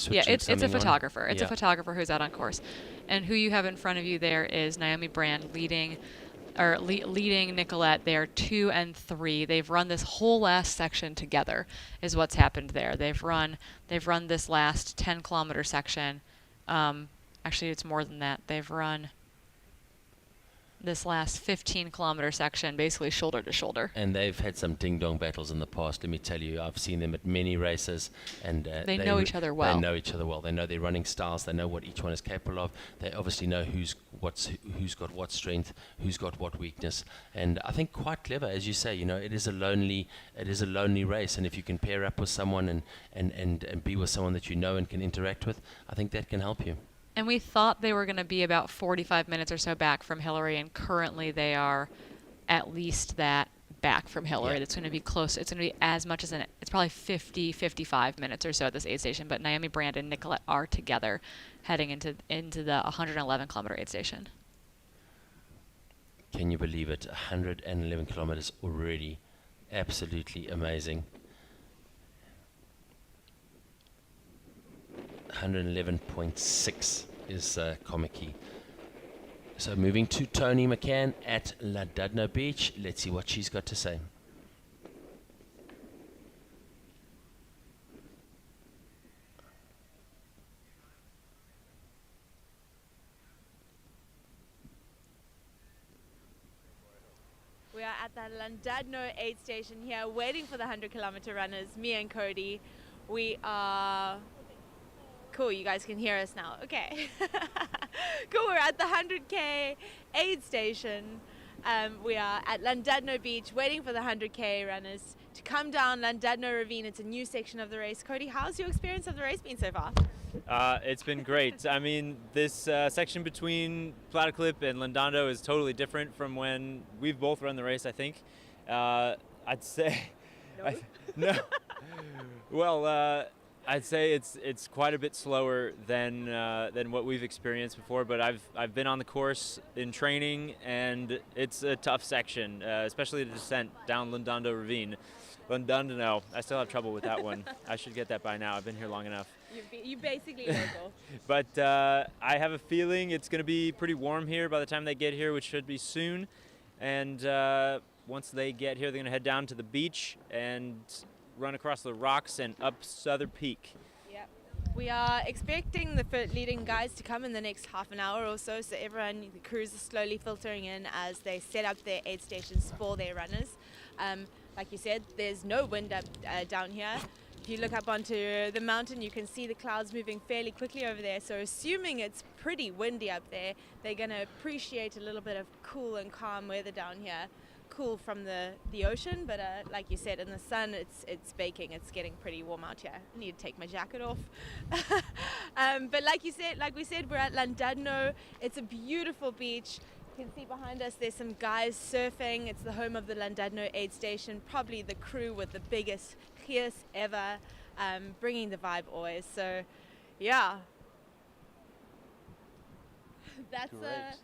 yeah, it's a photographer. It's a photographer who's out on course, and who you have in front of you there is Naomi Brand leading Nicolette. They are 2 and 3. They've run this whole last section together, is what's happened there. They've run this last 10-kilometer section. Actually, it's more than that. They've run this last 15-kilometer section basically shoulder to shoulder. And they've had some ding-dong battles in the past. Let me tell you, I've seen them at many races, and they know each other well. They know each other well. They know their running styles. They know what each one is capable of. They obviously know who's got what strength, who's got what weakness. And I think quite clever, as you say. You know, it is a lonely race, and if you can pair up with someone and be with someone that you know and can interact with, I think that can help you. And we thought they were going to be about 45 minutes or so back from Hillary, and currently they are at least that back from Hillary. It's going to be close. It's going to be as much as it's probably 50, 55 minutes or so at this aid station. But Naomi Brand and Nicolette are together heading into the 111-kilometer aid station. Can you believe it? 111 kilometers already. Absolutely amazing. 111.6 is Komiki. So moving to Toni McCann at Llandudno Beach. Let's see what she's got to say. We are at the Llandudno aid station here, waiting for the 100-kilometer runners, me and Cody. We are... Cool, you guys can hear us now. Okay. Cool, we're at the 100K aid station. We are at Llandudno Beach, waiting for the 100K runners to come down Llandudno Ravine. It's a new section of the race. Cody, how's your experience of the race been so far? It's been great. I mean, this section between Platteklip and Llandudno is totally different from when we've both run the race, I think. I'd say... No? No. Well, I'd say it's quite a bit slower than what we've experienced before, but I've been on the course in training, and it's a tough section, especially the descent down Lundondo Ravine. Lundondo, I still have trouble with that one. I should get that by now. I've been here long enough. You basically local. But I have a feeling it's going to be pretty warm here by the time they get here, which should be soon. And once they get here, they're going to head down to the beach and run across the rocks and up Souther Peak. Yep. We are expecting the leading guys to come in the next half an hour or so, so everyone, the crews are slowly filtering in as they set up their aid stations for their runners. Like you said, there's no wind up down here. If you look up onto the mountain, you can see the clouds moving fairly quickly over there, so assuming it's pretty windy up there, they're going to appreciate a little bit of cool and calm weather down here. Cool from the ocean, but like you said, in the sun it's baking. It's getting pretty warm out here. I need to take my jacket off. But like we said, we're at Llandudno. It's a beautiful beach. You can see behind us there's some guys surfing. It's the home of the Llandudno aid station, probably the crew with the biggest gears ever, bringing the vibe always. So yeah, that's us.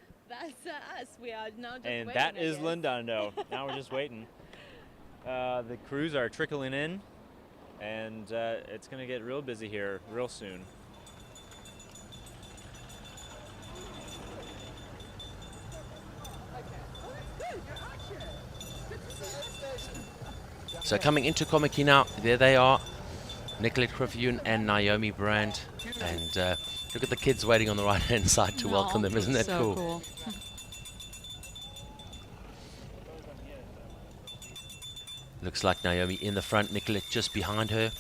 We are now just and waiting. that is Lundondo. Now we're just waiting. The crews are trickling in, and it's going to get real busy here real soon. So coming into Komaki now, there they are, Nicolette Griffithune and Naomi Brand, and look at the kids waiting on the right-hand side to welcome them. Isn't that so cool? Looks like Naomi in the front, Nicolette just behind her.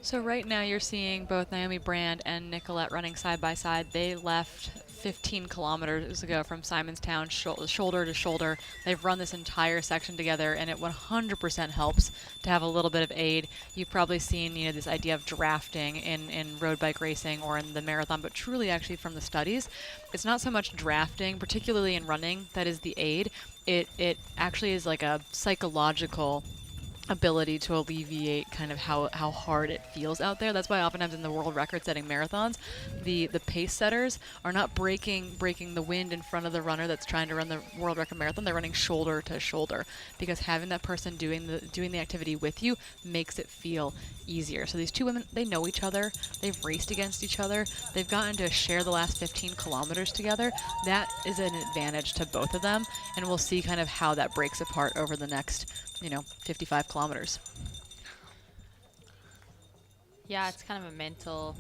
So right now you're seeing both Naomi Brand and Nicolette running side by side. They left 15 kilometers ago from Simonstown, shoulder to shoulder. They've run this entire section together, and it 100% helps to have a little bit of aid. You've probably seen, this idea of drafting in road bike racing or in the marathon, but truly actually from the studies, it's not so much drafting, particularly in running, that is the aid. It actually is like a psychological ability to alleviate kind of how hard it feels out there. That's why oftentimes in the world record setting marathons, the pace setters are not breaking the wind in front of the runner that's trying to run the world record marathon. They're running shoulder to shoulder, because having that person doing the activity with you makes it feel easier. So these two women, they know each other. They've raced against each other. They've gotten to share the last 15 kilometers together. That is an advantage to both of them, and we'll see kind of how that breaks apart over the next 55 kilometers. Yeah, it's kind of a mental,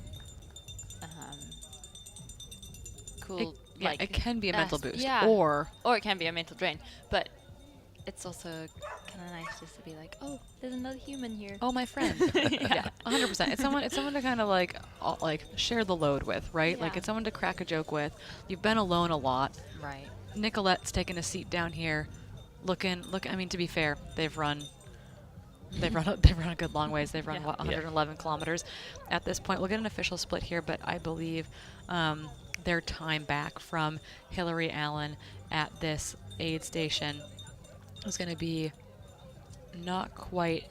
cool. It can be a mental boost, yeah, or it can be a mental drain. But it's also kind of nice just to be like, oh, there's another human here. Oh, my friend. Yeah, 100%. It's someone to kind of like share the load with, right? Yeah. Like it's someone to crack a joke with. You've been alone a lot. Right. Nicolette's taking a seat down here. I mean, to be fair, they've run a good long ways. They've run 111 kilometers at this point. We'll get an official split here, but I believe their time back from Hillary Allen at this aid station is going to be not quite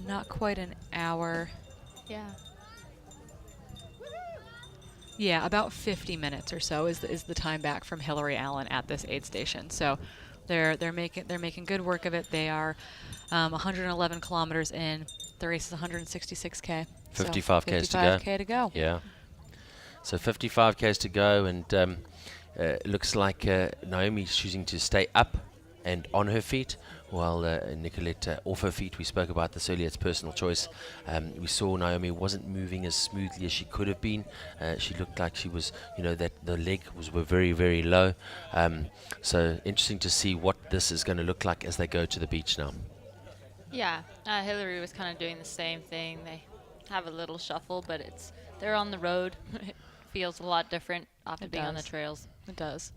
an hour. Yeah. Yeah, about 50 minutes or so is the time back from Hillary Allen at this aid station. So they're making good work of it. They are 111 kilometers in. The race is 166K. 55 so Ks to go. 55K to go. Yeah. So 55 Ks to go, and looks like Naomi's choosing to stay up and on her feet, while Nicolette off her feet. We spoke about this earlier. It's personal choice. We saw Naomi wasn't moving as smoothly as she could have been. She looked like she was, that the leg were very, very low. So interesting to see what this is going to look like as they go to the beach now. Yeah, Hillary was kind of doing the same thing. They have a little shuffle, but they're on the road. It feels a lot different after being on the trails. It does.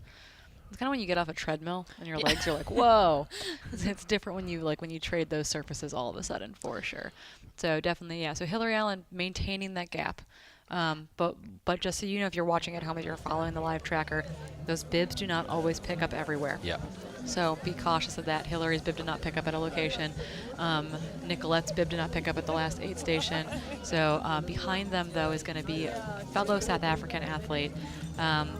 It's kind of when you get off a treadmill and your legs are like, whoa. It's different when you trade those surfaces all of a sudden, for sure. So definitely, yeah. So Hillary Allen maintaining that gap But just so you know, if you're watching at home, if you're following the live tracker, those bibs do not always pick up everywhere. Yeah. So be cautious of that. Hillary's bib did not pick up at a location. Nicolette's bib did not pick up at the last aid station. So behind them, though, is going to be a fellow South African athlete.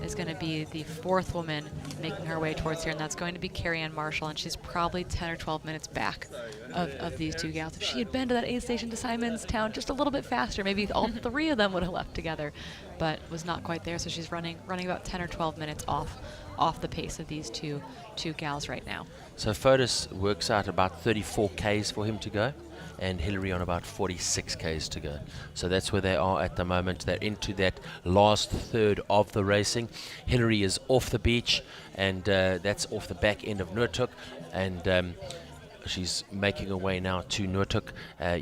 Is going to be the 4th woman making her way towards here, and that's going to be Carrie-Ann Marshall, and she's probably 10 or 12 minutes back of these two gals. If she had been to that aid station to Simonstown just a little bit faster, maybe all 3 of them would have left together, but was not quite there. So she's running about 10 or 12 minutes off the pace of these two gals right now. So Fotis works out about 34 Ks for him to go, and Hillary on about 46 Ks to go. So that's where they are at the moment. They're into that last third of the racing. Hillary is off the beach, and that's off the back end of Noordhoek, and she's making her way now to Noordhoek.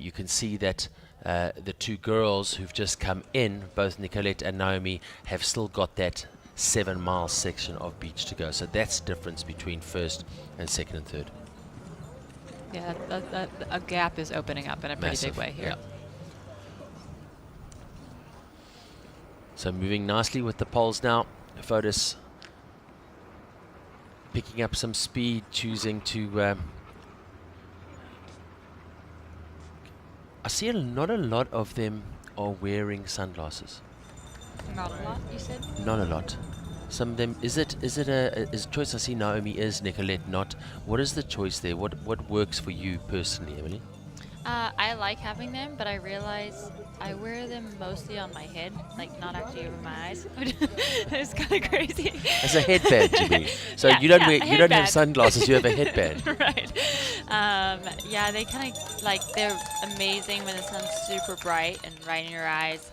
You can see that the 2 girls who've just come in, both Nicolette and Naomi, have still got that 7-mile section of beach to go. So that's the difference between first and second and third. Yeah, a gap is opening up in a pretty Massive, big way here. Yeah. So moving nicely with the poles now. Fotis picking up some speed, choosing to... I see not a lot of them are wearing sunglasses. Not a lot, you said? Not a lot. Some of them, is a choice? I see Naomi is, Nicolette not. What is the choice there? What works for you personally, Emily? I like having them, but I realize I wear them mostly on my head, like not actually over my eyes. It's kind of crazy. As a headband, you mean? So Yeah, you don't yeah, you don't have sunglasses. You have a headband. Right. Yeah, they kind of they're amazing when the sun's super bright and right in your eyes.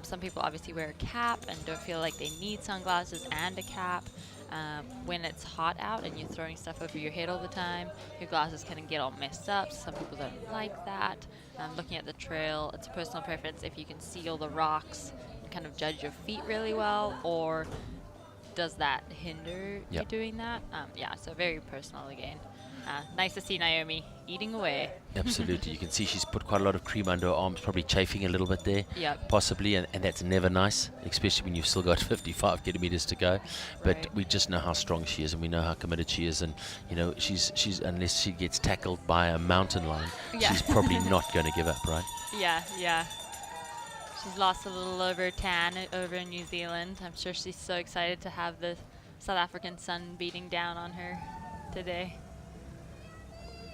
Some people obviously wear a cap and don't feel like they need sunglasses and a cap. When it's hot out and you're throwing stuff over your head all the time, your glasses can get all messed up. Some people don't like that. Looking at the trail, it's a personal preference if you can see all the rocks and kind of judge your feet really well, or does that hinder you doing that? Yeah, so very personal again. Nice to see Naomi eating away. Absolutely. You can see she's put quite a lot of cream under her arms, probably chafing a little bit there, Yep. possibly, and that's never nice, especially when you've still got 55 kilometers to go. But we just know how strong she is, and we know how committed she is, and you know she's unless she gets tackled by a mountain lion, she's probably not going to give up, right? Yeah. She's lost a little over tan over in New Zealand. I'm sure she's so excited to have the South African sun beating down on her today.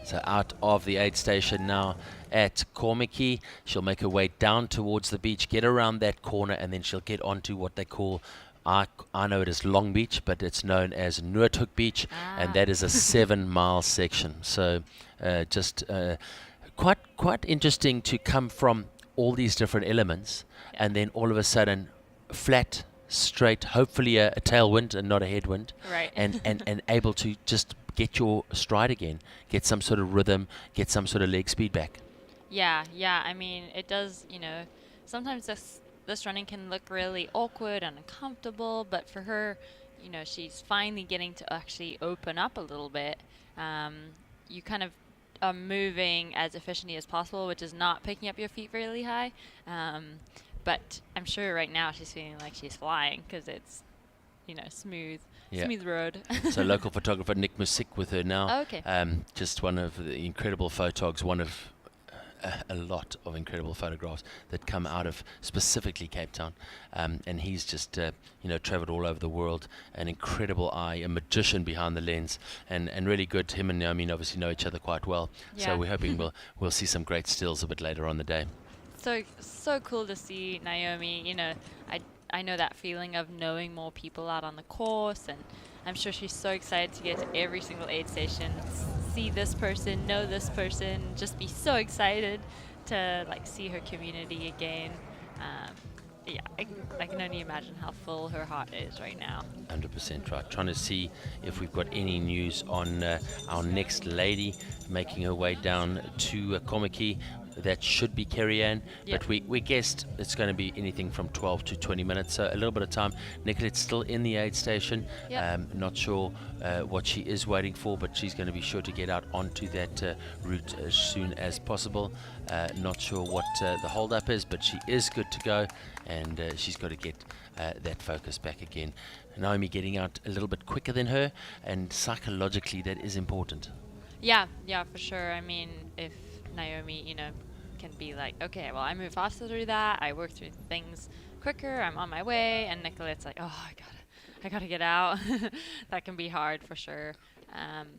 So out of the aid station now at Cormicky. She'll make her way down towards the beach, get around that corner, and then she'll get onto what they call, I know it as Long Beach, but it's known as Noordhoek Beach, and that is a 7-mile section. So just quite interesting to come from all these different elements, and then all of a sudden flat, straight, hopefully a tailwind and not a headwind, right. and able to just get your stride again, get some sort of rhythm, get some sort of leg speed back. Yeah. I mean, it does, sometimes this running can look really awkward and uncomfortable, but for her, she's finally getting to actually open up a little bit. You kind of are moving as efficiently as possible, which is not picking up your feet really high. But I'm sure right now she's feeling like she's flying because it's, smooth road. So local photographer Nick Musick with her now. Oh, okay. Just one of the incredible photogs, one of a lot of incredible photographs that come out of specifically Cape Town. And he's just, traveled all over the world, an incredible eye, a magician behind the lens, and really good. Him and Naomi obviously know each other quite well. Yeah. So we're hoping we'll see some great stills a bit later on the day. So cool to see Naomi. I know that feeling of knowing more people out on the course, and I'm sure she's so excited to get to every single aid station, see this person, know this person, just be so excited to see her community again. I can only imagine how full her heart is right now. 100% right. Trying to see if we've got any news on our next lady making her way down to Cormicky. that should be Kerry-Ann, but we guessed it's going to be anything from 12 to 20 minutes, so a little bit of time. Nicolette's still in the aid station. Not sure what she is waiting for, but she's going to be sure to get out onto that route as soon as possible. Not sure what the hold-up is, but she is good to go, and she's got to get that focus back again. Naomi getting out a little bit quicker than her, and psychologically that is important. Yeah, for sure. I mean, if Naomi, can be like, okay, well, I move faster through that, I work through things quicker, I'm on my way, and Nicolette's like, oh, I gotta get out. That can be hard for sure.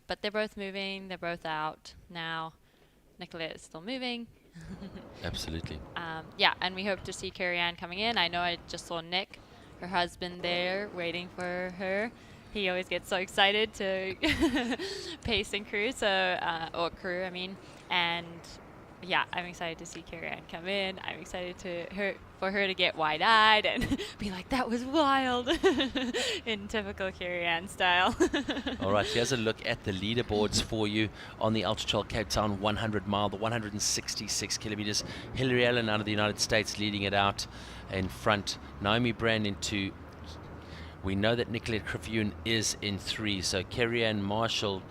But they're both moving, they're both out now. Nicolette is still moving. Absolutely. And we hope to see Kerry-Ann coming in. I know I just saw Nick, her husband, there waiting for her. He always gets so excited to pace and crew, and yeah, I'm excited to see Kerry-Ann come in. I'm excited for her to get wide-eyed and be like, that was wild, in typical Kerry-Ann style. All right, here's a look at the leaderboards for you on the Ultra-trail Cape Town 100 mile, the 166 kilometers. Hillary Allen out of the United States leading it out in front. Naomi Brand in 2. We know that Nicolette Criffune is in 3, so Kerry-Ann Marshall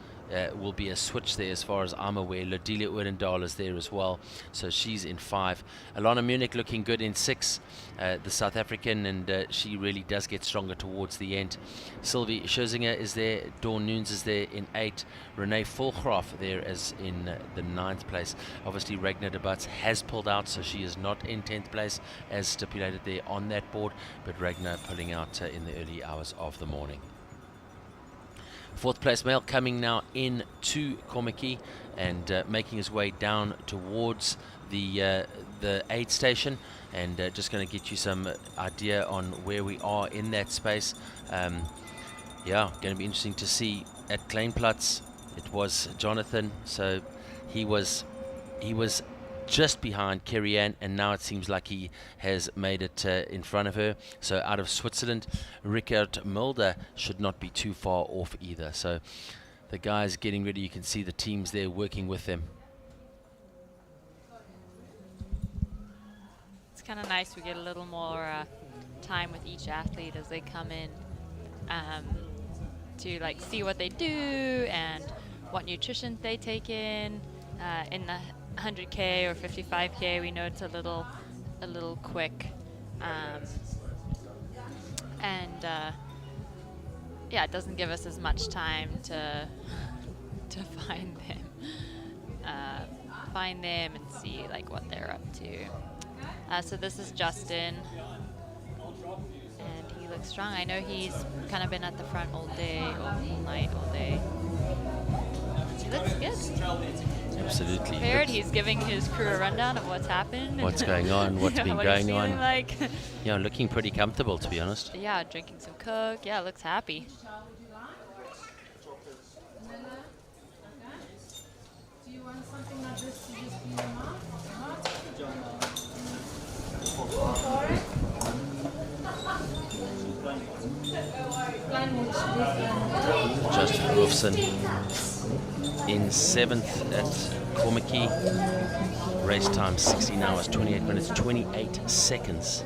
will be a switch there as far as I'm aware. Lodelia Oudendal is there as well, so she's in 5. Alana Munich looking good in 6, the South African, and she really does get stronger towards the end. Sylvie Scherzinger is there, Dawn Nunes is there in 8, Renee Volgraaf there as in the 9th place. Obviously Ragnar de Butts has pulled out, so she is not in 10th place as stipulated there on that board, but Ragnar pulling out in the early hours of the morning. 4th place male coming now in to Kommetjie and making his way down towards the aid station, and just going to get you some idea on where we are in that space. Going to be interesting to see at Kleinplatz. It was Jonathan, so he was just behind Kerry-Ann, and now it seems like he has made it in front of her. So out of Switzerland, Richard Mulder should not be too far off either. So the guys getting ready, you can see the teams there working with them. It's kind of nice, we get a little more time with each athlete as they come in to like see what they do and what nutrition they take in the 100K or 55K. We know it's a little quick, it doesn't give us as much time to find them and see like what they're up to. So this is Justin, and he looks strong. I know he's kind of been at the front all day, all night, all day. He looks good. Absolutely. Prepared. He's giving his crew a rundown of what's happened. What's going on, what's been what going on. Like. Yeah, looking pretty comfortable, to be honest. Yeah, drinking some Coke. Yeah, looks happy. Do you want something like this to just be your mouth? Justin Wolfson in 7th at Kommetjie. Race time 16 hours, 28 minutes, 28 seconds.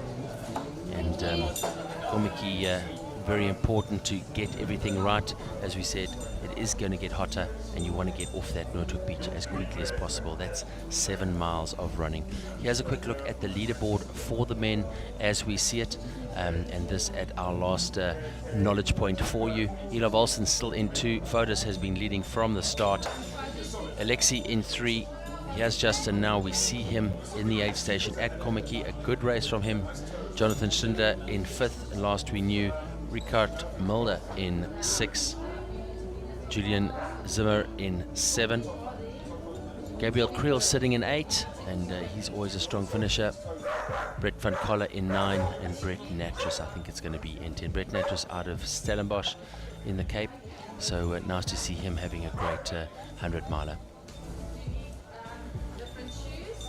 And Kommetjie, very important to get everything right. As we said, it is going to get hotter, and you want to get off that Noordhoek beach as quickly as possible. That's 7 miles of running. Here's a quick look at the leaderboard for the men as we see it, and this at our last knowledge point for you. Elov Olsen still in 2. Fotis has been leading from the start. Alexi in 3. Here's Justin now. We see him in the aid station at Kommetjie. A good race from him. Jonathan Schindler in 5th, and last we knew, Richard Mulder in 6. Julian Zimmer in 7. Gabriel Creel sitting in 8, and he's always a strong finisher. Brett van Coller in 9, and Brett Natras, I think it's going to be in 10. Brett Natras out of Stellenbosch in the Cape, so nice to see him having a great 100 miler.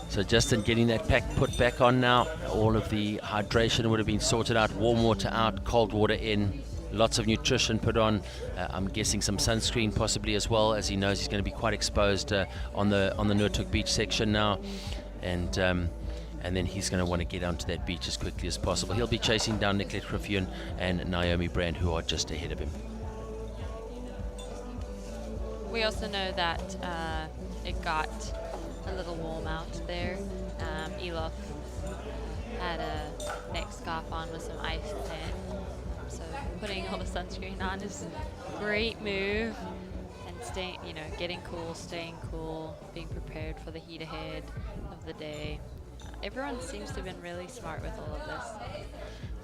So Justin getting that pack put back on now. All of the hydration would have been sorted out, warm water out, cold water in, lots of nutrition put on. I'm guessing some sunscreen possibly as well, as he knows he's going to be quite exposed on the Noordhoek beach section now. and then he's going to want to get onto that beach as quickly as possible. He'll be chasing down Nicolette Griffin and Naomi Brand, who are just ahead of him. We also know that it got a little warm out there. Elok had a neck scarf on with some ice in, so putting all the sunscreen on is a great move. And staying, getting cool, staying cool, being prepared for the heat ahead of the day. Everyone seems to have been really smart with all of this.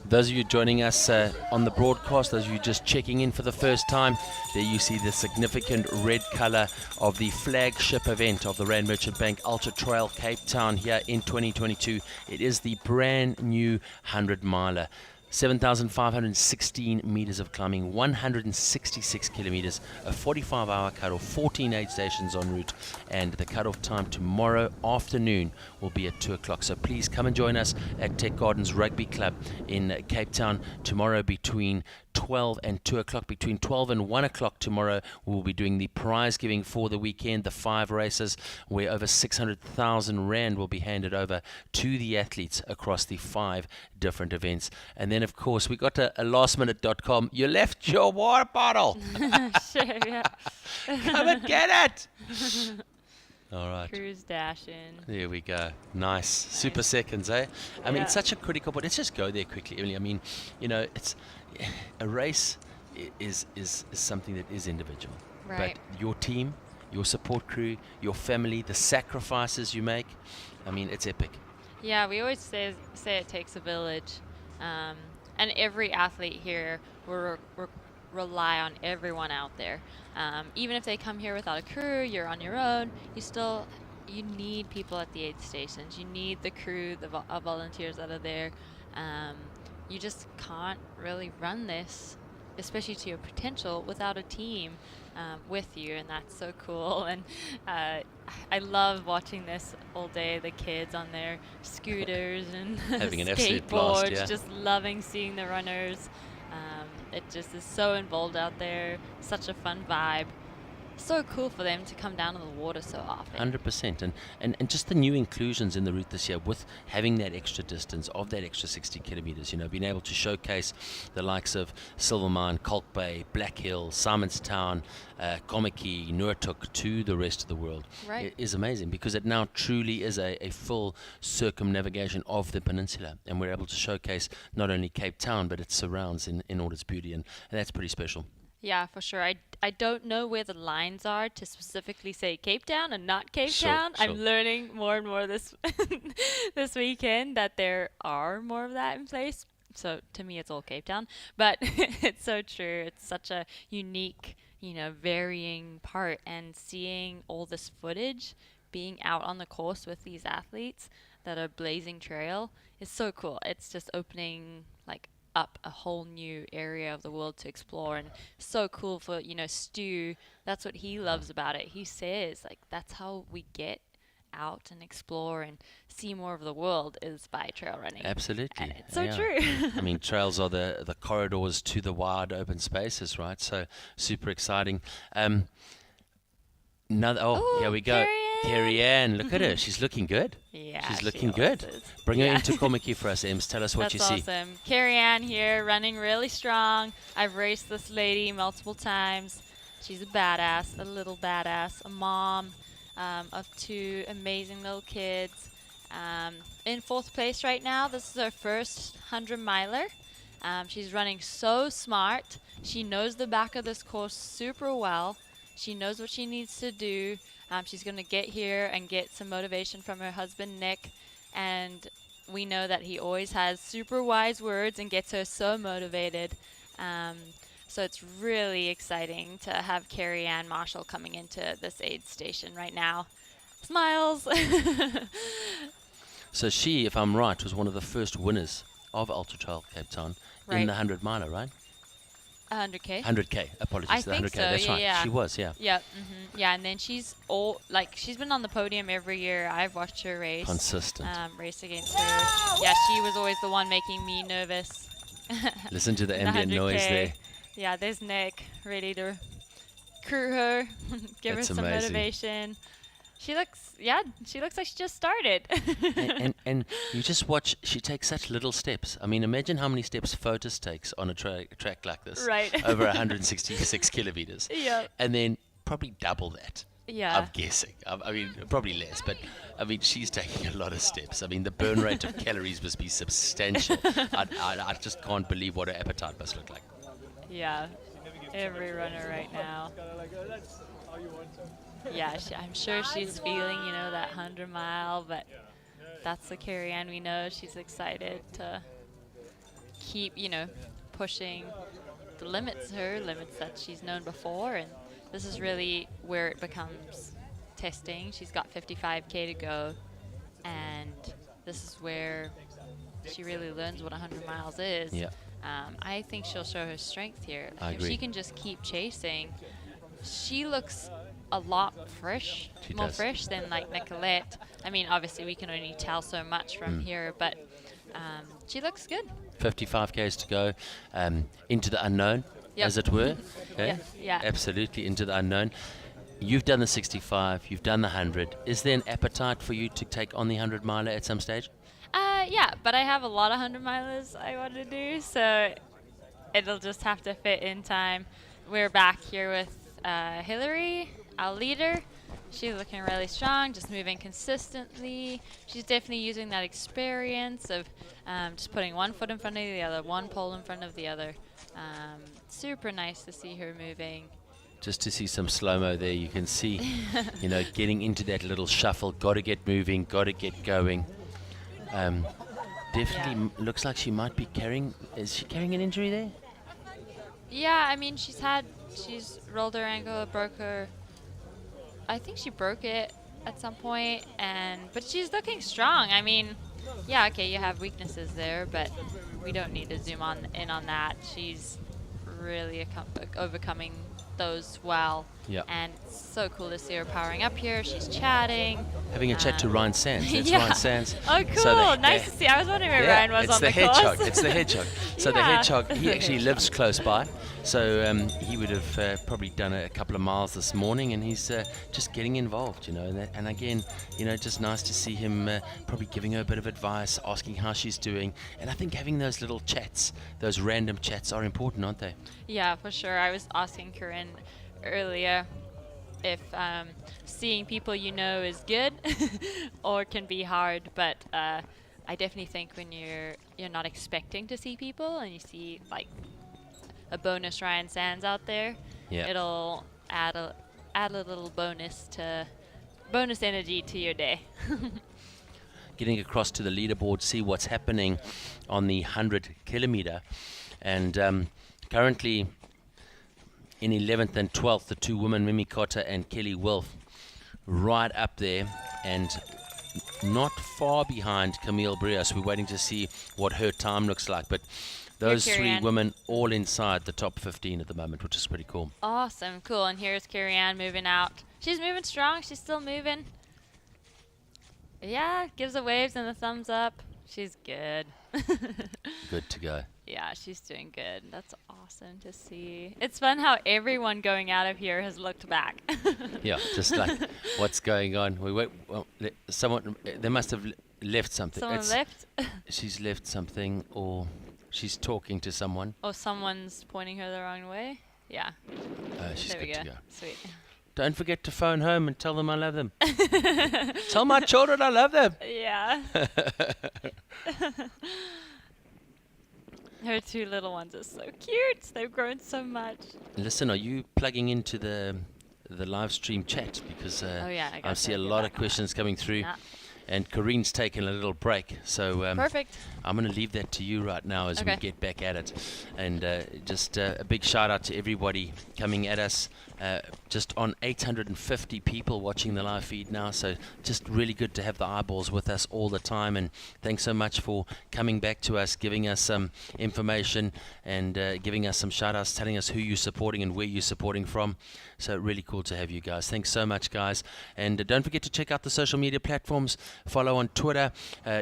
Those of you joining us on the broadcast, those of you just checking in for the first time, there you see the significant red colour of the flagship event of the Rand Merchant Bank Ultra-trail Cape Town here in 2022. It is the brand new 100-miler. 7,516 meters of climbing, 166 kilometers, a 45-hour cutoff, 14 aid stations en route, and the cutoff time tomorrow afternoon will be at 2 o'clock. So please come and join us at Tech Gardens Rugby Club in Cape Town tomorrow between 12 and 2 o'clock. Between 12 and 1 o'clock tomorrow, we'll be doing the prize giving for the weekend, the 5 races, where over 600,000 Rand will be handed over to the athletes across the 5 different events. And then, of course, we got a lastminute.com. You left your water bottle. Sure, yeah. Come and get it. All right. Cruise dash in. There we go. Nice. Super seconds, eh? I mean, it's such a critical point. Let's just go there quickly, Emily. I mean, it's a race is something that is individual. Right. But your team, your support crew, your family, the sacrifices you make, I mean, it's epic. Yeah, we always say it takes a village. And every athlete here will rely on everyone out there. Even if they come here without a crew, you're on your own, you need people at the aid stations. You need the crew, the volunteers that are there. You just can't really run this, especially to your potential, without a team with you, and that's so cool. And I love watching this all day, the kids on their scooters and having an absolute blast, yeah. Just loving seeing the runners. It just is so involved out there, such a fun vibe. So cool for them to come down to the water so often. 100%, and just the new inclusions in the route this year, with having that extra distance of that extra 60 kilometers, being able to showcase the likes of Silvermine, Kalk Bay, Black Hill, Simonstown, Komaki, Noordhoek to the rest of the world, right, is amazing, because it now truly is a full circumnavigation of the peninsula, and we're able to showcase not only Cape Town but its surrounds in all its beauty, and that's pretty special. Yeah, for sure. I don't know where the lines are to specifically say Cape Town and not Cape Town. Sure. I'm learning more and more this this weekend that there are more of that in place. So to me, it's all Cape Town. But it's so true. It's such a unique, varying part. And seeing all this footage, being out on the course with these athletes that are blazing trail is so cool. It's just opening up a whole new area of the world to explore, and so cool for Stu. That's what he loves about it. He says that's how we get out and explore and see more of the world, is by trail running. Absolutely. And it's so true. I mean, trails are the corridors to the wide open spaces, right? So super exciting. Here we go. Carrie-Anne, look at her. She's looking good. Yeah, she's looking good. Bring her into Komaki for us, Ems. Tell us what you see. That's awesome. Carrie-Anne here, running really strong. I've raced this lady multiple times. She's a badass, a little badass, a mom of 2 amazing little kids. In 4th place right now. This is her first 100-miler. She's running so smart. She knows the back of this course super well. She knows what she needs to do. She's going to get here and get some motivation from her husband, Nick. And we know that he always has super wise words and gets her so motivated. So it's really exciting to have Carrie-Anne Marshall coming into this aid station right now. Smiles! So she, if I'm right, was one of the first winners of Ultra-trail Cape Town in the 100-miler, right? 100K. 100K. Apologies. I the think 100K. so. That's right. Yeah. She was. Yeah. Yeah. Yeah. And then she's she's been on the podium every year. I've watched her race. Consistent. Race against her. Yeah. She was always the one making me nervous. Listen to the ambient noise there. Yeah. There's Nick ready to crew her, give That's her some amazing. motivation. She looks like she just started. and you just watch, she takes such little steps. I mean, imagine how many steps Fotis takes on a track like this. Right. Over 166 kilometers. Yeah. And then probably double that. Yeah. I'm guessing. I mean, probably less, but I mean, she's taking a lot of steps. I mean, the burn rate of calories must be substantial. I just can't believe what her appetite must look like. Yeah. Every runner right now. Yeah, I'm sure she's feeling, that 100-mile, but that's the Carrie-Anne we know. She's excited to keep, pushing the limits that she's known before, and this is really where it becomes testing. She's got 55K to go, and this is where she really learns what 100 miles is. Yeah. I think she'll show her strength here. I If agree. she can just keep chasing, she looks a lot more fresh than like Nicolette. I mean, obviously we can only tell so much from here, but she looks good. 55 k's to go, into the unknown, Yep. as it were. Okay? Yeah. Absolutely into the unknown. You've done the 65, you've done the 100. Is there an appetite for you to take on the 100 miler at some stage? Yeah, but I have a lot of 100 milers I want to do, so it'll just have to fit in time. We're back here with Hillary, our leader. She's looking really strong, just moving consistently. She's definitely using that experience of just putting one foot in front of the other, one pole in front of the other. Super nice to see her moving. Just to see some slow-mo there, you can see, getting into that little shuffle, got to get moving, got to get going. Definitely looks like she might be carrying, is she carrying an injury there? Yeah, I mean, she's rolled her ankle, I think she broke it at some point, but she's looking strong. I mean, yeah, okay, you have weaknesses there, but we don't need to zoom in on that. She's really overcoming those well. Yeah. And it's so cool to see her powering up here. She's chatting. Having a chat to Ryan Sands. That's Yeah. Ryan Sands. Oh, cool. Nice to see. I was wondering where Ryan was on the hedgehog. course. It's the hedgehog. So the Yeah. hedgehog, he actually lives close by. So he would have probably done a couple of miles this morning, and he's just getting involved, And again, just nice to see him probably giving her a bit of advice, asking how she's doing. And I think having those little chats, those random chats are important, aren't they? Yeah, for sure. I was asking Corrine earlier if seeing people is good or can be hard, but I definitely think when you're not expecting to see people and you see like a bonus Ryan Sands out there, it'll add a little bonus energy to your day. Getting across to the leaderboard, see what's happening on the 100 kilometer, and currently in 11th and 12th, the two women, Mimi Cotter and Kelly Wilf, right up there, and not far behind Camille Brios. We're waiting to see what her time looks like, but those three women all inside the top 15 at the moment, which is pretty cool. Awesome, cool. And here's Carrie-Anne moving out. She's moving strong. She's still moving. Yeah, gives the waves and the thumbs up. She's good. Good to go. Yeah, she's doing good. That's awesome to see. It's fun how everyone going out of here has looked back. Yeah, just like what's going on. Someone, they must have left something. Someone left? She's left something, or she's talking to someone. Or someone's pointing her the wrong way. Yeah. She's there we good go. to go. Sweet. Don't forget to phone home and tell them I love them. Tell my children I love them. Yeah. Her two little ones are so cute. They've grown so much. Listen, are you plugging into the live stream chat? Because I see a lot of questions coming through. Nah. And Corine's taken a little break, so Perfect. I'm going to leave that to you right now as we get back at it. And just a big shout out to everybody coming at us. Just on 850 people watching the live feed now, so just really good to have the eyeballs with us all the time. And thanks so much for coming back to us, giving us some information and giving us some shout outs, telling us who you're supporting and where you're supporting from. So really cool to have you guys. Thanks so much, guys. And don't forget to check out the social media platforms. follow on Twitter.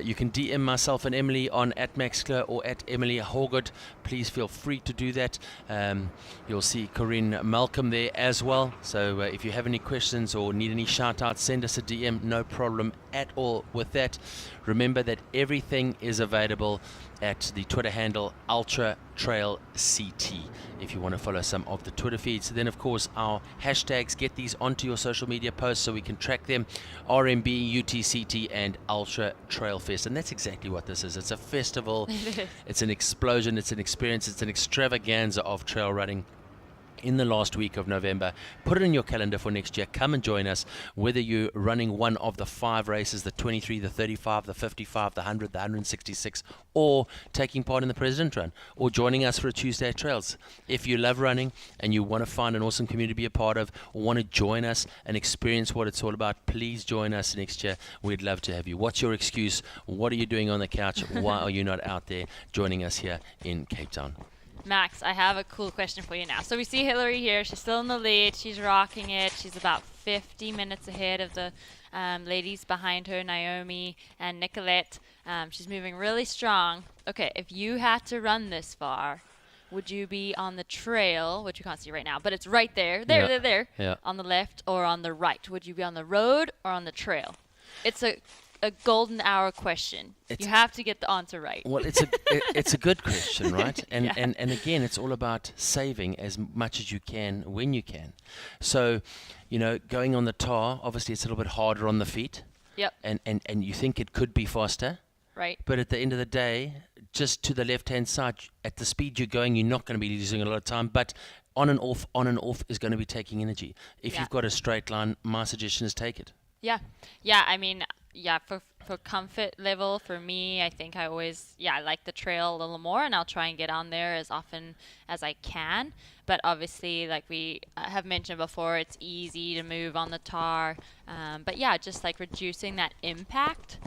You can DM myself and Emily on @maxcler or @Emily Hawgood. Please feel free to do that. You'll see Corrine Malcolm there as well. So if you have any questions or need any shout outs, send us a DM. No problem at all with that. Remember that everything is available at the Twitter handle Ultra-trail CT if you want to follow some of the Twitter feeds. Then of course our hashtags, get these onto your social media posts so we can track them. RMB, UTCT and Ultra-trail Fest. And that's exactly what this is. It's a festival. It's an explosion. It's an experience. It's an extravaganza of trail running in the last week of November. Put it in your calendar for next year. Come and join us, whether you're running one of the 5 races, the 23, the 35, the 55, the 100, the 166, or taking part in the President Run, or joining us for a Tuesday at Trails. If you love running and you want to find an awesome community to be a part of, or want to join us and experience what it's all about, please join us next year. We'd love to have you. What's your excuse? What are you doing on the couch? Why are you not out there joining us here in Cape Town? Max, I have a cool question for you now. So we see Hillary here. She's still in the lead. She's rocking it. She's about 50 minutes ahead of the ladies behind her, Naomi and Nicolette. She's moving really strong. Okay, if you had to run this far, would you be on the trail, which you can't see right now, but it's right there, Yeah. on the left or on the right? Would you be on the road or on the trail? It's a golden hour question. You have to get the answer right. Well, it's a good question, right? And, Yeah. and again, it's all about saving as much as you can when you can. So, going on the tar, obviously it's a little bit harder on the feet. Yep. And you think it could be faster. Right. But at the end of the day, just to the left-hand side, at the speed you're going, you're not going to be losing a lot of time. But on and off is going to be taking energy. If you've got a straight line, my suggestion is take it. Yeah. I mean, for comfort level, for me, I think I always, I like the trail a little more, and I'll try and get on there as often as I can. But obviously, like we have mentioned before, it's easy to move on the tar. But just like reducing that impact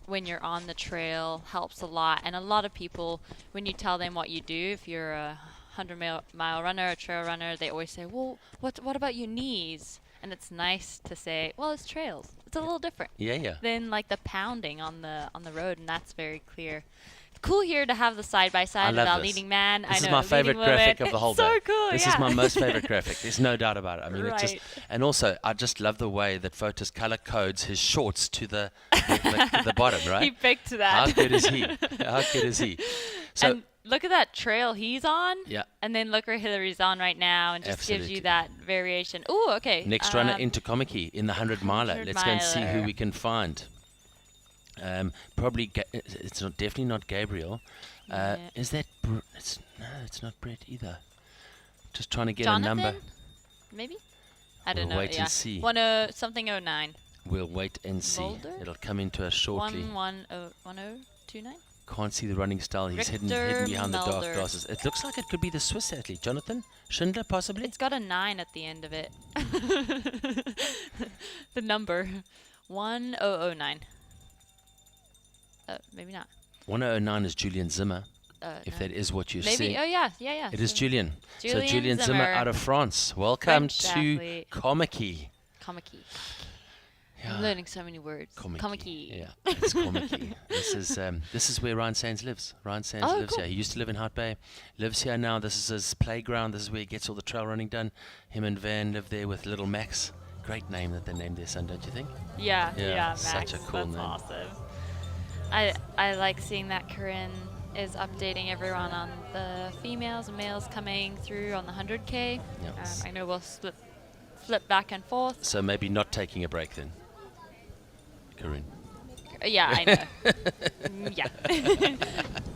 when you're on the trail helps a lot. And a lot of people, when you tell them what you do, if you're a 100-mile runner, a trail runner, they always say, well, what about your knees? And it's nice to say, well, it's trails. It's a little different than like the pounding on the road, and that's very clear. Cool here to have the side-by-side without leading man. This is my favorite graphic of the whole day. So cool, This is my most favorite graphic. There's no doubt about it. I mean, and also I just love the way that Fotis color codes his shorts to the bottom, right? He picked that. How good is he? How good is he? So. And look at that trail he's on. Yeah. And then look where Hillary's on right now, and just gives you that variation. Ooh, okay. Next runner into Komiki in the 100-miler. Let's go and see who we can find. Probably it's definitely not Gabriel. Is that it's not Brett either. Just trying to get Jonathan? a number. Maybe? I don't We'll know. wait and see. 09. We'll wait and see. Boulder? It'll come into us shortly. 1029. Can't see the running style. He's hidden behind the dark glasses. It looks like it could be the Swiss athlete, Jonathan Schindler, possibly. It's got a 9 at the end of it. The number 1009. Maybe not. 1009 is Julian Zimmer. If No. that is what you Maybe. see. Oh yeah. It is Julian. So Julian Julian Zimmer Zimmer out of France. Welcome French to athlete. Komiki. I'm learning so many words. Komiki. Yeah, it's Komiki. This is where Ryan Sands lives. Ryan Sands lives here. He used to live in Hart Bay. Lives here now. This is his playground. This is where he gets all the trail running done. Him and Van live there with little Max. Great name that they named their son, don't you think? Yeah, Max. Such a cool name. That's awesome. I like seeing that Corrine is updating everyone on the females and males coming through on the 100K. Yep. I know we'll flip back and forth. So maybe not taking a break then, Corrine. Yeah, I know. Yeah.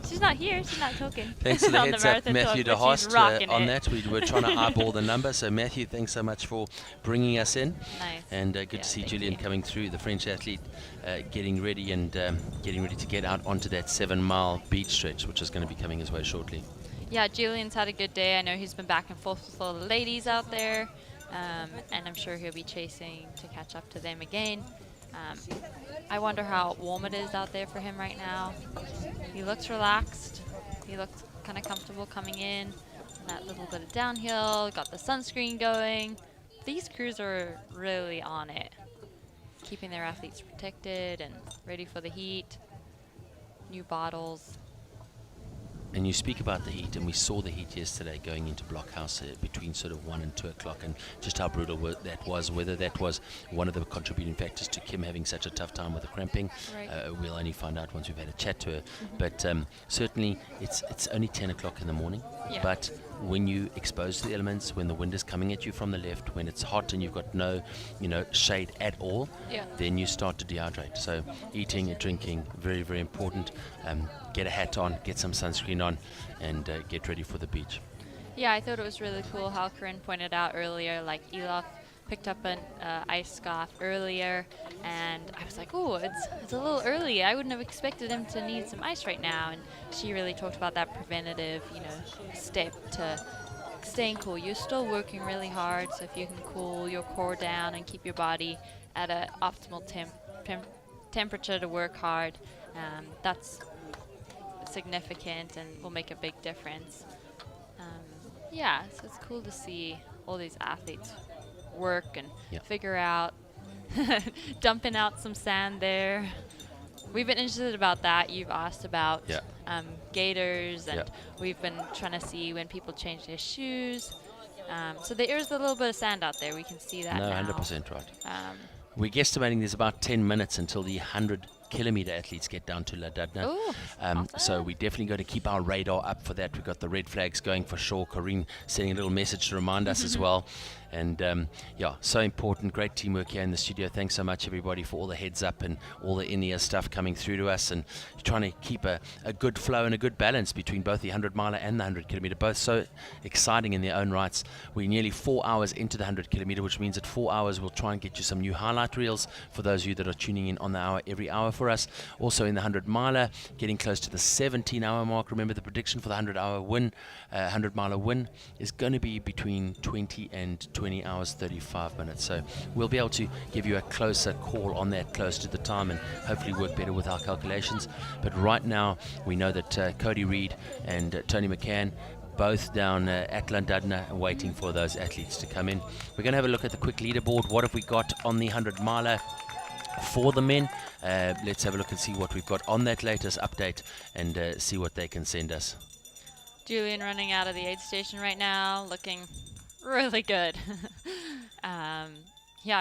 She's not here. She's not talking. Thanks for the on heads the up, Matthew talk, DeHost, on that. We were trying to eyeball the number. So, Matthew, thanks so much for bringing us in. Nice. And good to see Julian coming through, the French athlete, getting ready to get out onto that 7-mile beach stretch, which is going to be coming his way shortly. Yeah, Julian's had a good day. I know he's been back and forth with all the ladies out there. And I'm sure he'll be chasing to catch up to them again. I wonder how warm it is out there for him right now. He looks relaxed. He looks kind of comfortable coming in. And that little bit of downhill, got the sunscreen going. These crews are really on it. keeping their athletes protected and ready for the heat. New bottles. And you speak about the heat, and we saw the heat yesterday going into Blockhouse between sort of 1 and 2 o'clock, and just how brutal that was, whether that was one of the contributing factors to Kim having such a tough time with the cramping. Right. We'll only find out once we've had a chat to her. But certainly it's only 10 o'clock in the morning, but when you expose to the elements, when the wind is coming at you from the left, when it's hot and you've got no shade at all, then you start to dehydrate. So eating and drinking, very, very important. Get a hat on, get some sunscreen on, and get ready for the beach. Yeah, I thought it was really cool how Corrine pointed out earlier, like Elof picked up an ice scarf earlier, and I was like, oh, it's a little early. I wouldn't have expected him to need some ice right now. And she really talked about that preventative, step to staying cool. You're still working really hard, so if you can cool your core down and keep your body at an optimal temperature to work hard, that's significant and will make a big difference. So it's cool to see all these athletes work and figure out dumping out some sand there. We've been interested about that. You've asked about gaiters, and we've been trying to see when people change their shoes. So there is a little bit of sand out there. We can see that now. 100% right. We're guesstimating there's about 10 minutes until the 100-kilometer athletes get down to La Dudna. So we definitely got to keep our radar up for that. We've got the red flags going for sure. Corrine sending a little message to remind us as well. And so important. Great teamwork here in the studio. Thanks so much, everybody, for all the heads up and all the in-ear stuff coming through to us, and trying to keep a good flow and a good balance between both the 100-miler and the 100-kilometer. Both so exciting in their own rights. We're nearly 4 hours into the 100-kilometer, which means at 4 hours we'll try and get you some new highlight reels for those of you that are tuning in on the hour every hour for us. Also in the 100-miler, getting close to the 17-hour mark. Remember, the prediction for the 100-hour win, 100-miler win, is going to be between 20 and 20 hours 35 minutes. So we'll be able to give you a closer call on that close to the time, and hopefully work better with our calculations. But right now we know that Cody Reid and Toni McCann both down at Llandudno waiting for those athletes to come in. We're going to have a look at the quick leaderboard. What have we got on the 100-miler for the men? Let's have a look and see what we've got on that latest update, and see what they can send us. Julian running out of the aid station right now, looking really good.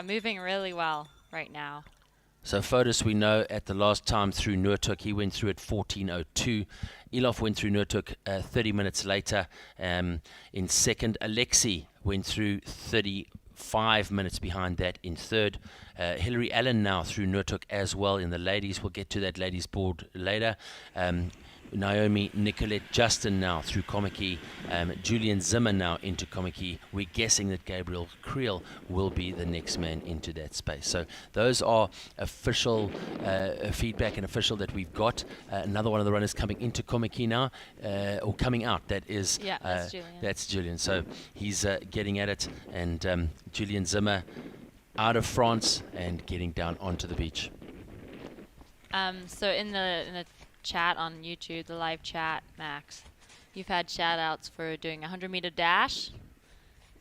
Moving really well right now. So Fotis, we know at the last time through Noordhoek, he went through at 14:02. Elof went through Noordhoek 30 minutes later in second. Alexi went through 35 minutes behind that in third. Hillary Allen now through Noordhoek as well in the ladies. We'll get to that ladies board later. Naomi, Nicolette, Justin now through Komiki, Julian Zimmer now into Komiki. We're guessing that Gabriel Creel will be the next man into that space. So those are official feedback and official that we've got. Another one of the runners coming into Komiki now, or coming out, that is that's Julian. That's Julian. So he's getting at it, and Julian Zimmer out of France and getting down onto the beach. So in the chat on YouTube, the live chat, Max, you've had shout outs for doing a 100-meter dash.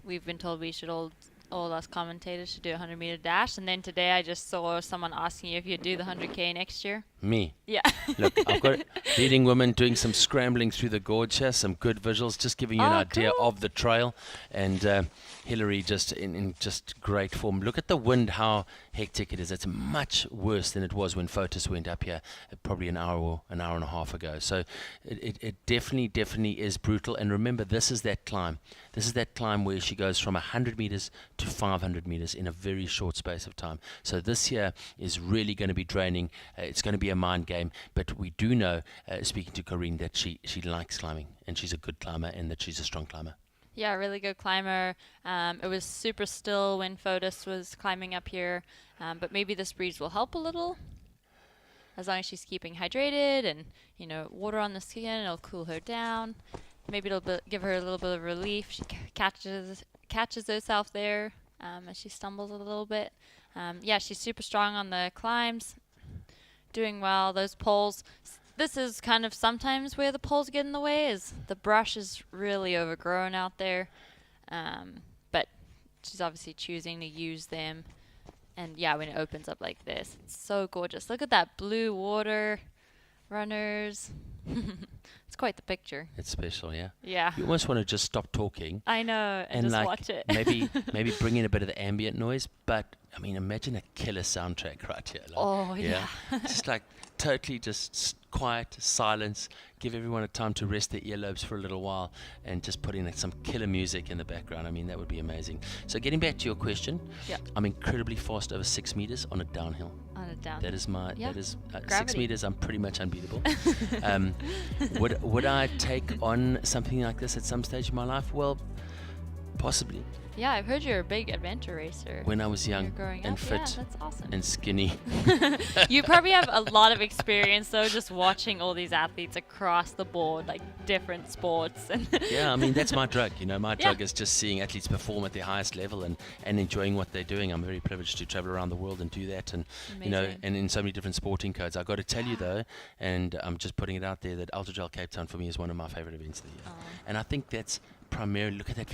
We've been told we should all us commentators should do a 100-meter dash, and then today I just saw someone asking you if you'd do the 100K next year. Me? Yeah. Look, I've got leading women doing some scrambling through the gorge here, some good visuals, just giving you an idea of the trail, and Hillary just in just great form. Look at the wind, how hectic it is. It's much worse than it was when Fotis went up here probably an hour or an hour and a half ago. So it definitely is brutal. And remember, this is that climb. This is that climb where she goes from 100 meters to 500 meters in a very short space of time. So this year is really going to be draining. It's going to be a mind game. But we do know, speaking to Corrine, that she likes climbing, and she's a good climber, and that she's a strong climber. Yeah, really good climber. It was super still when Fotis was climbing up here, but maybe this breeze will help a little. As long as she's keeping hydrated and, water on the skin, it'll cool her down. Maybe it'll give her a little bit of relief. She catches herself there as she stumbles a little bit. She's super strong on the climbs, doing well. Those poles. This is kind of sometimes where the poles get in the way, is the brush is really overgrown out there. But she's obviously choosing to use them And yeah, when it opens up like this, it's so gorgeous. Look at that blue water, runners. It's quite the picture. It's special, yeah. Yeah. You almost want to just stop talking. I know, and just like watch it. maybe bring in a bit of the ambient noise, but I mean, imagine a killer soundtrack right here. Like, Oh, yeah. Just like totally just quiet, silence, give everyone a time to rest their earlobes for a little while, and just put in some killer music in the background. I mean, that would be amazing. So getting back to your question, I'm incredibly fast over 6 meters on a downhill. On a downhill. That is my, that is 6 Gravity. meters, I'm pretty much unbeatable. Would I take on something like this at some stage in my life? Well, possibly. Yeah, I've heard you're a big adventure racer. When I was young and fit yeah, that's awesome. and skinny. You probably have a lot of experience though, just watching all these athletes across the board, like different sports. Yeah, I mean, that's my drug. You know, my drug is just seeing athletes perform at their highest level and enjoying what they're doing. I'm very privileged to travel around the world and do that, and you know, and in so many different sporting codes. I've got to tell you though, and I'm just putting it out there, that Ultra-trail Cape Town for me is one of my favorite events of the year. And I think that's primarily, look at that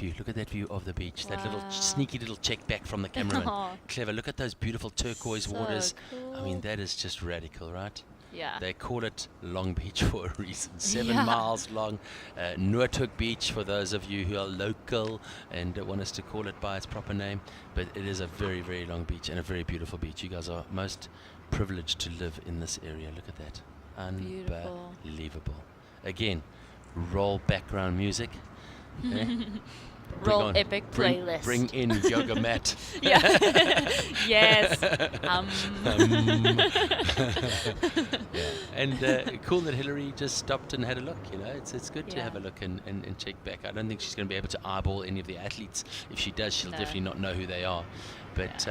view of the beach, that little sneaky little check back from the cameraman. Clever. Look at those beautiful turquoise waters. Cool. I mean, that is just radical, right? Yeah. They call it Long Beach for a reason. 7 miles long. Noordhoek Beach for those of you who are local and want us to call it by its proper name. But it is a very, very long beach and a very beautiful beach. You guys are most privileged to live in this area. Look at that. Unbelievable. Again, roll background music. Roll epic playlist. Bring in yoga mat. Yes. And cool that Hillary just stopped and had a look. You know, it's good to have a look and check back. I don't think she's going to be able to eyeball any of the athletes. If she does, she'll definitely not know who they are. But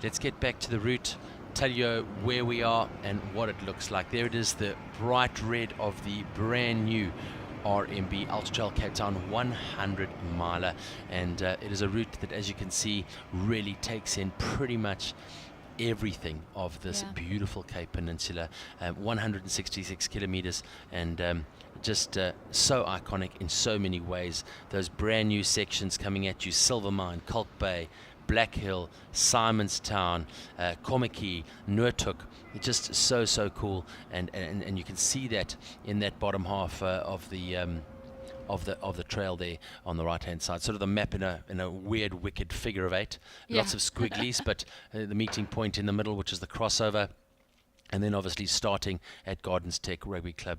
let's get back to the route. Tell you where we are and what it looks like. There it is, the bright red of the brand new RMB Ultra-trail Cape Town 100 miler, and it is a route that, as you can see, really takes in pretty much everything of this beautiful Cape Peninsula. 166 kilometers, and just so iconic in so many ways. Those brand new sections coming at you: Silvermine, Kalk Bay, Black Hill, Simonstown, Kommetjie, Noordhoek. Just so cool, and you can see that in that bottom half of the trail there on the right hand side. Sort of the map in a weird, wicked figure of 8. Lots of squigglies, but the meeting point in the middle, which is the crossover. And then obviously starting at Gardens Tech Rugby Club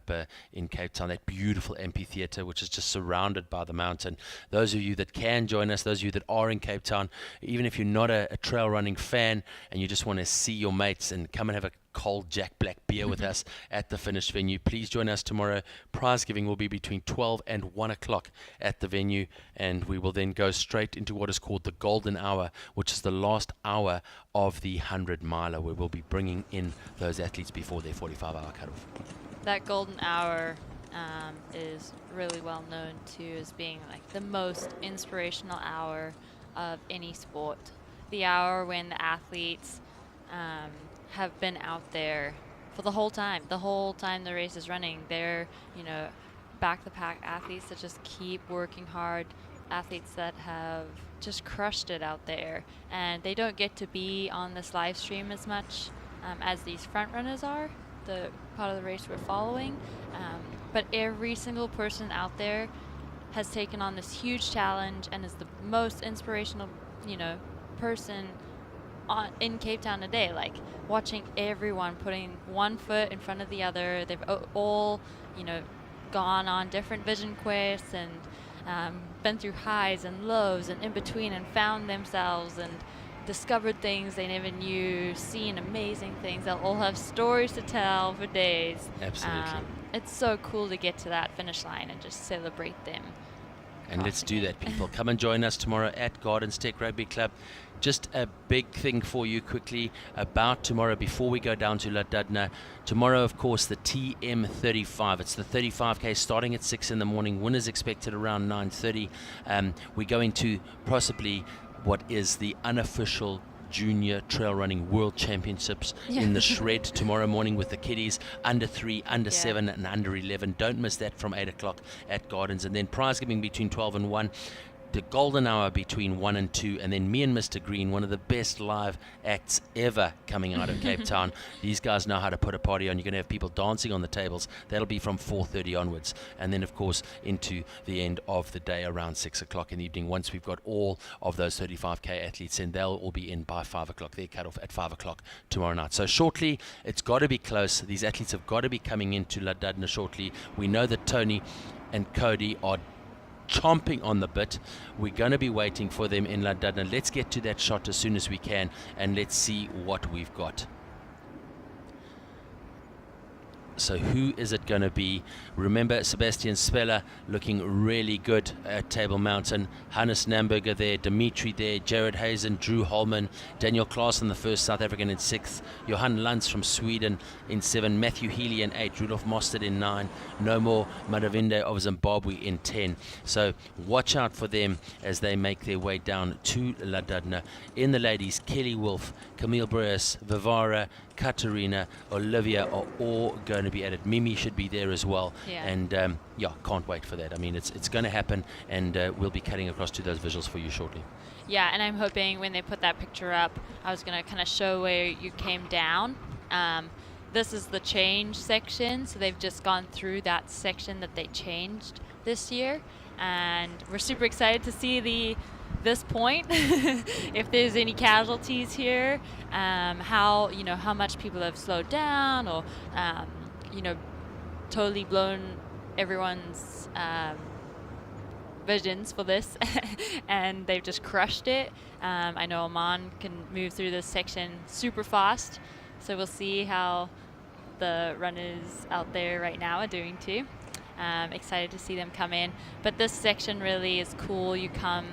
in Cape Town, that beautiful amphitheatre which is just surrounded by the mountain. Those of you that can join us, those of you that are in Cape Town, even if you're not a trail running fan and you just want to see your mates and come and have a cold Jack Black beer with us at the finished venue, please join us tomorrow. Prize giving will be between 12 and 1 o'clock at the venue, and we will then go straight into what is called the golden hour, which is the last hour of the 100 miler, where we'll be bringing in those athletes before their 45-hour cutoff. That golden hour is really well known too as being like the most inspirational hour of any sport. The hour when the athletes have been out there for the whole time the race is running. They're, you know, back the pack athletes that just keep working hard, athletes that have just crushed it out there, and they don't get to be on this live stream as much as these front runners are, the part of the race we're following, but every single person out there has taken on this huge challenge and is the most inspirational, you know, person in Cape Town today. Like watching everyone putting one foot in front of the other. They've all, you know, gone on different vision quests and been through highs and lows and in between, and found themselves and discovered things they never knew, seen amazing things. They'll all have stories to tell for days. Absolutely. It's so cool to get to that finish line and just celebrate them. And let's do that, people. Come and join us tomorrow at Gardens Tech Rugby Club. Just a big thing for you quickly about tomorrow before we go down to Ladudna. Tomorrow, of course, the TM35. It's the 35K starting at 6 in the morning. Winners expected around 9:30. We're going to possibly what is the unofficial Junior Trail Running World Championships in the shred tomorrow morning with the kiddies, under 3, under 7 and under 11. Don't miss that from 8 o'clock at Gardens. And then prize giving between 12 and 1. the golden hour between 1 and 2, and then me and Mr. Green, one of the best live acts ever coming out of Cape Town. These guys know how to put a party on. You're going to have people dancing on the tables. That'll be from 4:30 onwards, and then of course into the end of the day around 6 o'clock in the evening. Once we've got all of those 35k athletes in, they'll all be in by 5 o'clock. They're cut off at 5 o'clock tomorrow night. So shortly, it's got to be close. These athletes have got to be coming into Ladadna shortly. We know that Toni and Cody are chomping on the bit. We're going to be waiting for them in Ladadna. Let's get to that shot as soon as we can, and let's see what we've got. So who is it going to be? Remember, Sebastian Speller looking really good at Table Mountain. Hannes Namberger there, Dimitri there, Jared Hazen, Drew Holman, Daniel Klaassen, the first South African, in 6th. Johan Lantz from Sweden in 7. Matthew Healy in 8. Rudolf Mostert in 9. No More Madavinde of Zimbabwe in 10. So watch out for them as they make their way down to Ladadna. In the ladies, Kelly Wolf, Camille Breus, Vivara, Katarina, Olivia are all going to be at it. Mimi should be there as well. Yeah. And yeah, can't wait for that. I mean, it's going to happen, and we'll be cutting across to those visuals for you shortly. Yeah, and I'm hoping when they put that picture up, I was going to kind of show where you came down. This is the change section, so they've just gone through that section that they changed this year, and we're super excited to see this point. If there's any casualties here, how much people have slowed down, or totally blown everyone's visions for this and they've just crushed it. I know Oman can move through this section super fast, so we'll see how the runners out there right now are doing too. Excited to see them come in, but this section really is cool. You come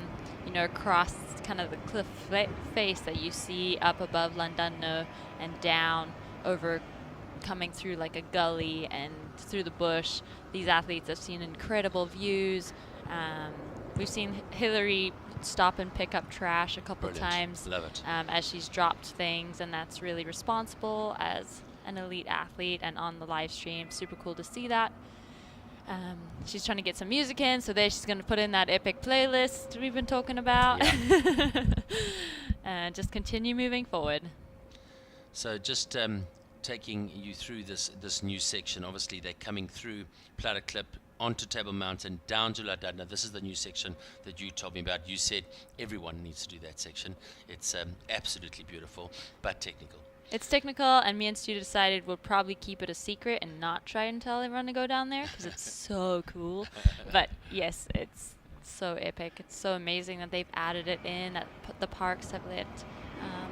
across kind of the cliff face that you see up above Llandudno and down over, coming through like a gully and through the bush. These athletes have seen incredible views. We've seen Hillary stop and pick up trash a couple times. Love it. As she's dropped things, and that's really responsible as an elite athlete. And on the live stream, super cool to see that. She's trying to get some music in, so there she's going to put in that epic playlist we've been talking about. Yeah. And just continue moving forward. So just taking you through this new section. Obviously, they're coming through Platter Clip onto Table Mountain, down to Ladadna. This is the new section that you told me about. You said everyone needs to do that section. It's absolutely beautiful, but technical. It's technical, and me and Stu decided we'll probably keep it a secret and not try and tell everyone to go down there because it's so cool. But yes, it's so epic. It's so amazing that they've added it in, that the parks have let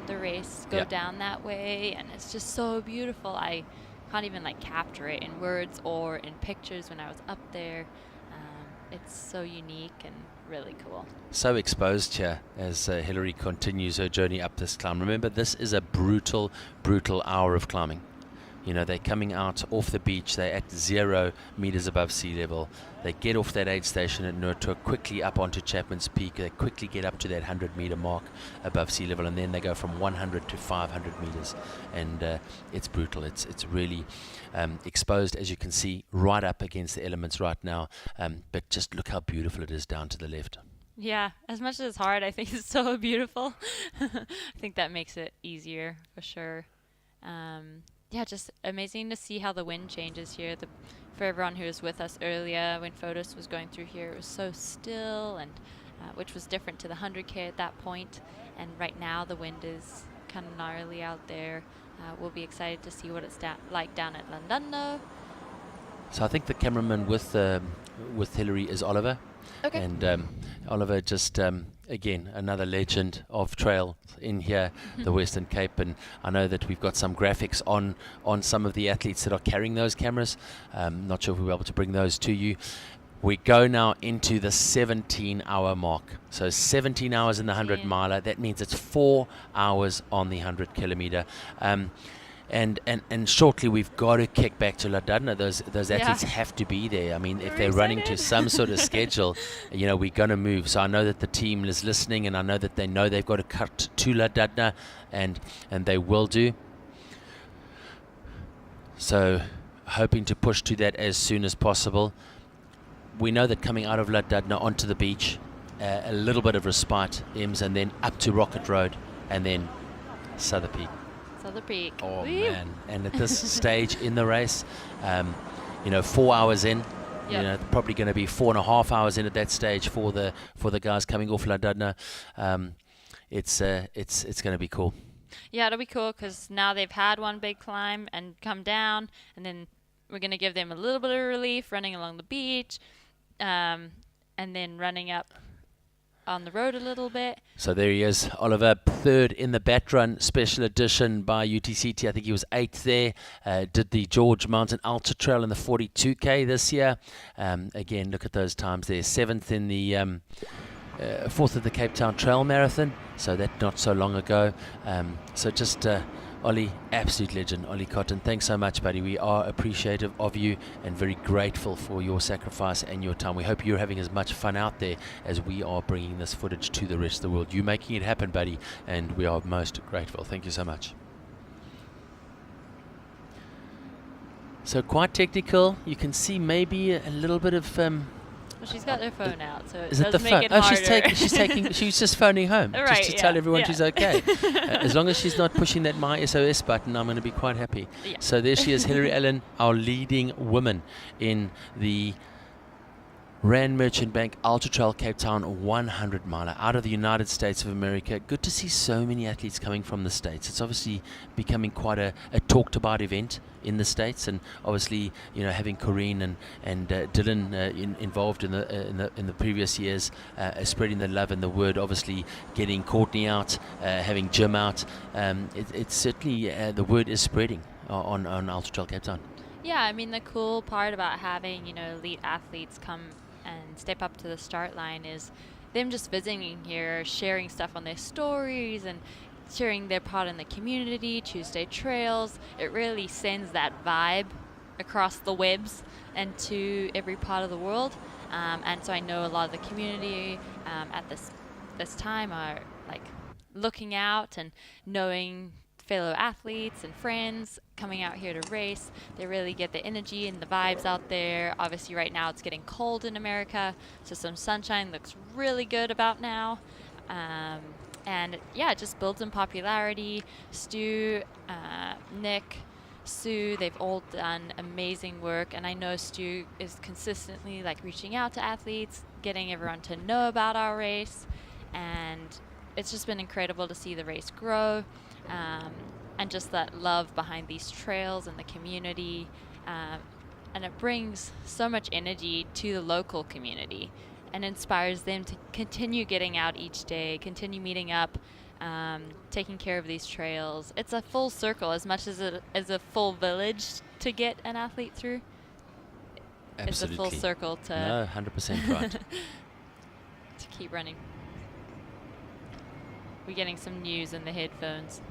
the race go down that way, and it's just so beautiful. I can't even capture it in words or in pictures when I was up there. It's so unique and really cool. So exposed here as Hillary continues her journey up this climb. Remember, this is a brutal, brutal hour of climbing. They're coming out off the beach. They're at 0 meters above sea level. They get off that aid station at Nurtur, quickly up onto Chapman's Peak. They quickly get up to that 100-meter mark above sea level, and then they go from 100 to 500 meters. And it's brutal. It's really exposed, as you can see, right up against the elements right now. But just look how beautiful it is down to the left. Yeah, as much as it's hard, I think it's so beautiful. I think that makes it easier for sure. Yeah, just amazing to see how the wind changes here. For everyone who was with us earlier when Photos was going through here, it was so still, and which was different to the 100K at that point. And right now the wind is kind of gnarly out there. We'll be excited to see what it's like down at Llandudno. So I think the cameraman with Hillary is Oliver. Okay. And Oliver just, again, another legend of trail in here, the Western Cape. And I know that we've got some graphics on some of the athletes that are carrying those cameras. Not sure if we'll be able to bring those to you. We go now into the 17-hour mark. So 17 hours in the 100-miler. That means it's 4 hours on the 100-kilometer. And shortly we've got to kick back to Ladadna. Those athletes have to be there. I mean, if they're running to some sort of schedule, we're going to move. So I know that the team is listening, and I know that they know they've got to cut to Ladadna, and they will do. So hoping to push to that as soon as possible. We know that coming out of Ladadna onto the beach, a little bit of respite, Ems, and then up to Rocket Road, and then Southern Peak. Southern Peak. Oh, Woo. man. And at this stage in the race, 4 hours in, probably going to be 4.5 hours in at that stage for the guys coming off La Dudna. It's going to be cool. Yeah, it'll be cool because now they've had one big climb and come down, and then we're going to give them a little bit of relief running along the beach, and then running up on the road a little bit. So there he is, Oliver, third in the Bat Run Special Edition by UTCT. I think he was 8th there. Did the George Mountain Ultra-trail in the 42K this year. Again, look at those times there. 7th in the 4th of the Cape Town Trail Marathon. So that not so long ago. So just Ollie, absolute legend, Ollie Cotton. Thanks so much, buddy. We are appreciative of you and very grateful for your sacrifice and your time. We hope you're having as much fun out there as we are bringing this footage to the rest of the world. You're making it happen, buddy, and we are most grateful. Thank you so much. So quite technical. You can see maybe a little bit of... Well, she's got her phone out, so it is does it the make phone? it Oh, harder. she's just phoning home, right, just to tell everyone she's okay. Yeah. As long as she's not pushing that My SOS button, I'm going to be quite happy. Yeah. So there she is, Hillary Allen, our leading woman in the Rand Merchant Bank Ultra-trail Cape Town 100 miler out of the United States of America. Good to see so many athletes coming from the States. It's obviously becoming quite a talked about event in the States, and obviously having Corrine and Dylan involved in the previous years, spreading the love and the word. Obviously getting Courtney out, having Jim out. It's certainly the word is spreading on Ultra-trail Cape Town. Yeah, I mean the cool part about having elite athletes come and step up to the start line is them just visiting here, sharing stuff on their stories and sharing their part in the community, Tuesday trails. It really sends that vibe across the webs and to every part of the world. And so I know a lot of the community at this time are like looking out and knowing fellow athletes and friends coming out here to race. They really get the energy and the vibes out there. Obviously right now it's getting cold in America, so some sunshine looks really good about now. And yeah, it just builds in popularity. Stu, Nick, Sue, they've all done amazing work, and I know Stu is consistently reaching out to athletes, getting everyone to know about our race, and it's just been incredible to see the race grow. And just that love behind these trails and the community, and it brings so much energy to the local community and inspires them to continue getting out each day, continue meeting up, taking care of these trails. It's a full circle as much as it is a full village to get an athlete through. Absolutely. It's a full circle to... No, 100% right. to keep running. We're getting some news in the headphones.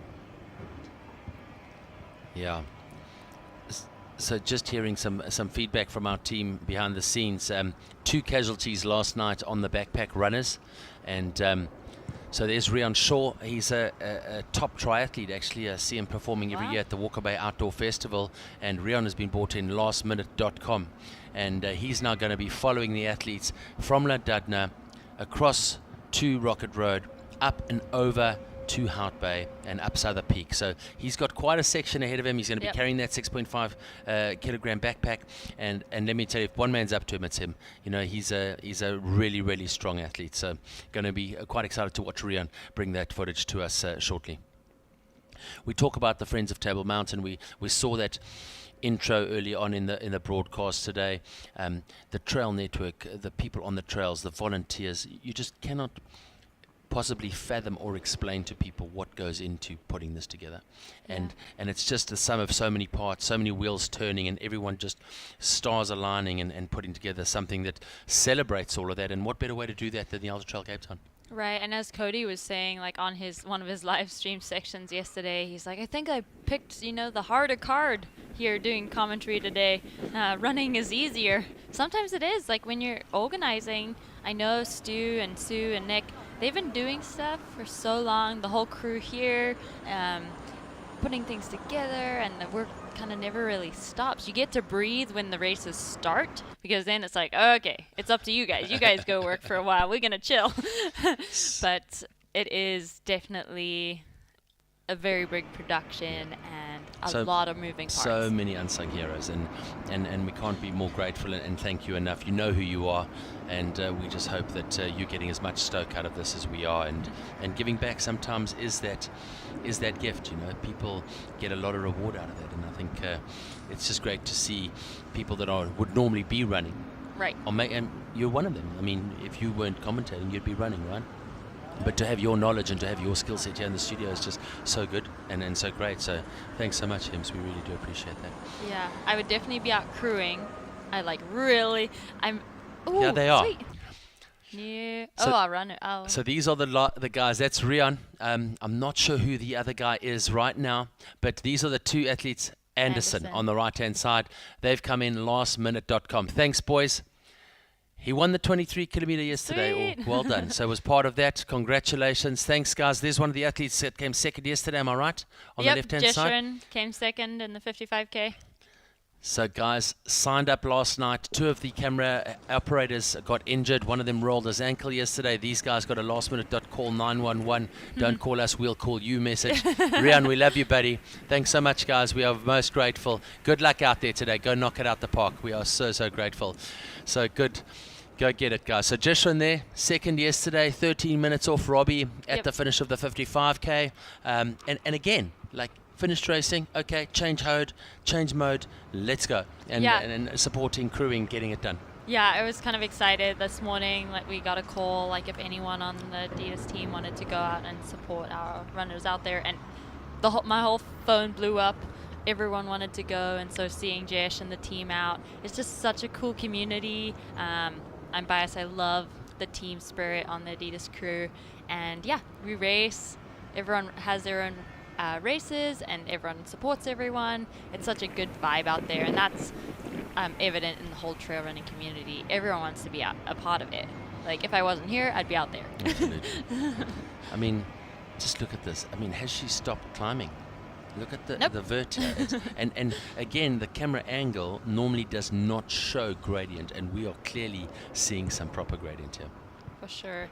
Yeah. So just hearing some feedback from our team behind the scenes. 2 casualties last night on the backpack runners, and so there's Rian Shaw. He's a top triathlete actually. I see him performing every year at the Walker Bay Outdoor Festival, and Rian has been brought in lastminute.com, and he's now going to be following the athletes from La Dudna across to Rocket Road, up and over to Hout Bay and up Southern Peak. So he's got quite a section ahead of him. He's going to be carrying that 6.5 kilogram backpack, and let me tell you, if one man's up to him, it's him. He's a really, really strong athlete. So going to be quite excited to watch Rian bring that footage to us shortly. We talk about the Friends of Table Mountain. We saw that intro early on in the broadcast today. The trail network, the people on the trails, the volunteers, you just cannot possibly fathom or explain to people what goes into putting this together. And it's just the sum of so many parts, so many wheels turning, and everyone just stars aligning and putting together something that celebrates all of that. And what better way to do that than the Ultra-trail Cape Town? Right, and as Cody was saying, on one of his live stream sections yesterday, he's like, I think I picked, the harder card here doing commentary today. Running is easier. Sometimes it is. When you're organizing, I know Stu and Sue and Nick, they've been doing stuff for so long, the whole crew here, putting things together, and the work kind of never really stops. You get to breathe when the races start, because then it's like, okay, it's up to you guys. You guys go work for a while. We're going to chill. But it is definitely a very big production and a lot of moving parts. So many unsung heroes, and we can't be more grateful and thank you enough. You know who you are, and we just hope that you're getting as much stoke out of this as we are, and giving back sometimes is that gift. You know, people get a lot of reward out of that, and I think it's just great to see people that would normally be running. Right. And you're one of them. I mean, if you weren't commentating, you'd be running, right? But to have your knowledge and to have your skill set here in the studio is just so good and so great. So thanks so much, Hims. We really do appreciate that. Yeah, I would definitely be out crewing. Yeah, they are. Sweet. Yeah. I'll run it. So these are the guys. That's Rian. I'm not sure who the other guy is right now, but these are the two athletes. Anderson on the right-hand side. They've come in lastminute.com. Thanks, boys. He won the 23 kilometer yesterday. Well done. So was part of that. Congratulations. Thanks, guys. There's one of the athletes that came second yesterday. Am I right? On the left-hand side. Yep, came second in the 55K. So, guys, signed up last night. Two of the camera operators got injured. One of them rolled his ankle yesterday. These guys got a last-minute call 911. Don't call us, we'll call you message. Rian, we love you, buddy. Thanks so much, guys. We are most grateful. Good luck out there today. Go knock it out the park. We are so, so grateful. So, good. Go get it, guys. So Jeshwin there, second yesterday, 13 minutes off Robbie at the finish of the 55K. And again, like, finished racing, okay, change mode, let's go. And supporting, crewing, getting it done. Yeah, I was kind of excited this morning. Like, we got a call, like, if anyone on the Adidas team wanted to go out and support our runners out there. And my whole phone blew up. Everyone wanted to go, and so seeing Jesh and the team out, it's just such a cool community. I'm biased. I love the team spirit on the Adidas crew. And yeah, we race. Everyone has their own races, and everyone supports everyone. It's such a good vibe out there, and that's evident in the whole trail running community. Everyone wants to be a part of it. Like, if I wasn't here, I'd be out there. Absolutely. I mean, just look at this. I mean, has she stopped climbing? Look at the vertigo. and again, the camera angle normally does not show gradient, and we are clearly seeing some proper gradient here. For sure.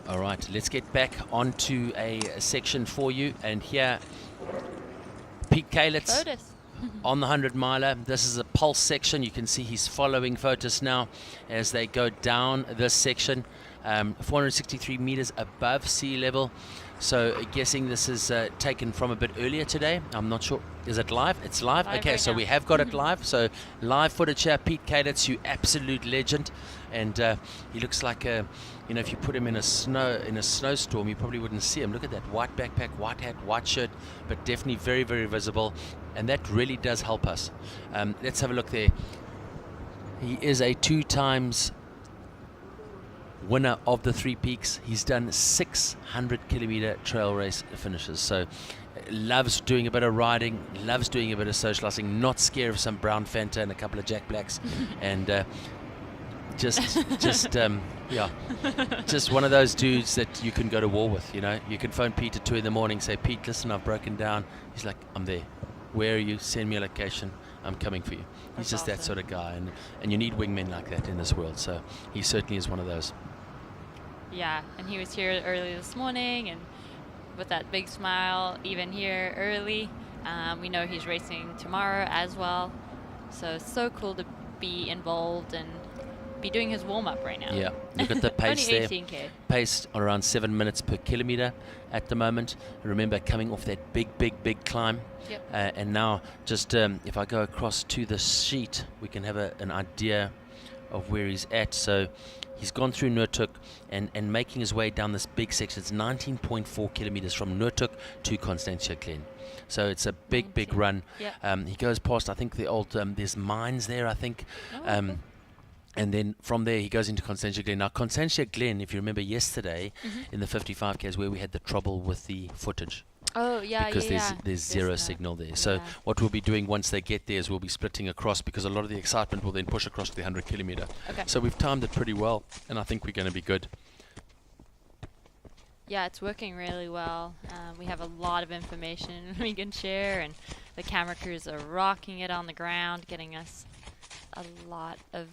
All right, let's get back onto a section for you. And here, Pete Kalitz on the 100 miler. This is a pulse section. You can see he's following Fotis now as they go down this section. 463 meters above sea level. So guessing this is taken from a bit earlier today. I'm not sure. Is it live? It's live? Okay, so we have got it live. So live footage here. Pete Kalitz, you absolute legend. And he looks like if you put him in a snowstorm, you probably wouldn't see him. Look at that white backpack, white hat, white shirt, but definitely very, very visible. And that really does help us. Let's have a look there. He is a 2 times winner of the 3 peaks. He's done 600 kilometer trail race finishes. So loves doing a bit of riding, loves doing a bit of socializing, not scared of some brown Fanta and a couple of Jack Blacks. And just one of those dudes that you can go to war with. You know, you can phone Pete at 2 in the morning, say, Pete, listen, I've broken down. He's like, I'm there. Where are you? Send me a location. I'm coming for you. He's just that sort of guy, and you need wingmen like that in this world. So he certainly is one of those. Yeah, and he was here early this morning, and with that big smile, even here early. We know he's racing tomorrow as well. So cool to be involved and be doing his warm-up right now. Yeah, look at the pace Only there. 18K. Pace around 7 minutes per kilometer at the moment. Remember, coming off that big climb. Yep. And now, just if I go across to the sheet, we can have an idea of where he's at. So he's gone through Noordhoek and making his way down this big section. It's 19.4 kilometers from Noordhoek to Constantia Glen. So it's a big run. Yep. He goes past, I think, the old, there's mines there, I think. And then from there, he goes into Constantia Glen. Now, Constantia Glen, if you remember yesterday, in the 55K is where we had the trouble with the footage. Oh, yeah, because there's zero signal there. So what we'll be doing once they get there is we'll be splitting across, because a lot of the excitement will then push across to the 100 kilometer. Okay. So we've timed it pretty well, and I think we're going to be good. Yeah, it's working really well. We have a lot of information we can share, and the camera crews are rocking it on the ground, getting us a lot of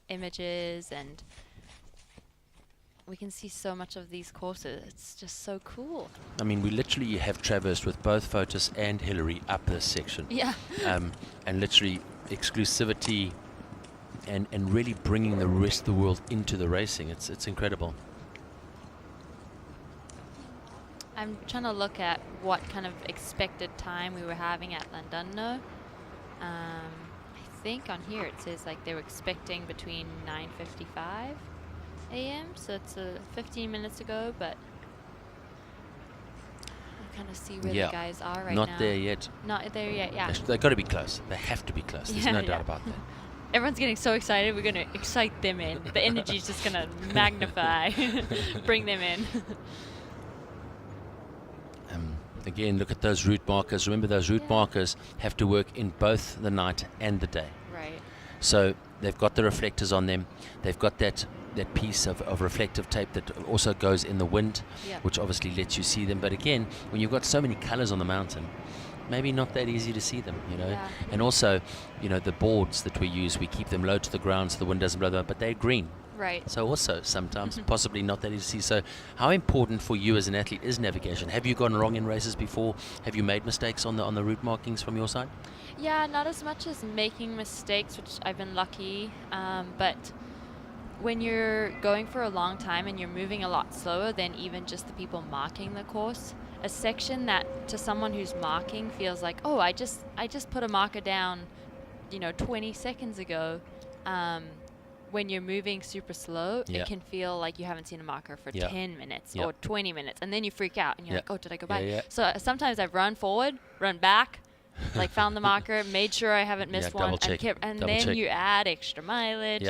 images, and we can see so much of these courses. It's just so cool. I mean, we literally have traversed with both Fotis and Hillary up this section. Yeah. And literally exclusivity and really bringing the rest of the world into the racing. It's incredible. I'm trying to look at what kind of expected time we were having at Llandudno. I think on here it says like they were expecting between 9:55 a.m. So it's 15 minutes ago, but we'll kind of see where the guys are right now. Not there yet. Not there yet, yeah. They've got to be close. They have to be close. There's no doubt about that. Everyone's getting so excited. We're going to excite them in. The energy's just going to magnify, bring them in. Again, look at those route markers. Remember, those route markers have to work in both the night and the day. Right. So they've got the reflectors on them. They've got that piece of reflective tape that also goes in the wind, which obviously lets you see them. But again, when you've got so many colors on the mountain, maybe not that easy to see them, you know. Yeah. And also, you know, the boards that we use, we keep them low to the ground so the wind doesn't blow them up, but they're green. Right. So also sometimes possibly not that easy to see. So how important for you as an athlete is navigation? Have you gone wrong in races before? Have you made mistakes on the route markings from your side? Yeah, not as much as making mistakes, which I've been lucky. But when you're going for a long time and you're moving a lot slower than even just the people marking the course, a section that to someone who's marking feels like, oh, I just put a marker down, 20 seconds ago. When you're moving super slow, it can feel like you haven't seen a marker for 10 minutes or 20 minutes, and then you freak out and you're like, oh, did I go back? So sometimes I've run forward, run back, like found the marker, made sure I haven't missed one, and then you add extra mileage.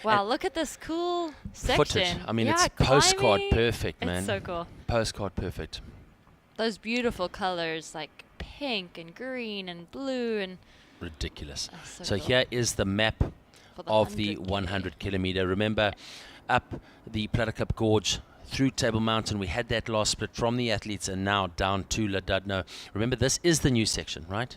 Wow, and look at this cool section. Footage. I mean, it's postcard perfect, man. It's so cool. Postcard perfect. Those beautiful colors like pink and green and blue and ridiculous. So cool. Here is the map of the 100 kilometer. Remember, up the Plattecup Gorge through Table Mountain, we had that last split from the athletes, and now down to Llandudno. Remember, this is the new section, right?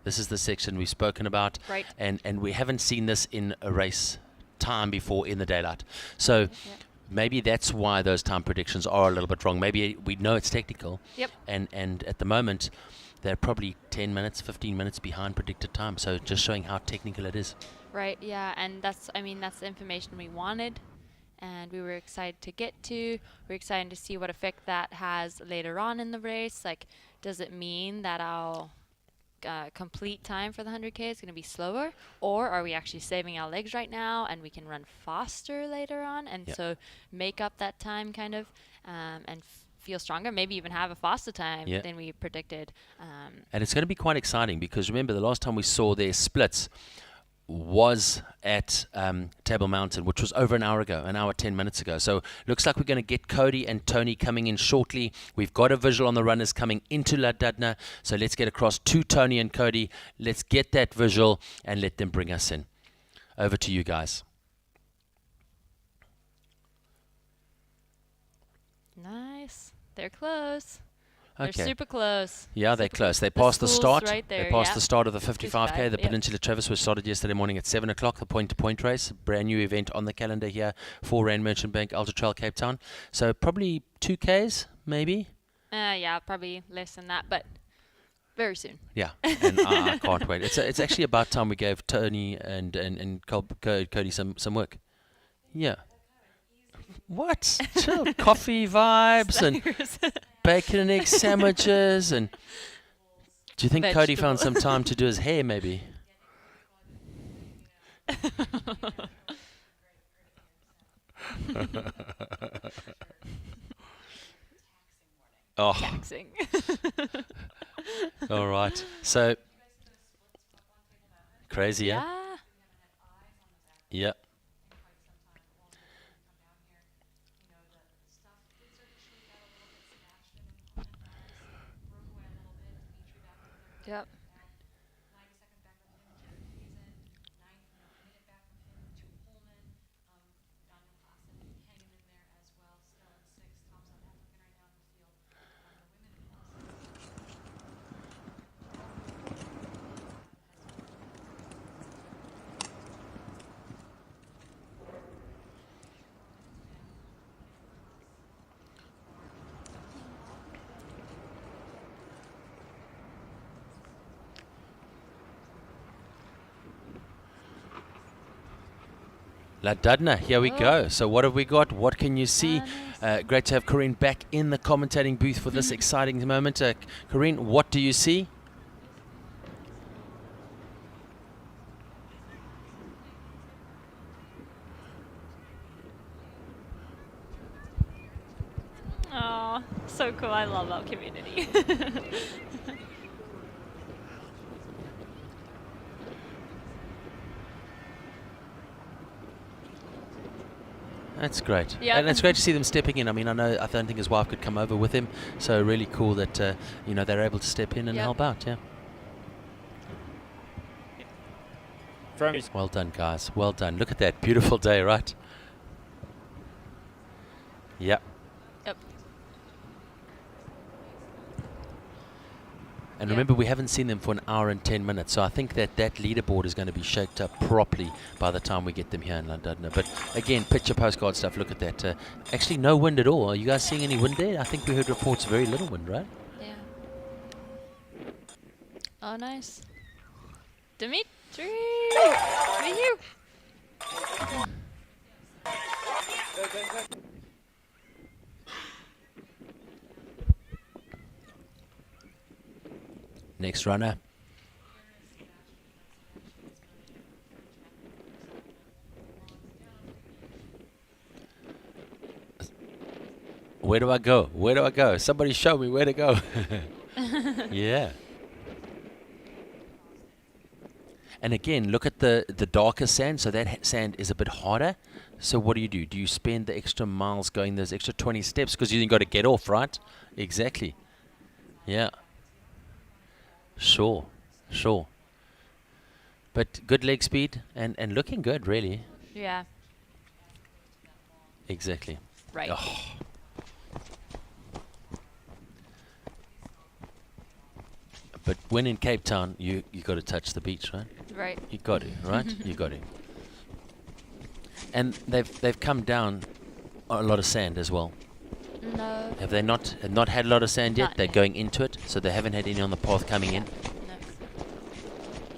This is the section we've spoken about, right? And we haven't seen this in a race time before in the daylight. So maybe that's why those time predictions are a little bit wrong. Maybe we know it's technical, and at the moment they're probably 10 minutes, 15 minutes behind predicted time. So just showing how technical it is. Right, yeah, and that's the information we wanted, and we were excited to get to. We're excited to see what effect that has later on in the race. Like, does it mean that our complete time for the 100K is going to be slower, or are we actually saving our legs right now and we can run faster later on, and so make up that time kind of, and feel stronger, maybe even have a faster time than we predicted. And it's going to be quite exciting, because remember, the last time we saw their splits was at Table Mountain, which was over an hour ago, an hour 10 minutes ago. So looks like we're going to get Cody and Toni coming in shortly. We've got a visual on the runners coming into Llandudno, so let's get across to Toni and Cody. Let's get that visual and let them bring us in. Over to you guys. Nice. They're close. Okay. They're super close. Yeah, they're close. They passed the start. Right there, they passed the start of the 55K, the Peninsula Traverse, which started yesterday morning at 7 o'clock, the point-to-point race. Brand new event on the calendar here for RMB Merchant Bank Ultra-trail Cape Town. So probably 2Ks, maybe? Yeah, probably less than that, but very soon. Yeah, and I can't wait. It's actually about time we gave Toni and Cody some work. Yeah. What? Chill. Coffee vibes and bacon and egg sandwiches. And do you think Cody found some time to do his hair, maybe? Oh. Taxing. All right. So crazy, yeah? Yeah. Yep. Ladudna, here we go. So what have we got? What can you see? Great to have Corrine back in the commentating booth for this exciting moment. Corrine, what do you see? Oh, so cool. I love our community. That's great. Yeah. And it's great to see them stepping in. I mean, I don't think his wife could come over with him, so really cool that you know, they're able to step in and help out. Yeah. Well done, guys. Well done. Look at that beautiful day, right? Yep. Yep. And remember, we haven't seen them for an hour and 10 minutes, so I think that leaderboard is going to be shaped up properly by the time we get them here in London. But again, picture postcard stuff, look at that. Actually, no wind at all. Are you guys seeing any wind there? I think we heard reports very little wind, right? Yeah. Oh, nice. Dimitri! With you! Next runner. Where do I go? Where do I go? Somebody show me where to go. Yeah. And again, look at the darker sand. So that sand is a bit harder. So what do? Do you spend the extra miles going those extra 20 steps because you got to get off, right? Exactly. Yeah. Sure. But good leg speed and looking good, really. Yeah. Exactly. Right. Oh. But when in Cape Town, you got to touch the beach, right? Right. You got to, right? You got to. And they've come down a lot of sand as well. No. Have they not had a lot of sand yet? Not They're yet. going into it, so they haven't had any on the path coming in. No.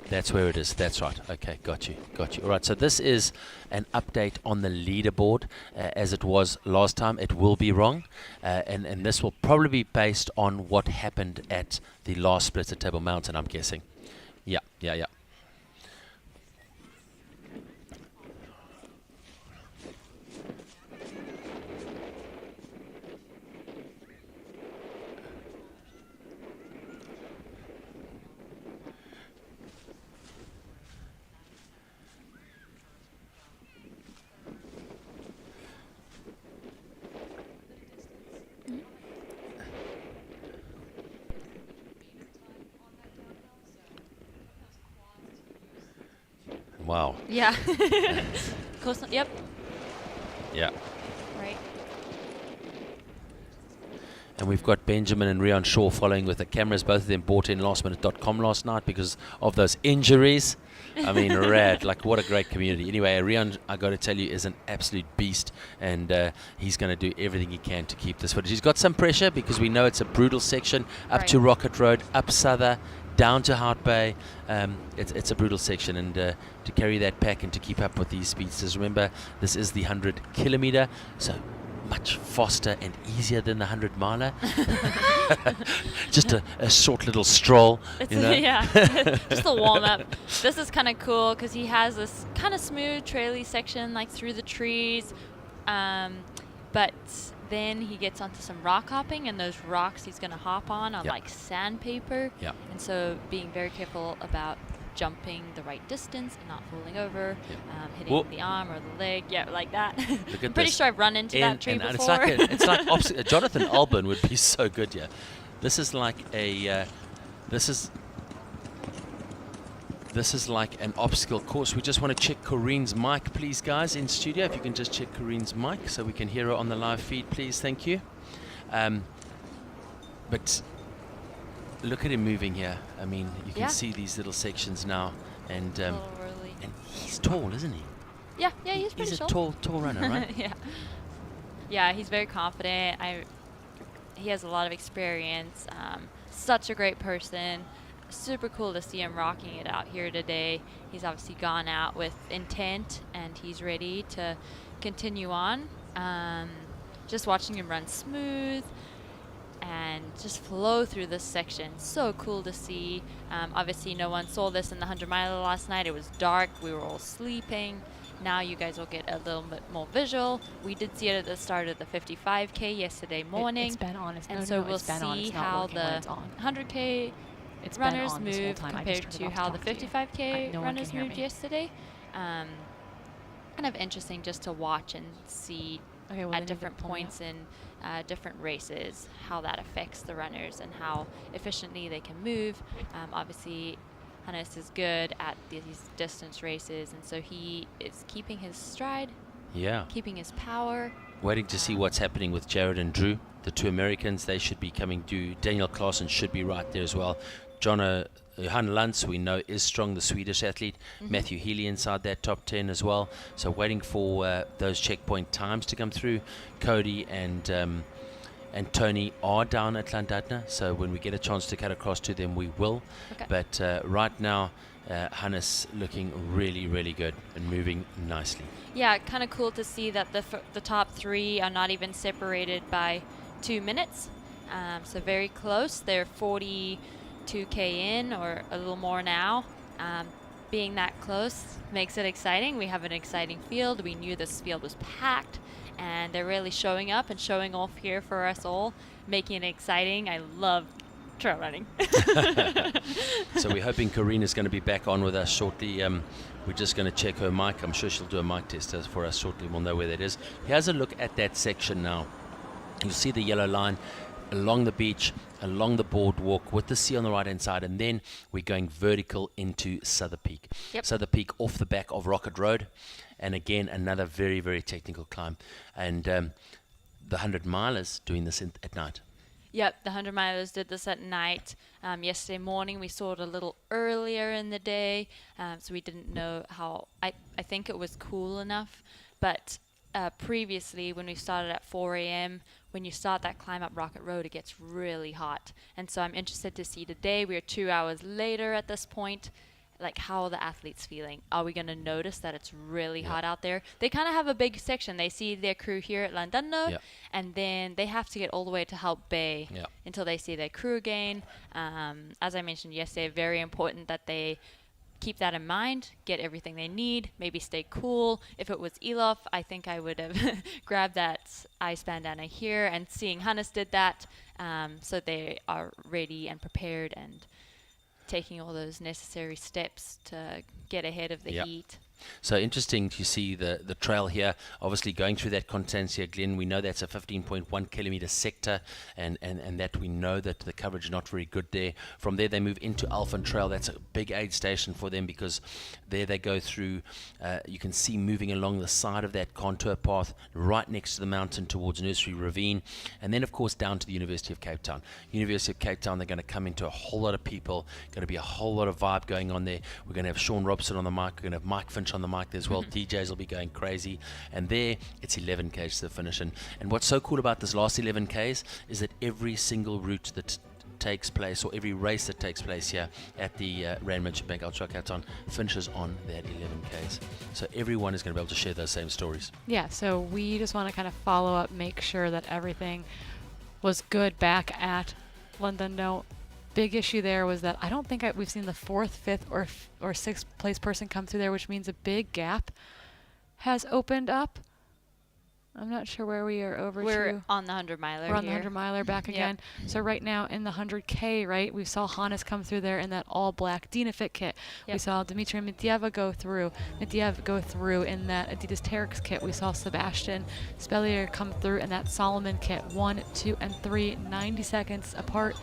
That's where it is. That's right. Okay, got you. All right, so this is an update on the leaderboard as it was last time. It will be wrong, and this will probably be based on what happened at the last split at Table Mountain, I'm guessing. Yeah. Wow. Yeah. Close. Yep. Yeah. Right. And we've got Benjamin and Rian Shaw following with the cameras. Both of them bought in lastminute.com last night because of those injuries. I mean, rad. Like, what a great community. Anyway, Rian, I got to tell you, is an absolute beast. And he's going to do everything he can to keep this footage. He's got some pressure because we know it's a brutal section. Up to Rocket Road, up Souther, down to Hout Bay. It's a brutal section. And to carry that pack and to keep up with these speedsters. Remember, this is the 100 kilometer. So much faster and easier than the 100 miler. Just a short little stroll. It's you know? Yeah, just a warm up. This is kind of cool because he has this kind of smooth traily section like through the trees, but then he gets onto some rock hopping, and those rocks he's going to hop on like sandpaper. Yeah. And so being very careful about jumping the right distance and not falling over, hitting the arm or the leg, like that. Look at I'm pretty this. sure I've run into that tree and before. it's like Jonathan Albon would be so good. Yeah, this is like a this is like an obstacle course. We just want to check Corrine's mic, please, guys, in studio. If you can just check Corrine's mic so we can hear her on the live feed, please. Thank you. But look at him moving here. I mean, you can see these little sections now, and he's tall, isn't he? Yeah, he's pretty He's a tall. tall runner, right? Yeah, he's very confident. He has a lot of experience. Such a great person. super cool to see him rocking it out here today. He's obviously gone out with intent, and he's ready to continue on. Just watching him run smooth and just flow through this section. So cool to see. Obviously no one saw this in the 100 miler last night. It was dark, we were all sleeping. Now you guys will get a little bit more visual. We did see it at the start of the 55K yesterday morning. It's been on. And so we'll see how the 100K runners move compared to how the 55K runners moved yesterday. Kind of interesting just to watch and see at different points in different races how that affects the runners and how efficiently they can move. Obviously Hannes is good at these distance races, and so he is keeping his stride, keeping his power. Waiting to see what's happening with Jared and Drew, the two Americans. They should be coming due. Daniel Claassen should be right there as well. Johan Lantz, we know, is strong, the Swedish athlete. Matthew Healy inside that top 10 as well. So waiting for those checkpoint times to come through. Cody and Toni are down at Llandudno, so when we get a chance to cut across to them, we will. But right now, Hannes looking really, really good and moving nicely. Yeah, kind of cool to see that the top three are not even separated by 2 minutes. So very close. They're 42K in, or a little more now. Being that close makes it exciting. We have an exciting field. We knew this field was packed, and they're really showing up and showing off here for us all, making it exciting. I love trail running. So we're hoping Corrine is going to be back on with us shortly. We're just going to check her mic. I'm sure she'll do a mic test for us shortly. We'll know where that is. Here's a look at that section now. You'll see the yellow line along the beach, along the boardwalk with the sea on the right hand side, and then we're going vertical into Souther Peak. Souther Peak off the back of Rocket Road, and again another very, very technical climb. And the 100 milers doing this at night. Yep, the 100 milers did this at night. Yesterday morning we saw it a little earlier in the day, so we didn't know how. I think it was cool enough, but previously when we started at 4 a.m., when you start that climb up Rocket Road, it gets really hot. And so I'm interested to see today, we're 2 hours later at this point, like how are the athletes feeling? Are we going to notice that it's really hot out there? They kind of have a big section. They see their crew here at Llandudno, and then they have to get all the way to Help Bay until they see their crew again. As I mentioned yesterday, very important that they keep that in mind, get everything they need, maybe stay cool. If it was Elof, I think I would have grabbed that ice bandana here, and seeing Hannes did that, so they are ready and prepared and taking all those necessary steps to get ahead of the heat. So interesting to see the trail here, obviously going through that Constancia Glen. We know that's a 15.1 kilometer sector, and that we know that the coverage is not very good there. From there they move into Alphen Trail. That's a big aid station for them, because there they go through, you can see moving along the side of that contour path right next to the mountain towards Nursery Ravine, and then of course down to the University of Cape Town. University of Cape Town, they're going to come into a whole lot of people, going to be a whole lot of vibe going on there. We're going to have Sean Robson on the mic, we're going to have Mike Finch on the mic as well. DJs will be going crazy, and there it's 11 k's to the finish. And what's so cool about this last 11 k's is that every single route that takes place, or every race that takes place here at the RMB Ultra-trail Cape Town, finishes on that 11 k's. So everyone is going to be able to share those same stories. Yeah, so we just want to kind of follow up, make sure that everything was good back at Llandudno. Big issue there was that I don't think we've seen the 4th, 5th, or 6th place person come through there, which means a big gap has opened up. I'm not sure where we are over We're to. on the 100 miler. We're on the 100 miler back again. So right now in the 100K, right, we saw Hannes come through there in that all black Dynafit kit. We saw Dimitri Mitiev go through in that Adidas Terex kit. We saw Sebastian Spellier come through in that Solomon kit. 1, 2, and 3, 90 seconds apart.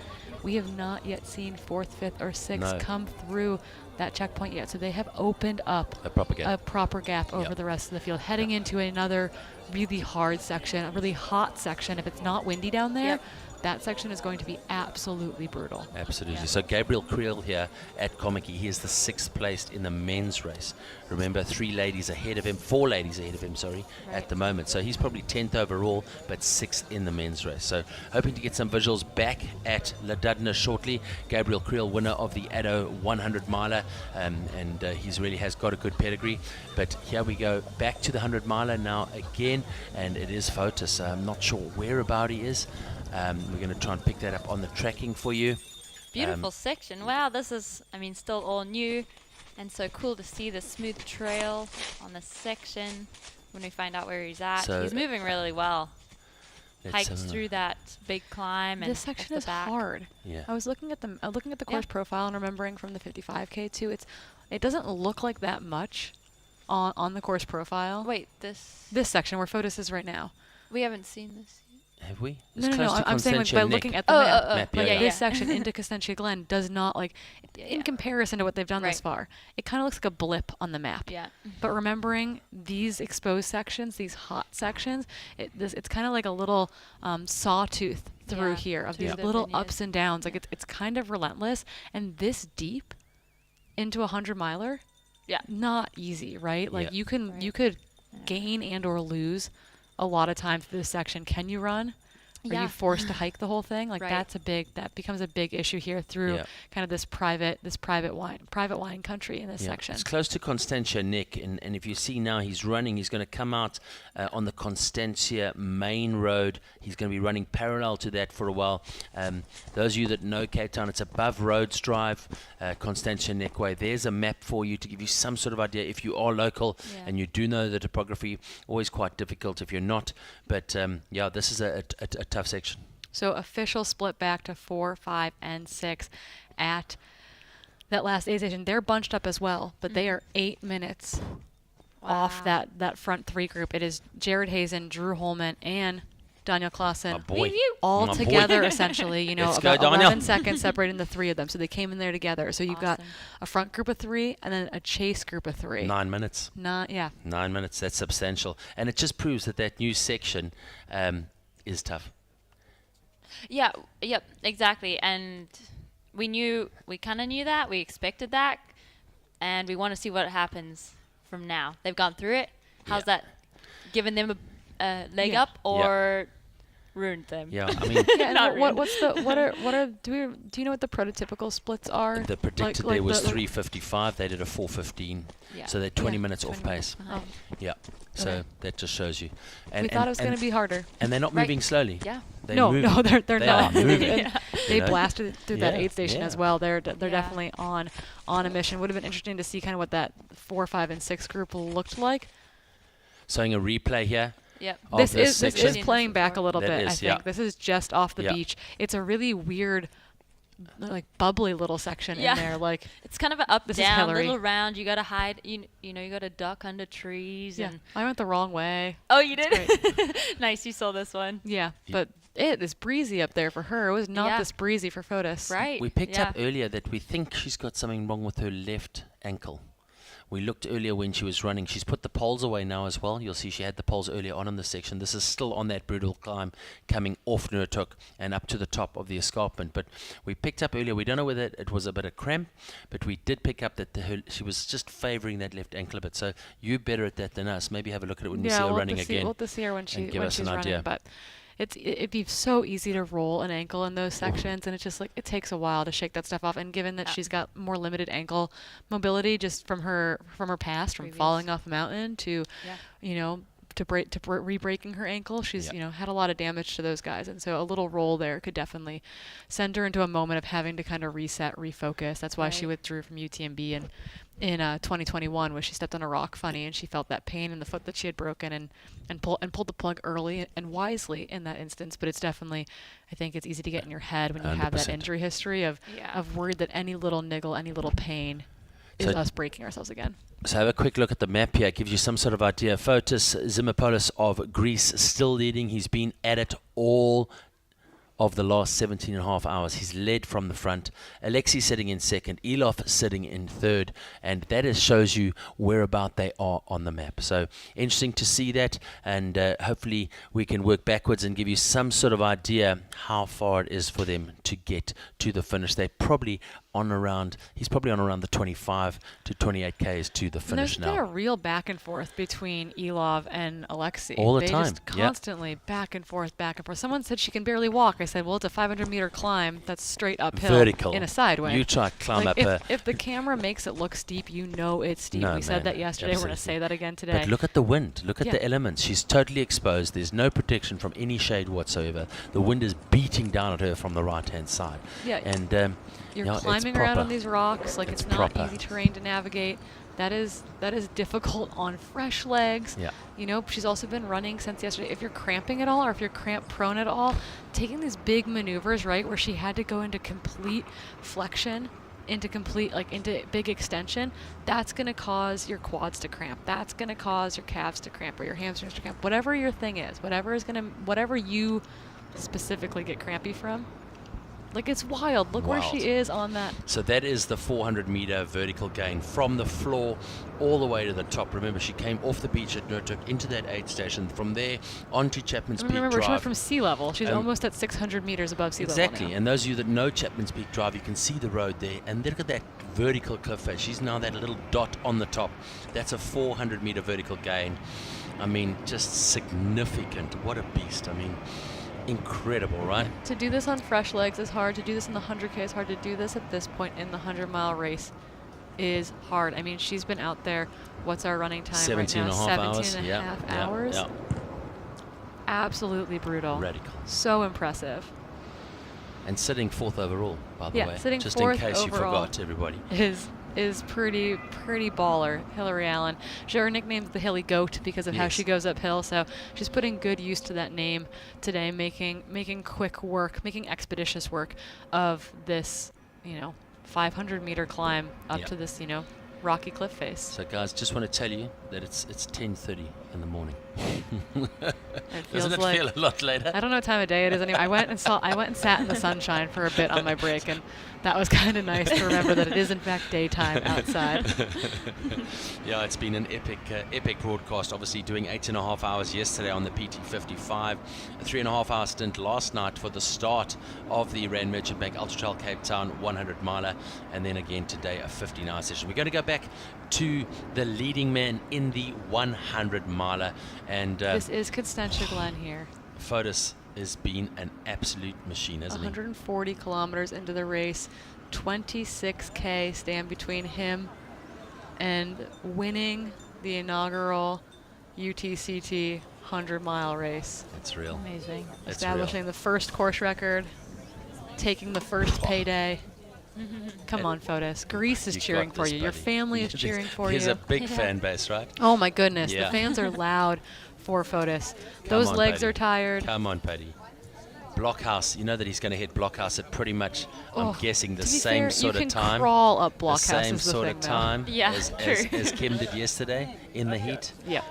We have not yet seen 4th, 5th, or 6th come through that checkpoint yet. So they have opened up a proper gap over the rest of the field, heading into another really hard section, a really hot section. If it's not windy down there, that section is going to be absolutely brutal. Absolutely. So Gabriel Creel here at Komiki, he is the 6th placed in the men's race. Remember, 4 ladies ahead of him, at the moment. So he's probably 10th overall, but 6th in the men's race. So hoping to get some visuals back at Ladudna shortly. Gabriel Creel, winner of the Addo 100 miler, and he's really has got a good pedigree. But here we go back to the 100 miler now again, and it is Fotis. I'm not sure where about he is. We're going to try and pick that up on the tracking for you. Beautiful section. Wow, this is, still all new. And so cool to see the smooth trail on this section when we find out where he's at. So he's moving really well. Hikes through that big climb. And this section is hard. Yeah. I was looking at the course profile and remembering from the 55K too. It doesn't look like that much on the course profile. Wait, this section where Fotis is right now. We haven't seen this. Have we? No. I'm saying by looking at the map. This section into Constantia Glen does not in comparison to what they've done thus far. It kind of looks like a blip on the map. Yeah. But remembering these exposed sections, these hot sections, it's kind of like a little sawtooth through here of these little ups and downs. Like it's kind of relentless, and this deep into a 100 miler. Yeah. Not easy, right? Like you could gain and or lose a lot of times through this section. Can you run? Are you forced to hike the whole thing? Like that becomes a big issue here through kind of this private wine country in this section. It's close to Constantia Neck, and if you see now he's running, he's going to come out on the Constantia main road. He's going to be running parallel to that for a while. Those of you that know Cape Town, it's above Rhodes Drive, Constantia Neck Way. There's a map for you to give you some sort of idea if you are local and you do know the topography. Always quite difficult if you're not, but this is a tough section. So official split back to 4, 5, and 6 at that last aid station. They're bunched up as well, but they are 8 minutes off that front 3 group. It is Jared Hazen, Drew Holman, and Daniel Clausen all together essentially, about 11 seconds separating the 3 of them. So they came in there together. So you've got a front group of 3 and then a chase group of 3. 9 minutes. 9 minutes, that's substantial. And it just proves that new section is tough. Yeah, yep, exactly. And we kind of knew that. We expected that. And we want to see what happens from now. They've gone through it. How's that given them a leg up or ruined them? Yeah, do you know what the prototypical splits are? The predicted there was 3:55. They did a 4:15. Yeah. So they're 20 minutes off pace. Yeah. So that just shows you. And we thought it was going to be harder. And they're not moving slowly. Yeah. They're no, they're they not moving. They blasted through that aid station as well. They're definitely on a mission. Would have been interesting to see kind of what that 4, 5, and 6 group looked like. Showing a replay here. Yep. This is playing back a little bit. I think this is just off the Yeah. beach. It's a really weird, bubbly little section in there. It's kind of an up this down, is little round. You got to hide. You got to duck under trees. Yeah. And I went the wrong way. Oh, you did. Nice. You saw this one. Yeah, but it is breezy up there for her. It was not this breezy for Fotis. Right. We picked up earlier that we think she's got something wrong with her left ankle. We looked earlier when she was running. She's put the poles away now as well. You'll see she had the poles earlier on in the section. This is still on that brutal climb coming off Nurtuk and up to the top of the escarpment. But we picked up earlier, we don't know whether it was a bit of cramp, but we did pick up that she was just favouring that left ankle a bit. So you're better at that than us. Maybe have a look at it when you see her running again. We'll have to see her when she's an running. idea. But it'd be so easy to roll an ankle in those sections, and it's just it takes a while to shake that stuff off. And given that she's got more limited ankle mobility just from her past, from falling off a mountain to re-breaking her ankle, she's had a lot of damage to those guys, and so a little roll there could definitely send her into a moment of having to kind of reset, refocus. That's why she withdrew from UTMB in 2021, where she stepped on a rock funny and she felt that pain in the foot that she had broken and pulled the plug early and wisely in that instance. But it's definitely, I think it's easy to get in your head when you 100%. Have that injury history of worried that any little niggle, any little pain is us breaking ourselves again. So have a quick look at the map here. It gives you some sort of idea. Fotis Zimopoulos of Greece still leading. He's been at it all of the last 17.5 hours. He's led from the front. Alexi sitting in second, Elof sitting in third, and that shows you whereabout they are on the map. So interesting to see that, and hopefully we can work backwards and give you some sort of idea how far it is for them to get to the finish. They're probably he's probably on around the 25 to 28 Ks to the finish now. There's been a real back and forth between Elov and Alexi. All the they time. Just constantly back and forth, back and forth. Someone said she can barely walk. I said, well, it's a 500-meter climb that's straight uphill. Vertical. In a sideway. You try to climb like up if the camera makes it look steep, you know it's steep. No, we said that yesterday. Absolutely. We're going to say that again today. But look at the wind. Look at the elements. She's totally exposed. There's no protection from any shade whatsoever. The wind is beating down at her from the right-hand side. Yeah. And you're climbing around on these rocks. Like it's not proper. easy terrain to navigate. That is difficult on fresh legs. Yeah. You know, she's also been running since yesterday. If you're cramping at all, or if you're cramp prone at all, taking these big maneuvers, right, where she had to go into complete flexion, into big extension, that's going to cause your quads to cramp. That's going to cause your calves to cramp or your hamstrings to cramp. Whatever your thing is, whatever you specifically get crampy from. Like, it's wild. Look where she is on that. So that is the 400-meter vertical gain from the floor all the way to the top. Remember, she came off the beach at Nurtuk into that aid station. From there onto Chapman's Peak Remember, Drive. she went from sea level. She's almost at 600 meters above sea level Exactly. now. And those of you that know Chapman's Peak Drive, you can see the road there. And look at that vertical cliff face. She's now that little dot on the top. That's a 400-meter vertical gain. I mean, just significant. What a beast. I mean, incredible, right? To do this on fresh legs is hard. To do this in the 100K is hard. To do this at this point in the 100-mile race is hard. I mean, she's been out there. What's our running time 17 right now? and a half 17 and a half Yeah, hours. yeah. Absolutely brutal. Radical. So impressive. And sitting fourth overall, by the way. Sitting just fourth in case you overall forgot, everybody. is pretty baller. Hillary Allen. Her nickname's the Hilly Goat because of how she goes uphill. So she's putting good use to that name today, making quick work, making expeditious work of this, 500-meter climb up to this, rocky cliff face. So guys, just want to tell you that it's 10:30 in the morning. Doesn't it like feel a lot later? I don't know what time of day it is anymore. I went and sat in the sunshine for a bit on my break, and that was kind of nice to remember that it is in fact daytime outside. Yeah, it's been an epic broadcast. Obviously doing 8.5 hours yesterday on the PT55, a 3.5 hour stint last night for the start of the Rand Merchant Bank Ultra-trail Cape Town 100 miler, and then again today a 15-hour session. We're going to go back to the leading man in the 100 miler, and this is Constantia Glenn here. Fotis has been an absolute machine, hasn't 140 kilometers into the race, 26K stand between him and winning the inaugural UTCT 100-mile race. That's real. Amazing. That's Establishing real. the first course record, taking the first payday. Come on, Fotis. Greece is cheering for you. Your family is cheering for you. He's a big fan base, right? Oh my goodness, Yeah. the fans are loud for Fotis. Come Those on, legs Paddy. are tired. Come on, Paddy. Blockhouse, you know that he's going to hit Blockhouse at pretty much, I'm guessing, the to be same fair, sort you of can time. crawl up The Blockhouse same is the sort thing, of though. time Yeah, as Kim did yesterday in the heat. Yeah.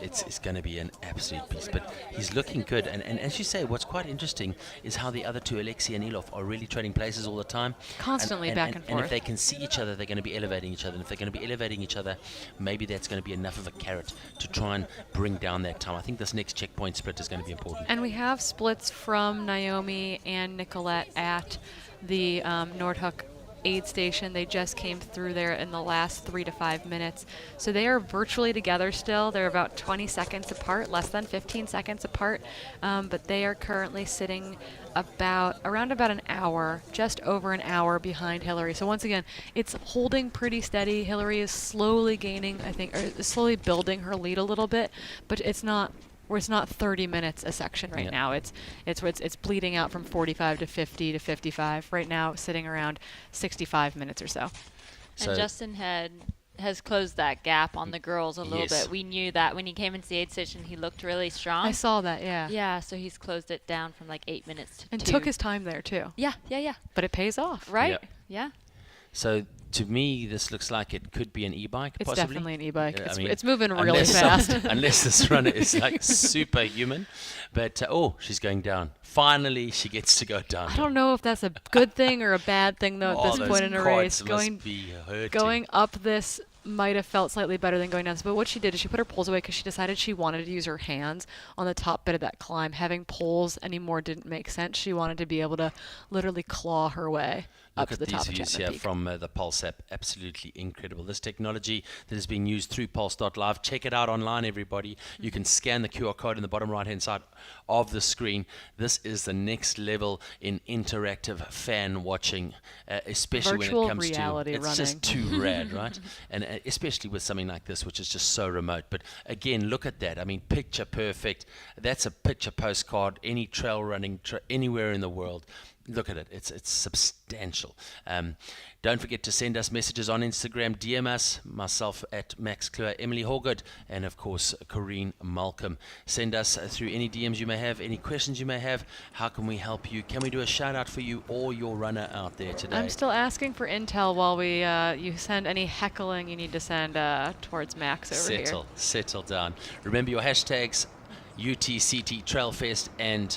It's going to be an absolute beast. But he's looking good. And as you say, what's quite interesting is how the other two, Alexi and Elof, are really trading places all the time. Constantly back and And if forth. they can see each other, they're going to be elevating each other. And if they're going to be elevating each other, maybe that's going to be enough of a carrot to try and bring down that time. I think this next checkpoint split is going to be important. And we have splits from Naomi and Nicolette at the Nordhoek aid station. They just came through there in the last 3 to 5 minutes. So they are virtually together still. They're about 20 seconds apart, less than 15 seconds apart. But they are currently sitting around about an hour, just over an hour behind Hillary. So once again, it's holding pretty steady. Hillary is slowly gaining, I think, or slowly building her lead a little bit, but it's not 30 minutes a section right now. It's bleeding out from 45 to 50 to 55. Right now, sitting around 65 minutes or so. And Justin has closed that gap on the girls a little bit. We knew that when he came into the aid station, he looked really strong. I saw that, yeah. Yeah, so he's closed it down from like 8 minutes to 2. And took his time there too. Yeah. But it pays off. Right? Yeah. So to me, this looks like it could be an e-bike. It's possibly. definitely an e-bike. I It's, mean, it's moving really fast. Unless this runner is like superhuman. But oh, she's going down. Finally, she gets to go down. I don't know if that's a good thing or a bad thing though at this point in a race. Going up this might have felt slightly better than going down. But what she did is she put her poles away because she decided she wanted to use her hands on the top bit of that climb. Having poles anymore didn't make sense. She wanted to be able to literally claw her way up to the top of Look at these views here from the Pulse app. Absolutely incredible. This technology that is being used through Pulse.live. Check it out online, everybody. You can scan the QR code in the bottom right-hand side of the screen. This is the next level in interactive fan watching, especially Virtual when it comes reality to... It's running. just too rad, right? And especially with something like this, which is just so remote. But again, look at that. I mean, picture perfect. That's a picture postcard. Any trail running anywhere in the world. Look at it. It's substantial. Don't forget to send us messages on Instagram. DM us, myself at Max Cluer, Emily Hawgood, and of course Corrine Malcolm. Send us through any DMs you may have, any questions you may have. How can we help you? Can we do a shout out for you or your runner out there today? I'm still asking for intel while we you send any heckling you need to send towards Max over here. Settle down. Remember your hashtags UTCT Trailfest and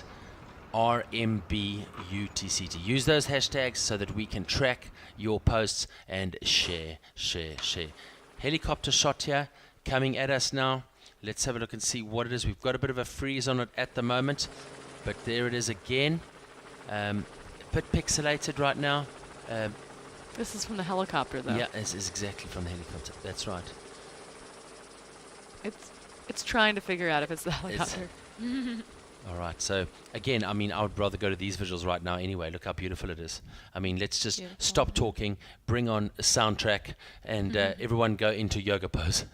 RMB UTCT. Use those hashtags so that we can track your posts and share. Helicopter shot here coming at us now. Let's have a look and see what it is. We've got a bit of a freeze on it at the moment, but there it is again. A bit pixelated right now. This is from the helicopter though. Yeah, this is exactly from the helicopter. That's right. It's trying to figure out if it's the helicopter. All right, so again, I mean, I would rather go to these visuals right now anyway. Look how beautiful it is. I mean, let's just stop talking, bring on a soundtrack, and everyone go into yoga pose.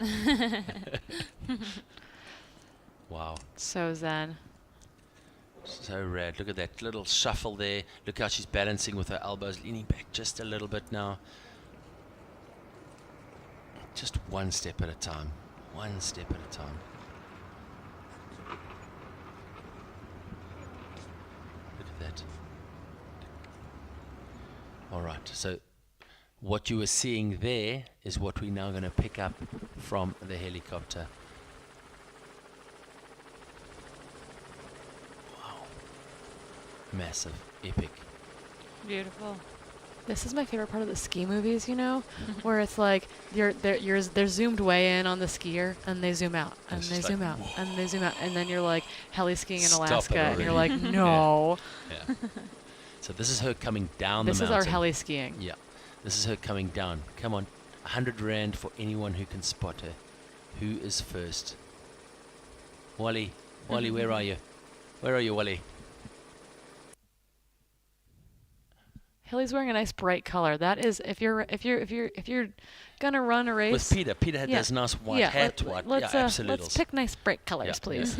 Wow. So zen. So rad. Look at that little shuffle there. Look how she's balancing with her elbows, leaning back just a little bit now. Just one step at a time. One step at a time. That. All right, so what you are seeing there is what we're now going to pick up from the helicopter. Wow. Massive, epic. Beautiful. This is my favorite part of the ski movies, you know, where it's like they're zoomed way in on the skier and they zoom out and they zoom out and they zoom out and then you're like heli skiing in Alaska and you're like, no. Yeah. So this is her coming down the mountain. This is our heli skiing. Yeah. This is her coming down. Come on. 100 Rand for anyone who can spot her. Who is first? Wally. Wally, where are you? Where are you, Wally? Heli's wearing a nice bright color. That is, if you're gonna run a race with Peter. Peter had this nice white hat. Let's pick nice bright colors, please.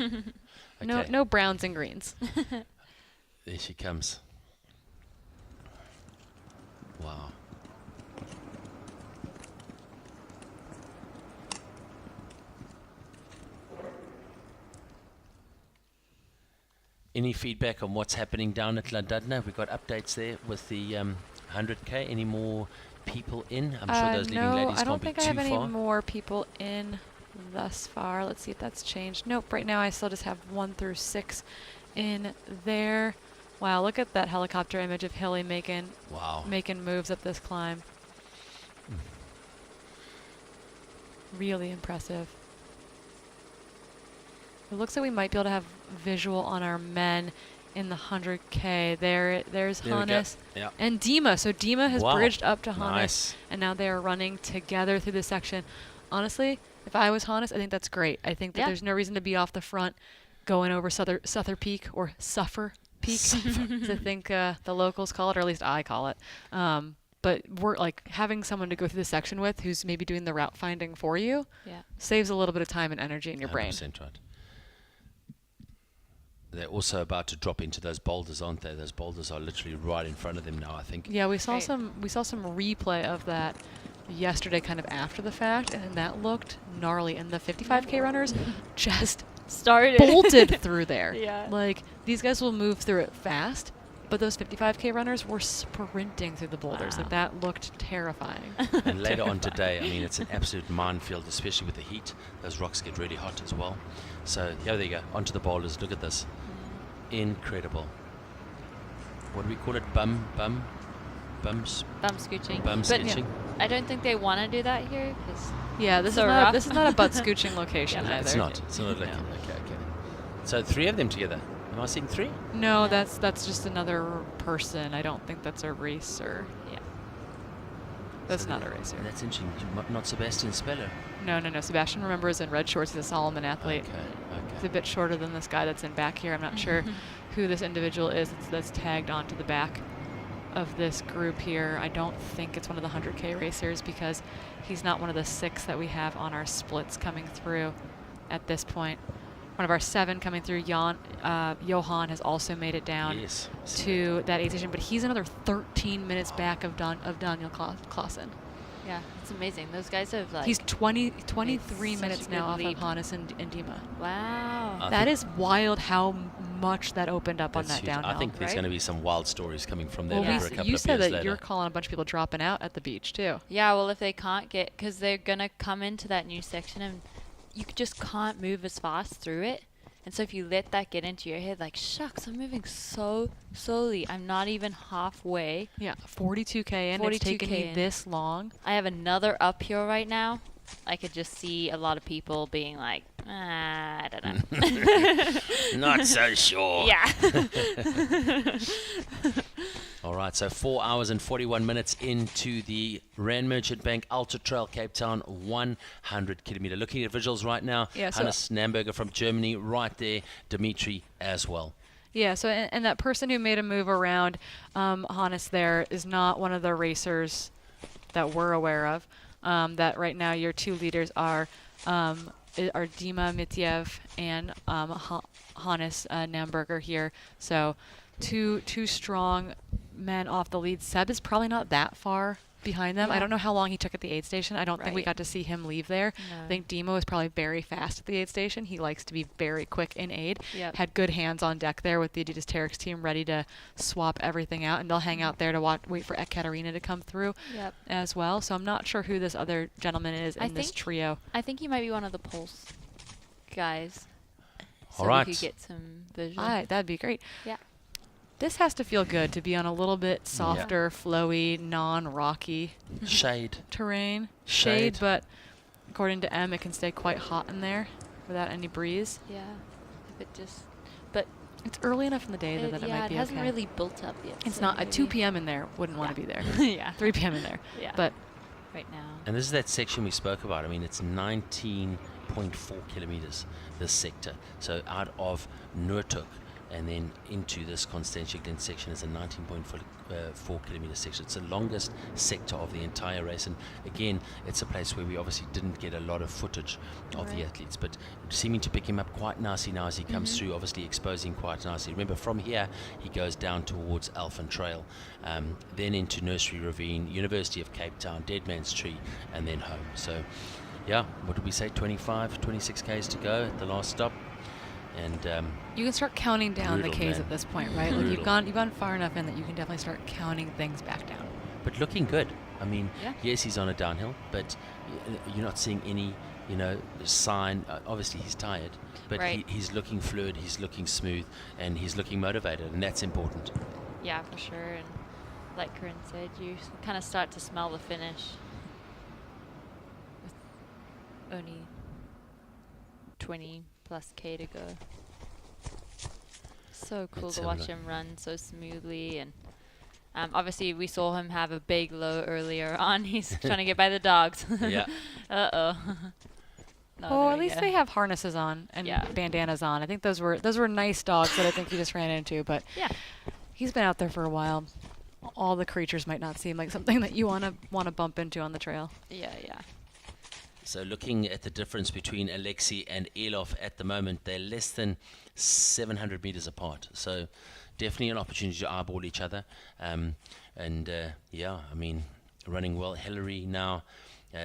Okay. No browns and greens. There she comes. Wow. Any feedback on what's happening down at Llandudno? We've got updates there with the 100K. Any more people in? I'm sure those leading ladies can't be too far. No, I don't think I have any more people in thus far. Let's see if that's changed. Nope, right now I still just have 1 through 6 in there. Wow, look at that helicopter image of Hilly making moves up this climb. Really impressive. It looks like we might be able to have visual on our men in the 100K. There's Hannes and Dima. So Dima has bridged up to Hannes, and now they are running together through this section. Honestly, if I was Hannes, I think that's great. I think that there's no reason to be off the front going over Suffer Peak or Suffer Peak, I think the locals call it, or at least I call it. But we're like having someone to go through the section with who's maybe doing the route finding for you saves a little bit of time and energy in your brain. 100% right. They're also about to drop into those boulders, aren't they? Those boulders are literally right in front of them now, I think. Yeah, we saw some replay of that yesterday, kind of after the fact, and that looked gnarly. And the 55K runners just started bolted through there. Yeah. Like, these guys will move through it fast, But those 55K runners were sprinting through the boulders. Like, that looked terrifying. And later on today, I mean, it's an absolute minefield, especially with the heat. Those rocks get really hot as well. So, yeah, there you go. Onto the boulders. Look at this. Incredible. What do we call it? Bum scooching. Bum scooching. I don't think they want to do that here. Yeah, this is not a butt scooching location either. It's not. It's not like okay. So 3 of them together. Am I seeing 3? No, that's just another person. I don't think that's a racer. Yeah. That's not a racer. That's interesting. Not Sebastian Speller. No. Sebastian, remember, is in red shorts. He's a Solomon athlete. Okay. He's a bit shorter than this guy that's in back here. I'm not sure who this individual is that's tagged onto the back of this group here. I don't think it's one of the 100K racers because he's not one of the 6 that we have on our splits coming through at this point. One of our 7 coming through, Johan has also made it down to that aid station, but he's another 13 minutes back of Daniel Clausen. Yeah, it's amazing. Those guys have he's 23 minutes now off of Hannes and Dima. Wow. That is wild how much that opened up on that huge. downhill. I think there's going to be some wild stories coming from there well, for a couple you of said years that later. you're calling a bunch of people dropping out at the beach too. Yeah, well, if they can't get, because they're going to come into that new section and you just can't move as fast through it. And so if you let that get into your head, like, shucks, I'm moving so slowly. I'm not even halfway. Yeah, 42K in. It's taken me this long. I have another uphill right now. I could just see a lot of people being like, I don't know. Not so sure. Yeah. All right, so 4 hours and 41 minutes into the Rand Merchant Bank Ultra-trail Cape Town 100 kilometer. Looking at visuals right now, Hannes Namberger from Germany right there, Dimitri as well. Yeah, so and that person who made a move around Hannes there is not one of the racers that we're aware of. That right now your 2 leaders are Dima Mitiev and Hannes Namberger here. So two strong men off the lead. Seb is probably not that far behind them. I don't know how long he took at the aid station. I don't think we got to see him leave there. No. I think Dima was probably very fast at the aid station. He likes to be very quick in aid. Yep. Had good hands on deck there with the Adidas Terex team ready to swap everything out, and they'll hang out there to wait for Ekaterina to come through as well. So I'm not sure who this other gentleman is in this trio. I think he might be one of the Pulse guys. So All right. we could get some vision. All right, that'd be great. Yeah. This has to feel good to be on a little bit softer, flowy, non-rocky terrain. Shade, but according to Em, it can stay quite hot in there without any breeze. Yeah, if it just, but it's early enough in the day that it might be okay. it hasn't really built up yet. It's so not at 2 p.m. in there. Wouldn't want to be there. Yeah. 3 p.m. in there. Yeah. But right now. And this is that section we spoke about. I mean, it's 19.4 kilometers, this sector. So out of Noordhoek and then into this Constantia Glen section is a 19.4 kilometer section. It's the longest sector of the entire race, and again, it's a place where we obviously didn't get a lot of footage of the athletes, but seeming to pick him up quite nicely now as he comes through, obviously exposing quite nicely. Remember, from here he goes down towards Elfin Trail, then into Nursery Ravine, University of Cape Town, Dead Man's Tree, and then home. So yeah, what did we say, 26 k's to go at the last stop? And you can start counting down the Ks man. at this point, right? Like you've gone far enough in that you can definitely start counting things back down. But looking good. I mean, yes, he's on a downhill, but you're not seeing any, sign. Obviously, he's tired, but he's looking fluid, he's looking smooth, and he's looking motivated, and that's important. Yeah, for sure. And like Corrine said, you kind of start to smell the finish. With only 20+ K to go. So cool to watch him run so smoothly, and obviously we saw him have a big low earlier on. He's trying to get by the dogs. Yeah. Uh-oh. Well, at least they have harnesses on and bandanas on. I think those were nice dogs that I think he just ran into, but he's been out there for a while. All the creatures might not seem like something that you want to bump into on the trail. Yeah. So looking at the difference between Alexei and Elof at the moment, they're less than 700 meters apart. So definitely an opportunity to eyeball each other. I mean, running well. Hillary now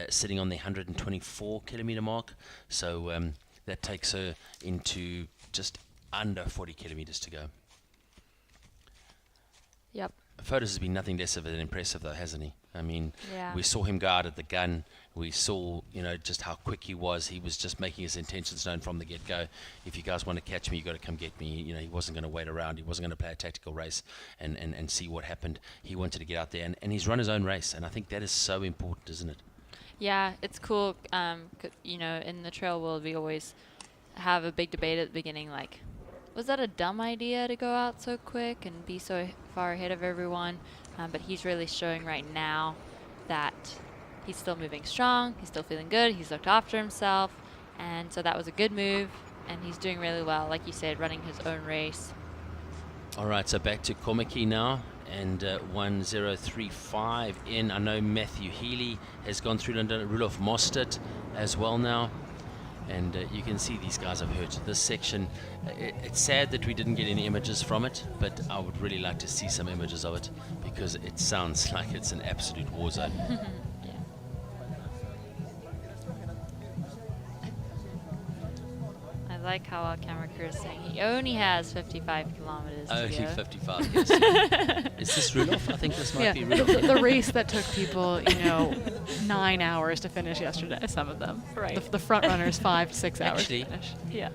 sitting on the 124 kilometer mark. So that takes her into just under 40 kilometers to go. Yep. Photos has been nothing less of an impressive though, hasn't he? I mean, Yeah. we saw him go out at the gun. We saw, just how quick he was. He was just making his intentions known from the get-go. If you guys want to catch me, you got to come get me. He wasn't going to wait around. He wasn't going to play a tactical race and see what happened. He wanted to get out there, and he's run his own race. And I think that is so important, isn't it? Yeah, it's cool. In the trail world, we always have a big debate at the beginning, like, was that a dumb idea to go out so quick and be so far ahead of everyone? But he's really showing right now that he's still moving strong, he's still feeling good, he's looked after himself, and so that was a good move, and he's doing really well, like you said, running his own race. All right, so back to Komaki now, and 1035 in. I know Matthew Healy has gone through and done Rudolf Mostert as well now. And you can see these guys have hurt. This section, it's sad that we didn't get any images from it, but I would really like to see some images of it because it sounds like it's an absolute war zone. I like how our camera crew is saying he only has 55 kilometers to Only go. 55, yes. Is this Rudolph? I think this might be Rudolph. The race that took people, 9 hours to finish yesterday, some of them. Right. The front runners, 5 to 6 hours Actually, to finish. Yeah.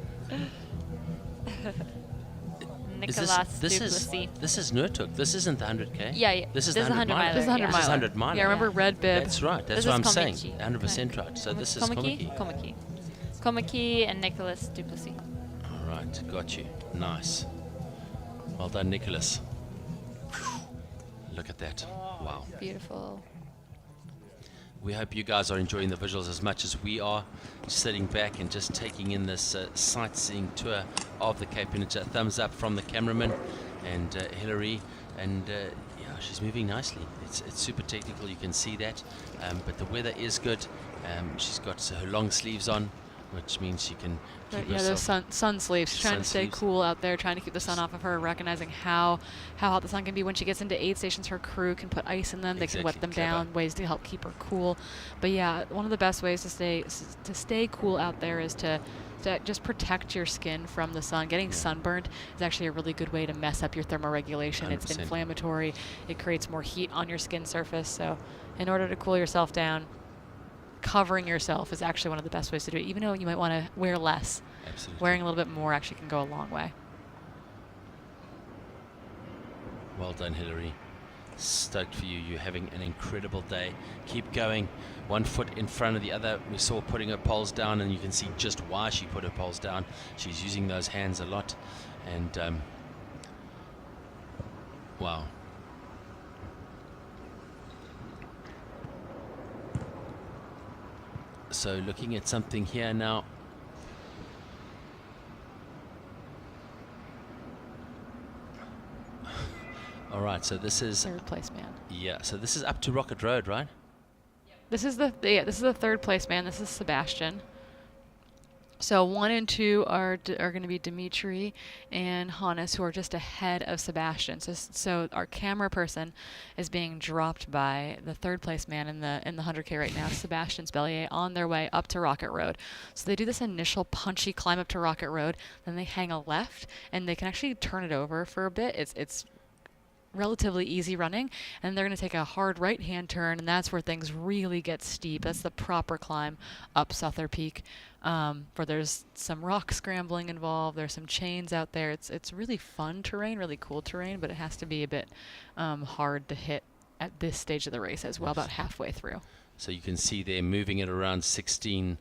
This is Nurtuk. This isn't the 100K. Yeah. This is This the is 100 miler. This is 100 This is miler. 100 miler. Yeah, remember Red Bib? That's right. That's This what is I'm saying. Komaki. 100% right. So this is Komaki. Komaki and Nicholas Duplessis. All right, got you. Nice. Well done, Nicholas. Look at that. Wow. Beautiful. We hope you guys are enjoying the visuals as much as we are, sitting back and just taking in this sightseeing tour of the Cape Peninsula. Thumbs up from the cameraman and Hillary, and yeah, she's moving nicely. It's super technical, you can see that, but the weather is good. She's got her long sleeves on, which means she can keep herself. Those sun sleeves. She's trying to stay sleeves. cool out there, trying to keep the sun off of her, recognizing how hot the sun can be. When she gets into aid stations, her crew can put ice in them. They can wet them down, ways to help keep her cool. But yeah, one of the best ways to stay cool out there is to just protect your skin from the sun. Getting sunburned is actually a really good way to mess up your thermoregulation. It's 100%. inflammatory. It creates more heat on your skin surface. So in order to cool yourself down, covering yourself is actually one of the best ways to do it, even though you might want to wear less. Absolutely. Wearing a little bit more actually can go a long way. Well done, Hillary. Stoked for you. You're having an incredible day. Keep going. 1 foot in front of the other. We saw her putting her poles down, and you can see just why she put her poles down. She's using those hands a lot. And wow. So looking at something here now. All right, so this is third place man. Yeah, so this is up to Rocket Road, right? This is the third place man. This is Sebastian. So 1 and 2 are going to be Dimitri and Hannes, who are just ahead of Sebastian. So our camera person is being dropped by the third place man in the 100K right now, Sebastian Spellier, on their way up to Rocket Road. So they do this initial punchy climb up to Rocket Road, then they hang a left, and they can actually turn it over for a bit. It's relatively easy running, and they're going to take a hard right-hand turn, and that's where things really get steep. That's the proper climb up Souther Peak, where there's some rock scrambling involved. There's some chains out there. It's really fun terrain, really cool terrain, but it has to be a bit hard to hit at this stage of the race as well, about halfway through. So you can see they're moving at around 16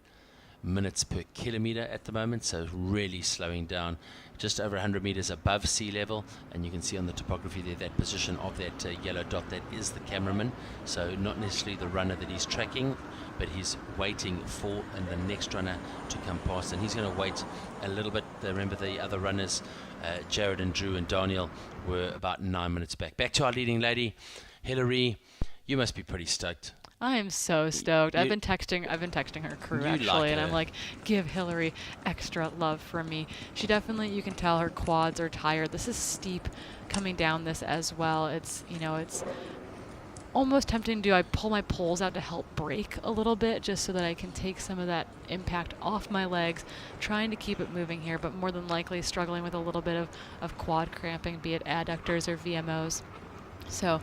minutes per kilometer at the moment, so really slowing down, just over 100 meters above sea level. And you can see on the topography there, that position of that yellow dot, that is the cameraman. So not necessarily the runner that he's tracking, but he's waiting for the next runner to come past, and he's going to wait a little bit. Remember, the other runners, Jared and Drew and Daniel, were about 9 minutes back. Back to our leading lady, Hillary. You must be pretty stoked. I am so stoked. I've been texting her crew actually, and I'm like, give Hillary extra love from me. She definitely, you can tell her quads are tired. This is steep coming down this as well. It's almost tempting to I pull my poles out to help brake a little bit, just so that I can take some of that impact off my legs, trying to keep it moving here, but more than likely struggling with a little bit of quad cramping, be it adductors or VMOs. So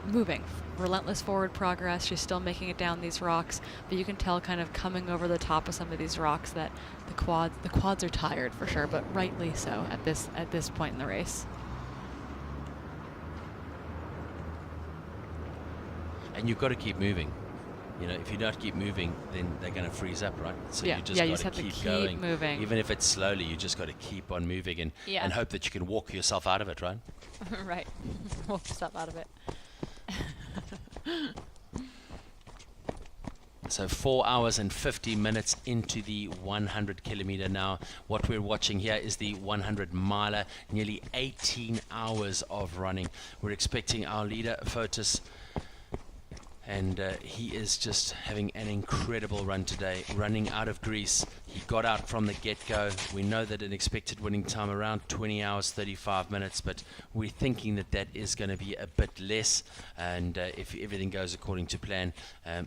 moving, relentless forward progress. She's still making it down these rocks, but you can tell kind of coming over the top of some of these rocks that the quads are tired for sure, but rightly so at this point in the race. And you've got to keep moving. You know, if you don't keep moving, then they're going to freeze up, right? So Yeah, you you just just got have to to keep keep going. moving. Even if it's slowly, you just got to keep on moving and hope that you can walk yourself out of it, right? Right. Walk yourself out of it. So 4 hours and 50 minutes into the 100 kilometer now. What we're watching here is the 100 miler, nearly 18 hours of running. We're expecting our leader, Fotis, and he is just having an incredible run today, running out of Greece. He got out from the get-go. We know that an expected winning time around 20 hours 35 minutes, but we're thinking that that is going to be a bit less, and if everything goes according to plan,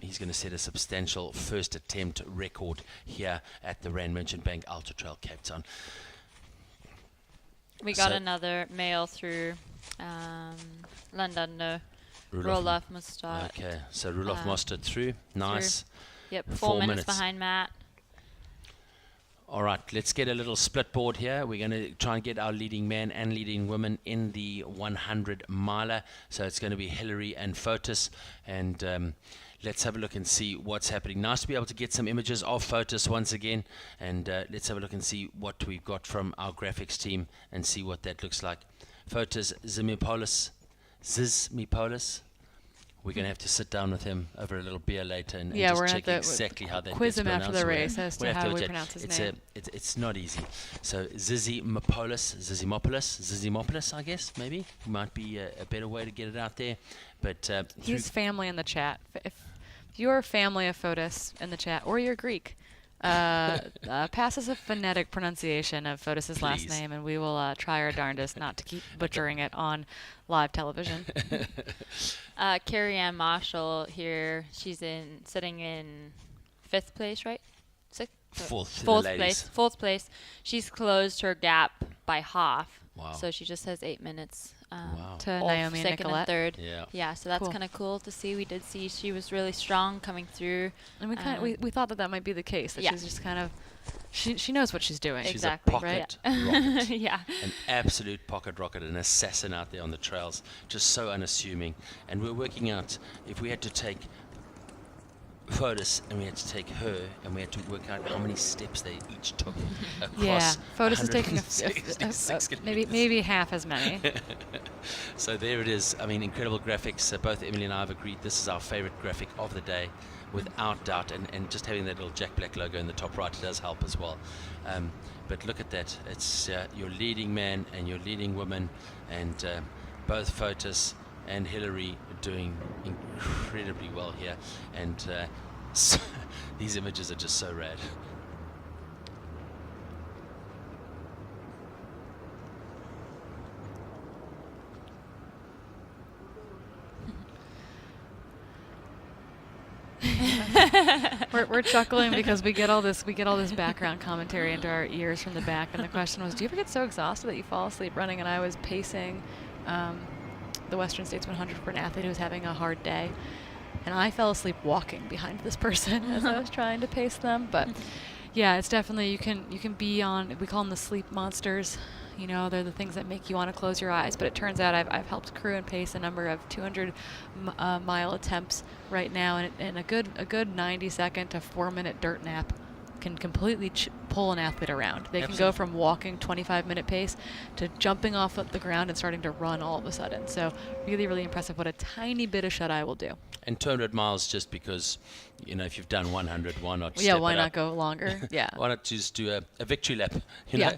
he's going to set a substantial first attempt record here at the Rand Merchant Bank Ultra-trail Cape Town. We got another mail through London, no. Roelof Mostert. Okay, so Roelof Mostert through. Nice. Yep, 4 minutes behind Matt. All right, let's get a little split board here. We're going to try and get our leading man and leading woman in the 100 miler. So it's going to be Hillary and Fotis. And let's have a look and see what's happening. Nice to be able to get some images of Fotis once again. And let's have a look and see what we've got from our graphics team and see what that looks like. Fotis Zimipolis. We're going to have to sit down with him over a little beer later and just check exactly how that quiz gets him after the pronounced. race as to how we pronounce his name. It's not easy. So Zizimopolis, I guess, maybe. Might be a better way to get it out there. But he's family in the chat. If you're family of Fotis in the chat, or you're Greek, pass us a phonetic pronunciation of Fotis's last name, and we will try our darndest not to keep butchering it on live television. Carrie Ann Marshall here. She's sitting in 5th place, right? Fourth place. She's closed her gap by half. Wow. So she just has 8 minutes to Naomi and second Nicolette. and third. Yeah. So that's kind of cool to see. We did see she was really strong coming through. And we thought that might be the case. That she's just kind of she knows what she's doing. She's a pocket rocket. Yeah. An absolute pocket rocket, an assassin out there on the trails, just so unassuming. And we're working out if we had to take Fotis and we had to take her and we had to work out how many steps they each took across. Fotis is taking maybe half as many. So there it is. I mean, incredible graphics. Both Emily and I have agreed this is our favorite graphic of the day, without doubt, and just having that little Jack Black logo in the top right does help as well. But look at that. It's your leading man and your leading woman, and both Fotis and Hillary doing incredibly well here, and so these images are just so rad. We're chuckling because we get all this background commentary into our ears from the back, and the question was, do you ever get so exhausted that you fall asleep running? And I was pacing the Western States 100 for an athlete who was having a hard day, and I fell asleep walking behind this person as I was trying to pace them. But yeah, it's definitely, you can be on, we call them the sleep monsters. You know, they're the things that make you want to close your eyes. But it turns out I've helped crew and pace a number of 200 mile attempts right now, and a good 90-second to 4-minute dirt nap can completely pull an athlete around. They can go from walking 25-minute pace to jumping off the ground and starting to run all of a sudden. So really, really impressive what a tiny bit of shut-eye will do. And 200 miles, just because, you know, if you've done 100, why not step why not go longer? Yeah. Why not just do a victory lap? You know?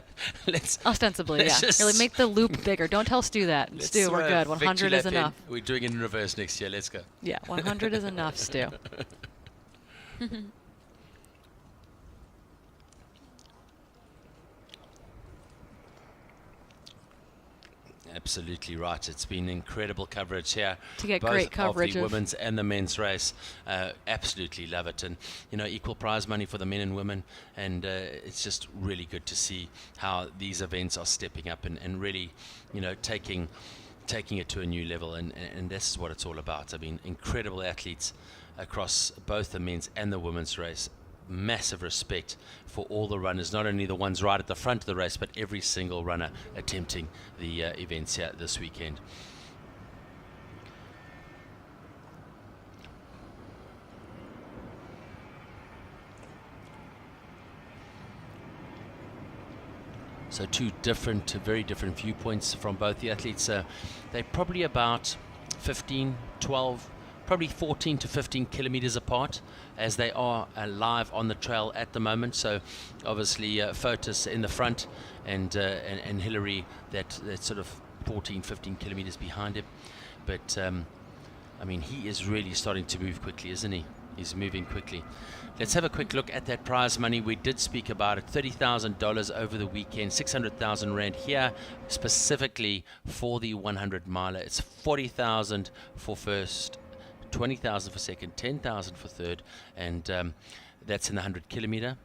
Let's ostensibly, really make the loop bigger. Don't tell Stu that. Stu, we're good. 100 is enough. We're doing it in reverse next year. Let's go. Yeah, 100 is enough, Stu. Absolutely right. It's been incredible coverage here. To get both great coverage of the women's and the men's race. Absolutely love it. And, you know, equal prize money for the men and women. And it's just really good to see how these events are stepping up and really, you know, taking taking it to a new level, and this is what it's all about. I mean, incredible athletes across both the men's and the women's race. Massive respect for all the runners, not only the ones right at the front of the race, but every single runner attempting the events here this weekend. So two different, very different viewpoints from both the athletes. They're probably about 15, 12, probably 14 to 15 kilometers apart as they are live on the trail at the moment. So obviously Fotis in the front and Hillary that sort of 14, 15 kilometers behind him. But I mean, he is really starting to move quickly, isn't he? He's moving quickly. Let's have a quick look at that prize money. We did speak about it, $30,000 over the weekend, 600,000 Rand here specifically for the 100 miler. It's 40,000 for first, 20,000 for second, 10,000 for third, and that's in the 100 kilometer.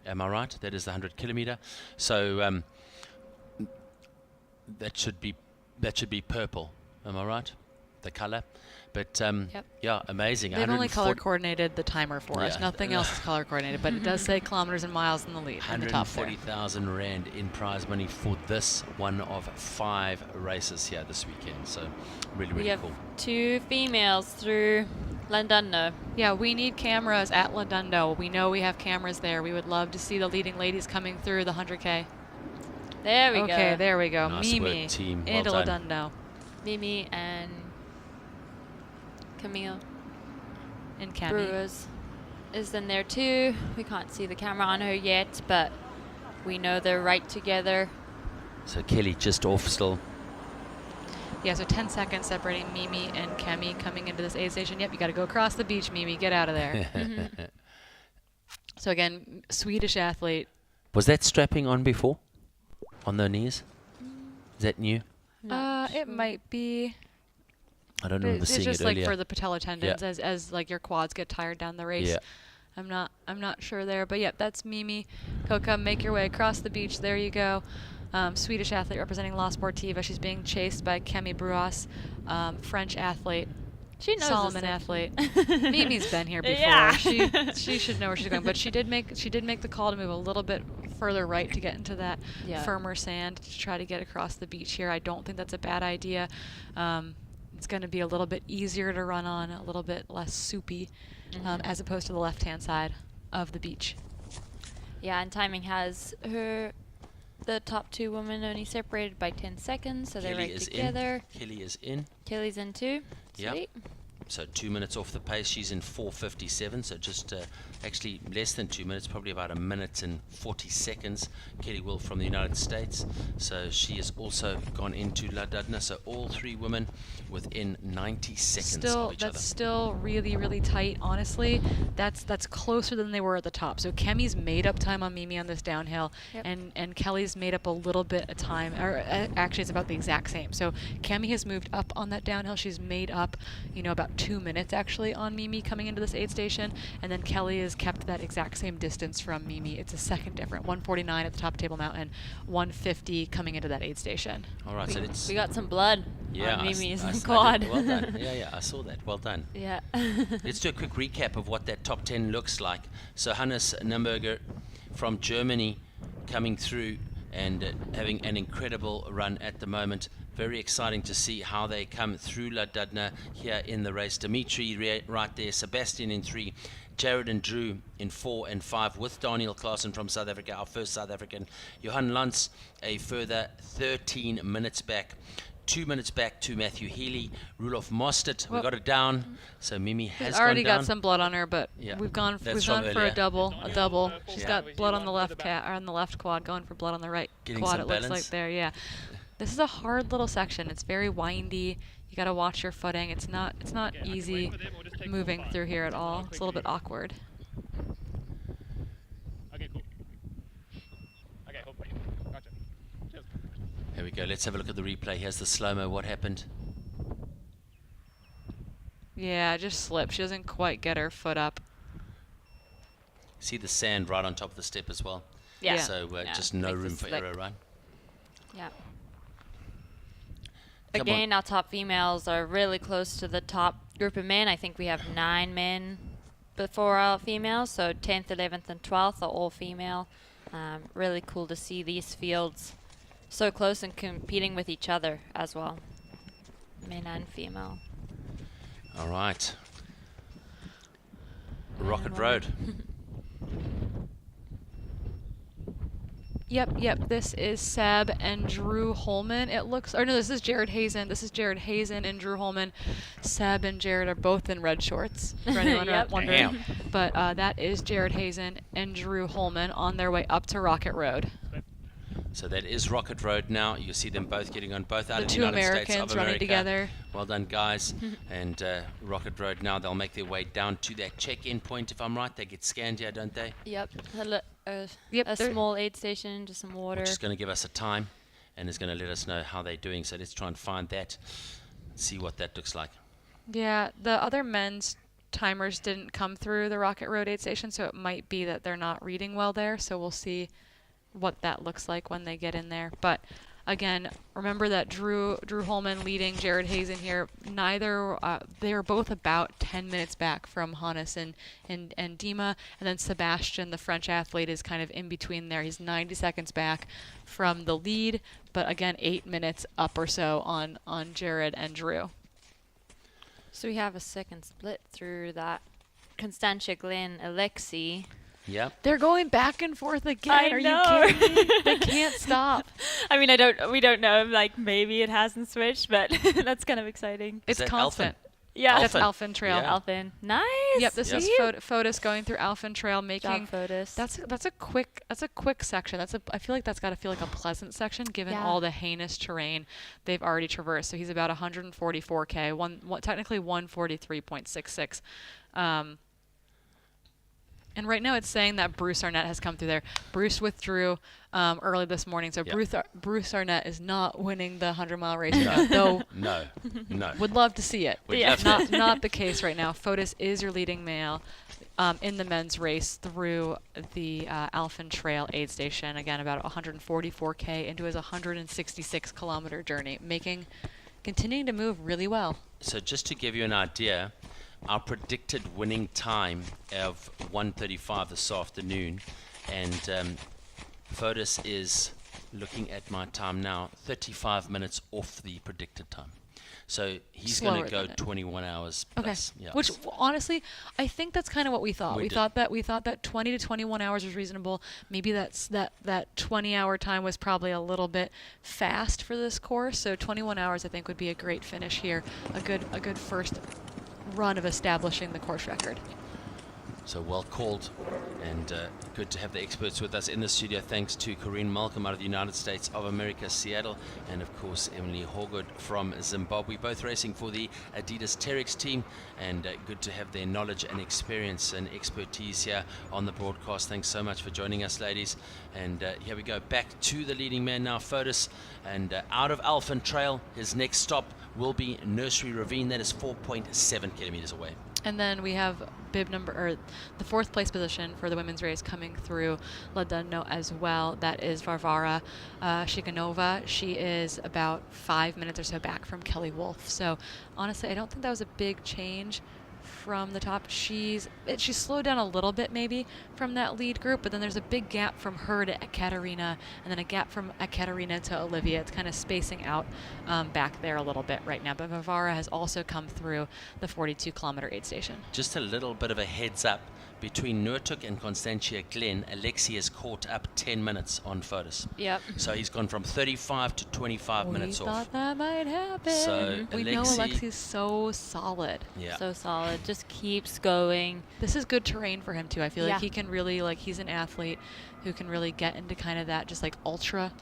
Am I right? That is the 100 kilometer. So that should be purple. Am I right? The color. But yeah, amazing. They've only color coordinated the timer for us. Nothing else is color coordinated, but it does say kilometers and miles in the lead. 140,000 Rand in prize money for this one of 5 races here this weekend. So really, really cool. We have 2 females through Llandundo. Yeah, we need cameras at Llandundo. We know we have cameras there. We would love to see the leading ladies coming through the 100K. There we go. Okay, there we go. Nice Mimi work, team. into Well done. Llandundo. Mimi and Camille and Cammy Brewers is in there too. We can't see the camera on her yet, but we know they're right together. So Kelly just off still. Yeah, so 10 seconds separating Mimi and Cammy coming into this aid station. Yep, you got to go across the beach, Mimi. Get out of there. So again, Swedish athlete. Was that strapping on before? On their knees? Is that new? It might be. I don't remember seeing it earlier. It's just like for the patella tendons, as like your quads get tired down the race. Yeah. I'm not sure there, but yeah, that's Mimi. Coca, make your way across the beach. There you go. Swedish athlete representing La Sportiva. She's being chased by Camille Bruas, French athlete. She knows Solomon this athlete. Mimi's been here before. Yeah. She should know where she's going, but she did make the call to move a little bit further right to get into that firmer sand to try to get across the beach here. I don't think that's a bad idea. It's going to be a little bit easier to run on, a little bit less soupy, as opposed to the left-hand side of the beach. Yeah, and timing has the top 2 women only separated by 10 seconds, so they're right together. Kelly is in. Kelly's in too. Yeah. Sweet. So 2 minutes off the pace. She's in 4:57. So just actually less than 2 minutes, probably about 1 minute and 40 seconds. Kelly Will from the United States. So she has also gone into Llandundo. So all 3 women within 90 seconds of each other. That's still really, really tight. Honestly, that's closer than they were at the top. So Kemi's made up time on Mimi on this downhill, and Kelly's made up a little bit of time. Or actually, it's about the exact same. So Kemi has moved up on that downhill. She's made up, about 2 minutes actually on Mimi coming into this aid station, and then Kelly has kept that exact same distance from Mimi. It's a second different, 149 at the top of Table Mountain, 150 coming into that aid station. All right, so we got some blood on Mimi's quad. Well done. Yeah, I saw that. Well done. Yeah. Let's do a quick recap of what that top 10 looks like. So Hannes Nürnberger from Germany coming through and having an incredible run at the moment. Very exciting to see how they come through Llandundo here in the race. Dimitri right there, Sebastian in 3, Jared and Drew in 4 and 5 with Daniel Klaassen from South Africa, our first South African. Johan Lantz a further 13 minutes back. 2 minutes back to Matthew Healy. Rudolf Mostert, we got it down. So Mimi has already gone down. got some blood on her, but we've gone for a double. She's got blood on the left on the left quad, going for blood on the right quad. It looks like there. Yeah. This is a hard little section. It's very windy. You got to watch your footing. It's not easy moving through here at all. It's a little bit awkward. Okay, cool. Okay, cool. Gotcha. Cheers. Here we go. Let's have a look at the replay. Here's the slow-mo. What happened? Yeah, just slipped. She doesn't quite get her foot up. See the sand right on top of the step as well. Yeah. So just no room for error, right? Yeah. Again, our top females are really close to the top group of men. I think we have 9 men before our females, so 10th, 11th, and 12th are all female. Really cool to see these fields so close and competing with each other as well, men and female. All right. Rocket Road. Yep. This is Seb and Drew Holman. It looks, or no, this is Jared Hazen. This is Jared Hazen and Drew Holman. Seb and Jared are both in red shorts, for anyone wondering. Damn. But that is Jared Hazen and Drew Holman on their way up to Rocket Road. So that is Rocket Road now. You see them both getting on both out of the two United States of Americans America. running together. Well done, guys. And Rocket Road now, they'll make their way down to that check-in point, if I'm right. They get scanned here, don't they? Yep. A small aid station, just some water. Which is going to give us a time and is going to let us know how they're doing. So let's try and find that, see what that looks like. Yeah, the other men's timers didn't come through the Rocket Road aid station, so it might be that they're not reading well there. So we'll see what that looks like when they get in there. But again, remember that Drew Holman leading Jared Hazen here. They are both about 10 minutes back from Hannes and Dima, and then Sebastian, the French athlete, is kind of in between there. He's 90 seconds back from the lead, but again, 8 minutes up or so on Jared and Drew. So we have a second split through that. Constantia, Glenn, Alexi. Yep. They're going back and forth again. I Are know. you kidding me? They can't stop. I mean, we don't know. Like, maybe it hasn't switched, but that's kind of exciting. It's constant. Yeah, that's Alphen Trail. Yeah. Alphen, nice. Yep, this is Fotis going through Alphen Trail, making Fotis. That's a quick section. I feel like that's got to feel like a pleasant section given all the heinous terrain they've already traversed. So he's about 144K, technically 143.66. And right now it's saying that Bruce Arnett has come through there. Bruce withdrew early this morning, so Bruce Arnett is not winning the 100-mile race right now, though. No. Would love to see it. Not the case right now. Fotis is your leading male in the men's race through the Alphen Trail aid station. Again, about 144K into his 166-kilometer journey, continuing to move really well. So just to give you an idea, our predicted winning time of 1:35 this afternoon, and Fotis is looking at my time now, 35 minutes off the predicted time. So he's going to go 21 hours plus. Okay. Which honestly, I think that's kind of what we thought. We thought that 20 to 21 hours was reasonable. Maybe that 20-hour time was probably a little bit fast for this course. So 21 hours I think would be a great finish here. A good first run of establishing the course record. So well called, and good to have the experts with us in the studio. Thanks to Corrine Malcolm out of the United States of America, Seattle, and of course Emily Hawgood from Zimbabwe, both racing for the Adidas Terex team, and good to have their knowledge and experience and expertise here on the broadcast. Thanks so much for joining us, ladies. And here we go, back to the leading man now, Fotis, and out of Alphen Trail, his next stop will be Nursery Ravine. That is 4.7 kilometers away. And then we have the 4th place position for the women's race coming through Ladunno as well. That is Varvara Shikanova. She is about 5 minutes or so back from Kelly Wolf. So honestly, I don't think that was a big change from the top. She's slowed down a little bit maybe from that lead group, but then there's a big gap from her to Ekaterina, and then a gap from Ekaterina to Olivia. It's kind of spacing out back there a little bit right now. But Varvara has also come through the 42-kilometer aid station. Just a little bit of a heads up. Between Nurtuk and Constantia Glen, Alexi has caught up 10 minutes on Fotis. Yep. So he's gone from 35 to 25 minutes off. We thought that might happen. So we know Alexi's so solid. Yeah. So solid. Just keeps going. This is good terrain for him too. I feel like he can really, he's an athlete who can really get into kind of that just ultra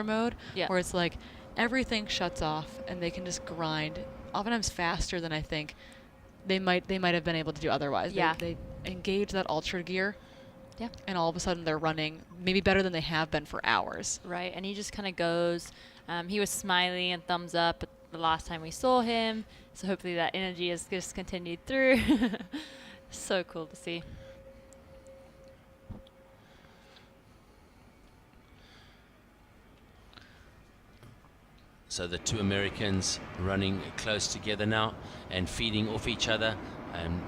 mode where it's like everything shuts off and they can just grind, oftentimes faster than I think they might have been able to do otherwise. Yeah. They engage that ultra gear, and all of a sudden they're running maybe better than they have been for hours. Right, and he just kind of goes. He was smiling and thumbs up the last time we saw him, so hopefully that energy has just continued through. So cool to see. So the two Americans running close together now and feeding off each other.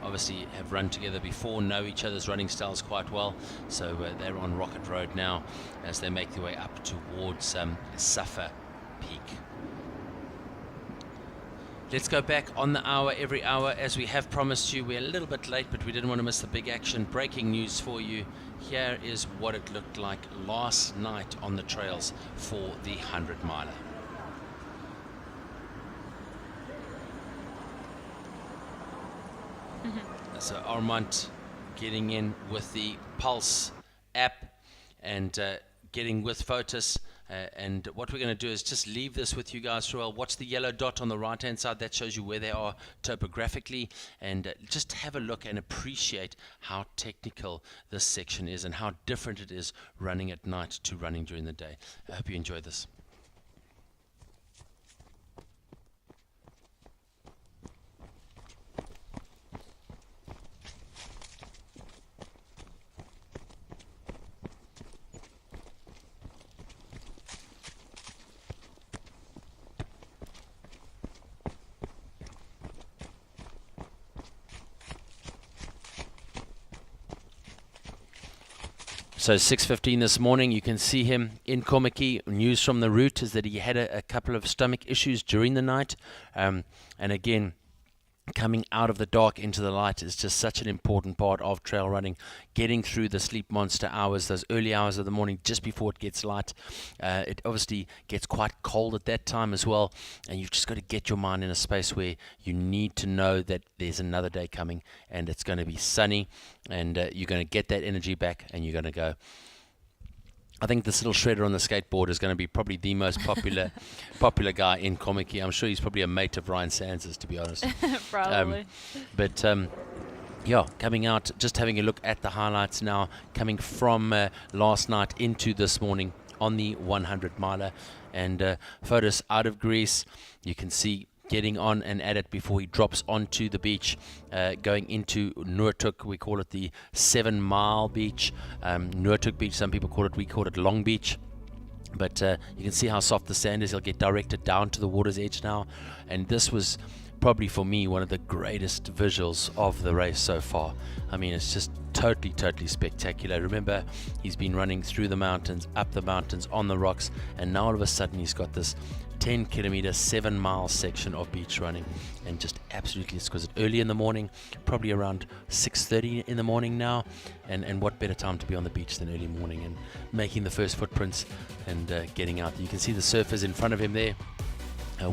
Obviously have run together before, know each other's running styles quite well. So they're on Rocket Road now as they make their way up towards Suffer Peak. Let's go back on the hour every hour as we have promised you. We're a little bit late, but we didn't want to miss the big action. Breaking news for you. Here is what it looked like last night on the trails for the 100 miler. So Armand getting in with the Pulse app and getting with Fotis. And what we're going to do is just leave this with you guys for a while. Watch the yellow dot on the right hand side. That shows you where they are topographically. And just have a look and appreciate how technical this section is and how different it is running at night to running during the day. I hope you enjoy this. So 6:15 this morning, you can see him in Kommetjie. News from the route is that he had a couple of stomach issues during the night. And again, coming out of the dark into the light is just such an important part of trail running. Getting through the sleep monster hours, those early hours of the morning just before it gets light. It obviously gets quite cold at that time as well, and you've just got to get your mind in a space where you need to know that there's another day coming and it's going to be sunny, and you're going to get that energy back and you're going to go. I think this little shredder on the skateboard is going to be probably the most popular guy in Kommetjie. I'm sure he's probably a mate of Ryan Sands's, to be honest. Probably. Yeah, coming out, just having a look at the highlights now, coming from last night into this morning on the 100 miler. And Fotis out of Greece, you can see getting on and at it before he drops onto the beach, going into Noordhoek. We call it the 7 Mile beach. Noordhoek beach, some people call it, we call it Long Beach. But you can see how soft the sand is. He'll get directed down to the water's edge now. And this was probably for me one of the greatest visuals of the race so far. I mean, it's just totally spectacular. Remember, he's been running through the mountains, up the mountains, on the rocks, and now all of a sudden he's got this 10 kilometer 7 mile section of beach running, and just absolutely exquisite. Early in the morning, probably around 6:30 in the morning now, and what better time to be on the beach than early morning and making the first footprints and getting out. You can see the surfers in front of him there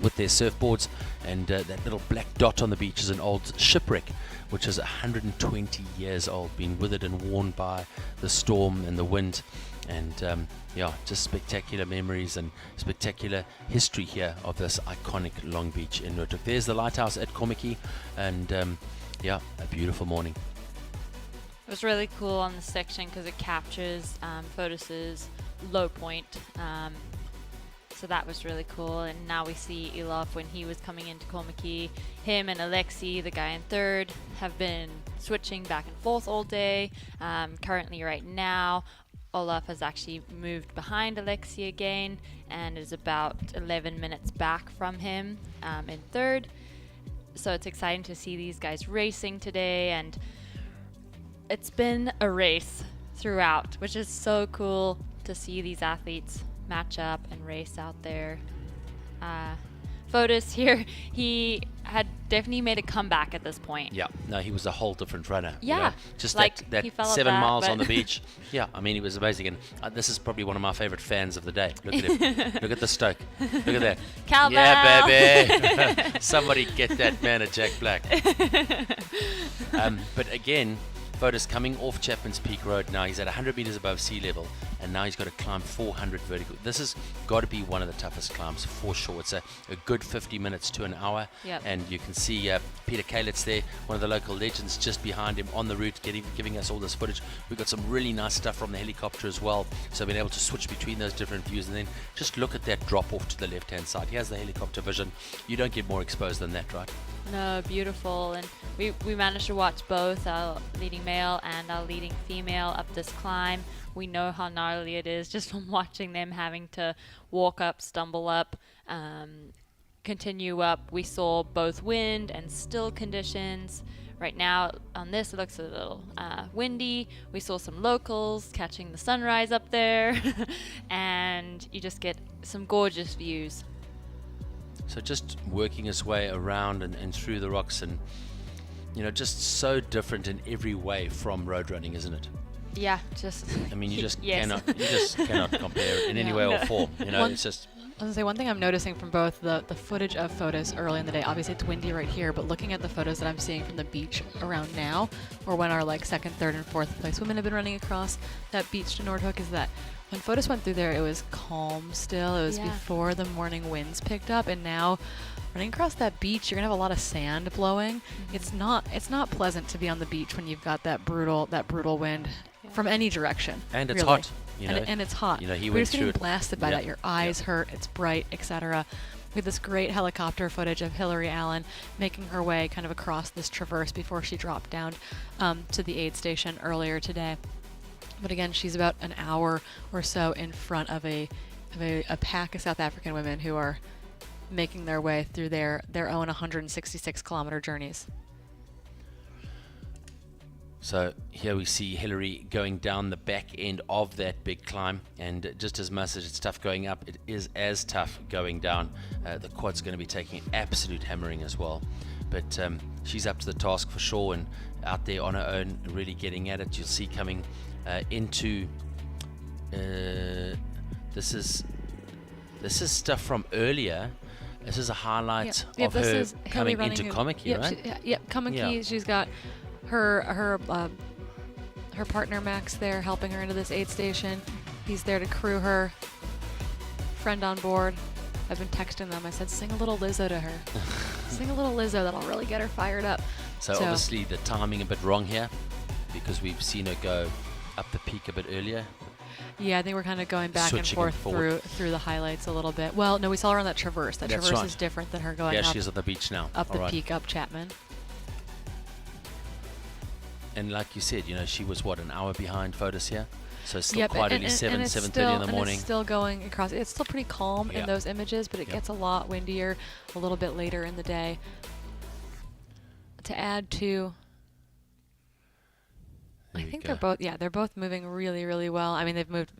with their surfboards, and that little black dot on the beach is an old shipwreck which is 120 years old, been withered and worn by the storm and the wind. And yeah, just spectacular memories and spectacular history here of this iconic Long Beach in Noordhoek. There's the lighthouse at Kommetjie, and yeah, a beautiful morning. It was really cool on this section because it captures Fotis's low point. So that was really cool. And now we see Elof when he was coming into Kommetjie. Him and Alexi, the guy in third, have been switching back and forth all day. Currently right now, Olaf has actually moved behind Alexi again and is about 11 minutes back from him in third. So it's exciting to see these guys racing today, and it's been a race throughout, which is so cool to see these athletes match up and race out there. Fotis here, he had definitely made a comeback at this point. Yeah, no, he was a whole different runner. Yeah, you know? Just like that he fell 7 off that, miles but on the beach. Yeah, I mean, he was amazing. And this is probably one of my favorite fans of the day. Look at him. Look at the Stoke. Look at that. Cowbell. Yeah, baby. Somebody get that man a Jack Black. But again, Fotis coming off Chapman's Peak Road now. He's at 100 meters above sea level, and now he's got to climb 400 vertical. This has got to be one of the toughest climbs for sure. It's a good 50 minutes to an hour. Yep. And you can see Peter Kalitz there, one of the local legends, just behind him on the route, giving us all this footage. We've got some really nice stuff from the helicopter as well, so being able to switch between those different views, and then just look at that drop off to the left hand side. Here's the helicopter vision. You don't get more exposed than that, right? No, beautiful. And we managed to watch both our leading male and our leading female up this climb. We know how gnarly it is just from watching them having to walk up, stumble up. continue up. We saw both wind and still conditions. Right now on this it looks a little windy. We saw some locals catching the sunrise up there and you just get some gorgeous views. So just working his way around and through the rocks, and just so different in every way from road running, isn't it? Yeah, just I mean, you just yes. cannot compare it in any way or form. It's just. I was going to say, one thing I'm noticing from both the footage of photos early in the day, obviously it's windy right here, but looking at the photos that I'm seeing from the beach around now, or when our second, third, and fourth place women have been running across that beach to Nordhoek, is that when photos went through there, it was calm still. It was before the morning winds picked up, and now running across that beach, you're gonna have a lot of sand blowing. Mm-hmm. It's not pleasant to be on the beach when you've got that brutal wind from any direction. And it's really. hot. And it's hot. We're just getting blasted by that. Your eyes hurt. It's bright, etc. We have this great helicopter footage of Hillary Allen making her way kind of across this traverse before she dropped down to the aid station earlier today. But again, she's about an hour or so in front of a pack of South African women who are making their way through their own 166-kilometer journeys. So here we see Hillary going down the back end of that big climb, and just as much as it's tough going up, it is as tough going down. The quad's going to be taking an absolute hammering as well, but she's up to the task for sure, and out there on her own, really getting at it. You'll see coming into this is stuff from earlier. This is a highlight of her coming into Kommetjie, right? Kommetjie. She's got her partner Max there helping her into this aid station. He's there to crew her. Friend on board. I've been texting them. I said, sing a little Lizzo to her. Sing a little Lizzo. That'll really get her fired up. So obviously the timing a bit wrong here, because we've seen her go up the peak a bit earlier. Yeah, I think we're kind of going back and forth through the highlights a little bit. Well, no, we saw her on that traverse. That traverse is different than her going up. Yeah, she's at the beach now. Up the peak, up Chapman. And like you said, she was an hour behind photos here, so it's still quite early, 7:30 in the morning. It's still going across. It's still pretty calm in those images, but it gets a lot windier a little bit later in the day. To add to, I think they're both moving really, really well. I mean,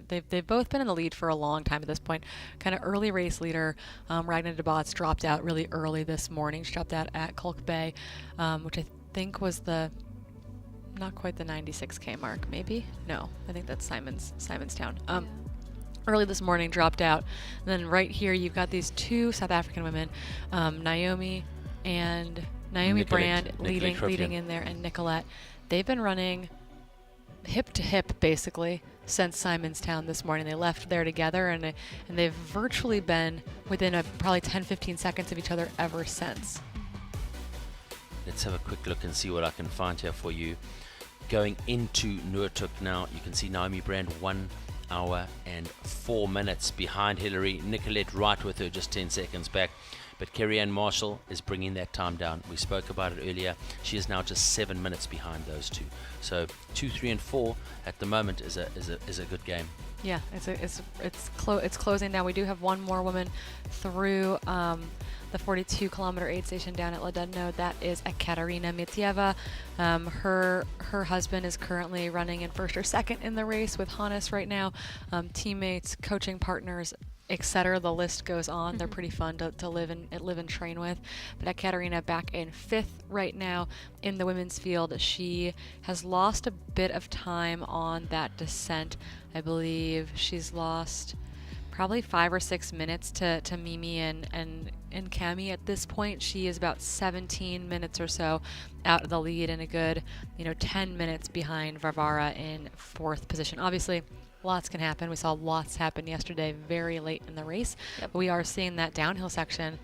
they've both been in the lead for a long time at this point. Kind of early race leader, Ragnar de Bot's dropped out really early this morning. She dropped out at Schalk Bay, which I think was not quite the 96K mark, maybe? No, I think that's Simonstown. Early this morning, dropped out. And then right here, you've got these two South African women, Naomi Brand leading in there, and Nicolette. They've been running hip to hip, basically, since Simonstown this morning. They left there together, and they've virtually been within probably 10-15 seconds of each other ever since. Let's have a quick look and see what I can find here for you. Going into Nordhoek now, you can see Naomi Brand 1 hour and 4 minutes behind Hillary. Nicolette right with her, just 10 seconds back. But Kerry-Ann Marshall is bringing that time down. We spoke about it earlier. She is now just 7 minutes behind those two. So 2, 3, and 4 at the moment is a good game. Yeah, it's closing now. We do have one more woman through the 42-kilometer aid station down at Ledudno. That is Ekaterina Mitieva. Her husband is currently running in first or second in the race with Hannes right now. Teammates, coaching partners, etc. The list goes on. Mm-hmm. They're pretty fun to live and train with. But Ekaterina back in fifth right now in the women's field. She has lost a bit of time on that descent. I believe she's lost probably 5 or 6 minutes to Mimi and Cami at this point. She is about 17 minutes or so out of the lead and a good 10 minutes behind Varvara in fourth position. Obviously, lots can happen. We saw lots happen yesterday very late in the race. Yep. But we are seeing that downhill section,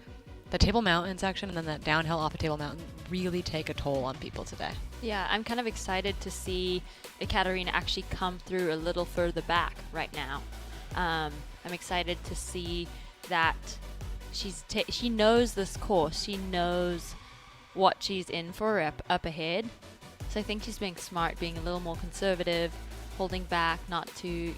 the Table Mountain section, and then that downhill off of Table Mountain really take a toll on people today. Yeah, I'm kind of excited to see Ekaterina actually come through a little further back right now. I'm excited to see that she knows this course. She knows what she's in for up ahead. So I think she's being smart, being a little more conservative, holding back, not to,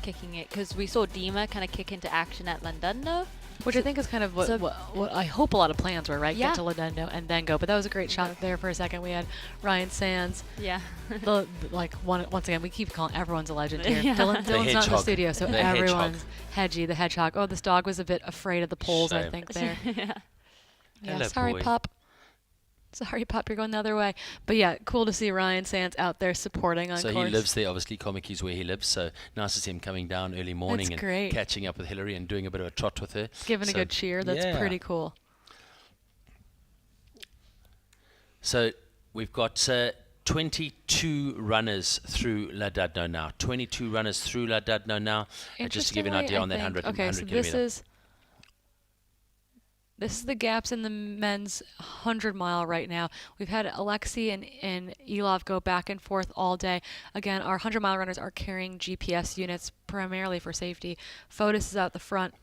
kicking it. Because we saw Dima kind of kick into action at Llandudno. Which I think is kind of what I hope a lot of plans were, right? Yeah. Get to Ladendo and then go. But that was a great shot there for a second. We had Ryan Sands. Yeah. Once again, we keep calling everyone's a legend here. Yeah. Dylan's not in the studio, so The everyone's Hedgie, the hedgehog. Oh, this dog was a bit afraid of the poles, I Shame. think, there. Yeah. Yeah, sorry, pup. Sorry, pup, you're going the other way. But yeah, cool to see Ryan Sands out there supporting on So course. he lives there, obviously. Comic is where he lives. So nice to see him coming down early morning That's and great. catching up with Hillary and doing a bit of a trot with her. Giving a good cheer. That's pretty cool. So we've got 22 runners through Ladadno now. 22 runners through Ladadno now. Just to give you an idea on that 100 so kilometer. This is the gaps in the men's 100-mile right now. We've had Alexei and Elov go back and forth all day. Again, our 100-mile runners are carrying GPS units primarily for safety. Fotis is out the front.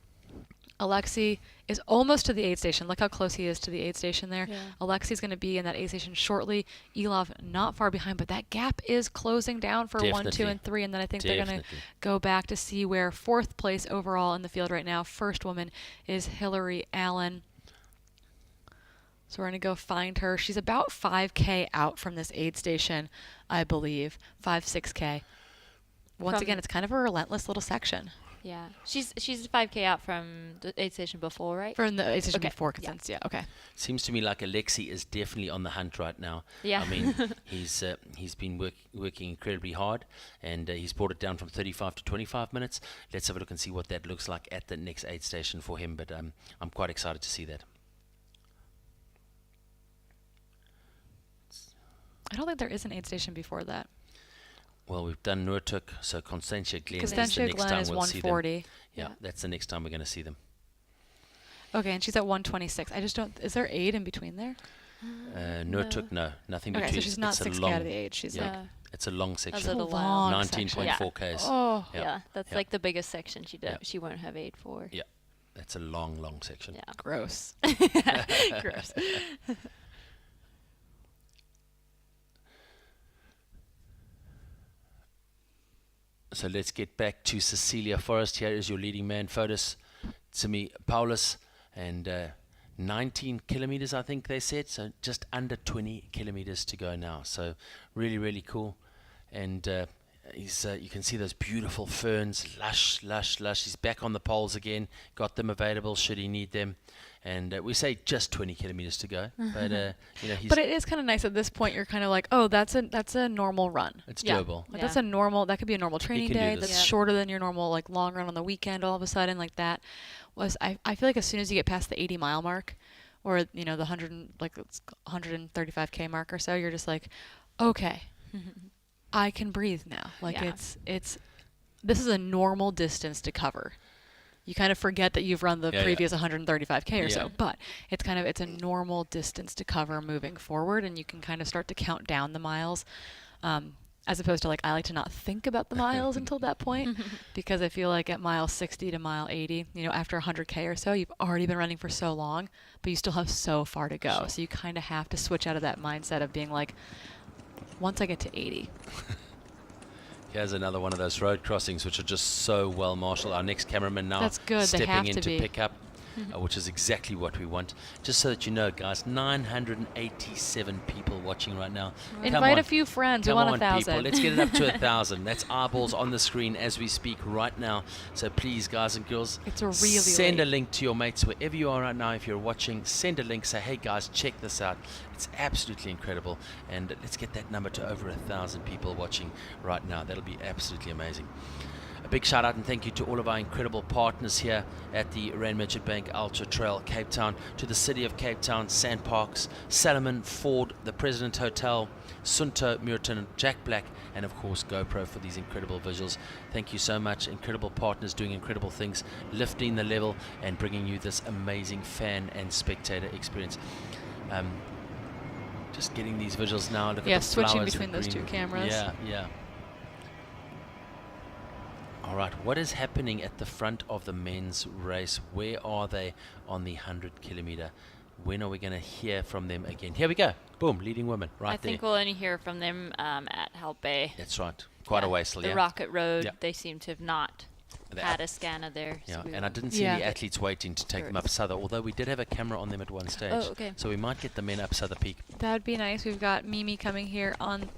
Alexei is almost to the aid station. Look how close he is to the aid station there. Yeah. Alexei's going to be in that aid station shortly. Elov not far behind, but that gap is closing down for 1, 2, and 3. And then I think they're going to go back to see where 4th place overall in the field right now. First woman is Hillary Allen. So we're going to go find her. She's about 5K out from this aid station, I believe. 6K. Once again, it's kind of a relentless little section. Yeah. She's 5K out from the aid station before, right? From the aid station before, yeah. Okay. Seems to me like Alexei is definitely on the hunt right now. Yeah. I mean, he's been working incredibly hard, and he's brought it down from 35 to 25 minutes. Let's have a look and see what that looks like at the next aid station for him, but I'm quite excited to see that. I don't think there is an aid station before that. Well, we've done Noortuk, so Constantia Glen is the Constantia next Glen time is we'll see them. 140. Yeah, that's the next time we're going to see them. Okay, and she's at 126. I just don't. Is there aid in between there? Noortuk, no, nothing between. Okay, so she's not 6K out of the aid. She's it's a long section. A little long 19.4 Ks. Oh, yeah. That's like the biggest section she won't have aid for. Yeah, that's a long section. Yeah. Gross. Gross. So let's get back to Cecilia Forrest. Here is your leading man, Fotis Tsimi Paulus, and 19 kilometers, I think they said. So just under 20 kilometers to go now. So really, really cool. And you can see those beautiful ferns, lush. He's back on the poles again. Got them available should he need them. And we say just 20 kilometers to go, but but it is kind of nice at this point. You're kind of like, oh, that's a normal run. It's doable. Like that's that could be a normal training day. That's shorter than your normal like long run on the weekend. All of a sudden, like that was I feel like as soon as you get past the 80-mile mark, or the 135K mark or so, you're just like, okay, I can breathe now. Like this is a normal distance to cover. You kind of forget that you've run the previous 135K or so, but it's a normal distance to cover moving forward, and you can kind of start to count down the miles, as opposed to I like to not think about the miles until that point, because I feel like at mile 60 to mile 80, after 100K or so, you've already been running for so long, but you still have so far to go. So you kind of have to switch out of that mindset of being like, once I get to 80. Here's another one of those road crossings which are just so well marshaled. Our next cameraman now stepping in to pick up, which is exactly what we want. Just so that you know, guys, 987 people watching right now. Invite a few friends. We want 1,000. People. Let's get it up to 1,000. That's eyeballs on the screen as we speak right now. So please, guys and girls, send a link to your mates wherever you are right now. If you're watching, send a link. Say, hey guys, check this out. It's absolutely incredible. And let's get that number to over 1,000 people watching right now. That'll be absolutely amazing. A big shout out and thank you to all of our incredible partners here at the RMB Ultra-trail Cape Town, to the City of Cape Town, Sandparks, Salomon, Ford, the President Hotel, Sunto, Muriton, Jack Black, and of course GoPro for these incredible visuals. Thank you so much. Incredible partners doing incredible things, lifting the level and bringing you this amazing fan and spectator experience. Just getting these visuals now. Look at the flowers. Switching between those two cameras. Yeah. All right, what is happening at the front of the men's race? Where are they on the 100 kilometer? When are we going to hear from them again? Here we go. Boom, leading women right there. I think we'll only hear from them at Help Bay. That's right. Quite a way still, The Rocket Road, they seem to have not had a scanner there. Yeah, so and I didn't see any athletes waiting to take them up Souther, although we did have a camera on them at one stage. Oh, okay. So we might get the men up Souther Peak. That would be nice. We've got Mimi coming here on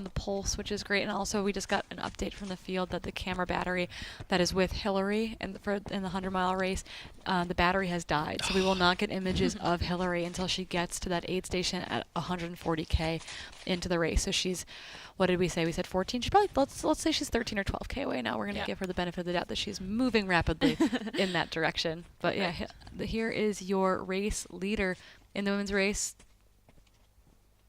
the pulse, which is great. And also we just got an update from the field that the camera battery that is with Hillary in the 100-mile race, the battery has died. So we will not get images of Hillary until she gets to that aid station at 140K into the race. So she's, what did we say? We said 14. She's probably, let's say she's 13 or 12K away now. We're going to give her the benefit of the doubt that she's moving rapidly in that direction. But yeah, here is your race leader in the women's race.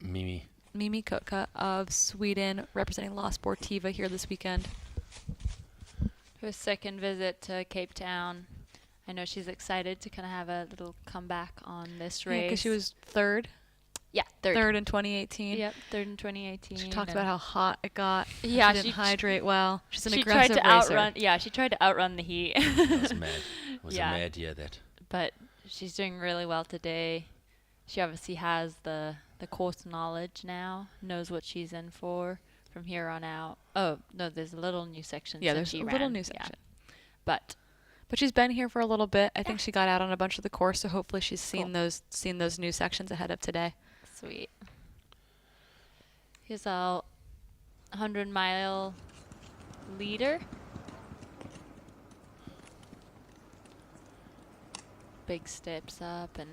Mimi Kotka of Sweden, representing La Sportiva here this weekend. Her second visit to Cape Town. I know she's excited to kind of have a little comeback on this race. Because she was third. Yeah, third. Third in 2018. Yep, third in 2018. She talked about how hot it got. Yeah, she didn't hydrate well. She's an she aggressive tried to racer. outrun. Yeah, she tried to outrun the heat. That was mad. It was a mad year, that. But she's doing really well today. She obviously has the course knowledge now, knows what she's in for from here on out. Oh, no, there's a little new section. Yeah, there's she a ran. little new section. Yeah. But she's been here for a little bit. I think she got out on a bunch of the course, so hopefully she's seen those new sections ahead of today. Sweet. Here's our 100-mile leader. Big steps up and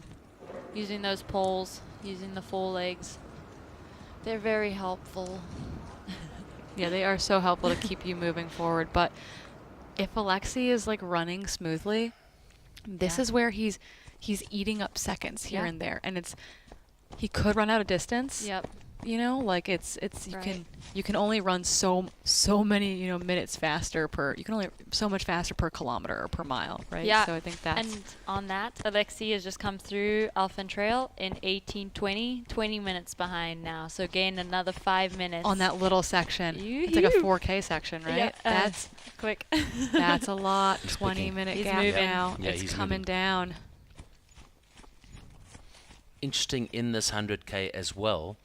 using those poles, using the forelegs. They're very helpful. Yeah, they are so helpful to keep you moving forward. But if Alexi is like running smoothly, this is where he's eating up seconds here and there, and he could run out of distance. Yep. You know, like you can only run so many minutes faster so much faster per kilometer or per mile, right? Yeah. So I think that's. And on that, Alexi has just come through Alphen Trail in 18:20, 20 minutes behind now. So gained another 5 minutes on that little section. It's like a 4K section, right? Yep. That's quick. That's a lot. 20-minute He's gap moving. now. Yeah, it's he's coming moving. down. Interesting in this 100K as well,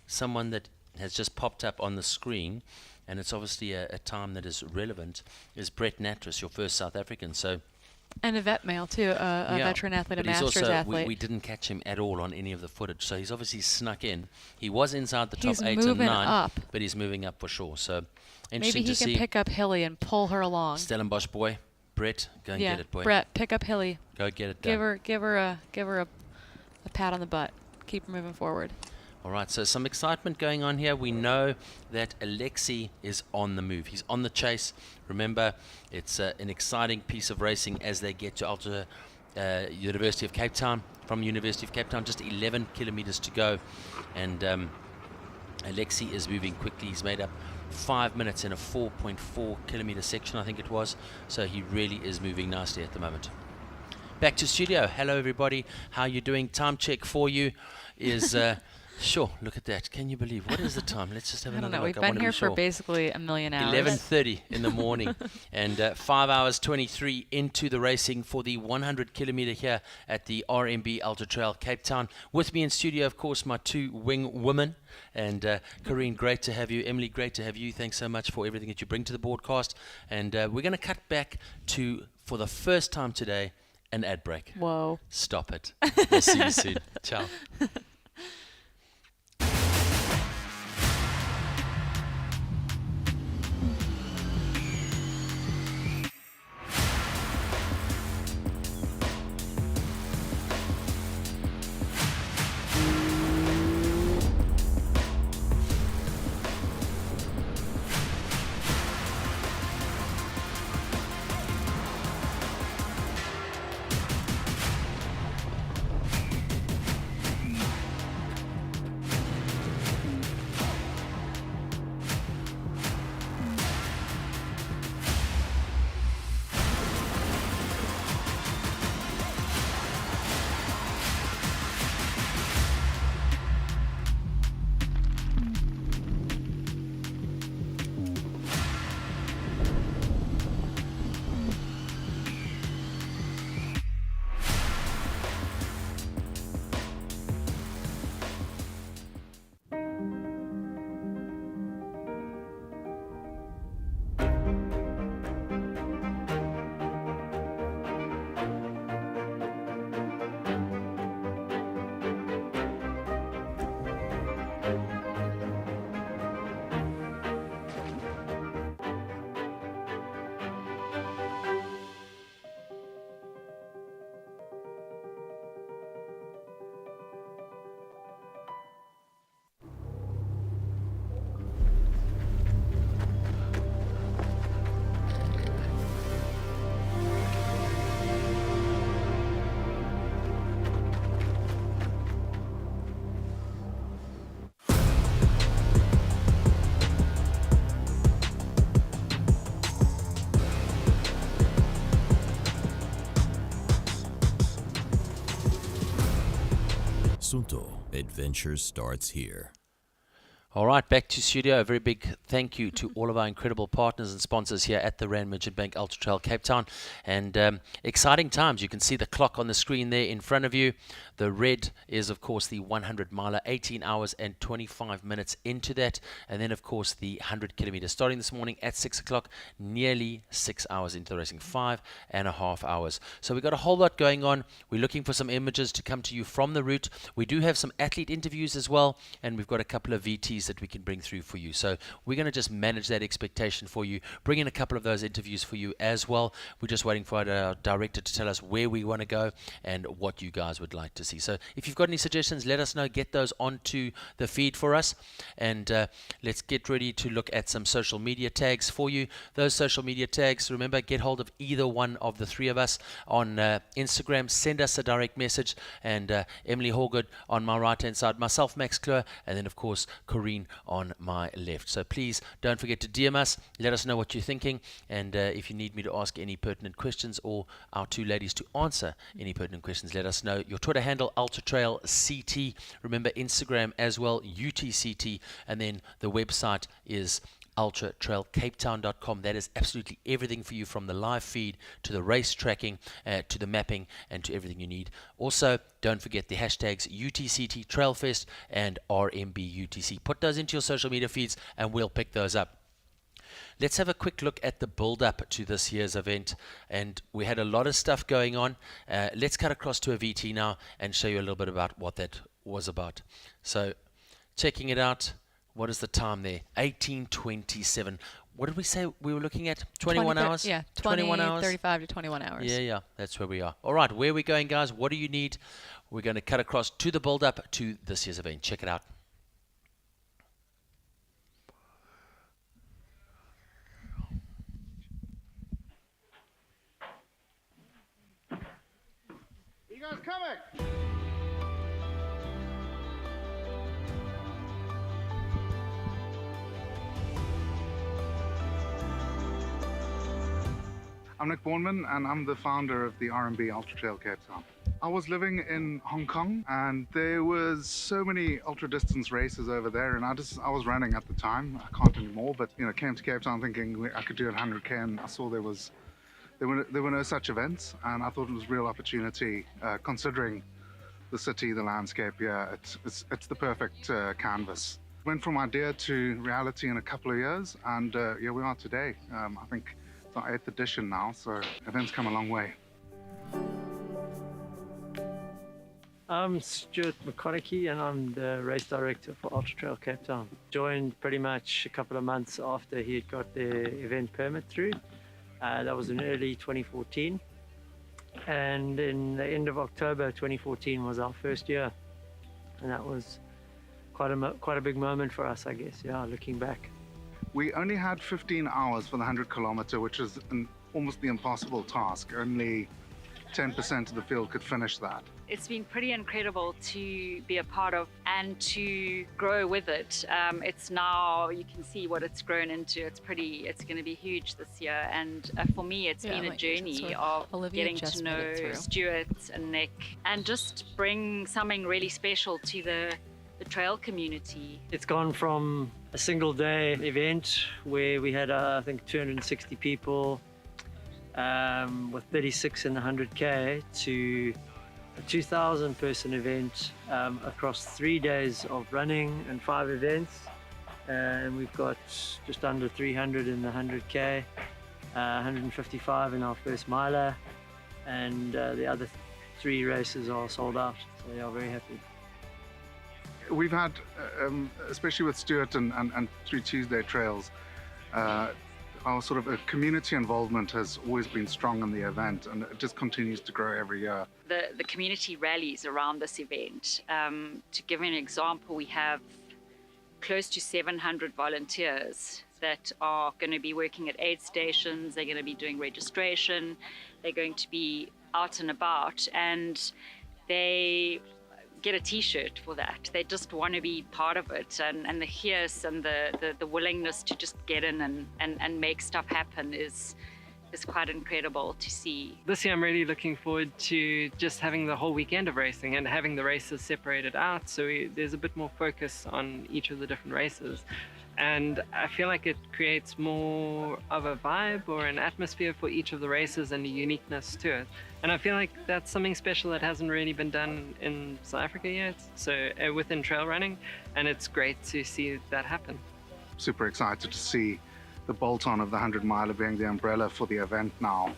someone that has just popped up on the screen, and it's obviously a time that is relevant, is Brett Natras, your first South African. So, and a vet male too, a veteran athlete, a but he's masters also, athlete. we didn't catch him at all on any of the footage, so he's obviously snuck in. He was inside the top He's 8 and moving 9, up. but he's moving up for sure. So Maybe interesting he to see. can pick up Hilly and pull her along. Stellenbosch boy, Brett, go and get it, boy. Brett, pick up Hilly. Go get it done. Give her a pat on the butt. Keep her moving forward. All right, so some excitement going on here. We know that Alexi is on the move. He's on the chase. Remember, it's an exciting piece of racing as they get to University of Cape Town. From University of Cape Town, just 11 kilometers to go. And Alexi is moving quickly. He's made up 5 minutes in a 4.4 kilometer section, I think it was. So he really is moving nicely at the moment. Back to studio. Hello, everybody. How you doing? Time check for you is... Sure, look at that. Can you believe? What is the time? Let's just have I don't another know. look. We've been here for basically a million hours. 11:30 in the morning. And 5 hours 23 into the racing for the 100 kilometer here at the RMB Ultra-trail Cape Town. With me in studio, of course, my two wing women. And Corrine, great to have you. Emily, great to have you. Thanks so much for everything that you bring to the broadcast. And we're going to cut back to, for the first time today, an ad break. Whoa. Stop it. We'll see you soon. Ciao. Sunto, adventure starts here. All right, back to studio. A very big thank you to all of our incredible partners and sponsors here at the Rand Merchant Bank Ultra-trail Cape Town. And exciting times. You can see the clock on the screen there in front of you. The red is, of course, the 100 miler, 18 hours and 25 minutes into that. And then, of course, the 100 kilometers starting this morning at 6 o'clock, nearly 6 hours into the racing, 5.5 hours. So we've got a whole lot going on. We're looking for some images to come to you from the route. We do have some athlete interviews as well, and we've got a couple of VTs that we can bring through for you. So we're going to just manage that expectation for you, bring in a couple of those interviews for you as well. We're just waiting for our director to tell us where we want to go and what you guys would like to see. So if you've got any suggestions, let us know. Get those onto the feed for us, and let's get ready to look at some social media tags for you. Those social media tags, remember, get hold of either one of the three of us on Instagram. Send us a direct message, and Emily Hawgood on my right hand side, myself, Max Kleur, and then of course Corrine on my left. So please don't forget to DM us, let us know what you're thinking, and if you need me to ask any pertinent questions or our two ladies to answer any pertinent questions, let us know. Your Twitter handle, Ultra-trail CT. Remember Instagram as well, UTCT, and then the website is ultratrailcapetown.com. That is absolutely everything for you, from the live feed to the race tracking to the mapping and to everything you need. Also, don't forget the hashtags UTCT Trailfest and RMB UTC. Put those into your social media feeds and we'll pick those up. Let's have a quick look at the build-up to this year's event, and we had a lot of stuff going on. Let's cut across to a VT now and show you a little bit about what that was about. So, checking it out. What is the time there? 18:27. What did we say we were looking at? 21 hours? Yeah, 21 hours. 35 to 21 hours. Yeah, that's where we are. All right, where are we going, guys? What do you need? We're going to cut across to the build-up to this year's event. Check it out. You guys coming? I'm Nick Bourneman, and I'm the founder of the RMB Ultra-trail Cape Town. I was living in Hong Kong, and there was so many ultra-distance races over there, and I was running at the time. I can't anymore, but came to Cape Town thinking I could do 100k, and I saw there were no such events, and I thought it was a real opportunity, considering the city, the landscape. Yeah, it's the perfect canvas. Went from idea to reality in a couple of years, and here we are today. I think it's our 8th edition now, so events come a long way. I'm Stuart McConaughey, and I'm the race director for Ultra-trail Cape Town. Joined pretty much a couple of months after he had got the event permit through. That was in early 2014, and in the end of October 2014 was our first year, and that was quite a big moment for us, I guess. Yeah, looking back. We only had 15 hours for the 100 kilometer, which is almost the impossible task. Only 10% of the field could finish that. It's been pretty incredible to be a part of and to grow with it. It's now, you can see what it's grown into. It's going to be huge this year. And for me, it's been a journey of getting to know Stuart and Nick and just bring something really special to the trail community. It's gone from a single day event where we had, I think, 260 people with 36 in the 100K to a 2,000 person event across 3 days of running and 5 events. And we've got just under 300 in the 100K, 155 in our first miler, and the other 3 races are sold out. So we are very happy. We've had, especially with Stuart and through Tuesday Trails, our sort of community involvement has always been strong in the event, and it just continues to grow every year. The community rallies around this event. To give you an example, we have close to 700 volunteers that are going to be working at aid stations. They're going to be doing registration. They're going to be out and about, and they get a t-shirt for that. They just want to be part of it, and the hierce and the willingness to just get in and make stuff happen is is quite incredible to see. This year I'm really looking forward to just having the whole weekend of racing and having the races separated out, so there's a bit more focus on each of the different races. And I feel like it creates more of a vibe or an atmosphere for each of the races and a uniqueness to it. And I feel like that's something special that hasn't really been done in South Africa yet, so within trail running, and it's great to see that happen. Super excited to see the bolt-on of the 100-miler being the umbrella for the event now,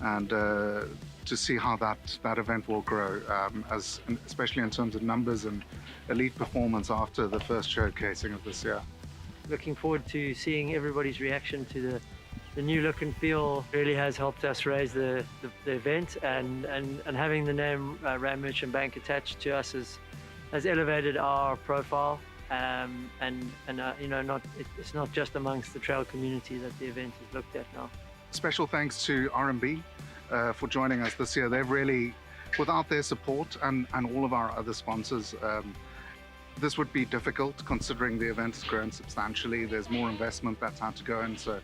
and to see how that event will grow, especially in terms of numbers and elite performance after the first showcasing of this year. Looking forward to seeing everybody's reaction to the new look and feel. Really has helped us raise the event, and having the name RMB Merchant Bank attached to us has elevated our profile, you know, it's not just amongst the trail community that the event is looked at now. Special thanks to RMB for joining us this year. They've really, without their support and all of our other sponsors, this would be difficult considering the event has grown substantially. There's more investment that's had to go in, so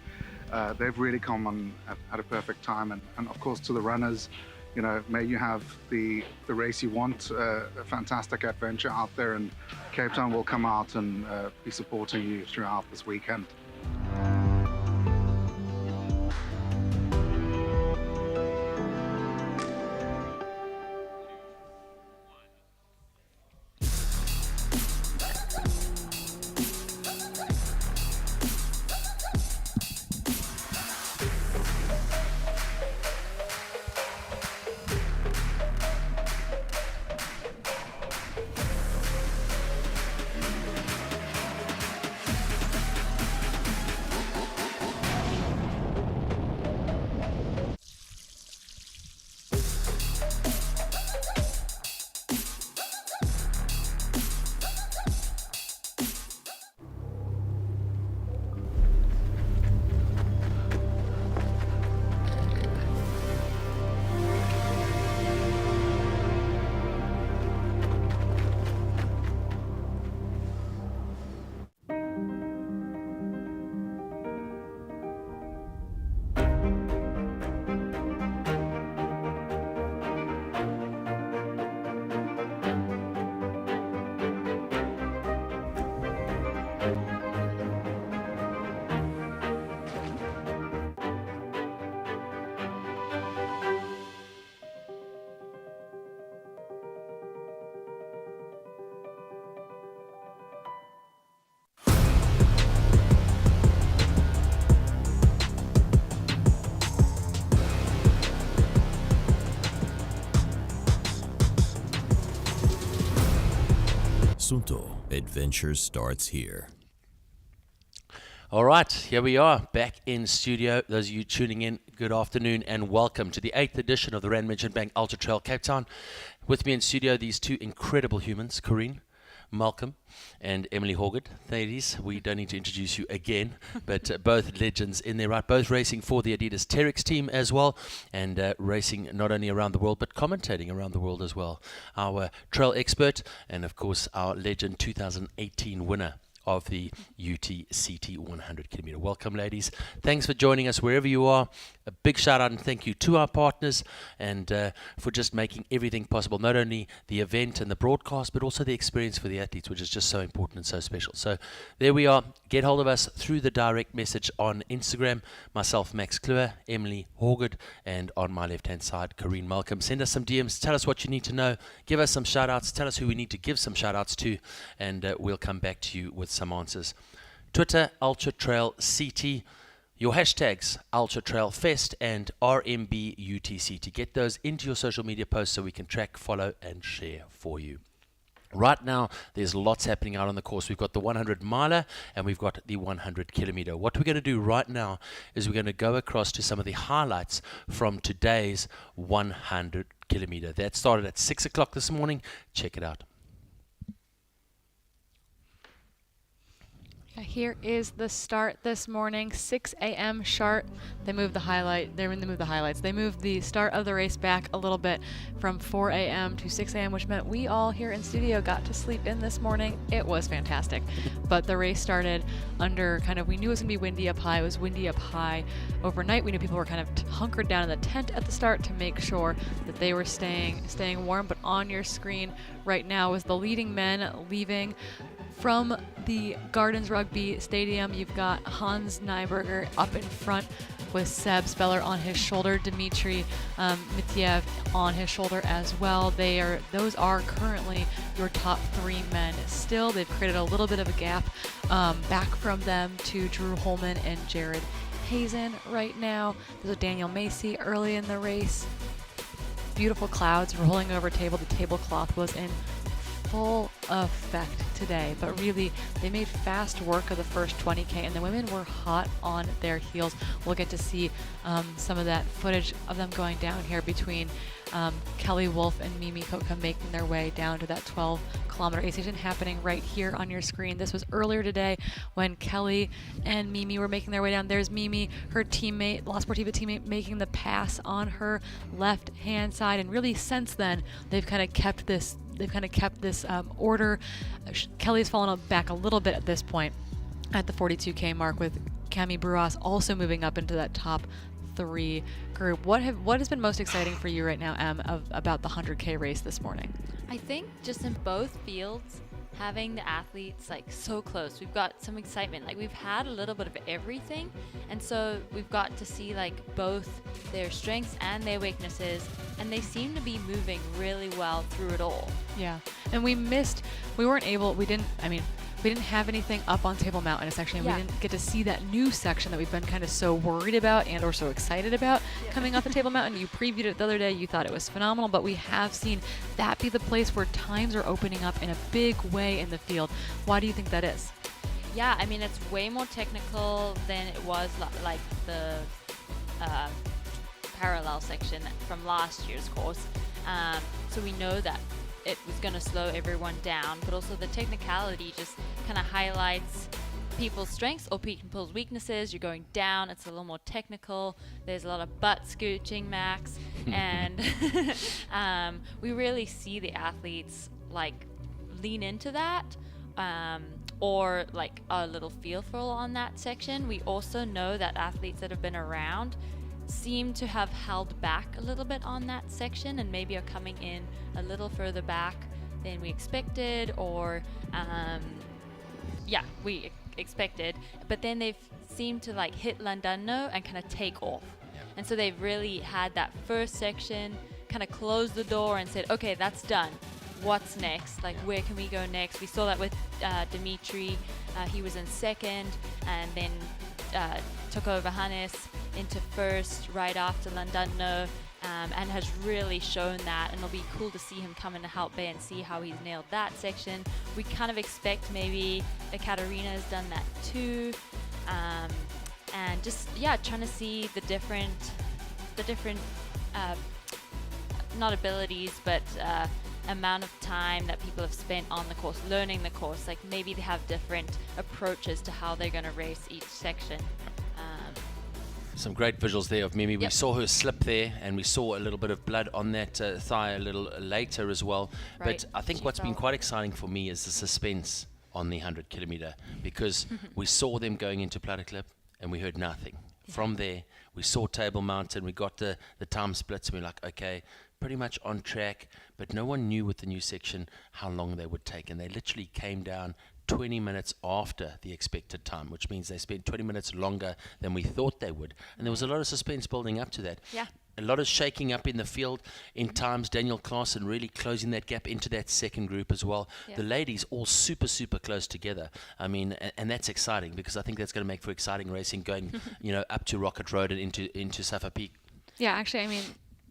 they've really come on at a perfect time. And of course, to the runners, you know, may you have the race you want, a fantastic adventure out there, and Cape Town will come out and be supporting you throughout this weekend. Sunto Adventure starts here. All right, here we are back in studio. Those of you tuning in, good afternoon and welcome to the 8th edition of the RMB Merchant Bank Ultra-trail Cape Town. With me in studio, these two incredible humans, Corrine Malcolm and Emily Hawgood. Ladies, we don't need to introduce you again, but both legends in their right, both racing for the Adidas Terex team as well, and racing not only around the world, but commentating around the world as well. Our trail expert, and of course our legend 2018 winner of the UTCT 100km. Welcome, ladies. Thanks for joining us wherever you are. A big shout out and thank you to our partners, and for just making everything possible, not only the event and the broadcast, but also the experience for the athletes, which is just so important and so special. So there we are. Get hold of us through the direct message on Instagram. Myself, Max Kluwer, Emily Hawgood, and on my left-hand side, Corrine Malcolm. Send us some DMs. Tell us what you need to know. Give us some shout-outs. Tell us who we need to give some shout-outs to, and we'll come back to you with some answers. Twitter, Ultra-trail CT. Your hashtags, Ultra-trail Fest and RMB UTCT. Get those into your social media posts so we can track, follow, and share for you. Right now, there's lots happening out on the course. We've got the 100-miler and we've got the 100km. What we're going to do right now is we're going to go across to some of the highlights from today's 100km. That started at 6 o'clock this morning. Check it out. Here is the start this morning, 6 a.m. sharp. They moved the highlights. They moved the start of the race back a little bit from 4 a.m. to 6 a.m., which meant we all here in studio got to sleep in this morning. It was fantastic. But the race started under we knew it was going to be windy up high. It was windy up high overnight. We knew people were kind of hunkered down in the tent at the start to make sure that they were staying warm. But on your screen right now is the leading men leaving from the Gardens Rugby Stadium. You've got Hans Nyberger up in front with Seb Speller on his shoulder, Dmitry Mitiev on his shoulder as well. Those are currently your top 3 men. Still, they've created a little bit of a gap back from them to Drew Holman and Jared Hazen right now. There's a Daniel Macy early in the race. Beautiful clouds rolling over table. The tablecloth was in full effect today, but really they made fast work of the first 20K, and the women were hot on their heels. We'll get to see some of that footage of them going down here between Kelly Wolf and Mimi Koka making their way down to that 12-kilometer aid station happening right here on your screen. This was earlier today when Kelly and Mimi were making their way down. There's Mimi, her teammate, La Sportiva teammate, making the pass on her left-hand side, and really since then they've kind of kept this order. Kelly's fallen back a little bit at this point at the 42K mark, with Cami Bruas also moving up into that top 3 group. What has been most exciting for you right now, Em, about the 100K race this morning? I think just in both fields, having the athletes so close, we've got some excitement. We've had a little bit of everything, and so we've got to see both their strengths and their weaknesses, and they seem to be moving really well through it all. Yeah, and we didn't have anything up on Table Mountain section, and we didn't get to see that new section that we've been kind of so worried about and or so excited about coming off the Table Mountain. You previewed it the other day, you thought it was phenomenal, but we have seen that be the place where times are opening up in a big way in the field. Why do you think that is? Yeah, I mean, it's way more technical than it was the parallel section from last year's course. So we know that it was going to slow everyone down, but also the technicality just kind of highlights people's strengths or people's weaknesses. You're going down, it's a little more technical. There's a lot of butt scooching, Max, and we really see the athletes lean into that, or a little fearful on that section. We also know that athletes that have been around seem to have held back a little bit on that section and maybe are coming in a little further back than we expected, or we expected, but then they've seemed to hit Llandudno and kind of take off. And so they've really had that first section, kind of closed the door and said, okay, that's done. What's next? Where can we go next? We saw that with Dimitri. He was in second and then took over Hannes into first right after Llandudno, and has really shown that, and it'll be cool to see him come in to help Bay and see how he's nailed that section. We kind of expect maybe Katarina has done that too, and just trying to see the different not abilities, but amount of time that people have spent on the course, learning the course. Maybe they have different approaches to how they're going to race each section. Some great visuals there of Mimi. We saw her slip there, and we saw a little bit of blood on that thigh a little later as well. Right. But I think what's been quite exciting for me is the suspense on the 100 kilometer, because we saw them going into Platteklip and we heard nothing. From there, we saw Table Mountain, we got the time splits, and we're like, okay, pretty much on track, but no one knew with the new section how long they would take, and they literally came down 20 minutes after the expected time, which means they spent 20 minutes longer than we thought they would. And there was a lot of suspense building up to that. Yeah. A lot of shaking up in the field in times. Daniel Klaassen really closing that gap into that second group as well. Yeah. The ladies all super, super close together. I mean, and that's exciting, because I think that's going to make for exciting racing going, up to Rocket Road and into Safa Peak. Yeah, actually, I mean,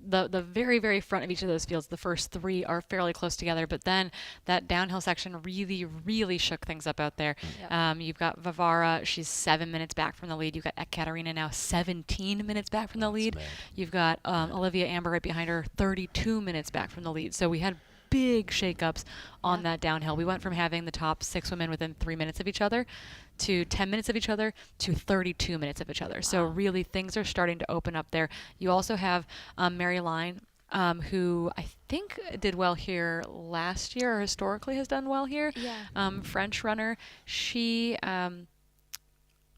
the very, very front of each of those fields, the first 3 are fairly close together, but then that downhill section really, really shook things up out there. Yep. You've got Vavara, she's 7 minutes back from the lead. You've got Katarina now 17 minutes back from the lead. You've got Olivia Amber right behind her, 32 minutes back from the lead. So we had big shakeups on that downhill. We went from having the top 6 women within 3 minutes of each other to 10 minutes of each other to 32 minutes of each other. So really things are starting to open up there. You also have Mary Line, who I think did well here last year, or historically has done well here. Yeah. French runner. She,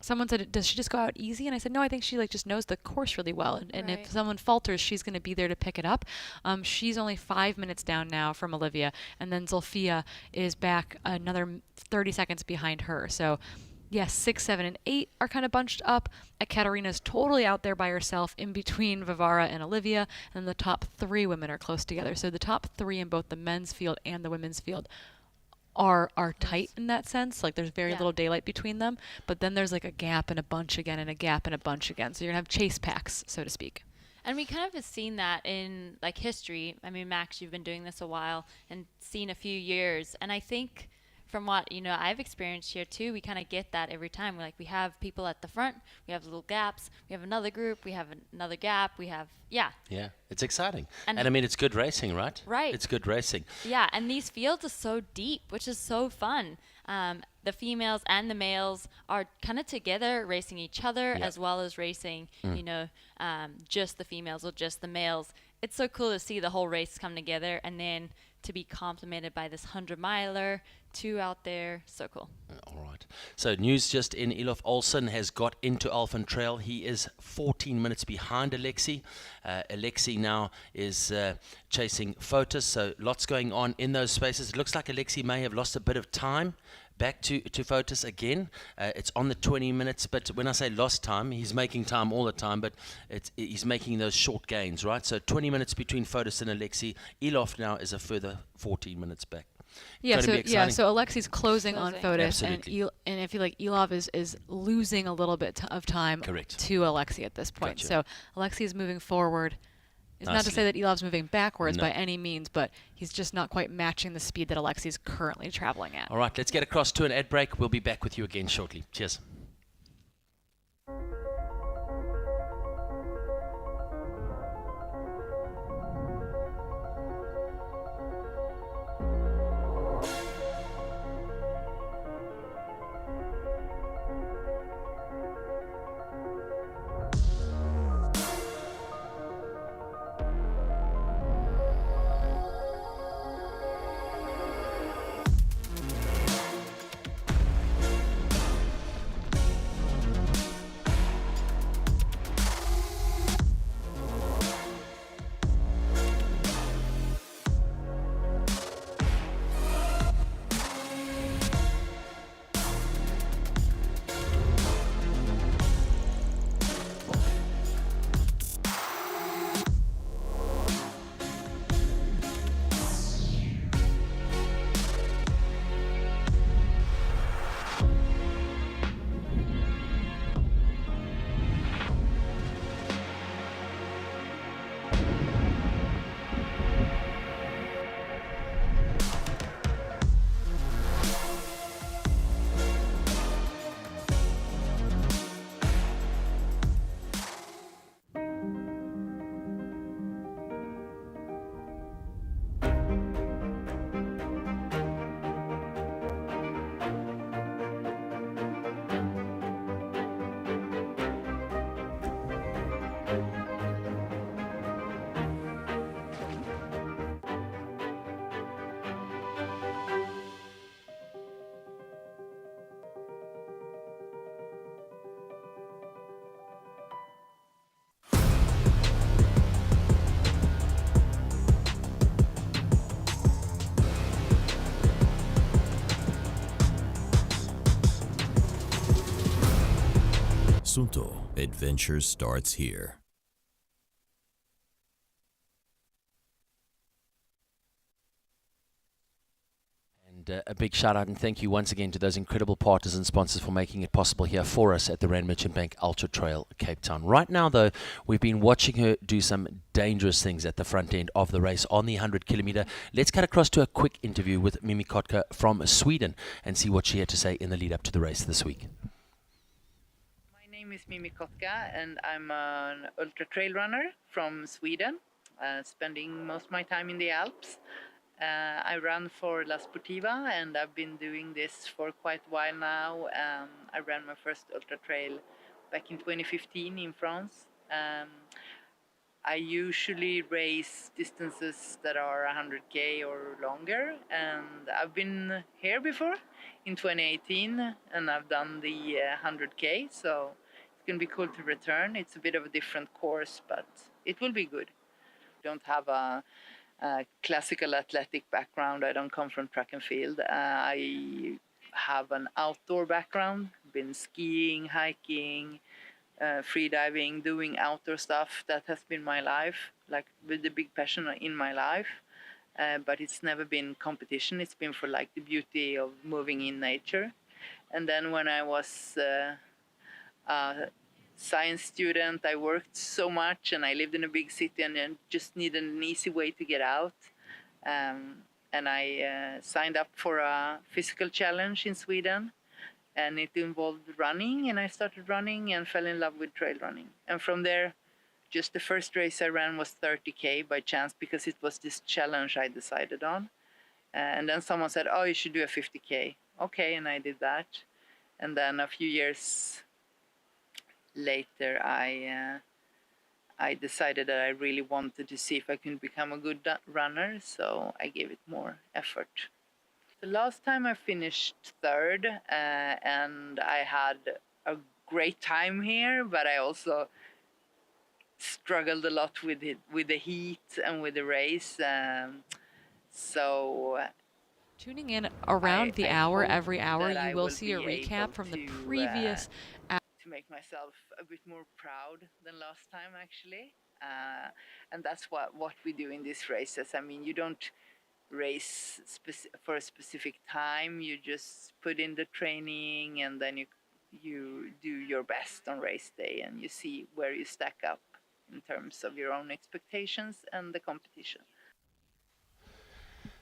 someone said, does she just go out easy? And I said, no, I think she just knows the course really well. And if someone falters, she's going to be there to pick it up. She's only 5 minutes down now from Olivia. And then Zolfia is back another 30 seconds behind her. So yes, 6, 7, and 8 are kind of bunched up. Ekaterina's totally out there by herself in between Vivara and Olivia, and the top 3 women are close together. So the top 3 in both the men's field and the women's field are tight in that sense. Like there's very little daylight between them, but then there's like a gap and a bunch again and a gap and a bunch again. So you're gonna have chase packs, so to speak. And we kind of have seen that in like history. I mean, Max, you've been doing this a while and seen a few years, and I think from what I've experienced here too, we kind of get that every time. We have people at the front, we have little gaps, we have another group, we have another gap, we have Yeah, it's exciting. And I mean, it's good racing, right? Right. It's good racing. Yeah, and these fields are so deep, which is so fun. The females and the males are kind of together racing each other as well as racing, just the females or just the males. It's so cool to see the whole race come together and then to be complemented by this 100-miler, 2 out there. So cool. All right. So news just in, Elof Olsen has got into Alphen Trail. He is 14 minutes behind Alexi. Alexi now is chasing Fotis, so lots going on in those spaces. It looks like Alexi may have lost a bit of time. Back to Fotis again. It's on the 20 minutes, but when I say lost time, he's making time all the time, but he's making those short gains, right? So 20 minutes between Fotis and Alexi. Elof now is a further 14 minutes back. Yeah, so Alexi's closing on Fotis, Absolutely. and I feel like Elov is losing a little bit of time to Alexi at this point. Gotcha. So Alexi is moving forward. It's not to say that Elov's moving backwards by any means, but he's just not quite matching the speed that Alexi's currently traveling at. All right, let's get across to an ad break. We'll be back with you again shortly. Cheers. Sunto, adventure starts here. And a big shout out and thank you once again to those incredible partners and sponsors for making it possible here for us at the Rand Merchant Bank Ultra-trail Cape Town. Right now, though, we've been watching her do some dangerous things at the front end of the race on the 100 kilometer. Let's cut across to a quick interview with Mimi Kotka from Sweden and see what she had to say in the lead up to the race this week. My name is Mimi Kotka and I'm an ultra trail runner from Sweden, spending most of my time in the Alps. I run for La Sportiva, and I've been doing this for quite a while now. I ran my first ultra-trail back in 2015 in France. I usually race distances that are 100k or longer, and I've been here before in 2018, and I've done the 100k, so it's going to be cool to return. It's a bit of a different course, but it will be good. I don't have a classical athletic background. I don't come from track and field. I have an outdoor background, been skiing, hiking, free diving, doing outdoor stuff. That has been my life, like with the big passion in my life. But it's never been competition. It's been for like the beauty of moving in nature. And then when I was a science student, I worked so much and I lived in a big city and then just needed an easy way to get out. And I signed up for a physical challenge in Sweden. And it involved running, and I started running and fell in love with trail running. And from there, just the first race I ran was 30k by chance, because it was this challenge I decided on. And then someone said, oh, you should do a 50k. Okay, and I did that. And then a few years later, I decided that I really wanted to see if I could become a good runner, so I gave it more effort. The last time I finished third, and I had a great time here, but I also struggled a lot with it, with the heat and with the race. Tuning in around the hour, every hour, you will see a recap from the previous hour. To make myself a bit more proud than last time, actually. And that's what we do in these races. I mean, you don't race for a specific time. You just put in the training, and then you do your best on race day, and you see where you stack up in terms of your own expectations and the competition.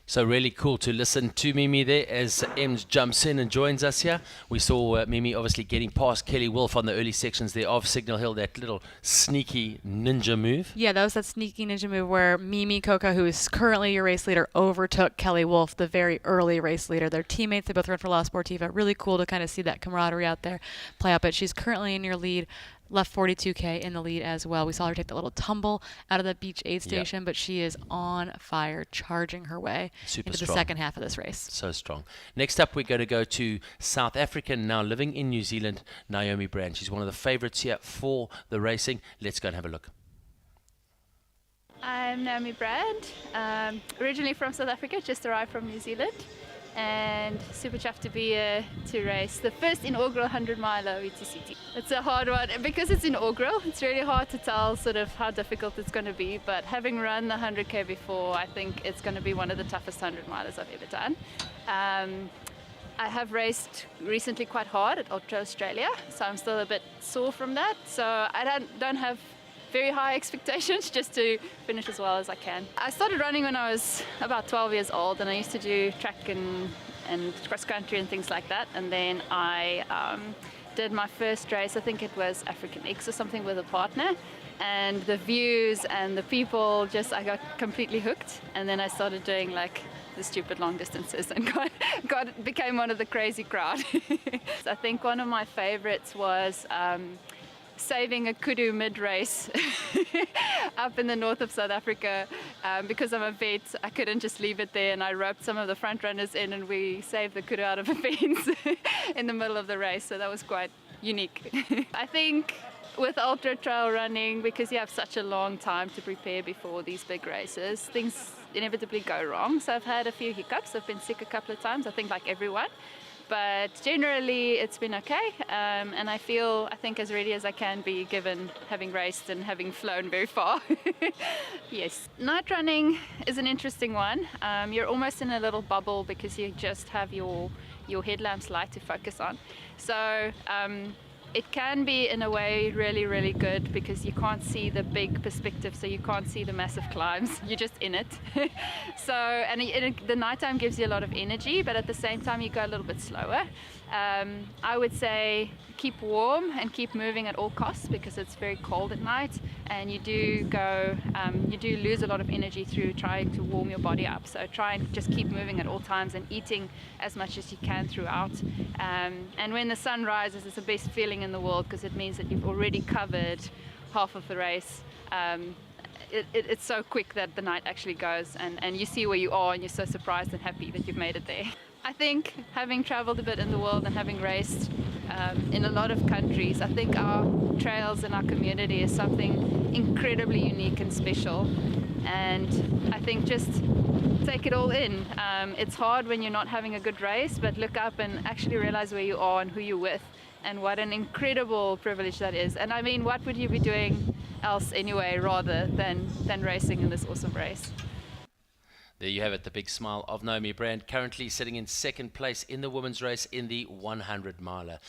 So really cool to listen to Mimi there as Ems jumps in and joins us here. We saw Mimi obviously getting past Kelly Wolf on the early sections there of Signal Hill, that little sneaky ninja move. Yeah, that was that sneaky ninja move where Mimi Coca, who is currently your race leader, overtook Kelly Wolf, the very early race leader. They're teammates. They both run for La Sportiva. Really cool to kind of see that camaraderie out there play out. But she's currently in your lead. Left 42k in the lead as well. We saw her take that little tumble out of the beach aid station, but she is on fire, charging her way into the second half of this race. So strong. Next up, we're going to go to South Africa, now living in New Zealand, Naomi Brand. She's one of the favorites here for the racing. Let's go and have a look. I'm Naomi Brand, originally from South Africa, just arrived from New Zealand. And super chuffed to be here to race the first inaugural 100-miler UTCT. It's a hard one because it's inaugural. It's really hard to tell sort of how difficult it's going to be, but having run the 100k before, I think it's going to be one of the toughest 100-milers I've ever done. I have raced recently quite hard at Ultra Australia, so I'm still a bit sore from that. So I don't have very high expectations, just to finish as well as I can. I started running when I was about 12 years old, and I used to do track and cross country and things like that. And then I did my first race, I think it was African X or something, with a partner. And the views and the people, I got completely hooked. And then I started doing like the stupid long distances and became one of the crazy crowd. I think one of my favorites was saving a kudu mid-race up in the north of South Africa. Because I'm a vet, I couldn't just leave it there, and I roped some of the front runners in and we saved the kudu out of a fence in the middle of the race, so that was quite unique. I think with ultra trail running, because you have such a long time to prepare before these big races, things inevitably go wrong. So I've had a few hiccups. I've been sick a couple of times, I think like everyone. But generally it's been okay, and I think as ready as I can be, given having raced and having flown very far. Yes. Night running is an interesting one. You're almost in a little bubble because you just have your headlamps light to focus on. So it can be in a way really, really good because you can't see the big perspective, so you can't see the massive climbs, you're just in it. And the nighttime gives you a lot of energy, but at the same time you go a little bit slower. I would say keep warm and keep moving at all costs because it's very cold at night, and you do go, you do lose a lot of energy through trying to warm your body up. So try and just keep moving at all times and eating as much as you can throughout. And when the sun rises, it's the best feeling in the world, because it means that you've already covered half of the race. It's so quick that the night actually goes, and you see where you are, and you're so surprised and happy that you've made it there. I think having traveled a bit in the world and having raced in a lot of countries, I think our trails and our community is something incredibly unique and special. And I think just take it all in. It's hard when you're not having a good race, but look up and actually realize where you are and who you're with, and what an incredible privilege that is. And I mean, what would you be doing else anyway, rather than racing in this awesome race? There you have it, the big smile of Naomi Brand, currently sitting in second place in the women's race in the 100 miler.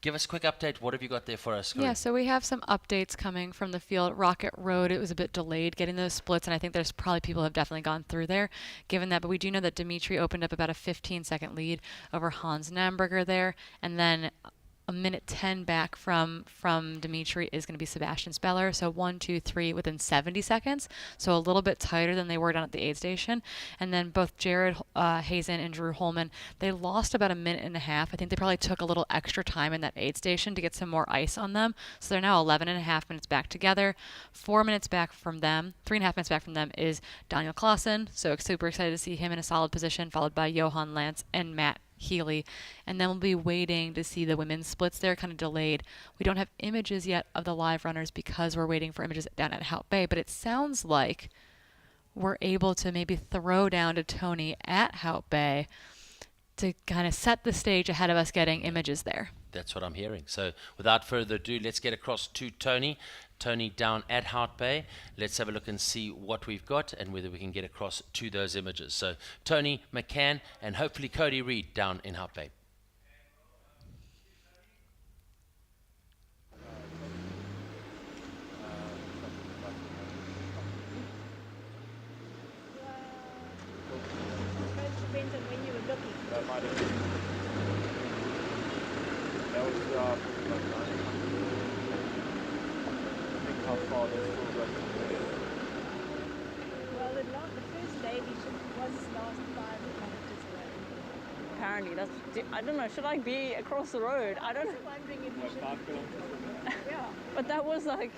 Give us a quick update. What have you got there for us, Cody? Yeah, so we have some updates coming from the field. Rocket Road, it was a bit delayed getting those splits, and I think there's probably people who have definitely gone through there given that. But we do know that Dimitri opened up about a 15-second lead over Hans Namberger there, and then a minute 10 back from Dimitri is going to be Sebastian Speller. So 1, 2, 3 within 70 seconds. So a little bit tighter than they were down at the aid station. And then both Jared Hazen and Drew Holman, they lost about a minute and a half. I think they probably took a little extra time in that aid station to get some more ice on them. So they're now 11 and a half minutes back together. 4 minutes back from them, 3.5 minutes back from them is Daniel Clausen. So super excited to see him in a solid position, followed by Johan Lance and Matt Healy. And then we'll be waiting to see the women's splits. They're kind of delayed. We don't have images yet of the live runners because we're waiting for images down at Hout Bay, but it sounds like we're able to maybe throw down to Toni at Hout Bay to kind of set the stage ahead of us getting images there. That's what I'm hearing. So without further ado, let's get across to Toni. Toni down at Hout Bay. Let's have a look and see what we've got and whether we can get across to those images. So Toni, McCann, and hopefully Cody Reed down in Hout Bay. Depends on when you were looking. That might have been. That was like 900. How far they're still running. Well, the first lady was last 5 kilometers away. Apparently, that's. I don't know. Should I be across the road? I don't know. I'm wondering if you should. 5 kilometers. Yeah, but that was like.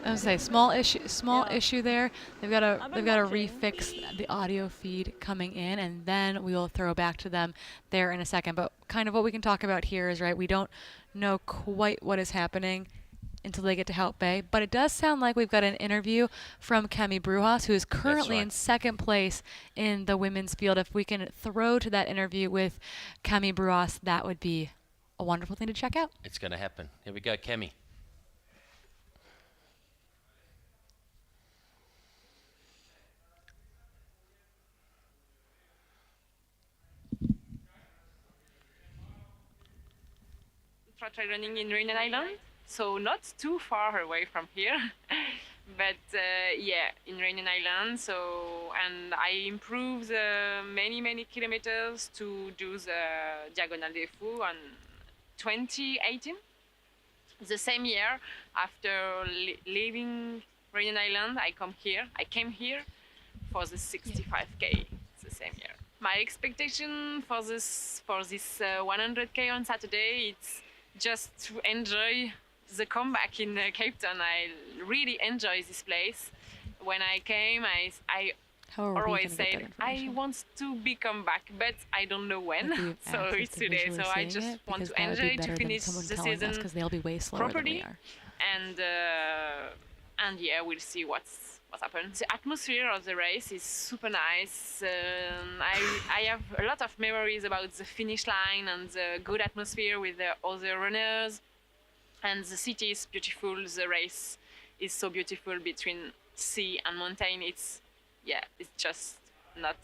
I was gonna say small issue there. They've got to refix the audio feed coming in, and then we will throw back to them there in a second. But kind of what we can talk about here is, right, we don't know quite what is happening until they get to Hout Bay, but it does sound like we've got an interview from Cami Brujas, who is currently in second place in the women's field. If we can throw to that interview with Cami Brujas, that would be a wonderful thing to check out. It's going to happen. Here we go, Cami. Ultra-trail running in Reunion Island, so not too far away from here, but yeah, in Reunion Island. So, and I improved many kilometers to do the Diagonal des Fous on 2018. The same year, after leaving Reunion Island, I came here for the 65K. The same year. My expectation for this 100K on Saturday, it's just to enjoy the comeback in Cape Town. I really enjoy this place. When I came, I always said I want to be come back, but I don't know when. So it's today. So I just want to enjoy to finish the season they'll be way slower properly. Than we are. And yeah, we'll see what's happened. The atmosphere of the race is super nice. I have a lot of memories about the finish line and the good atmosphere with the other runners. And the city is beautiful. The race is so beautiful between sea and mountain. It's just not.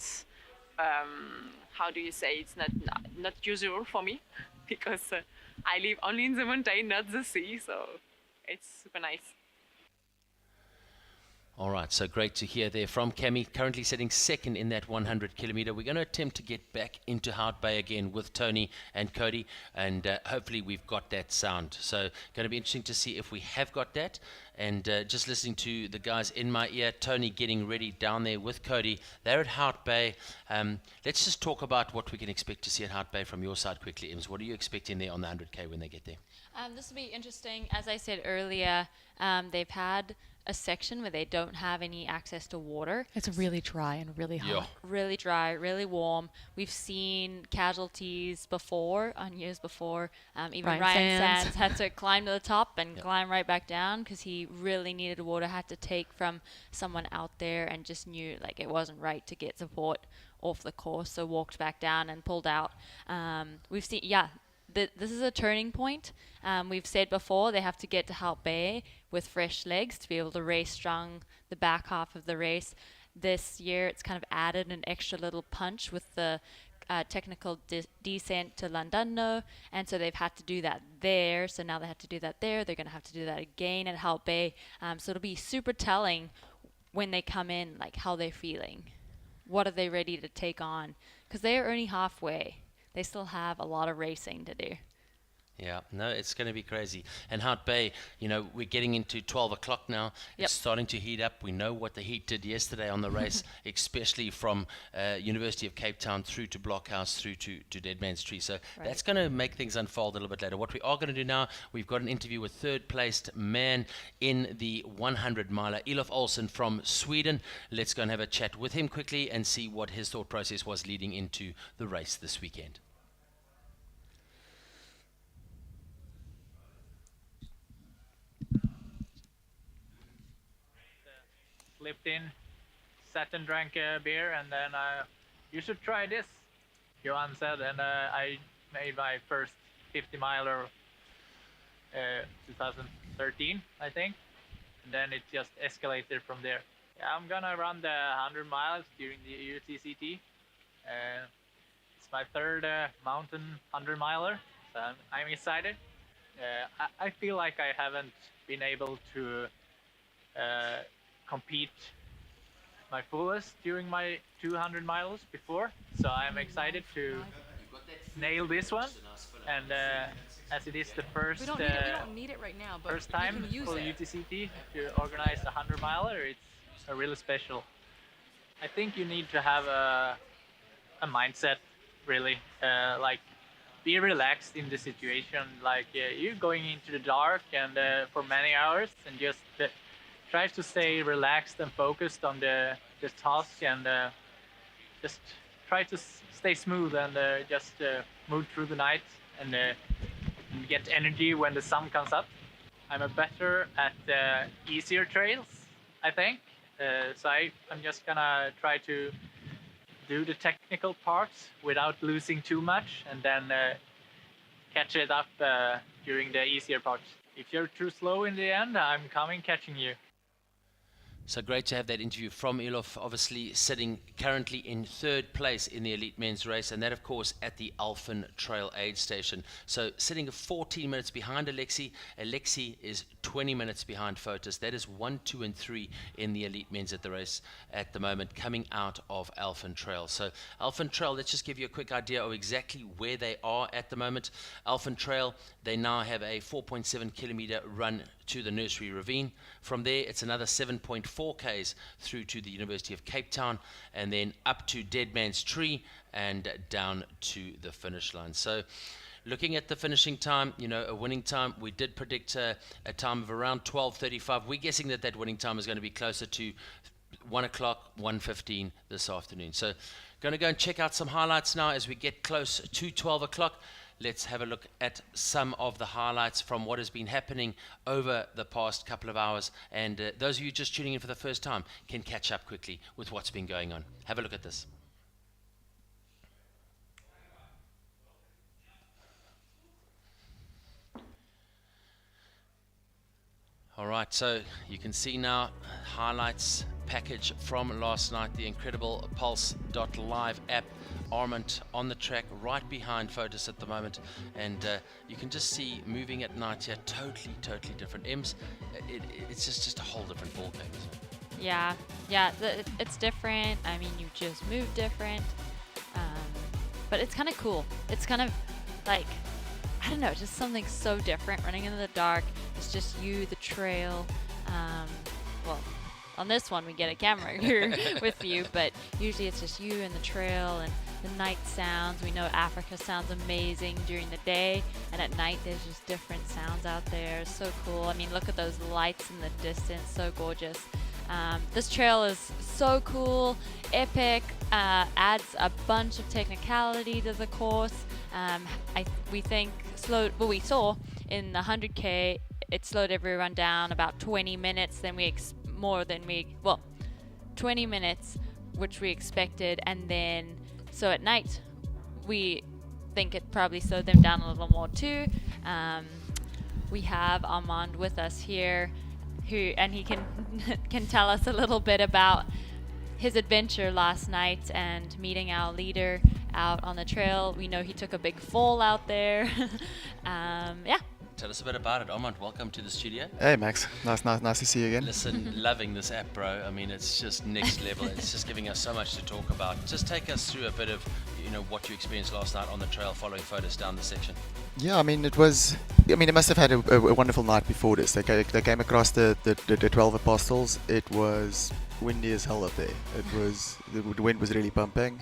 How do you say? It's not usual for me because I live only in the mountain, not the sea. So it's super nice. All right, so great to hear there from Cami, currently sitting second in that 100 kilometer. We're going to attempt to get back into Hout Bay again with Toni and Cody, and hopefully we've got that sound. So going to be interesting to see if we have got that. And just listening to the guys in my ear, Toni getting ready down there with Cody. They're at Hout Bay. Let's just talk about what we can expect to see at Hout Bay from your side quickly, Ems. What are you expecting there on the 100K when they get there? This will be interesting. As I said earlier, they've had a section where they don't have any access to water. It's really dry and really hot. Really dry, really warm. We've seen casualties before, on years before. Even Ryan Sands had to climb to the top and climb right back down because he really needed water, had to take from someone out there and just knew like it wasn't right to get support off the course, so walked back down and pulled out. We've seen, this is a turning point. We've said before they have to get to Hout Bay with fresh legs to be able to race strong the back half of the race. This year it's kind of added an extra little punch with the technical descent to Llandudno, and so they've had to do that there. So now they have to do that there. They're going to have to do that again at Hout Bay. So it'll be super telling when they come in, like how they're feeling. What are they ready to take on? Because they are only halfway. They still have a lot of racing to do. Yeah, no, it's going to be crazy. And Hout Bay, you know, we're getting into 12 o'clock now. Yep. It's starting to heat up. We know what the heat did yesterday on the race, especially from University of Cape Town through to Blockhouse, through to Dead Man's Tree. So that's going to make things unfold a little bit later. What we are going to do now, we've got an interview with third-placed man in the 100-miler, Elof Olsson from Sweden. Let's go and have a chat with him quickly and see what his thought process was leading into the race this weekend. Slipped in, sat and drank a beer, and then you should try this, Johan said, and I made my first 50-miler 2013, I think, and then it just escalated from there. Yeah, I'm gonna run the 100 miles during the UTCT. It's my third mountain 100-miler, so I'm excited. I feel like I haven't been able to compete my fullest during my 200 miles before, so I'm excited to nail this one. And as it is the first we don't need it right now, but first time for UTCT to organize a 100-miler, it's a really special. I think you need to have a mindset, really, like be relaxed in the situation. Like you're going into the dark and for many hours, and just try to stay relaxed and focused on the task, and just try to stay smooth and just move through the night and get energy when the sun comes up. I'm better at easier trails, I think. So I'm just gonna try to do the technical parts without losing too much, and then catch it up during the easier parts. If you're too slow in the end, I'm coming catching you. So great to have that interview from Elof, obviously sitting currently in third place in the elite men's race, and that of course at the UT-trail aid station. So sitting 14 minutes behind Alexi. Alexi is 20 minutes behind Fotis. That is 1, 2 and 3 in the elite men's at the race at the moment, coming out of UT-trail. So UT-trail, let's just give you a quick idea of exactly where they are at the moment. UT-trail, they now have a 4.7 kilometer run to the Nursery Ravine. From there, it's another 7.4 k's through to the University of Cape Town, and then up to Dead Man's Tree and down to the finish line. So looking at the finishing time, you know, a winning time, we did predict a time of around 12:35. We're guessing that that winning time is going to be closer to 1 o'clock, 1:15 this afternoon. So going to go and check out some highlights now as we get close to 12 o'clock. Let's have a look at some of the highlights from what has been happening over the past couple of hours. And those of you just tuning in for the first time can catch up quickly with what's been going on. Have a look at this. All right, so you can see now highlights package from last night, the incredible Pulse.live app. Armand on the track right behind Fotis at the moment, and you can just see moving at night here, totally different. Ems, it's just a whole different ballgame. Yeah, it's different. I mean, you just move different, but it's kind of cool. It's kind of like, I don't know, just something so different. Running in the dark, it's just you, the trail. Well, on this one we get a camera here with you, but usually it's just you and the trail and the night sounds. We know Africa sounds amazing during the day, and at night there's just different sounds out there. So cool. I mean, look at those lights in the distance, so gorgeous. This trail is so cool, epic, adds a bunch of technicality to the course. We think we saw in the 100K, it slowed everyone down about 20 minutes, 20 minutes, which we expected, and then, so at night, we think it probably slowed them down a little more too. We have Armand with us here, and he can tell us a little bit about his adventure last night and meeting our leader out on the trail. We know he took a big fall out there. Yeah. Tell us a bit about it. Armand, welcome to the studio. Hey Max, nice to see you again. Listen, loving this app, bro. I mean, it's just next level. It's just giving us so much to talk about. Just take us through a bit of, what you experienced last night on the trail, following photos down the section. Yeah, I mean, they must have had a wonderful night before this. They came across the 12 Apostles. It was windy as hell up there. The wind was really pumping.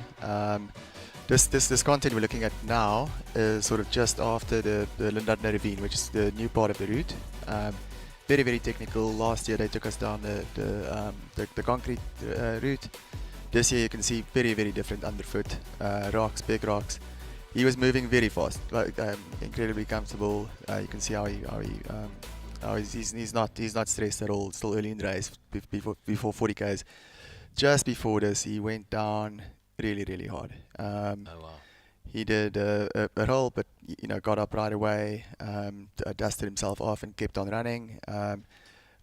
This content we're looking at now is sort of just after the Lindardner Ravine, which is the new part of the route. Very, very technical. Last year they took us down the concrete route. This year you can see very, very different underfoot, rocks, big rocks. He was moving very fast, like incredibly comfortable. You can see how he's not stressed at all. Still early in the race, before 40Ks. Just before this, he went down really, really hard. Oh wow. He did a roll, but got up right away, dusted himself off and kept on running. I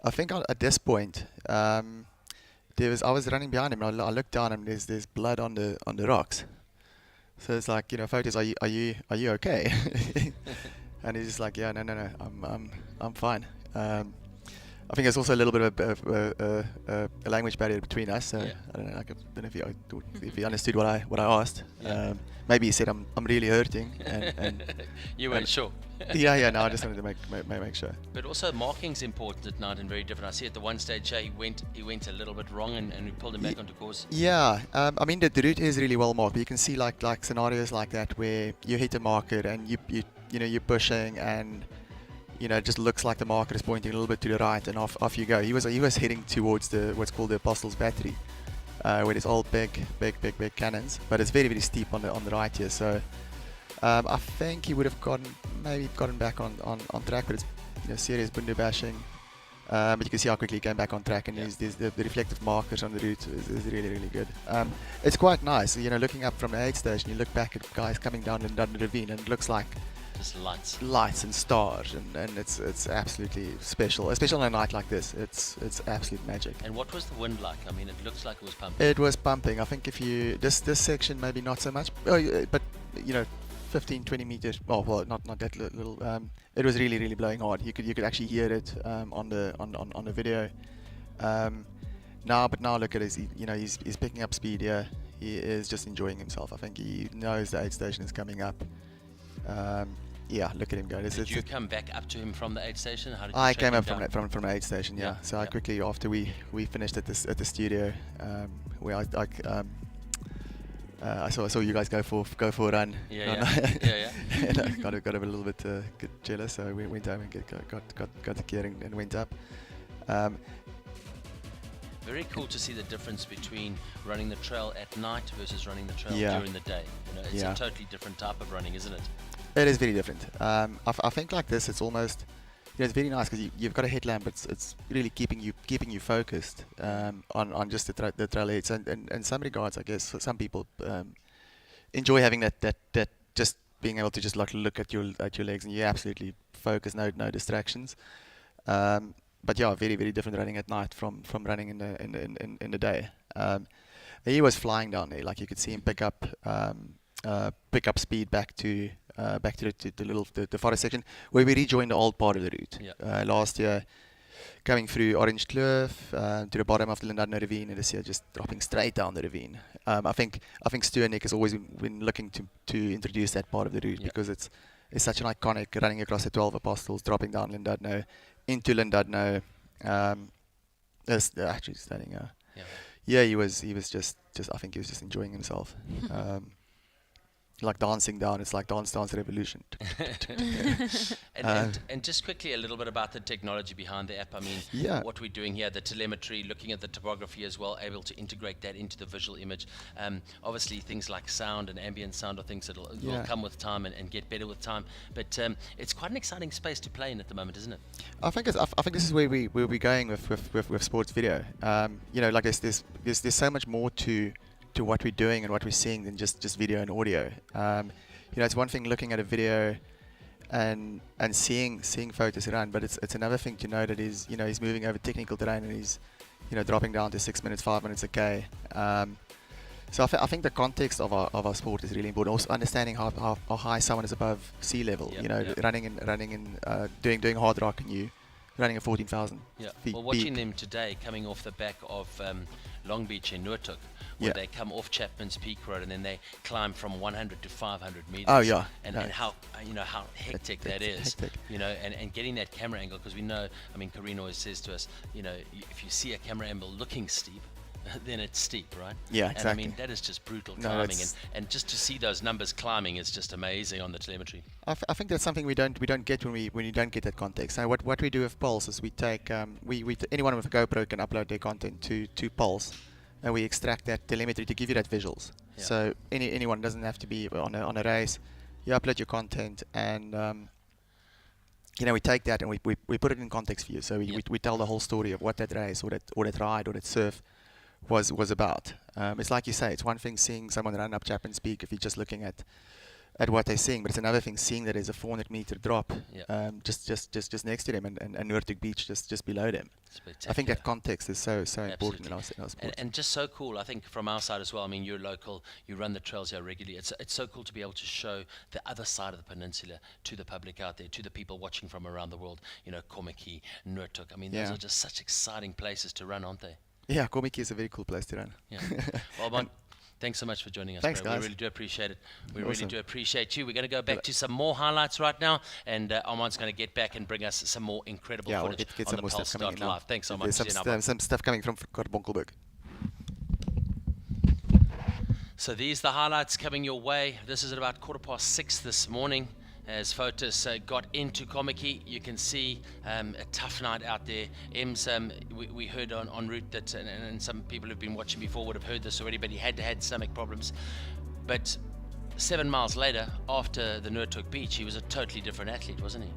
think at this point, I was running behind him, and I looked down and there's blood on the rocks. So it's like, photos, are you okay? And he's just like, yeah, no, I'm fine. I think there's also a little bit of a language barrier between us. So yeah. I don't know if he understood what I asked. Yeah. Maybe he said I'm really hurting. And you weren't sure. Yeah. No, I just wanted to make sure. But also marking's important at night and very different. I see at the one stage he went a little bit wrong and we pulled him back onto course. Yeah. I mean the route is really well marked. But you can see like scenarios like that where you hit a marker and you're pushing and it just looks like the marker is pointing a little bit to the right, and off you go. He was heading towards what's called the Apostles Battery, where there's all big cannons, but it's very, very steep on the right here. So I think he would have gotten back on track, but it's serious bundu bashing. But you can see how quickly he came back on track, and the reflective markers on the route is really, really good. It's quite nice, looking up from the aid station. You look back at guys coming down the ravine, and it looks like just lights and stars, and it's absolutely special, especially on a night like this. It's absolute magic. And what was the wind like? I mean, it looks like it was pumping. It was pumping. I think if you this section maybe not so much, but 15-20 meters. Well, not that little. It was really, really blowing hard. You could actually hear it on the video. Now look at this. He's picking up speed here. He is just enjoying himself. I think he knows the aid station is coming up. Yeah, look at him go. Did you come back up to him from the aid station? How did you I came up from the aid station. Yeah. So I quickly, after we finished at the studio, where I saw you guys go for a run. Yeah. And I got a little bit jealous, so we went home and got the gear and went up. Very cool to see the difference between running the trail at night versus running the trail during the day. It's a totally different type of running, isn't it? It is very different. I think like this, it's almost, it's very nice because you've got a headlamp, but it's really keeping you focused on just the trail heads. And in some regards, I guess some people enjoy having that just being able to just like look at your legs and you're absolutely focused, no distractions. But yeah, very, very different running at night from running in the day. He was flying down there, like you could see him pick up speed back to the forest section where we rejoined the old part of the route. Last year coming through Orange Kloof to the bottom of the Lindudno ravine, and this year just dropping straight down the ravine. I think Stu and Nick has always been looking to introduce that part of the route because it's such an iconic running across the 12 Apostles, dropping down Lindudno into Lindudno. Actually stunning. Yeah, he was just I think he was just enjoying himself. Like dancing down, it's like Dance Revolution. And just quickly a little bit about the technology behind the app. I mean, what we're doing here, the telemetry, looking at the topography as well, able to integrate that into the visual image. Obviously, things like sound and ambient sound are things that will come with time and get better with time. But it's quite an exciting space to play in at the moment, isn't it? I think this is where we'll be going with sports video. You know, like there's so much more to what we're doing and what we're seeing than just video and audio. You know, it's one thing looking at a video and seeing photos run, but it's another thing to know that he's moving over technical terrain and he's dropping down to 6 minutes, 5 minutes a K. So I think the context of our sport is really important. Also understanding how high someone is above sea level. Running in doing hard rock and you running at 14,000 feet. Well, watching them today coming off the back of Long Beach in Noordhoek, where they come off Chapman's Peak Road and then they climb from 100 to 500 meters. Oh yeah, and how how hectic that is. And getting that camera angle, because we know, I mean, Corrine always says to us, if you see a camera angle looking steep, then it's steep, right? Yeah, exactly. And I mean, that is just brutal climbing, and just to see those numbers climbing is just amazing on the telemetry. I think that's something we don't get when you don't get that context. So what we do with Pulse is we take anyone with a GoPro can upload their content to Pulse, and we extract that telemetry to give you that visuals. So anyone doesn't have to be on a race. You upload your content, and we take that and we put it in context for you. So we tell the whole story of what that race or that ride or that surf was about. It's like you say, it's one thing seeing someone run up Chapman's Peak if you're just looking at what they're seeing, but it's another thing seeing that there's a 400-meter drop just next to them and Noordhoek Beach just below them. I think that context is so important in our sport. And just so cool, I think, from our side as well. I mean, you're local, you run the trails here regularly. It's so cool to be able to show the other side of the peninsula to the public out there, to the people watching from around the world. Kommetjie, Noordhoek. I mean, those are just such exciting places to run, aren't they? Yeah, Kommetjie is a very cool place to run. Yeah. Well, Bon, thanks so much for joining us. Thanks, bro. guys. We really do appreciate it. We Awesome. really do appreciate you. We're going to go back to some more highlights right now, and Armand's going to get back and bring us some more incredible footage get on some the more Pulse stuff coming in Live. now. Thanks so much. There's some stuff coming from Bonkelberg. So these are the highlights coming your way. This is at about 6:15 this morning. As Fotis got into Kommetjie, you can see a tough night out there. Ems, we heard on route that, and some people who've been watching before would have heard this already, but he had stomach problems. But 7 miles later, after the Noordhoek Beach, he was a totally different athlete, wasn't he?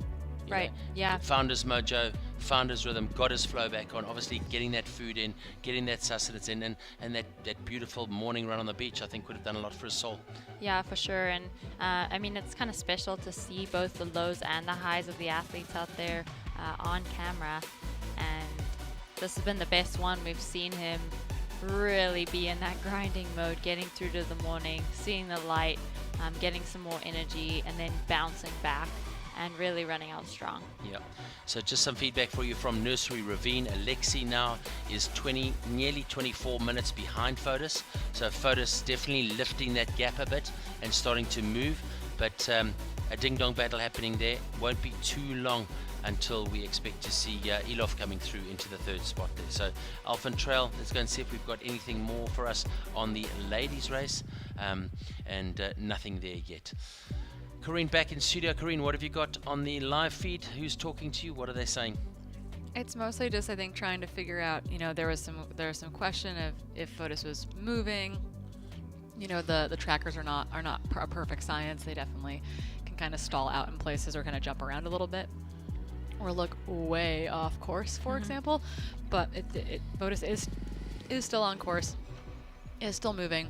You Right, know, yeah. Found his mojo, found his rhythm, got his flow back on, obviously getting that food in, getting that sustenance in, and that beautiful morning run on the beach, I think, would have done a lot for his soul. Yeah, for sure. And I mean, it's kind of special to see both the lows and the highs of the athletes out there on camera. And this has been the best one. We've seen him really be in that grinding mode, getting through to the morning, seeing the light, getting some more energy, and then bouncing back and really running out strong. Yeah. So just some feedback for you from Nursery Ravine. Alexi now is nearly 24 minutes behind Fotis. So Fotis definitely lifting that gap a bit and starting to move. But a ding-dong battle happening there. Won't be too long until we expect to see Elof coming through into the third spot there. So Alphen Trail, let's go and see if we've got anything more for us on the ladies race. And nothing there yet. Corrine back in studio. Corrine, what have you got on the live feed? Who's talking to you? What are they saying? It's mostly just, I think, trying to figure out, there was some question of if Fotis was moving. The trackers are not a perfect science. They definitely can kind of stall out in places or kind of jump around a little bit or look way off course, for example. But Fotis is still on course, is still moving.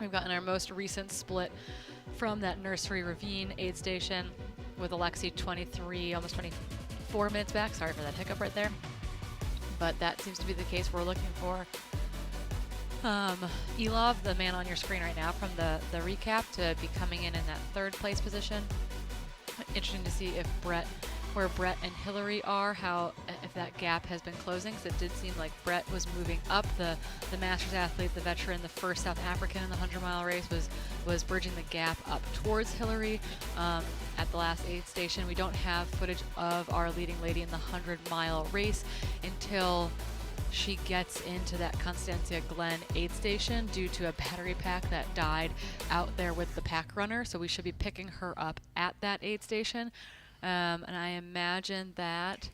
We've gotten our most recent split from that Nursery Ravine aid station with Alexi 23, almost 24 minutes back. Sorry for that hiccup right there. But that seems to be the case. We're looking for Elov, the man on your screen right now from the recap, to be coming in that third place position. Interesting to see if Brett where Brett and Hillary are, how if that gap has been closing, because it did seem like Brett was moving up. The Masters athlete, the veteran, the first South African in the 100-mile race was bridging the gap up towards Hillary at the last aid station. We don't have footage of our leading lady in the 100-mile race until she gets into that Constancia Glen aid station due to a battery pack that died out there with the pack runner. So we should be picking her up at that aid station. And I imagine that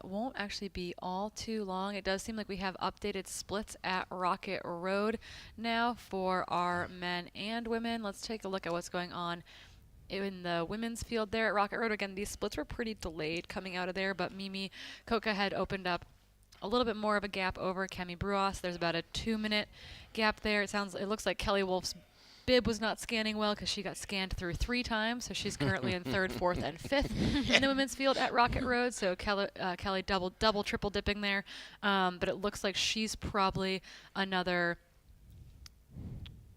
won't actually be all too long. It does seem like we have updated splits at Rocket Road now for our men and women. Let's take a look at what's going on in the women's field there at Rocket Road. Again, these splits were pretty delayed coming out of there, but Mimi Koka had opened up a little bit more of a gap over Cami Bruas. There's about a 2-minute gap there. It looks like Kelly Wolf's bib was not scanning well because she got scanned through 3 times, so she's currently in 3rd, 4th, and 5th in the women's field at Rocket Road. So Kelly double, triple dipping there, but it looks like she's probably another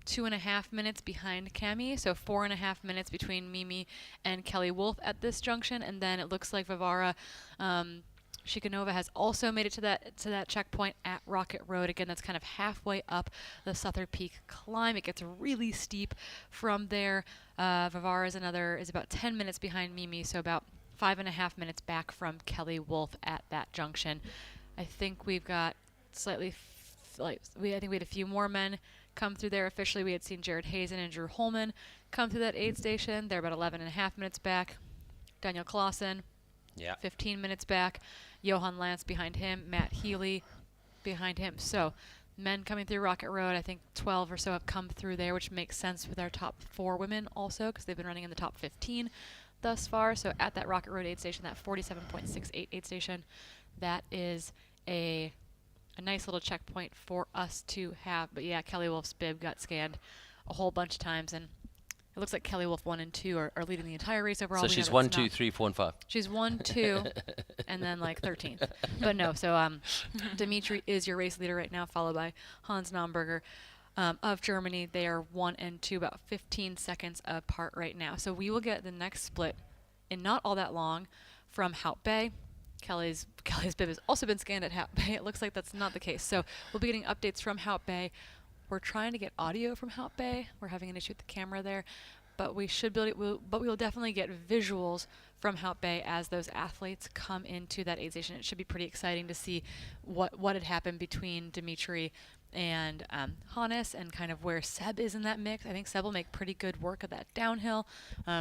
2.5 minutes behind Cami, so 4.5 minutes between Mimi and Kelly Wolf at this junction, and then it looks like Vivara Shikanova has also made it to that checkpoint at Rocket Road. Again, that's kind of halfway up the Southern Peak climb. It gets really steep from there. Vivara is about 10 minutes behind Mimi, so about 5.5 minutes back from Kelly Wolf at that junction. I think we've got I think we had a few more men come through there officially. We had seen Jared Hazen and Drew Holman come through that aid station. They're about 11.5 minutes back. Daniel Clausen, 15 minutes back. Johan Lance behind him. Matt Healy behind him. So men coming through Rocket Road, I think 12 or so have come through there, which makes sense with our top 4 women also, because they've been running in the top 15 thus far. So at that Rocket Road aid station, that 47.68 aid station, that is a nice little checkpoint for us to have. But yeah, Kelly Wolf's bib got scanned a whole bunch of times, and it looks like Kelly Wolf 1 and 2 are leading the entire race overall. So she's 1, 2, 3, 4, and 5. She's 1, 2, and then like 13th. But no, so Dimitri is your race leader right now, followed by Hans Naumberger of Germany. They are 1 and 2, about 15 seconds apart right now. So we will get the next split in not all that long from Hout Bay. Kelly's bib has also been scanned at Hout Bay. It looks like that's not the case. So we'll be getting updates from Hout Bay. We're trying to get audio from Hout Bay. We're having an issue with the camera there, but we will definitely get visuals from Hout Bay as those athletes come into that aid station. It should be pretty exciting to see what had happened between Dimitri and Hannes, and kind of where Seb is in that mix. I think Seb will make pretty good work of that downhill.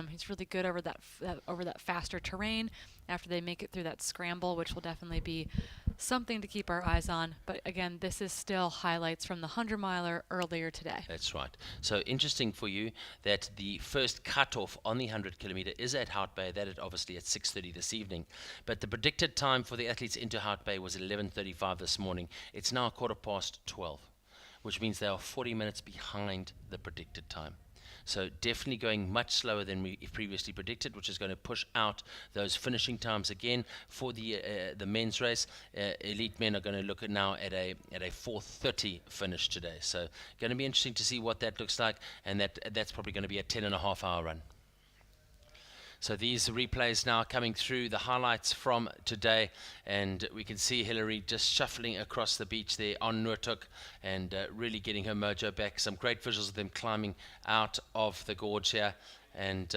He's really good over that faster terrain after they make it through that scramble, which will definitely be something to keep our eyes on. But again, this is still highlights from the 100-miler earlier today. That's right. So interesting for you that the first cutoff on the 100-kilometer is at Hout Bay. That is obviously at 6:30 this evening. But the predicted time for the athletes into Hout Bay was 11:35 this morning. It's now 12:15, which means they are 40 minutes behind the predicted time. So definitely going much slower than we previously predicted, which is going to push out those finishing times again for the men's race. Elite men are going to look at now at a 4:30 finish today. So going to be interesting to see what that looks like, and that's probably going to be a 10.5-hour run. So these replays now coming through, the highlights from today, and we can see Hillary just shuffling across the beach there on Noordhoek and really getting her mojo back. Some great visuals of them climbing out of the gorge here, and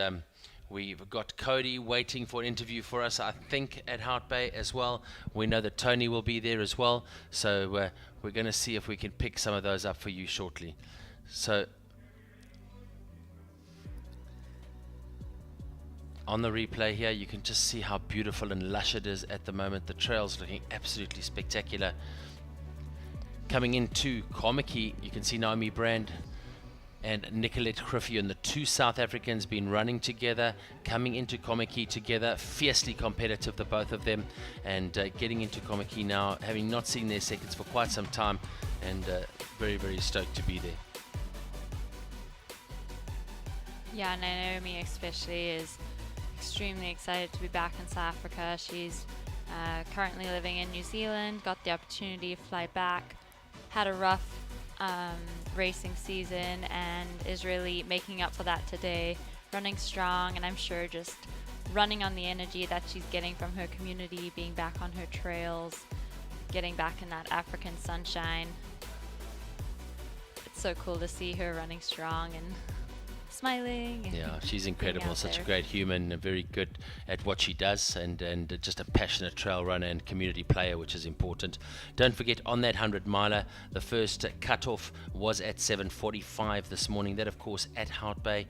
we've got Cody waiting for an interview for us, I think, at Hout Bay as well. We know that Toni will be there as well, so we're going to see if we can pick some of those up for you shortly. So on the replay here, you can just see how beautiful and lush it is at the moment. The trail's looking absolutely spectacular. Coming into Kommetjie, you can see Naomi Brand and Nicolette Griffin, the 2 South Africans, been running together, coming into Kommetjie together, fiercely competitive, the both of them, and getting into Kommetjie now, having not seen their seconds for quite some time, and very, very stoked to be there. Yeah, Naomi especially is extremely excited to be back in South Africa. She's currently living in New Zealand, got the opportunity to fly back, had a rough racing season, and is really making up for that today, running strong, and I'm sure just running on the energy that she's getting from her community, being back on her trails, getting back in that African sunshine. It's so cool to see her running strong and smiling. Yeah, she's incredible. Such a there. great human, and very good at what she does, and just a passionate trail runner and community player, which is important. Don't forget, on that 100 miler, the first cutoff was at 7:45 this morning. That, of course, at Hout Bay.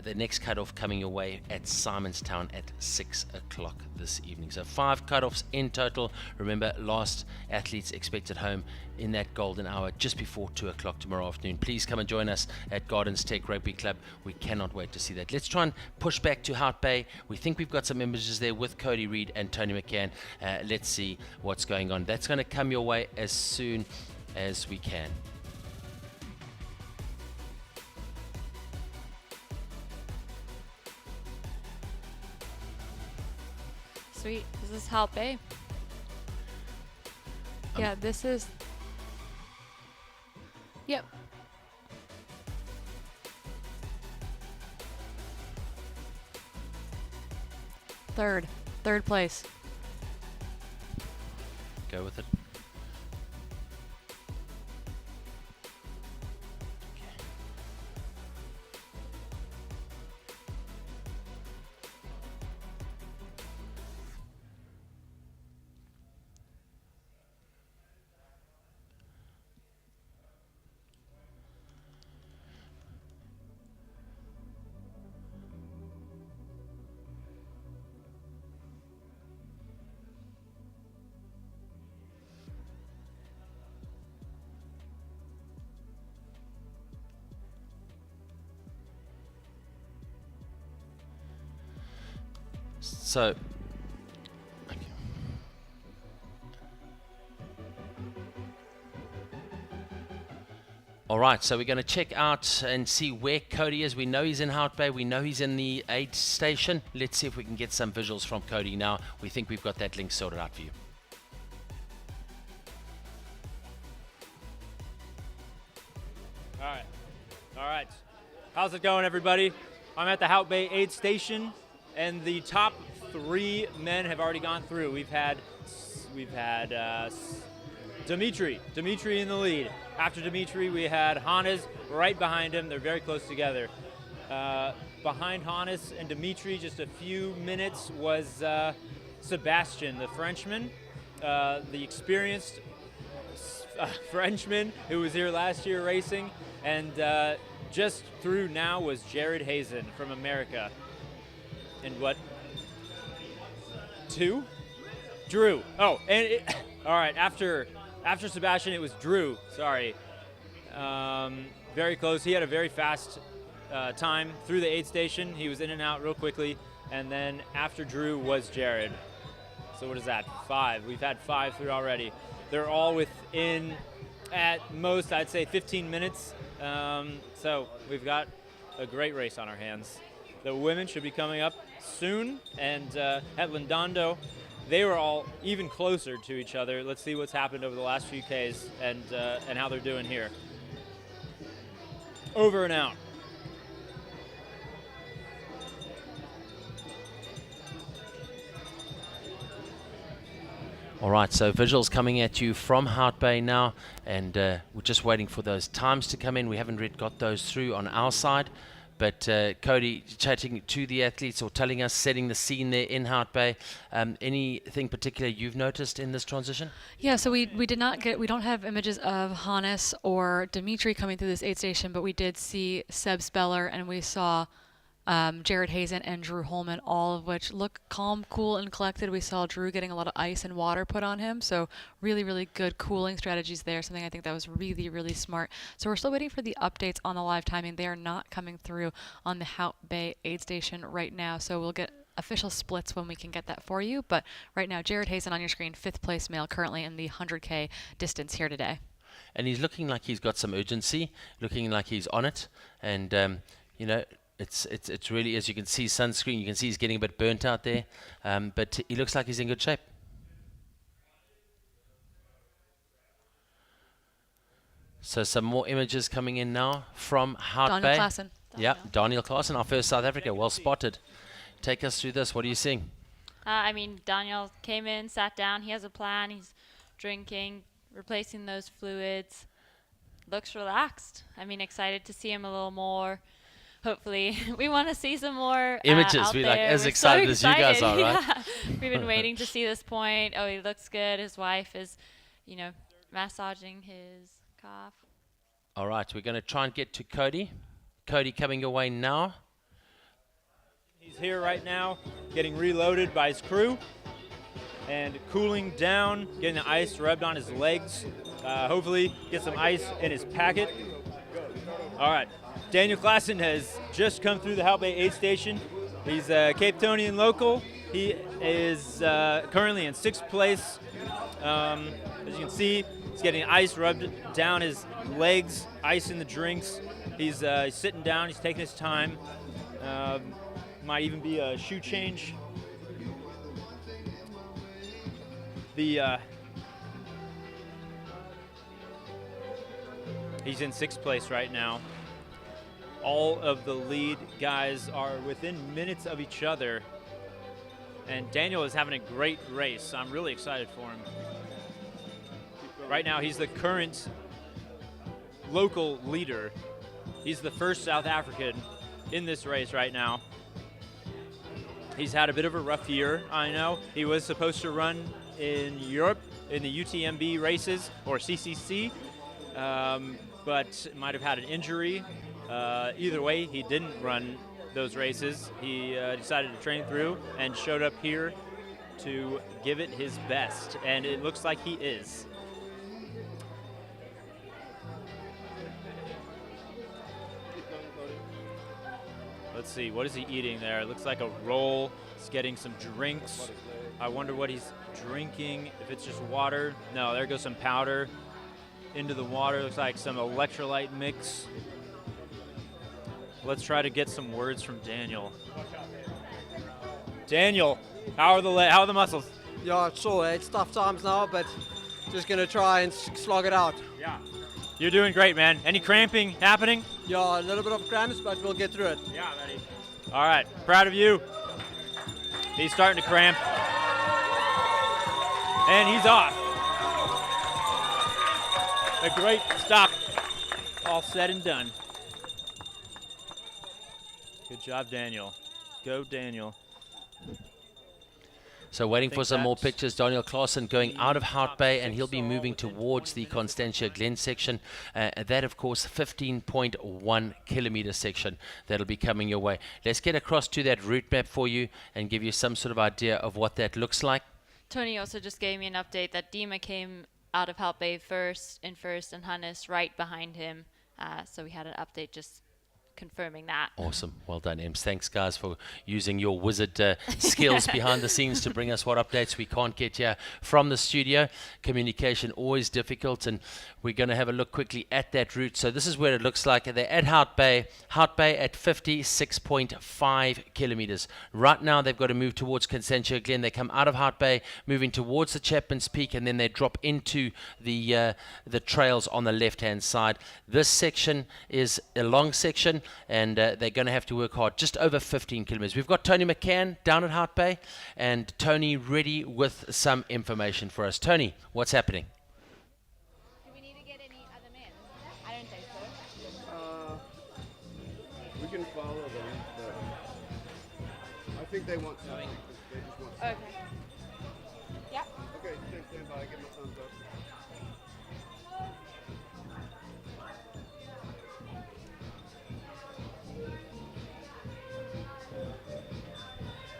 The next cutoff coming your way at Simonstown at 6 o'clock this evening. So 5 cutoffs in total. Remember, last athletes expected home in that golden hour just before 2 o'clock tomorrow afternoon. Please come and join us at Gardens Tech Rugby Club. We cannot wait to see that. Let's try and push back to Hout Bay. We think we've got some images there with Cody Reid and Toni McCann. Let's see what's going on. That's going to come your way as soon as we can. Sweet. This is Hout Bay. Yeah, this is... Yep. Third place. Go with it. So, okay. All right, so we're going to check out and see where Cody is. We know he's in Hout Bay. We know he's in the aid station. Let's see if we can get some visuals from Cody now. We think we've got that link sorted out for you. All right. How's it going, everybody? I'm at the Hout Bay aid station, and the top 3 men have already gone through. We've had Dimitri in the lead. After Dimitri, we had Hannes right behind him. They're very close together. Behind Hannes and Dimitri, just a few minutes, was Sebastian, the Frenchman, the experienced Frenchman who was here last year racing, and just through now was Jared Hazen from America. And what? 2? Drew. Oh, and all right. After Sebastian, it was Drew. Sorry. Very close. He had a very fast time through the aid station. He was in and out real quickly. And then after Drew was Jared. So what is that? 5. We've had 5 through already. They're all within, at most, I'd say 15 minutes. So we've got a great race on our hands. The women should be coming up soon, and at Lindondo, they were all even closer to each other. Let's see what's happened over the last few Ks and how they're doing here. Over and out. All right, so visuals coming at you from Hout Bay now, and we're just waiting for those times to come in. We haven't yet got those through on our side, but Cody chatting to the athletes or telling us, setting the scene there in Hout Bay. Anything particular you've noticed in this transition? Yeah, so we don't have images of Hannes or Dimitri coming through this aid station, but we did see Seb Speller, and we saw Jared Hazen and Drew Holman, all of which look calm, cool, and collected. We saw Drew getting a lot of ice and water put on him, so really, really good cooling strategies there, something I think that was really, really smart. So we're still waiting for the updates on the live timing. They are not coming through on the Hout Bay aid station right now, so we'll get official splits when we can get that for you. But right now, Jared Hazen on your screen, 5th place male, currently in the 100K distance here today. And he's looking like he's got some urgency, looking like he's on it, and you know, It's really, as you can see, sunscreen. You can see he's getting a bit burnt out there, but he looks like he's in good shape. So some more images coming in now from Hout Bay. Daniel Claassen. Yeah, Daniel Claassen, our first South Africa. Well spotted. take us through this. What are you seeing? I mean, Daniel came in, sat down. He has a plan. He's drinking, replacing those fluids. Looks relaxed. I mean, excited to see him a little more. Hopefully, we want to see some more images. out We there. like as We're excited so as you guys are, right? Yeah. We've been waiting to see this point. Oh, he looks good. His wife is, you know, massaging his calf. All right, we're going to try and get to Cody. Cody coming your way now. He's here right now, getting reloaded by his crew and cooling down, getting the ice rubbed on his legs. Hopefully get some ice in his packet. All right, Daniel Klassen has just come through the Hout Bay aid station. He's a Cape Townian local. He is currently in 6th place. As you can see, he's getting ice rubbed down his legs, ice in the drinks. He's sitting down, he's taking his time. Might even be a shoe change. He's in 6th place right now. All of the lead guys are within minutes of each other. And Daniel is having a great race. I'm really excited for him. Right now, he's the current local leader. He's the first South African in this race right now. He's had a bit of a rough year, I know. He was supposed to run in Europe in the UTMB races, or CCC, but might have had an injury. Either way, he didn't run those races. He decided to train through and showed up here to give it his best, and it looks like he is. Let's see, what is he eating there? It looks like a roll. He's getting some drinks. I wonder what he's drinking, if it's just water. No, there goes some powder into the water. Looks like some electrolyte mix. Let's try to get some words from Daniel. Daniel, how are the muscles? Yeah, sure, it's tough times now, but just gonna try and slog it out. Yeah. You're doing great, man. Any cramping happening? Yeah, a little bit of cramps, but we'll get through it. Yeah, buddy. All right, proud of you. He's starting to cramp. And he's off. A great stop. All said and done. Good job, Daniel. Go, Daniel. So waiting for some more pictures. Daniel Klassen going out of Hout Bay, and he'll be moving towards the Constantia Glen section. That, of course, 15.1 kilometer section that'll be coming your way. Let's get across to that route map for you and give you some sort of idea of what that looks like. Toni also just gave me an update that Dima came out of Hout Bay first, and Hannes right behind him. So we had an update just confirming that. Awesome. Well done, Ems. Thanks, guys, for using your wizard skills behind the scenes to bring us what updates we can't get here from the studio. Communication always difficult, and we're going to have a look quickly at that route. So this is where it looks like. They're at Hout Bay at 56.5 kilometers. Right now, they've got to move towards Constantia Glen. They come out of Hout Bay, moving towards the Chapman's Peak, and then they drop into the trails on the left-hand side. This section is a long section, and they're going to have to work hard. Just over 15 kilometers. We've got Toni McCann down at Hout Bay, and Toni ready with some information for us. Toni, what's happening? Do we need to get any other men? I don't think so. We can follow them, but I think they want something. They just want something. Okay. Yeah. Okay, stand by. Give them a thumbs up.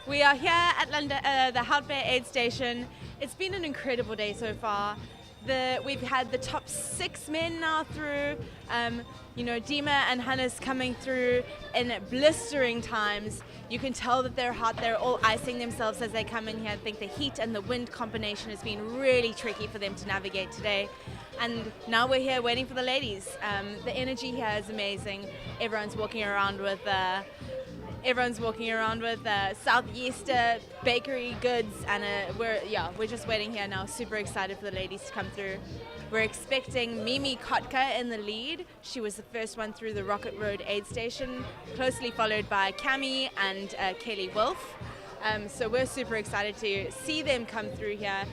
We are here at the Hout Bay aid station. It's been an incredible day so far. We've had the top 6 men now through. Dima and Hannes coming through in blistering times. You can tell that they're hot. They're all icing themselves as they come in here. I think the heat and the wind combination has been really tricky for them to navigate today. And now we're here waiting for the ladies. The energy here is amazing. Everyone's walking around with Southeaster bakery goods, and we're just waiting here now. Super excited for the ladies to come through. We're expecting Mimi Kotka in the lead. She was the first one through the Rocket Road aid station, closely followed by Cami and Kelly Wolf. So we're super excited to see them come through here.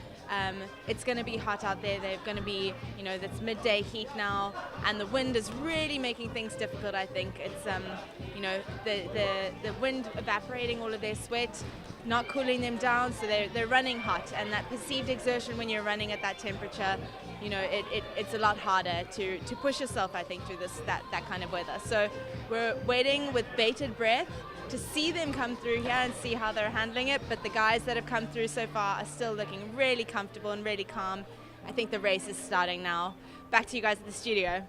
It's going to be hot out there. They're going to be, that's midday heat now, and the wind is really making things difficult. I think it's, the wind evaporating all of their sweat, not cooling them down, so they're running hot. And that perceived exertion when you're running at that temperature, it's a lot harder to push yourself, I think, through that kind of weather. So we're waiting with bated breath to see them come through here and see how they're handling it, but the guys that have come through so far are still looking really comfortable and really calm. I think the race is starting now. Back to you guys at the studio.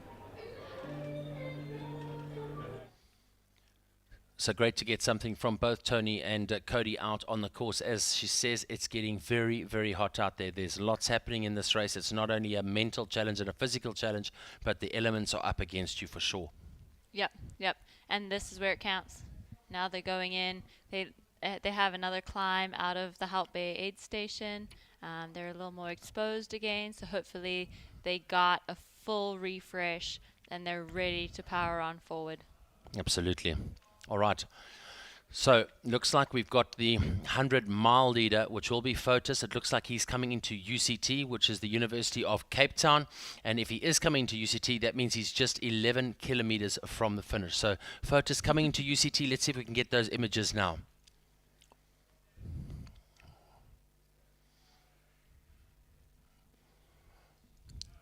So great to get something from both Toni and Cody out on the course. As she says, it's getting very, very hot out there. There's lots happening in this race. It's not only a mental challenge and a physical challenge, but the elements are up against you for sure. Yep. And this is where it counts. Now they're going in. They have another climb out of the Hout Bay aid station. They're a little more exposed again, so hopefully they got a full refresh and they're ready to power on forward. Absolutely. All right. So looks like we've got the 100-mile leader, which will be Fotis. It looks like he's coming into UCT, which is the University of Cape Town. And if he is coming to UCT, that means he's just 11 kilometers from the finish. So Fotis coming into UCT. Let's see if we can get those images now.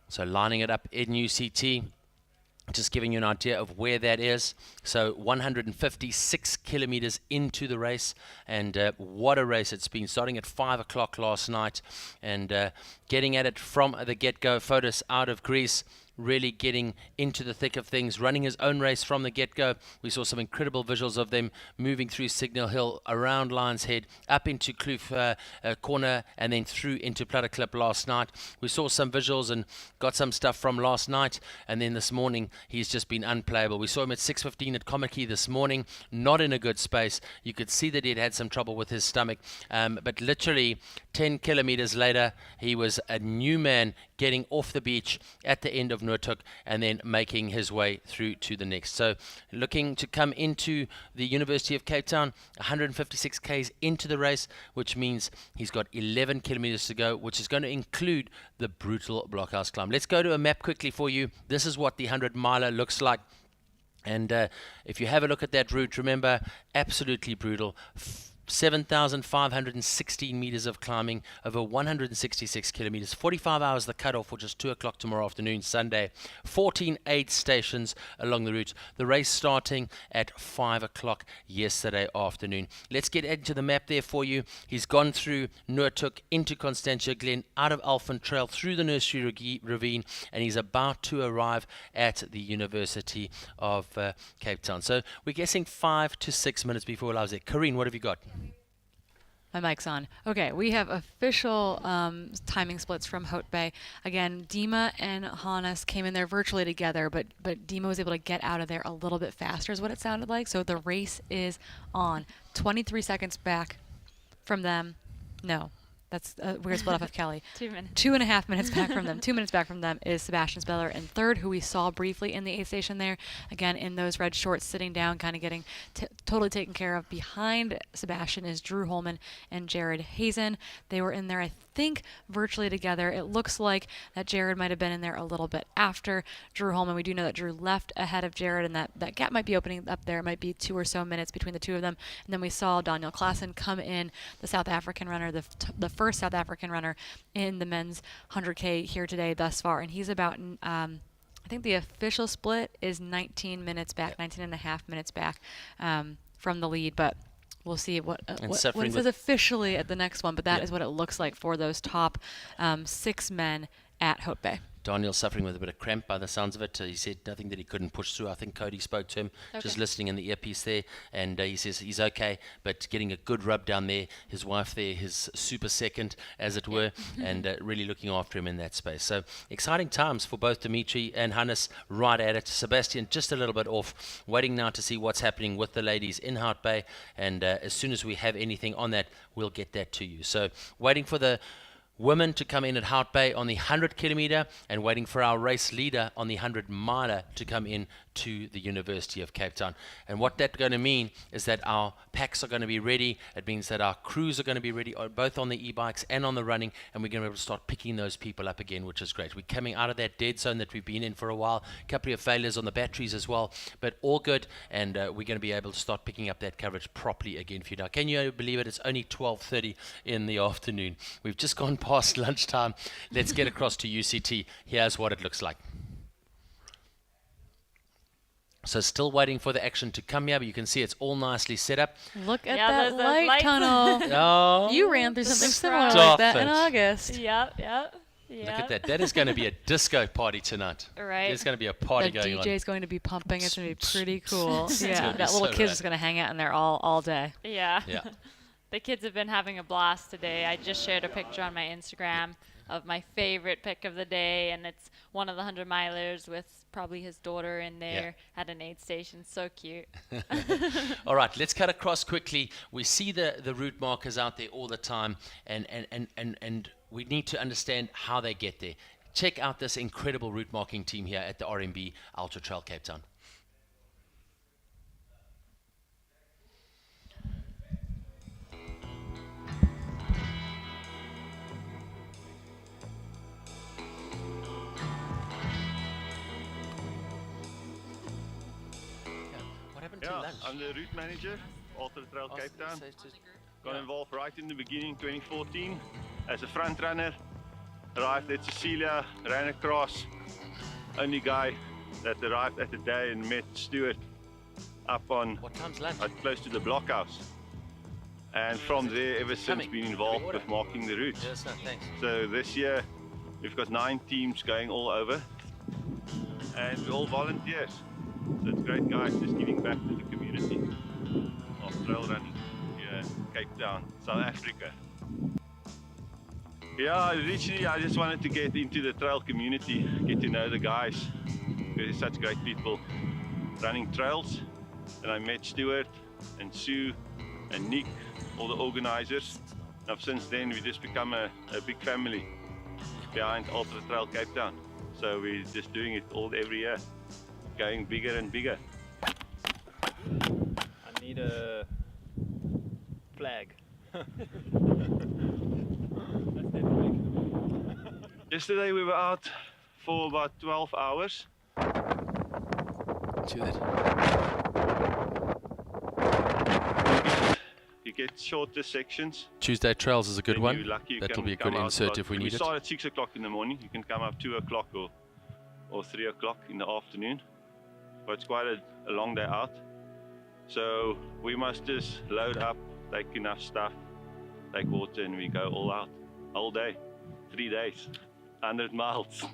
So lining it up in UCT. Just giving you an idea of where that is. So 156 kilometers into the race, and what a race it's been, starting at 5 o'clock last night and getting at it from the get-go. Fotis out of Greece, really getting into the thick of things, running his own race from the get-go. We saw some incredible visuals of them moving through Signal Hill, around Lions Head, up into Kloof Corner, and then through into Platteklip last night. We saw some visuals and got some stuff from last night, and then this morning he's just been unplayable. We saw him at 6:15 at Kommetjie this morning, not in a good space. You could see that he'd had some trouble with his stomach, but literally 10 kilometers later, he was a new man, getting off the beach at the end of Noordhoek and then making his way through to the next. So looking to come into the University of Cape Town, 156 Ks into the race, which means he's got 11 kilometers to go, which is going to include the brutal Blockhouse climb. Let's go to a map quickly for you. This is what the 100-miler looks like. And if you have a look at that route, remember, absolutely brutal. 7,516 meters of climbing over 166 kilometers, 45 hours the cutoff, which is 2 o'clock tomorrow afternoon, Sunday. 14 aid stations along the route. The race starting at 5 o'clock yesterday afternoon. Let's get into the map there for you. He's gone through Noordhoek into Constantia Glen, out of Alphen Trail, through the Nursery Ravine, and he's about to arrive at the University of Cape Town. So we're guessing 5 to 6 minutes before he arrives there. Corrine, what have you got? My mic's on. Okay, we have official timing splits from Hout Bay. Again, Dima and Hannes came in there virtually together, but Dima was able to get out of there a little bit faster is what it sounded like. So the race is on. 23 seconds back from them. No. That's a weird split off of Kelly. 2 minutes. 2.5 minutes back from them. 2 minutes back from them is Sebastian Speller in third, who we saw briefly in the aid station there. Again, in those red shorts, sitting down, kind of getting totally taken care of. Behind Sebastian is Drew Holman and Jared Hazen. They were in there, I think, virtually together. It looks like that Jared might have been in there a little bit after Drew Holman. We do know that Drew left ahead of Jared, and that gap might be opening up there. It might be 2 or so minutes between the two of them. And then we saw Daniel Klaassen come in, the South African runner, the first South African runner in the men's 100K here today thus far, and he's about I think the official split is 19 minutes back, 19 and a half minutes back from the lead, but we'll see what it says officially at the next one, but that is what it looks like for those top 6 men at Hout Bay. Daniel suffering with a bit of cramp by the sounds of it. He said nothing that he couldn't push through. I think Cody spoke to him, just listening in the earpiece there, and he says he's okay, but getting a good rub down there. His wife there, his super second, as it were, and really looking after him in that space. So exciting times for both Dimitri and Hannes, right at it. Sebastian just a little bit off, waiting now to see what's happening with the ladies in Hout Bay, and as soon as we have anything on that, we'll get that to you. So waiting for the women to come in at Hout Bay on the 100 kilometer, and waiting for our race leader on the 100 miler to come in to the University of Cape Town. And what that's going to mean is that our packs are going to be ready. It means that our crews are going to be ready, both on the e-bikes and on the running, and we're going to be able to start picking those people up again, which is great. We're coming out of that dead zone that we've been in for a while. A couple of failures on the batteries as well, but all good, and we're going to be able to start picking up that coverage properly again for you. Now, can you believe it? It's only 12:30 in the afternoon. We've just gone past lunchtime. Let's get across to UCT. Here's what it looks like. So still waiting for the action to come here, but you can see it's all nicely set up. Look at that light tunnel. Oh, you ran through something similar like that in August. Yep. Look at that. That is going to be a disco party tonight. Right. There's going to be a party going on. The DJ's going to be pumping. It's going to be pretty cool. Yeah, that little kid's just going to hang out in there all day. Yeah. Yeah. The kids have been having a blast today. I just shared a picture on my Instagram of my favorite pick of the day, and it's one of the 100 milers with probably his daughter in there at an aid station. So cute. All right, let's cut across quickly. We see the route markers out there all the time, and we need to understand how they get there. Check out this incredible route marking team here at the RMB Ultra-trail Cape Town. I'm the route manager, Ultra-trail Cape Town. Got involved right in the beginning, 2014, as a front runner. Arrived at Cecilia, ran across. Only guy that arrived at the day and met Stuart up on, what time's lunch? Close to the Blockhouse. And from there, ever since, been involved with marking the routes. Yes, sir, thanks. So this year, we've got 9 teams going all over, and we're all volunteers. So it's great, guys, just giving back to the community of trail running here in Cape Town, South Africa. Yeah, originally I just wanted to get into the trail community, get to know the guys. They're such great people running trails. And I met Stuart and Sue and Nick, all the organizers. And since then we've just become a big family behind Ultra-trail Cape Town. So we're just doing it every year. Going bigger and bigger. I need a flag. Yesterday we were out for about 12 hours. You get shorter sections. Tuesday Trails is a good one. You're lucky you That'll can be a good come out insert about, if we need We it. start at 6 o'clock in the morning. You can come up 2 o'clock or 3 o'clock in the afternoon. But it's quite a long day out. So we must just load up, take enough stuff, take water, and we go all out. All day, 3 days, 100 miles.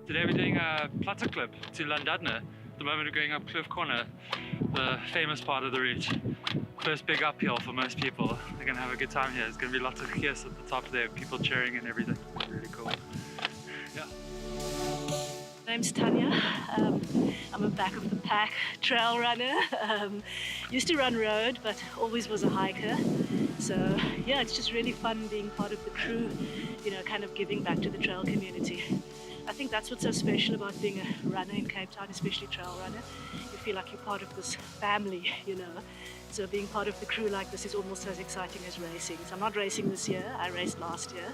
Today we're doing a platter clip to Llandudno. At the moment we're going up Cliff Corner, the famous part of the route. First big uphill for most people. They're going to have a good time here. There's going to be lots of kios at the top there, people cheering and everything. Really cool. Yeah. My name's Tanya. I'm a back of the pack trail runner. Used to run road, but always was a hiker. So yeah, it's just really fun being part of the crew, you know, kind of giving back to the trail community. I think that's what's so special about being a runner in Cape Town, especially trail runner. You feel like you're part of this family, you know. So being part of the crew like this is almost as exciting as racing. So I'm not racing this year, I raced last year.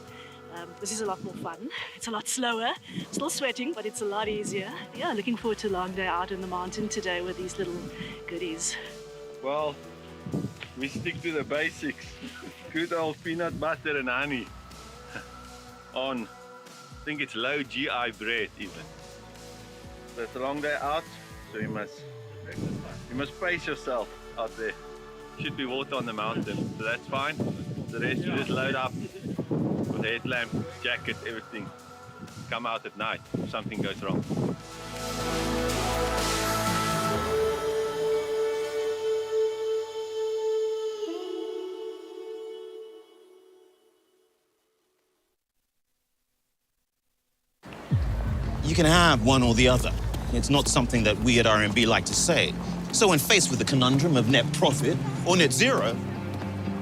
This is a lot more fun. It's a lot slower, still sweating, but it's a lot easier. Yeah, looking forward to a long day out in the mountain today with these little goodies. Well, we stick to the basics. Good old peanut butter and honey. On, I think it's low GI bread even. So it's a long day out, so you must pace yourself out there. Should be water on the mountain, so that's fine. The rest you just load up with a headlamp, jacket, everything. Come out at night if something goes wrong. You can have one or the other. It's not something that we at RMB like to say. So when faced with the conundrum of net profit or net zero,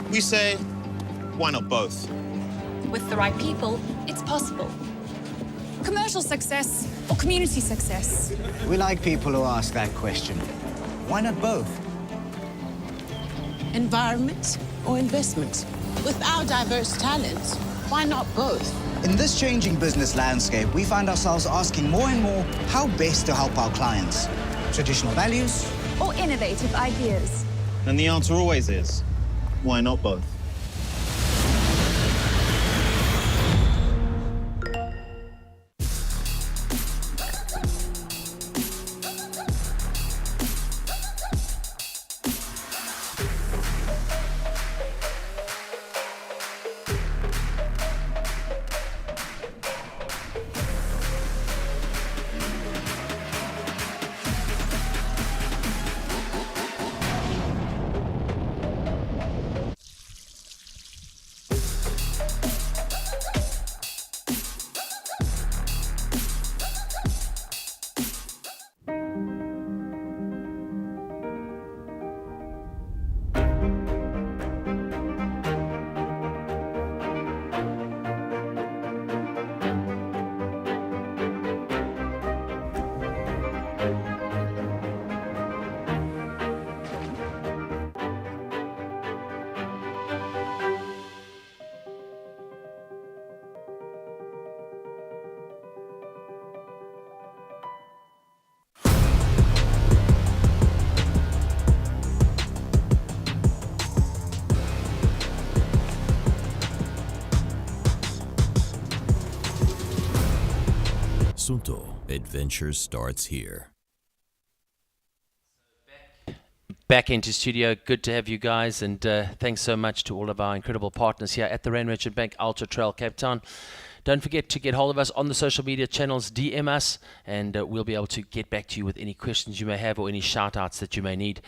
we say, why not both? With the right people, it's possible. Commercial success or community success? We like people who ask that question. Why not both? Environment or investment? With our diverse talents, why not both? In this changing business landscape, we find ourselves asking more and more how best to help our clients. Traditional values Or innovative ideas? And the answer always is, why not both? Sunto Adventure starts here. Back into studio. Good to have you guys, and thanks so much to all of our incredible partners here at the Rand Merchant Bank Ultra-trail Cape Town. Don't forget to get hold of us on the social media channels, DM us, and we'll be able to get back to you with any questions you may have or any shout-outs that you may need.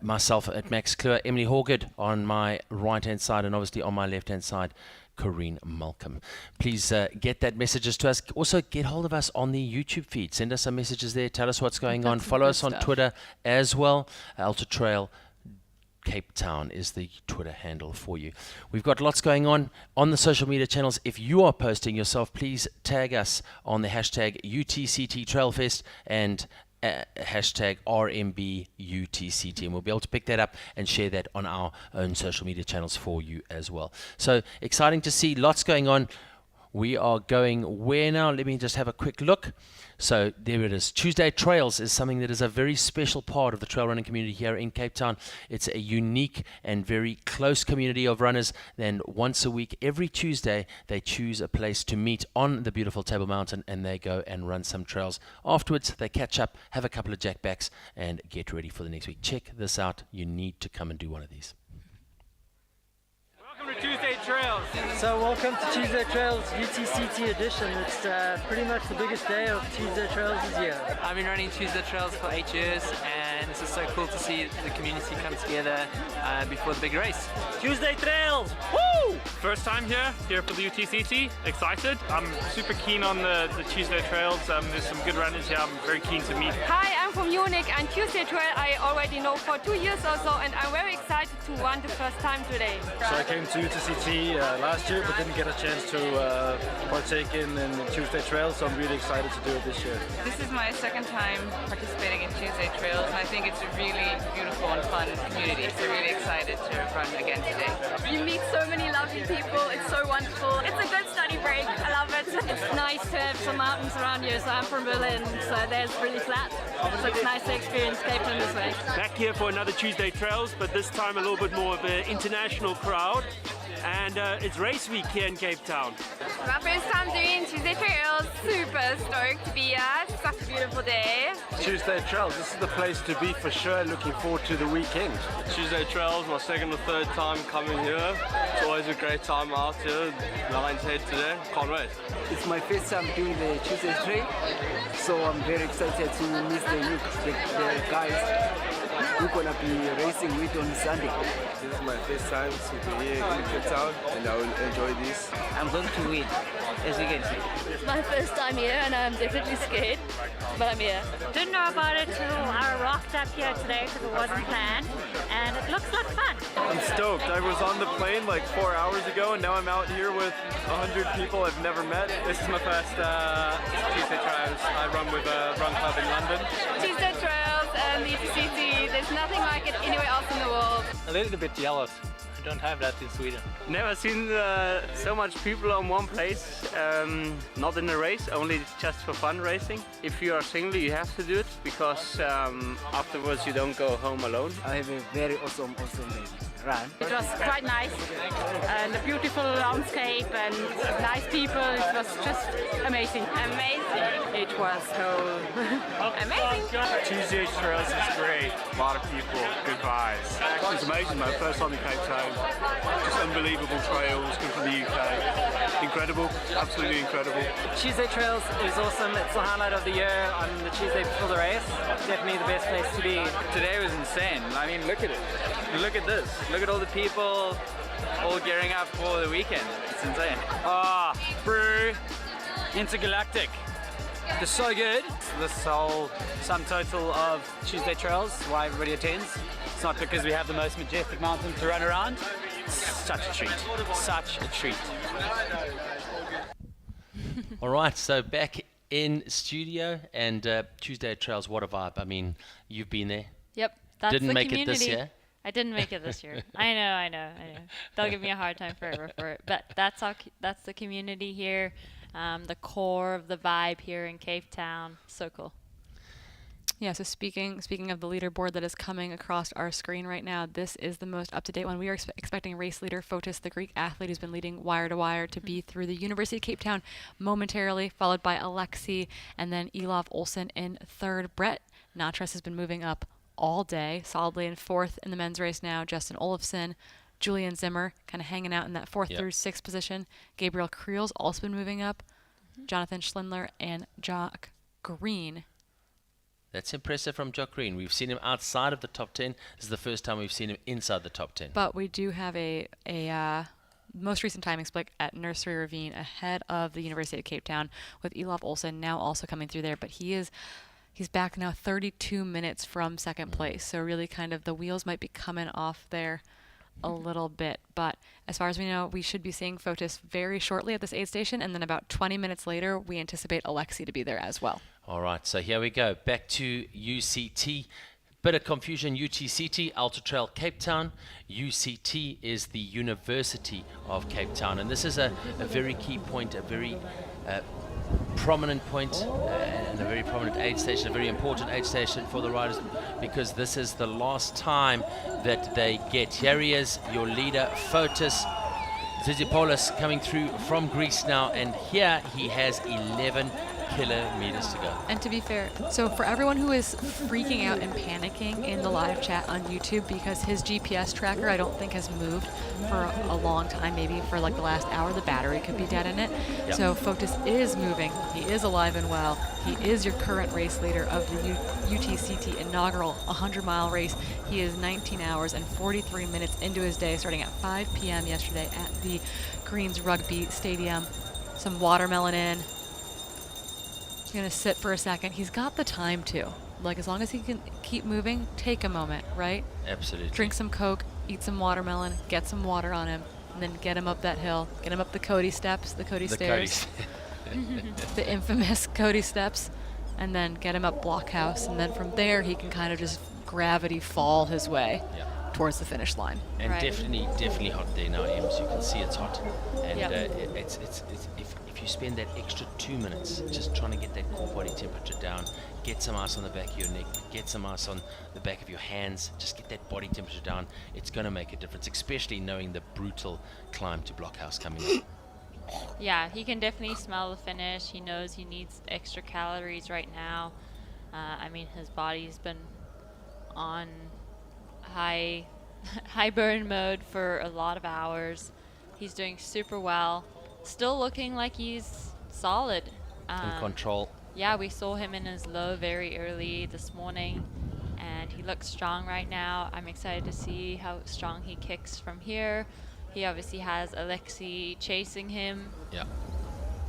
Myself at Max Kleur, Emily Hawgood on my right-hand side, and obviously on my left-hand side, Corrine Malcolm. Please get that messages to us. Also, get hold of us on the YouTube feed. Send us some messages there. Tell us what's going on. Follow us on Twitter as well. Ultra-trail Cape Town is the Twitter handle for you. We've got lots going on the social media channels. If you are posting yourself, please tag us on the hashtag UTCT Trailfest and hashtag RMB UTCT, and we'll be able to pick that up and share that on our own social media channels for you as well. So exciting to see, lots going on. We are going where now? Let me just have a quick look. So there it is. Tuesday Trails is something that is a very special part of the trail running community here in Cape Town. It's a unique and very close community of runners. Then once a week, every Tuesday, they choose a place to meet on the beautiful Table Mountain, and they go and run some trails. Afterwards, they catch up, have a couple of jackbacks, and get ready for the next week. Check this out. You need to come and do one of these. Welcome to Tuesday Trails. So welcome to Tuesday Trails UTCT edition. It's pretty much the biggest day of Tuesday Trails this year. I've been running Tuesday Trails for 8 years, and this is so cool to see the community come together before the big race. Tuesday Trails! Woo! First time here for the UTCT. Excited. I'm super keen on the Tuesday Trails. There's some good runners here. I'm very keen to meet. Hi, I'm from Munich, and Tuesday Trail I already know for 2 years or so, and I'm very excited to run the first time today. So I came to UTCT last year, but didn't get a chance to partake in the Tuesday Trails, so I'm really excited to do it this year. This is my second time participating in Tuesday Trails, and I think it's a really beautiful and fun community, so really excited to run again today. You meet so many lovely people, it's so wonderful. It's a good study break, I love it. It's nice to have some mountains around you, so I'm from Berlin, so there's really flat. So it's nice to experience Cape Town this way. Back here for another Tuesday Trails, but this time a little bit more of an international crowd. And it's race week here in Cape Town. My first time doing Tuesday Trails, super stoked to be here. It's such a beautiful day. Tuesday Trails, this is the place to be for sure. Looking forward to the weekend. Tuesday Trails, my second or third time coming here. It's always a great time out here. Lion's Head today, can't wait. It's my first time doing the Tuesday Trail, so I'm very excited to meet the guys we're gonna be racing with on Sunday. This is my first time to be here in Cape Town, and I will enjoy this. I'm going to win. as you can see. It's my first time here and I'm definitely scared, but I'm here. Didn't know about it till I rocked up here today because it wasn't planned, and it looks like fun. I'm stoked. I was on the plane like 4 hours ago, and now I'm out here with 100 people I've never met. This is my first Tuesday Trails. I run with a run club in London. Tuesday Trails and the UTCT, there's nothing like it anywhere else in the world. A little bit jealous. I don't have that in Sweden. Never seen so much people on one place, not in a race, only just for fun racing. If you are single, you have to do it because afterwards you don't go home alone. I have a very awesome run. It was quite nice, and a beautiful landscape and nice people. It was just amazing. Amazing. It was so amazing. Tuesday Trails is great. A lot of people, good vibes. It's amazing, man. First time in Cape Town. Just unbelievable trails, come from the UK. Incredible, absolutely incredible. Tuesday Trails is awesome. It's the highlight of the year on the Tuesday before the race. Definitely the best place to be. Today was insane. I mean, look at it. Look at this. Look at all the people all gearing up for the weekend. It's insane. Ah, brew, intergalactic. They're so good. This whole sum total of Tuesday Trails, why everybody attends. It's not because we have the most majestic mountain to run around. It's such a treat. Such a treat. All right, so back in studio, and Tuesday Trails, what a vibe. I mean, you've been there. Yep. That's Didn't the make community. it this year. I didn't make it this year. I know. They'll give me a hard time forever for it. But that's the community here, the core of the vibe here in Cape Town. So cool. Yeah, so speaking of the leaderboard that is coming across our screen right now, this is the most up-to-date one. We are expecting race leader Fotis, the Greek athlete who's been leading wire to wire, to be through the University of Cape Town momentarily, followed by Alexi and then Elov Olsen in third. Brett Natras has been moving up all day, solidly in fourth in the men's race now. Justin Olafson, Julian Zimmer kind of hanging out in that fourth through sixth position. Gabriel Creel's also been moving up. Jonathan Schlindler and Jock Green. That's impressive from Jock Green. We've seen him outside of the top 10. This is the first time we've seen him inside the top 10. But we do have a most recent timing split at Nursery Ravine ahead of the University of Cape Town with Elov Olsen now also coming through there. But he's back now 32 minutes from second place. So really kind of the wheels might be coming off there a little bit. But as far as we know, we should be seeing Fotis very shortly at this aid station. And then about 20 minutes later, we anticipate Alexi to be there as well. All right, so here we go. Back to UCT. Bit of confusion, UTCT, Ultra-trail Cape Town. UCT is the University of Cape Town. And this is a very key point, a very prominent point and a very prominent aid station, a very important aid station for the riders, because this is the last time that they get. Here he is, your leader, Fotis Zizipoulos, coming through from Greece now, and here he has 11 kilometers to go. And to be fair, so for everyone who is freaking out and panicking in the live chat on YouTube because his GPS tracker I don't think has moved for a long time, maybe for like the last hour, the battery could be dead in it. Yep. So Fotis is moving, he is alive and well, he is your current race leader of the UTCT inaugural 100-mile race. He is 19 hours and 43 minutes into his day, starting at 5 p.m. yesterday at the Greens Rugby Stadium. Some watermelon in. He's gonna sit for a second. He's got the time to. Like, as long as he can keep moving, take a moment, right? Absolutely. Drink some Coke, eat some watermelon, get some water on him, and then get him up that hill. Get him up the Cody steps, the Cody stairs. The infamous Cody steps, and then get him up Blockhouse, and then from there he can kind of just gravity fall his way towards the finish line. And right? definitely hot there now, Ems. You can see it's hot, and Yep. it's if you spend that extra 2 minutes just trying to get that core body temperature down, get some ice on the back of your neck, get some ice on the back of your hands, just get that body temperature down, it's going to make a difference, especially knowing the brutal climb to Blockhouse coming up. Yeah, he can definitely smell the finish. He knows he needs extra calories right now. I mean, his body's been on high burn mode for a lot of hours. He's doing super well. Still looking like he's solid. In control. Yeah, we saw him in his low very early this morning, and he looks strong right now. I'm excited to see how strong he kicks from here. He obviously has Alexi chasing him. Yeah.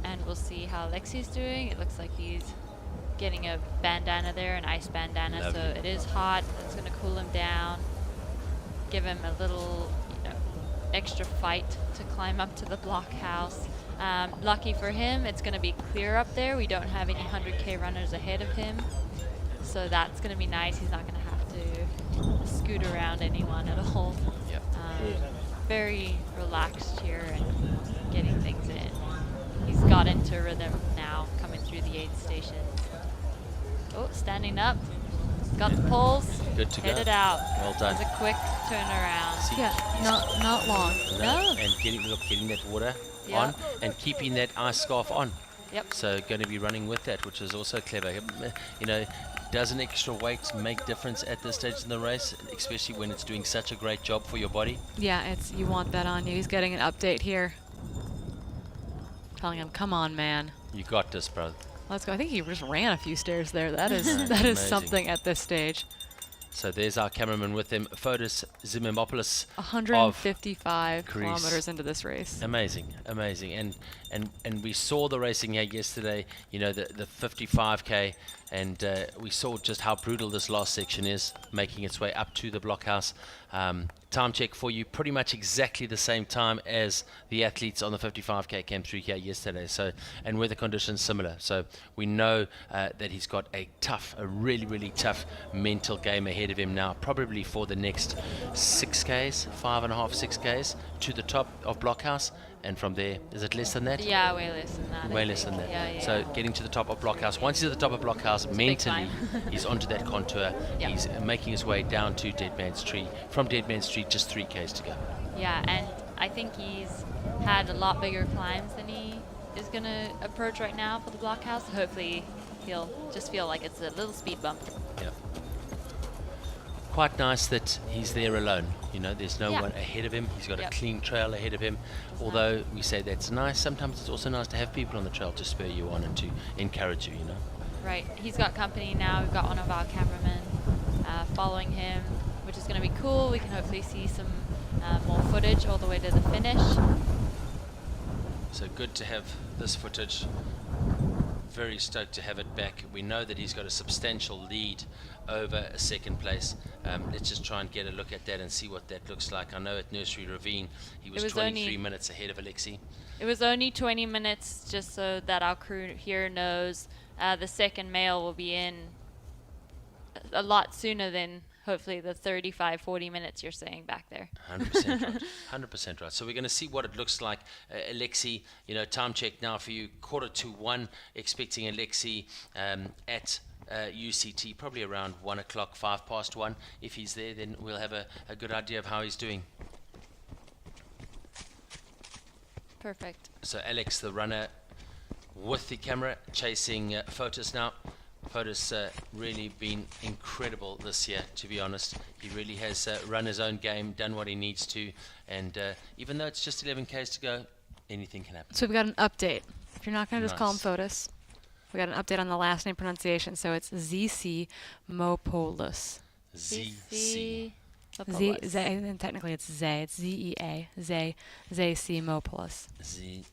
and we'll see how Lexi's doing. It looks like he's getting a bandana there, an ice bandana, Lovely. so it is hot. That's going to cool him down, give him a little extra fight to climb up to the blockhouse. Lucky for him, it's going to be clear up there. We don't have any 100K runners ahead of him, so that's going to be nice. He's not going to have to scoot around anyone at all. Yep. Very relaxed here and getting things in. He's got into rhythm now, coming through the aid station. Oh, standing up. Got the pulls. Good to go. Headed out. Well done. It was a quick turnaround. See? Yeah, not long. No. And getting that water Yep. on and keeping that ice scarf on. Yep. So going to be running with that, which is also clever. You know, does an extra weight make difference at this stage in the race, especially when it's doing such a great job for your body? Yeah, you want that on you. He's getting an update here. Telling him, come on, man. You got this, bro. Let's go. I think he just ran a few stairs there. That is that is Amazing. something at this stage. So there's our cameraman with him, Fotis Zimimopoulos. 155 Greece. kilometers into this race. Amazing, amazing. And we saw the racing here yesterday, you know, the 55K, and we saw just how brutal this last section is, making its way up to the blockhouse. Time check for you, pretty much exactly the same time as the athletes on the 55K came through here yesterday. So, and weather conditions similar. So we know that he's got a really, really tough mental game ahead of him now, probably for the next 6Ks, 5.5, 6Ks to the top of Blockhouse. And from there, is it less than that? Yeah, way less than that. Way less than that. Yeah. So getting to the top of Blockhouse. Once he's at the top of Blockhouse, mentally, he's onto that contour. Yep. He's making his way down to Dead Man's Tree. From Dead Man's Tree, just 3Ks to go. Yeah, and I think he's had a lot bigger climbs than he is going to approach right now for the blockhouse. Hopefully he'll just feel like it's a little speed bump. Yeah. Quite nice that he's there alone. You know, there's no one ahead of him. He's got a clean trail ahead of him. Although we say that's nice, sometimes it's also nice to have people on the trail to spur you on and to encourage you, you know. Right, he's got company now. We've got one of our cameramen following him, which is going to be cool. We can hopefully see some more footage all the way to the finish. So good to have this footage. Very stoked to have it back. We know that he's got a substantial lead over a second place. Let's just try and get a look at that and see what that looks like. I know at Nursery Ravine he was 23 minutes ahead of Alexi. It was only 20 minutes, just so that our crew here knows. The second male will be in a lot sooner than hopefully the 35, 40 minutes you're saying back there. 100% right. 100% right. So we're going to see what it looks like. Alexi, you know, time check now for you, 1:45. Expecting Alexi at UCT probably around 1 o'clock, 1:05. If he's there, then we'll have a good idea of how he's doing. Perfect. So Alex, the runner, with the camera, chasing Fotis now. Fotis really been incredible this year, to be honest. He really has run his own game, done what he needs to, and even though it's just 11 Ks to go, anything can happen. So we've got an update. If you're not going to just call him Fotis, we got an update on the last name pronunciation. So it's ZC Mopoulos. ZC. And technically it's Zay. It's Z-E-A. Zay C Mopoulos. Z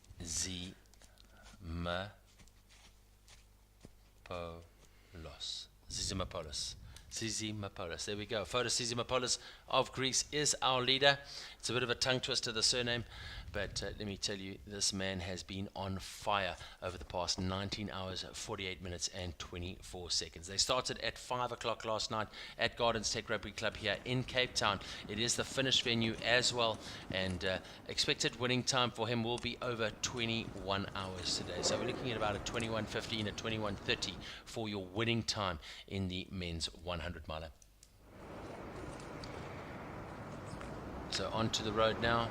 Zizimopoulos. Zizimopoulos. There we go. Fotis Zizimopoulos of Greece is our leader. It's a bit of a tongue twister, the surname, but let me tell you, this man has been on fire over the past 19 hours, 48 minutes and 24 seconds. They started at 5 o'clock last night at Gardens Tech Rugby Club here in Cape Town. It is the finish venue as well, and expected winning time for him will be over 21 hours today. So we're looking at about a 21:15, a 21:30 for your winning time in the men's 100 miler. So onto the road now.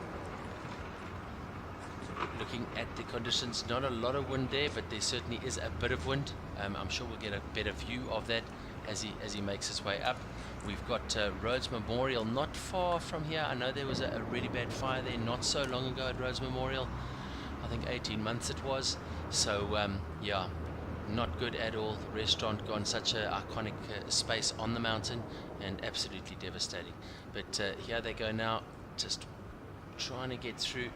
Looking at the conditions, not a lot of wind there, but there certainly is a bit of wind. I'm sure we'll get a better view of that as he makes his way up. We've got Rhodes Memorial not far from here. I know there was a really bad fire there not so long ago at Rhodes Memorial. I think 18 months it was. So yeah, not good at all. The restaurant gone such an iconic space on the mountain and absolutely devastating. But here they go now, just trying to get through.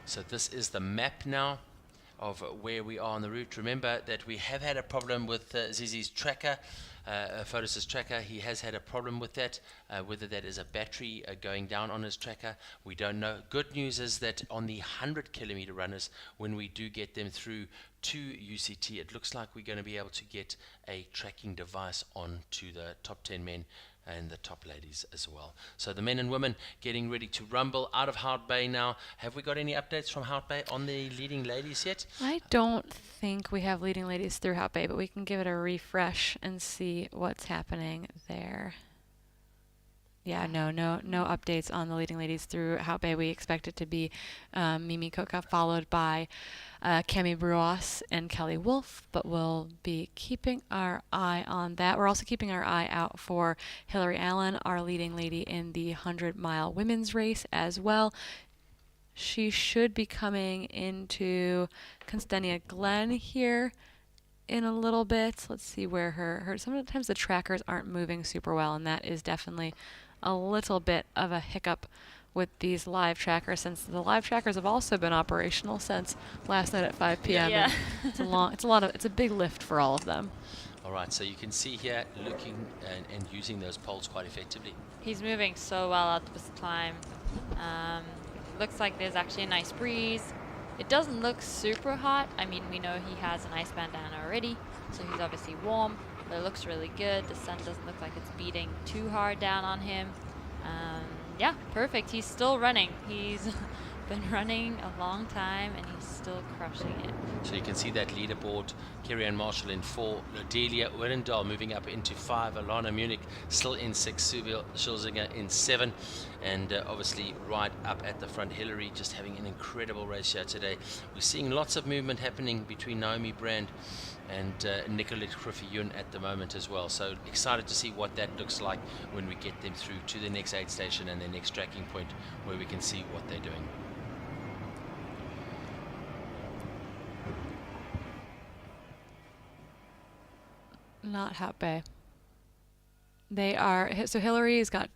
So this is the map now of where we are on the route. Remember that we have had a problem with Zizi's tracker, Photos' tracker. He has had a problem with that, whether that is a battery going down on his tracker, we don't know. Good news is that on the 100-kilometer runners, when we do get them through to UCT, it looks like we're going to be able to get a tracking device onto the top 10 men and the top ladies as well. So the men and women getting ready to rumble out of Hout Bay now. Have we got any updates from Hout Bay on the leading ladies yet? I don't think we have leading ladies through Hout Bay, but we can give it a refresh and see what's happening there. Yeah, no updates on the leading ladies through Hout Bay. We expect it to be Mimi Coca, followed by Cami Bruas and Kelly Wolf, but we'll be keeping our eye on that. We're also keeping our eye out for Hillary Allen, our leading lady in the 100-mile women's race as well. She should be coming into Constania Glen here in a little bit. Let's see where her sometimes the trackers aren't moving super well, and that is definitely a little bit of a hiccup with these live trackers, since the live trackers have also been operational since last night at 5 p.m. Yeah. It's a big lift for all of them. All right, so you can see here looking and using those poles quite effectively. He's moving so well out this climb. Looks like there's actually a nice breeze. It doesn't look super hot. I mean, we know he has an ice bandana already, so he's obviously warm, but it looks really good. The sun doesn't look like it's beating too hard down on him. Yeah, perfect. He's still running. He's been running a long time, and he's still crushing it. So you can see that leaderboard. Kerry-Ann Marshall in 4, Lodelia Werdendahl moving up into 5, Alana Munich still in 6, Subil Schulzinger in 7, and obviously right up at the front, Hillary just having an incredible race here today. We're seeing lots of movement happening between Naomi Brand and Nicolette Griffey-Yoon at the moment as well. So excited to see what that looks like when we get them through to the next aid station and the next tracking point where we can see what they're doing. Not Hout Bay. They are, so Hillary's got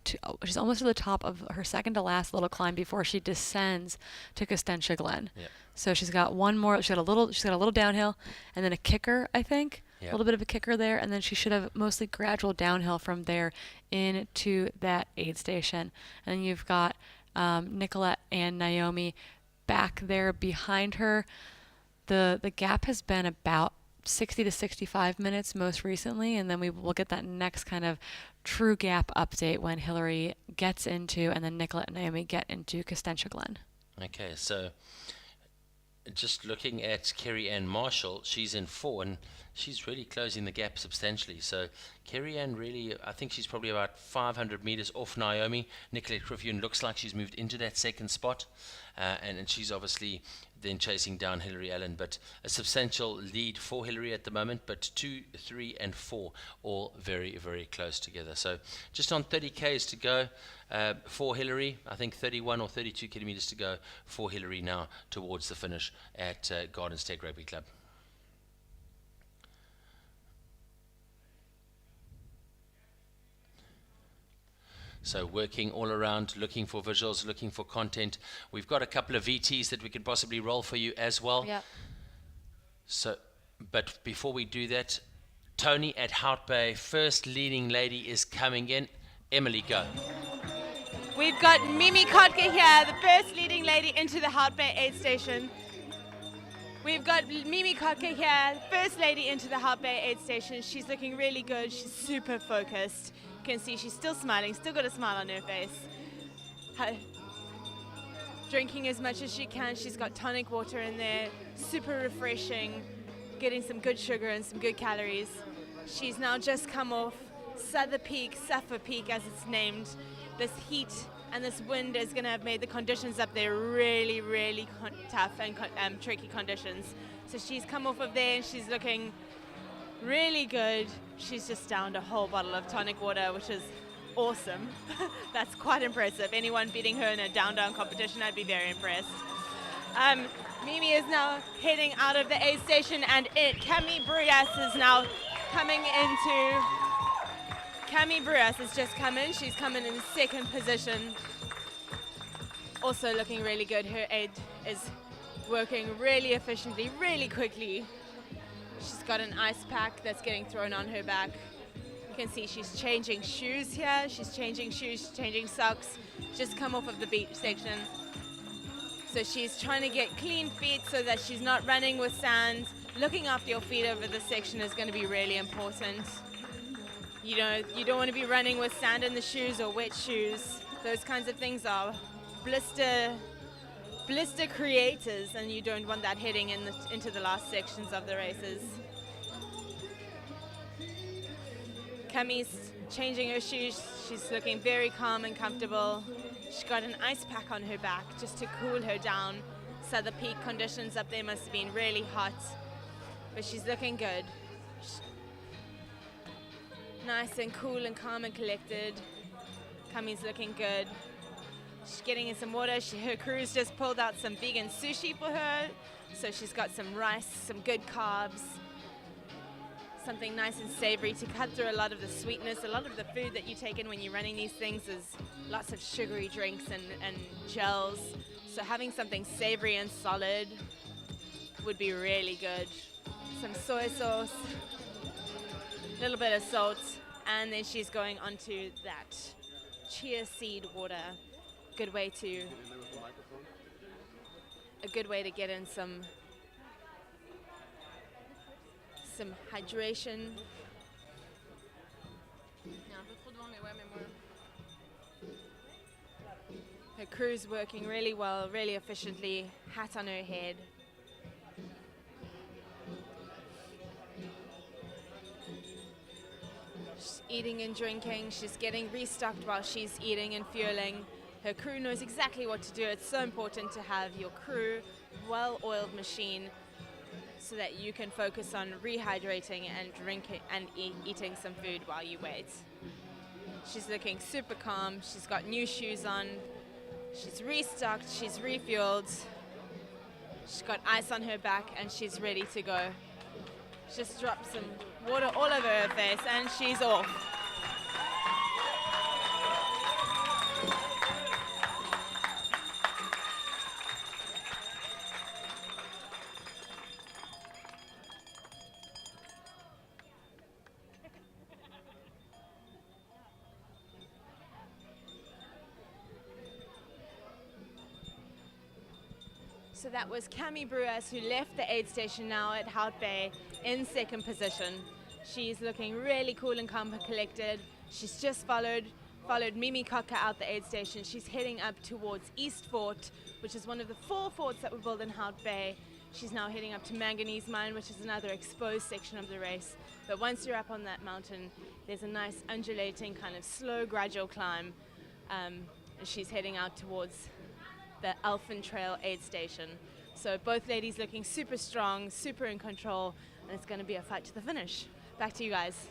she's almost to the top of her second to last little climb before she descends to Costentia Glen. Yep. So she's got one more, she's got a little downhill and then a kicker, I think. Yep. A little bit of a kicker there, and then she should have mostly gradual downhill from there into that aid station. And you've got Nicolette and Naomi back there behind her. The gap has been about 60 to 65 minutes most recently, and then we will get that next kind of true gap update when Hillary gets into, and then Nicolette and Naomi get into Costentia Glen. Okay, so just looking at Kerry-Ann Marshall, she's in 4, and she's really closing the gap substantially. So Kerry-Ann really, I think she's probably about 500 meters off Naomi. Nicolette Griffey-Yoon looks like she's moved into that second spot, and she's obviously then chasing down Hillary Allen, but a substantial lead for Hillary at the moment, but 2, 3, and 4 all very, very close together. So just on 30 Ks to go for Hillary. I think 31 or 32 kilometers to go for Hillary now towards the finish at Garden State Rugby Club. So working all around, looking for visuals, looking for content. We've got a couple of VTs that we could possibly roll for you as well. Yeah. So, but before we do that, Toni at Hout Bay, first leading lady is coming in. Emily, go. We've got Mimi Kotka here, the first leading lady into the Hout Bay aid station. We've got Mimi Kotka here, first lady into the Hout Bay aid station. She's looking really good. She's super focused. You can see she's still smiling, still got a smile on her face. Drinking as much as she can. She's got tonic water in there, super refreshing, getting some good sugar and some good calories. She's now just come off Suffer Peak as it's named. This heat and this wind is going to have made the conditions up there really, really tough and tricky conditions. So she's come off of there and she's looking really good. She's just downed a whole bottle of tonic water, which is awesome. That's quite impressive. Anyone beating her in a down competition, I'd be very impressed. Mimi is now heading out of the aid station, and Cami Bruas is now coming into. Cami Bruas has just come in. She's come in second position. Also looking really good. Her aid is working really efficiently, really quickly. She's got an ice pack that's getting thrown on her back. You can see she's changing shoes here. She's changing shoes, she's changing socks. Just come off of the beach section. So she's trying to get clean feet so that she's not running with sand. Looking after your feet over this section is going to be really important. You know, you don't want to be running with sand in the shoes or wet shoes. Those kinds of things are blister creators, and you don't want that heading into the last sections of the races. Cammie's changing her shoes. She's looking very calm and comfortable. She's got an ice pack on her back just to cool her down. So the peak conditions up there must have been really hot, but she's looking good. Nice and cool and calm and collected. Cammie's looking good. She's getting in some water. Her crew's just pulled out some vegan sushi for her. So she's got some rice, some good carbs, something nice and savory to cut through a lot of the sweetness. A lot of the food that you take in when you're running these things is lots of sugary drinks and gels. So having something savory and solid would be really good. Some soy sauce, a little bit of salt, and then she's going onto that chia seed water. A good way to get in some hydration. Her crew's working really well, really efficiently. Hat on her head. She's eating and drinking. She's getting restocked while she's eating and fueling. Her crew knows exactly what to do. It's so important to have your crew, well-oiled machine, so that you can focus on rehydrating and drinking and eating some food while you wait. She's looking super calm. She's got new shoes on. She's restocked. She's refueled. She's got ice on her back, and she's ready to go. She just dropped some water all over her face, and she's off. So that was Cammie Brewers, who left the aid station now at Hout Bay in second position. She's looking really cool and calm and collected. She's just followed Mimi Cocker out the aid station. She's heading up towards East Fort, which is one of the 4 forts that were built in Hout Bay. She's now heading up to Manganese Mine, which is another exposed section of the race. But once you're up on that mountain, there's a nice undulating kind of slow, gradual climb. She's heading out towards the Elfin Trail aid station. So both ladies looking super strong, super in control, and it's going to be a fight to the finish. Back to you guys.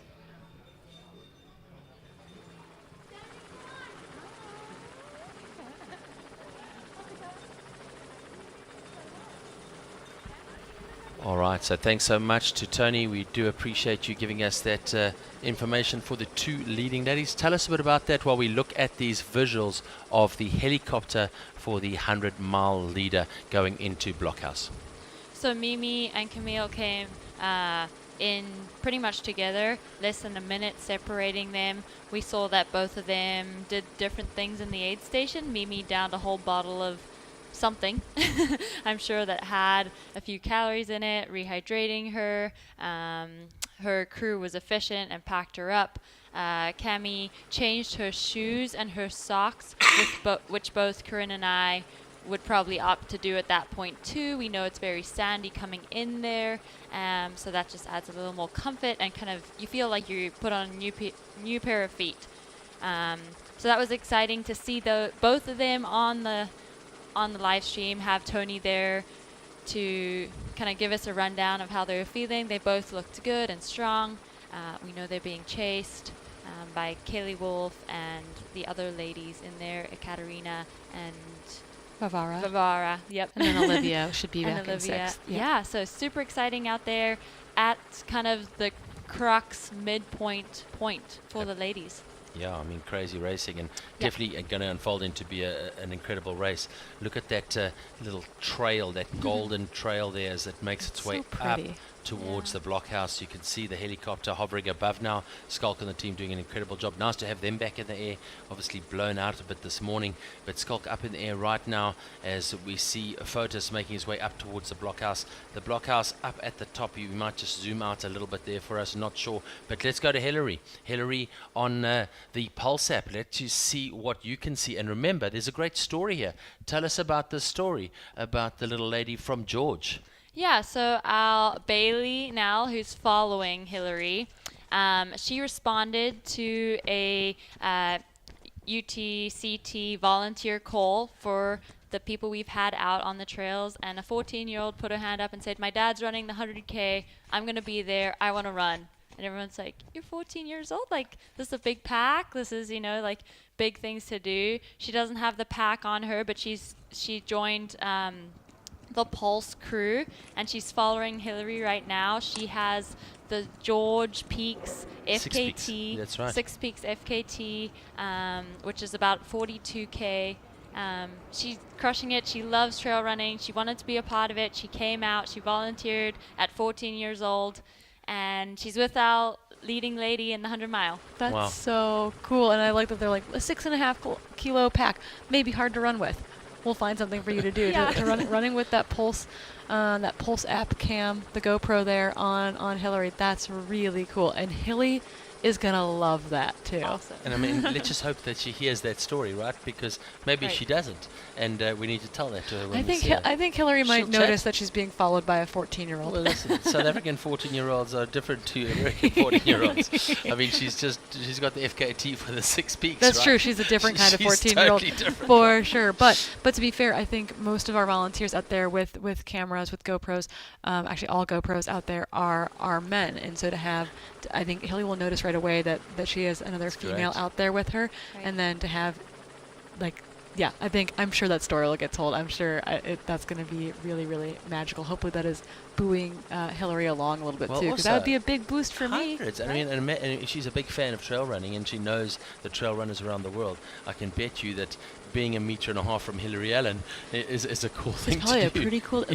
All right, so thanks so much to Toni. We do appreciate you giving us that information for the 2 leading ladies. Tell us a bit about that while we look at these visuals of the helicopter for the 100-mile leader going into Blockhouse. So Mimi and Camille came in pretty much together, less than a minute separating them. We saw that both of them did different things in the aid station. Mimi downed a whole bottle of something, I'm sure, that had a few calories in it, rehydrating her. Her crew was efficient and packed her up. Cammie changed her shoes and her socks, which both Corrine and I would probably opt to do at that point too. We know it's very sandy coming in there, so that just adds a little more comfort and kind of, you feel like you put on a new pair of feet. So that was exciting to see both of them on the live stream, have Toni there to kind of give us a rundown of how they were feeling. They both looked good and strong. We know they're being chased by Kaylee Wolf and the other ladies in there, Ekaterina and Vavara. Yep. And then Olivia should be and back Olivia. in 6th. Yeah, so super exciting out there at kind of the crux midpoint point for the ladies. Yeah, I mean, crazy racing, and definitely going to unfold into be an incredible race. Look at that little trail, that golden trail there as it makes its way up towards the Blockhouse. You can see the helicopter hovering above now. Schalk and the team doing an incredible job. Nice to have them back in the air. Obviously blown out a bit this morning, but Schalk up in the air right now as we see Fotis making his way up towards the Blockhouse. The Blockhouse up at the top. You might just zoom out a little bit there for us, not sure. But let's go to Hillary. Hillary on the Pulse app. Let's you see what you can see. And remember, there's a great story here. Tell us about this story about the little lady from George. Yeah, so our Bailey now, who's following Hillary, she responded to a UTCT volunteer call for the people we've had out on the trails, and a 14-year-old put her hand up and said, my dad's running the 100K, I'm going to be there, I want to run. And everyone's like, you're 14 years old? Like, this is a big pack? This is, you know, like, big things to do. She doesn't have the pack on her, but she joined the Pulse crew, and she's following Hillary right now. She has the George Peaks FKT, That's right. 6 Peaks FKT, which is about 42K. She's crushing it. She loves trail running. She wanted to be a part of it. She came out. She volunteered at 14 years old, and she's with our leading lady in the 100 mile. That's so cool, and I like that they're like a 6.5 kilo pack, maybe hard to run with. We'll find something for you to do. Running with that Pulse app cam, the GoPro there on Hillary. That's really cool, and Hilly is gonna love that too. Awesome. And I mean, let's just hope that she hears that story, right? Because maybe she doesn't, and we need to tell that to her when we see her. I think Hillary might notice that she's being followed by a 14-year-old. Well, listen, South African 14-year-olds are different to American 14-year-olds. I mean, she's got the FKT for the 6 Peaks. That's right? true. She's a different kind of 14-year-old totally for sure. But to be fair, I think most of our volunteers out there with cameras, with GoPros, actually all GoPros out there are men, and so to have, I think Hilly will notice right away that she has another female out there with her, and then to have, like, yeah, I'm sure that story will get told. I'm sure that's going to be really, really magical. Hopefully that is buoying Hillary along a little bit too, because that would be a big boost for me. Right? I mean, and she's a big fan of trail running, and she knows the trail runners around the world. I can bet you that being 1.5 meters from Hillary Allen is a cool thing to do. It's probably a pretty cool,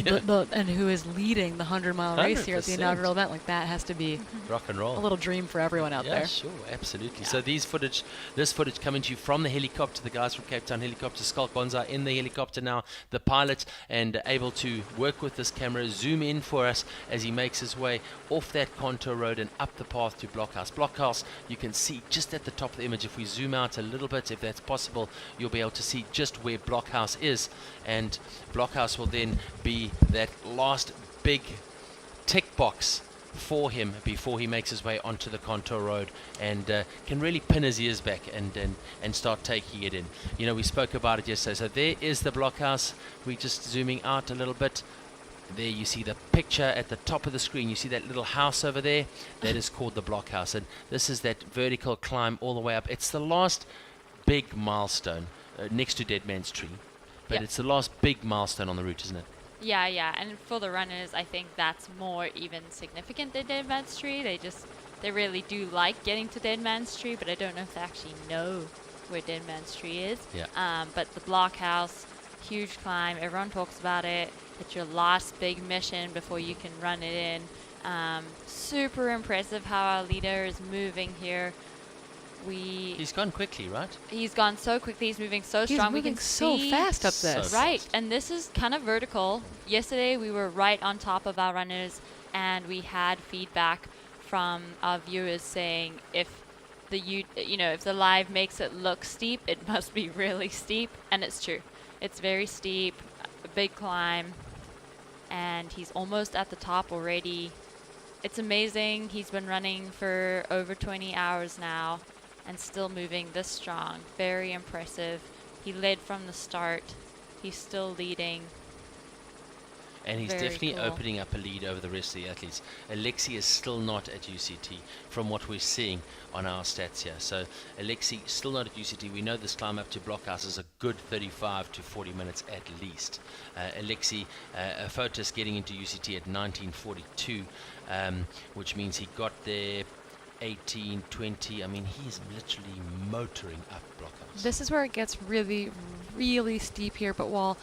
and who is leading the 100-mile race here at the inaugural event. Like, that has to be rock and roll. A little dream for everyone out there. Yeah, sure, absolutely. Yeah. So this footage coming to you from the helicopter, the guys from Cape Town Helicopter, Schalk Boonzaaier in the helicopter now, the pilot, and able to work with this camera, zoom in for us as he makes his way off that contour road and up the path to Blockhouse. Blockhouse, you can see just at the top of the image. If we zoom out a little bit, if that's possible, you'll be able to see just where Blockhouse is, and Blockhouse will then be that last big tick box for him before he makes his way onto the contour road and can really pin his ears back and start taking it in. You know, we spoke about it yesterday. So there is the Blockhouse. We're just zooming out a little bit. There you see the picture at the top of the screen. You see that little house over there? That is called the Blockhouse, and this is that vertical climb all the way up. It's the last big milestone next to Dead Man's Tree, but it's the last big milestone on the route, isn't it? Yeah, and for the runners, I think that's more even significant than Dead Man's Tree. They really do like getting to Dead Man's Tree, but I don't know if they actually know where Dead Man's Tree is. Yeah. But the Blockhouse, huge climb, everyone talks about it. It's your last big mission before you can run it in. Super impressive how our leader is moving here. He's gone quickly, right? He's gone so quickly. He's moving so strong. We can so fast up this. Right, and this is kind of vertical. Yesterday we were right on top of our runners, and we had feedback from our viewers saying if the live makes it look steep, it must be really steep, and it's true. It's very steep, a big climb, and he's almost at the top already. It's amazing. He's been running for over 20 hours now and still moving this strong. Very impressive. He led from the start. He's still leading. And he's definitely opening up a lead over the rest of the athletes. Alexi is still not at UCT from what we're seeing on our stats here. So Alexi still not at UCT. We know this climb up to Blockhouse is a good 35 to 40 minutes at least. Alexi Fotis getting into UCT at 19:42, which means he got there 18, 20. I mean, he's literally motoring up Blockhouse. This is where it gets really, really steep here, but while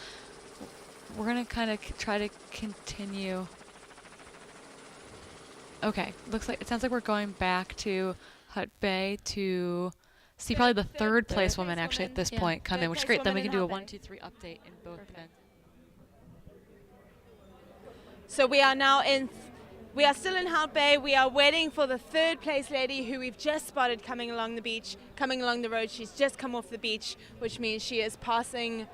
we're going to kind of try to continue. Okay, it sounds like we're going back to Hut Bay to see probably the third place woman actually at this point come in, which is great. Then we can do a 1, 2, 3 update in both events. So we are still in Hut Bay. We are waiting for the third place lady who we've just spotted coming along the beach, coming along the road. She's just come off the beach, which means she is passing.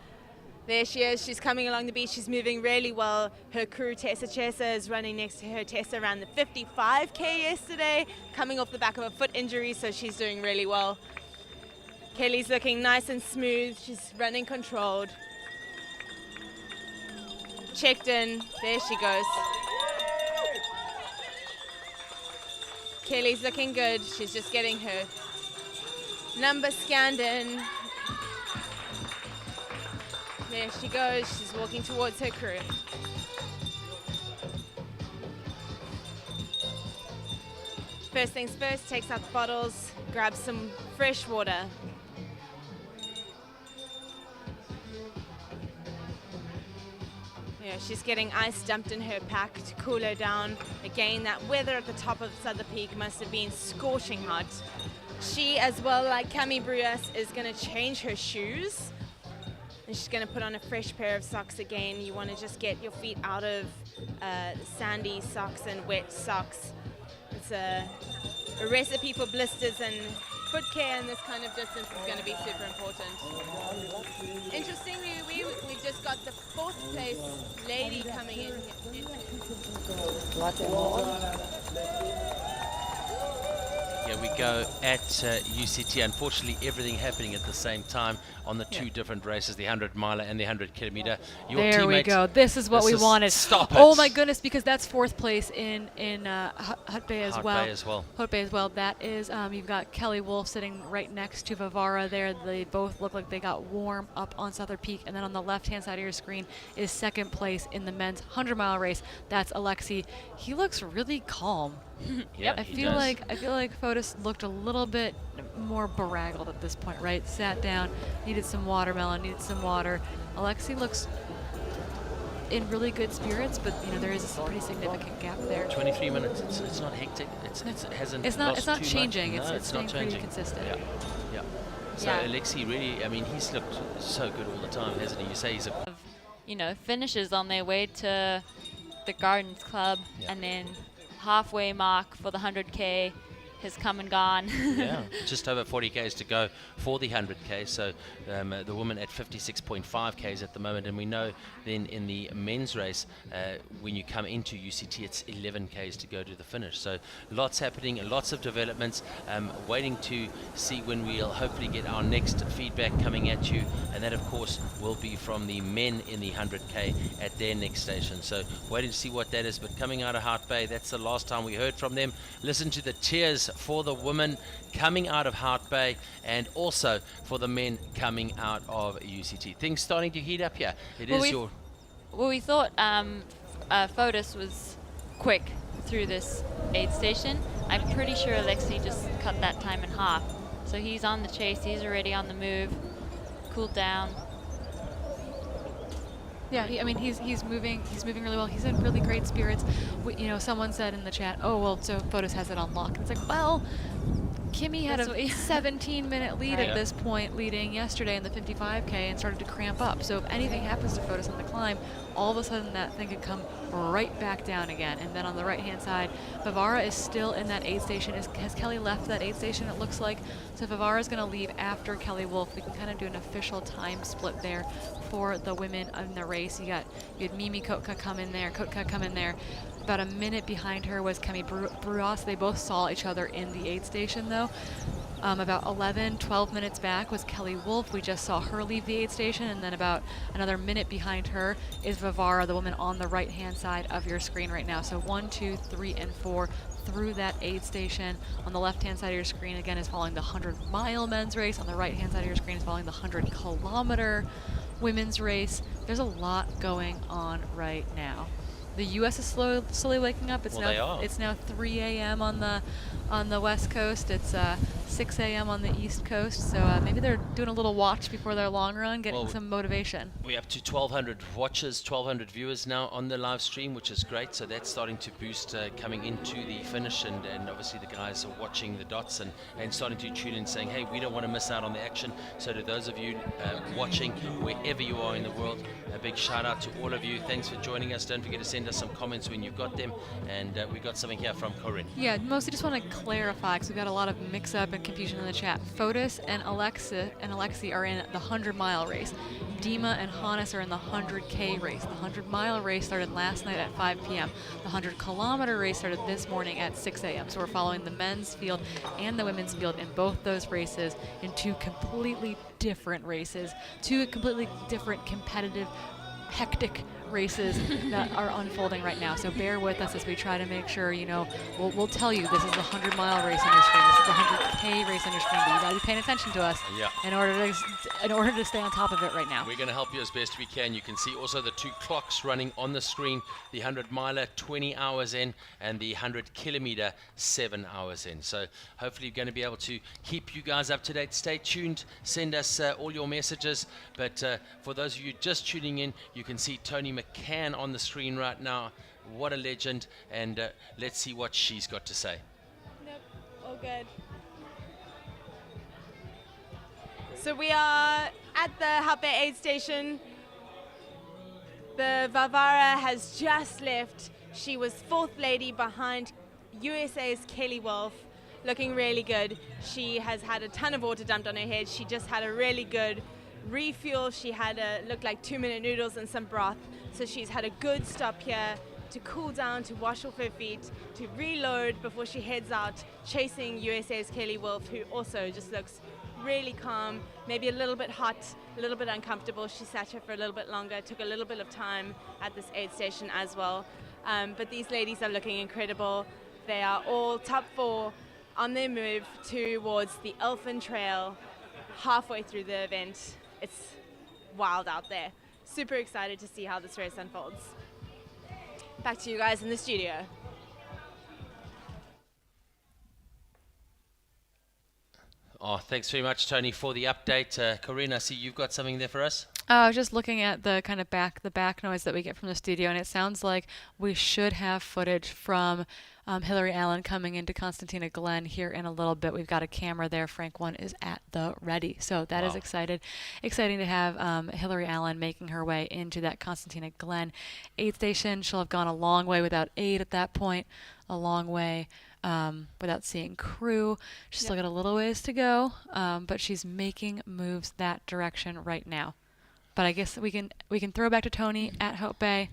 There she is. She's coming along the beach. She's moving really well. Her crew, Tessa Chesa, is running next to her. Tessa ran the 55K yesterday, coming off the back of a foot injury, so she's doing really well. Kelly's looking nice and smooth. She's running controlled. Checked in. There she goes. Kelly's looking good. She's just getting her number scanned in. There she goes. She's walking towards her crew. First things first, takes out the bottles, grabs some fresh water. Yeah, she's getting ice dumped in her pack to cool her down. Again, that weather at the top of Southern Peak must have been scorching hot. She, as well, like Cami Bruas, is going to change her shoes. And she's going to put on a fresh pair of socks again. You want to just get your feet out of sandy socks and wet socks. It's a recipe for blisters, and foot care in this kind of distance is going to be super important. Interestingly, we've just got the fourth place lady coming in. Yeah, we go at UCT. Unfortunately, everything happening at the same time on the two different races, the 100 miler and the 100 kilometer. There we go. This is what we wanted. Stop it. Oh my goodness, because that's fourth place in Hut Bay as well. Hut Bay as well. That is, you've got Kelly Wolf sitting right next to Vivara there. They both look like they got warm up on Southern Peak. And then on the left-hand side of your screen is second place in the men's 100-mile race. That's Alexi. He looks really calm. Yeah, I feel like Fotis looked a little bit more beraggled at this point, right? Sat down, needed some watermelon, needed some water. Alexi looks in really good spirits, but there is a pretty significant gap there. 23 minutes. It's not hectic. It's not changing. No, it's not staying changing. pretty consistent. Yeah. So Alexi really, I mean, he's looked so good all the time, hasn't he? You say he's a finishes on their way to the Gardens Club, and then halfway mark for the 100K has come and gone. Yeah, just over 40 Ks to go for the 100K. So the woman at 56.5 Ks at the moment, and we know then in the men's race, when you come into UCT, it's 11 Ks to go to the finish. So lots happening, lots of developments. Waiting to see when we'll hopefully get our next feedback coming at you, and that of course will be from the men in the 100K at their next station. So waiting to see what that is, but coming out of Hart Bay, that's the last time we heard from them. Listen to the cheers for the women coming out of Hart Bay, and also for the men coming out of UCT. Things starting to heat up here. We thought Fotis was quick through this aid station. I'm pretty sure Alexi just cut that time in half. So he's on the chase. He's already on the move. Cooled down. Yeah, he's moving really well. He's in really great spirits. Someone said in the chat, "Oh well, so Fotis has it on lock." It's like, well, Kimmy had a 17-minute lead at this point, leading yesterday in the 55K, and started to cramp up. So if anything happens to Fotis on the climb, all of a sudden that thing could come right back down again. And then on the right-hand side, Vivara is still in that aid station. Has Kelly left that aid station, it looks like? So Vivara is going to leave after Kelly Wolf. We can kind of do an official time split there for the women in the race. You had Mimi Kotka come in there. About a minute behind her was Cami Bruas. They both saw each other in the aid station, though. About 12 minutes back was Kelly Wolf. We just saw her leave the aid station, and then about another minute behind her is Vivara, the woman on the right-hand side of your screen right now. So 1, 2, 3, and 4 through that aid station. On the left-hand side of your screen, again, is following the 100-mile men's race. On the right-hand side of your screen is following the 100-kilometer women's race. There's a lot going on right now. the U.S. is slowly waking up. It's Well, they now are. it's now 3 a.m. on the West Coast. It's 6 a.m. on the East Coast. So maybe they're doing a little watch before their long run, getting some motivation. We're up to 1,200 watchers, 1,200 viewers now on the live stream, which is great. So that's starting to boost coming into the finish, and obviously the guys are watching the dots and starting to tune in, saying, hey, we don't want to miss out on the action. So to those of you watching wherever you are in the world, a big shout out to all of you. Thanks for joining us. Don't forget to send us some comments when you've got them. And we got something here from Corrine. Yeah, mostly just want to clarify, because we've got a lot of mix-up and confusion in the chat. Fotis and Alexi are in the 100-mile race. Dima and Hannes are in the 100K race. The 100-mile race started last night at 5 p.m. The 100-kilometer race started this morning at 6 a.m. So we're following the men's field and the women's field in both those races, in two completely different races, two completely different competitive, hectic races that are unfolding right now. So bear with us as we try to make sure, you know, we'll tell you this is the 100-mile race on your screen, this is the 100K race on your screen, but you gotta be paying attention to us in order to stay on top of it right now. We're going to help you as best we can. You can see also the two clocks running on the screen, the 100-miler 20 hours in and the 100-kilometer 7 hours in. So hopefully you're going to be able to keep you guys up to date. Stay tuned, send us all your messages, but for those of you just tuning in, you can see Toni McCann on the screen right now. What a legend, and let's see what she's got to say. Nope, all good. So we are at the Halpe aid station. The Varvara has just left. She was fourth lady behind USA's Kelly Wolf, looking really good. She has had a ton of water dumped on her head. She just had a really good refuel. She had looked like 2-minute noodles and some broth. So she's had a good stop here to cool down, to wash off her feet, to reload before she heads out chasing USA's Kelly Wolf, who also just looks really calm, maybe a little bit hot, a little bit uncomfortable. She sat here for a little bit longer, took a little bit of time at this aid station as well. But these ladies are looking incredible. They are all top 4 on their move towards the Elfin Trail halfway through the event. It's wild out there. Super excited to see how this race unfolds. Back to you guys in the studio. Oh, thanks very much, Toni, for the update. Corrine, I see you've got something there for us. I was just looking at the kind of back noise that we get from the studio, and it sounds like we should have footage from Hillary Allen coming into Constantina Glen here in a little bit. We've got a camera there. Frank One is at the ready. So that is exciting to have Hillary Allen making her way into that Constantina Glen aid station. She'll have gone a long way without aid at that point, a long way without seeing crew. She's still got a little ways to go, but she's making moves that direction right now. But I guess we can throw back to Toni at Hope Bay.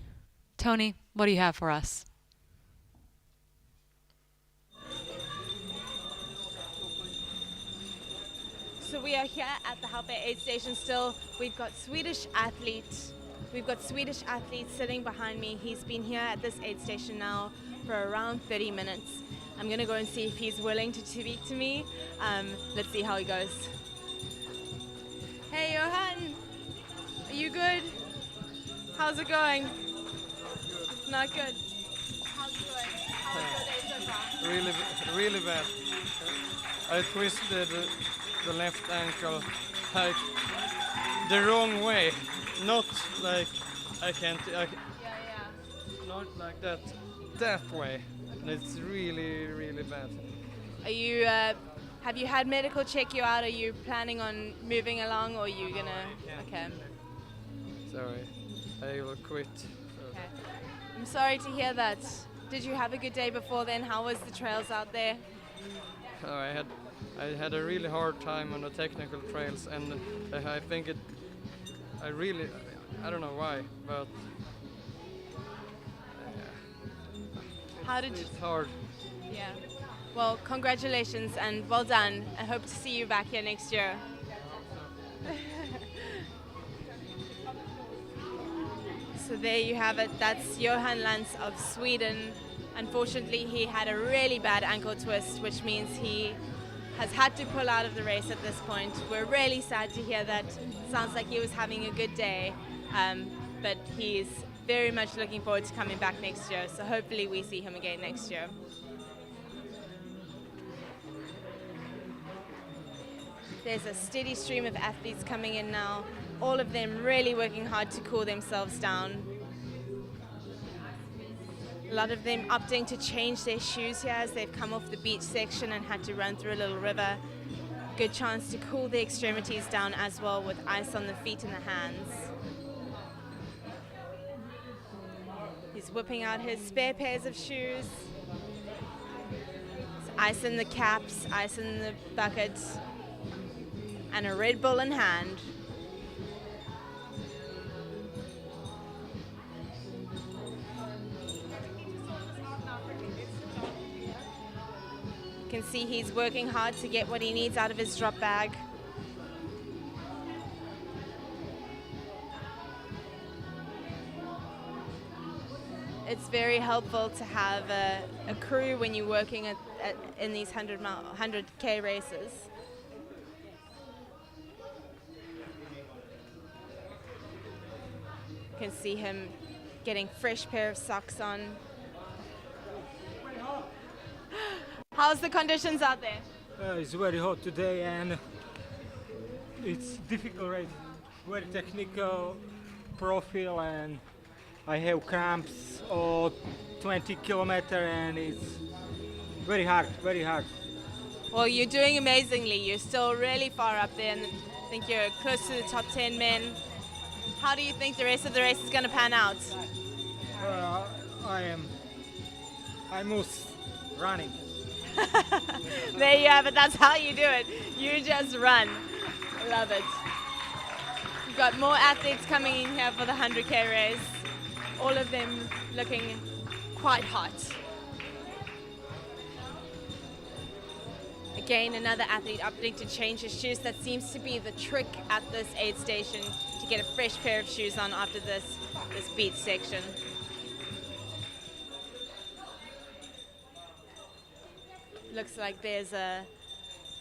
Toni, what do you have for us? So we are here at the Halpe aid station still. We've got Swedish athletes sitting behind me. He's been here at this aid station now for around 30 minutes. I'm gonna go and see if he's willing to speak to me. Let's see how he goes. Hey Johan, are you good? How's it going? Not good. How's it going? How's your day so far? Really bad. I twisted the left ankle like the wrong way, not like not like that way. And it's really bad. Are you have you had medical check you out? Are you planning on moving along, or are you gonna? Okay. Sorry, I will quit. Okay. I'm sorry to hear that. Did you have a good day before then? How was the trails out there? Oh, I had a really hard time on the technical trails, and I think I don't know why, but how did you? It's hard. Yeah. Well, congratulations and well done. I hope to see you back here next year. So there you have it. That's Johan Lantz of Sweden. Unfortunately, he had a really bad ankle twist, which means he has had to pull out of the race at this point. We're really sad to hear that. Sounds like he was having a good day, but he's very much looking forward to coming back next year. So hopefully we see him again next year. There's a steady stream of athletes coming in now, all of them really working hard to cool themselves down. A lot of them opting to change their shoes here as they've come off the beach section and had to run through a little river. Good chance to cool the extremities down as well with ice on the feet and the hands. He's whipping out his spare pairs of shoes. It's ice in the caps, ice in the buckets, and a Red Bull in hand. You can see he's working hard to get what he needs out of his drop bag. It's very helpful to have a crew when you're working in these 100K races. You can see him getting fresh pair of socks on. How's the conditions out there? It's very hot today and it's difficult race. Very technical profile and I have cramps or 20 kilometers and it's very hard, very hard. Well, you're doing amazingly. You're still really far up there and I think you're close to the top 10 men. How do you think the rest of the race is going to pan out? I'm most running. There you have it. That's how you do it. You just run. I love it. We've got more athletes coming in here for the 100K race. All of them looking quite hot. Again, another athlete opting to change his shoes. That seems to be the trick at this aid station, to get a fresh pair of shoes on after this beach section. Looks like there's a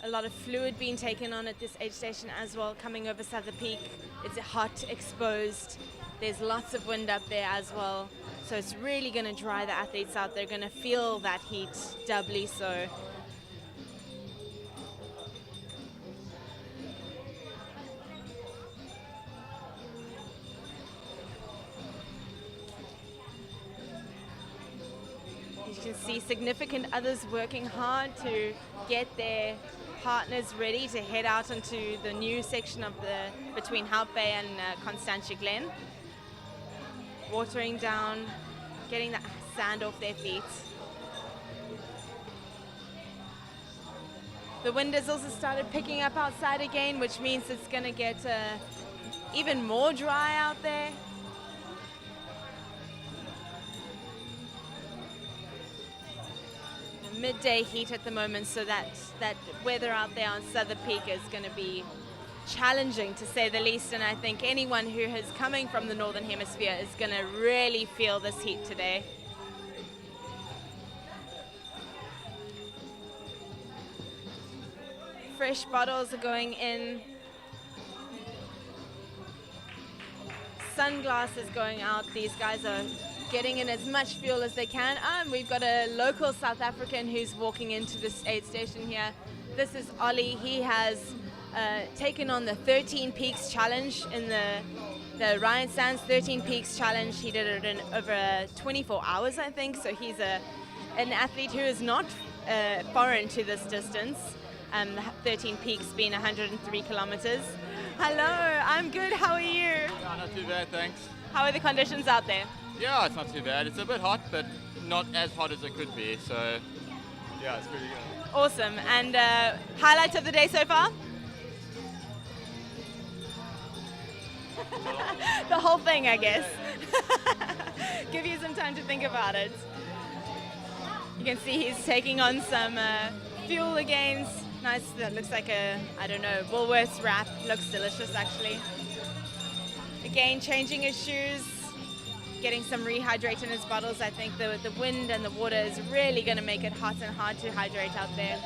lot of fluid being taken on at this aid station as well, coming over Southern Peak. It's hot, exposed. There's lots of wind up there as well. So it's really going to dry the athletes out. They're going to feel that heat doubly so. You can see significant others working hard to get their partners ready to head out into the new section of between Hout Bay and Constantia Glen. Watering down, getting that sand off their feet. The wind has also started picking up outside again, which means it's going to get even more dry out there. Midday heat at the moment, so that weather out there on Southern Peak is going to be challenging to say the least, and I think anyone who is coming from the Northern Hemisphere is going to really feel this heat today. Fresh bottles are going in. Sunglasses going out. These guys are getting in as much fuel as they can. We've got a local South African who's walking into this aid station here. This is Ollie. He has taken on the 13 Peaks Challenge in the Ryan Sands 13 Peaks Challenge. He did it in over 24 hours, I think. So he's an athlete who is not foreign to this distance. 13 Peaks being 103 kilometers. Hello, I'm good. How are you? Yeah, not too bad, thanks. How are the conditions out there? Yeah, it's not too bad. It's a bit hot, but not as hot as it could be. So, yeah, it's pretty good. Awesome. And highlights of the day so far? The whole thing, I guess. Give you some time to think about it. You can see he's taking on some fuel again. Nice, that looks like I don't know, Woolworths wrap. Looks delicious, actually. Again, changing his shoes, getting some rehydrate in his bottles. I think the wind and the water is really going to make it hot and hard to hydrate out there.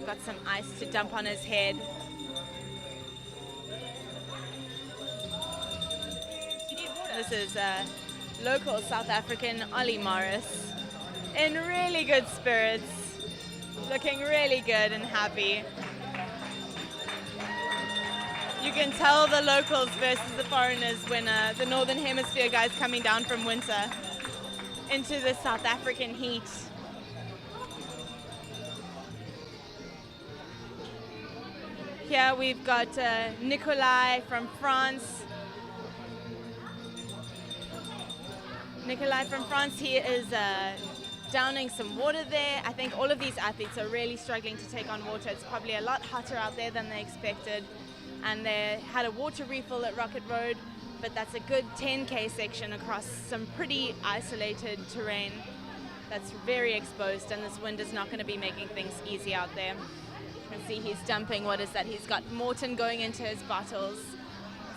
Got some ice to dump on his head. This is local South African Ollie Morris in really good spirits, looking really good and happy. You can tell the locals versus the foreigners when the Northern Hemisphere guys coming down from winter into the South African heat. Here we've got Nikolai from France. Nikolai from France, he is downing some water there. I think all of these athletes are really struggling to take on water. It's probably a lot hotter out there than they expected. And they had a water refill at Rocket Road, but that's a good 10K section across some pretty isolated terrain that's very exposed, and this wind is not going to be making things easy out there. You can see he's dumping, what is that? He's got Morton going into his bottles.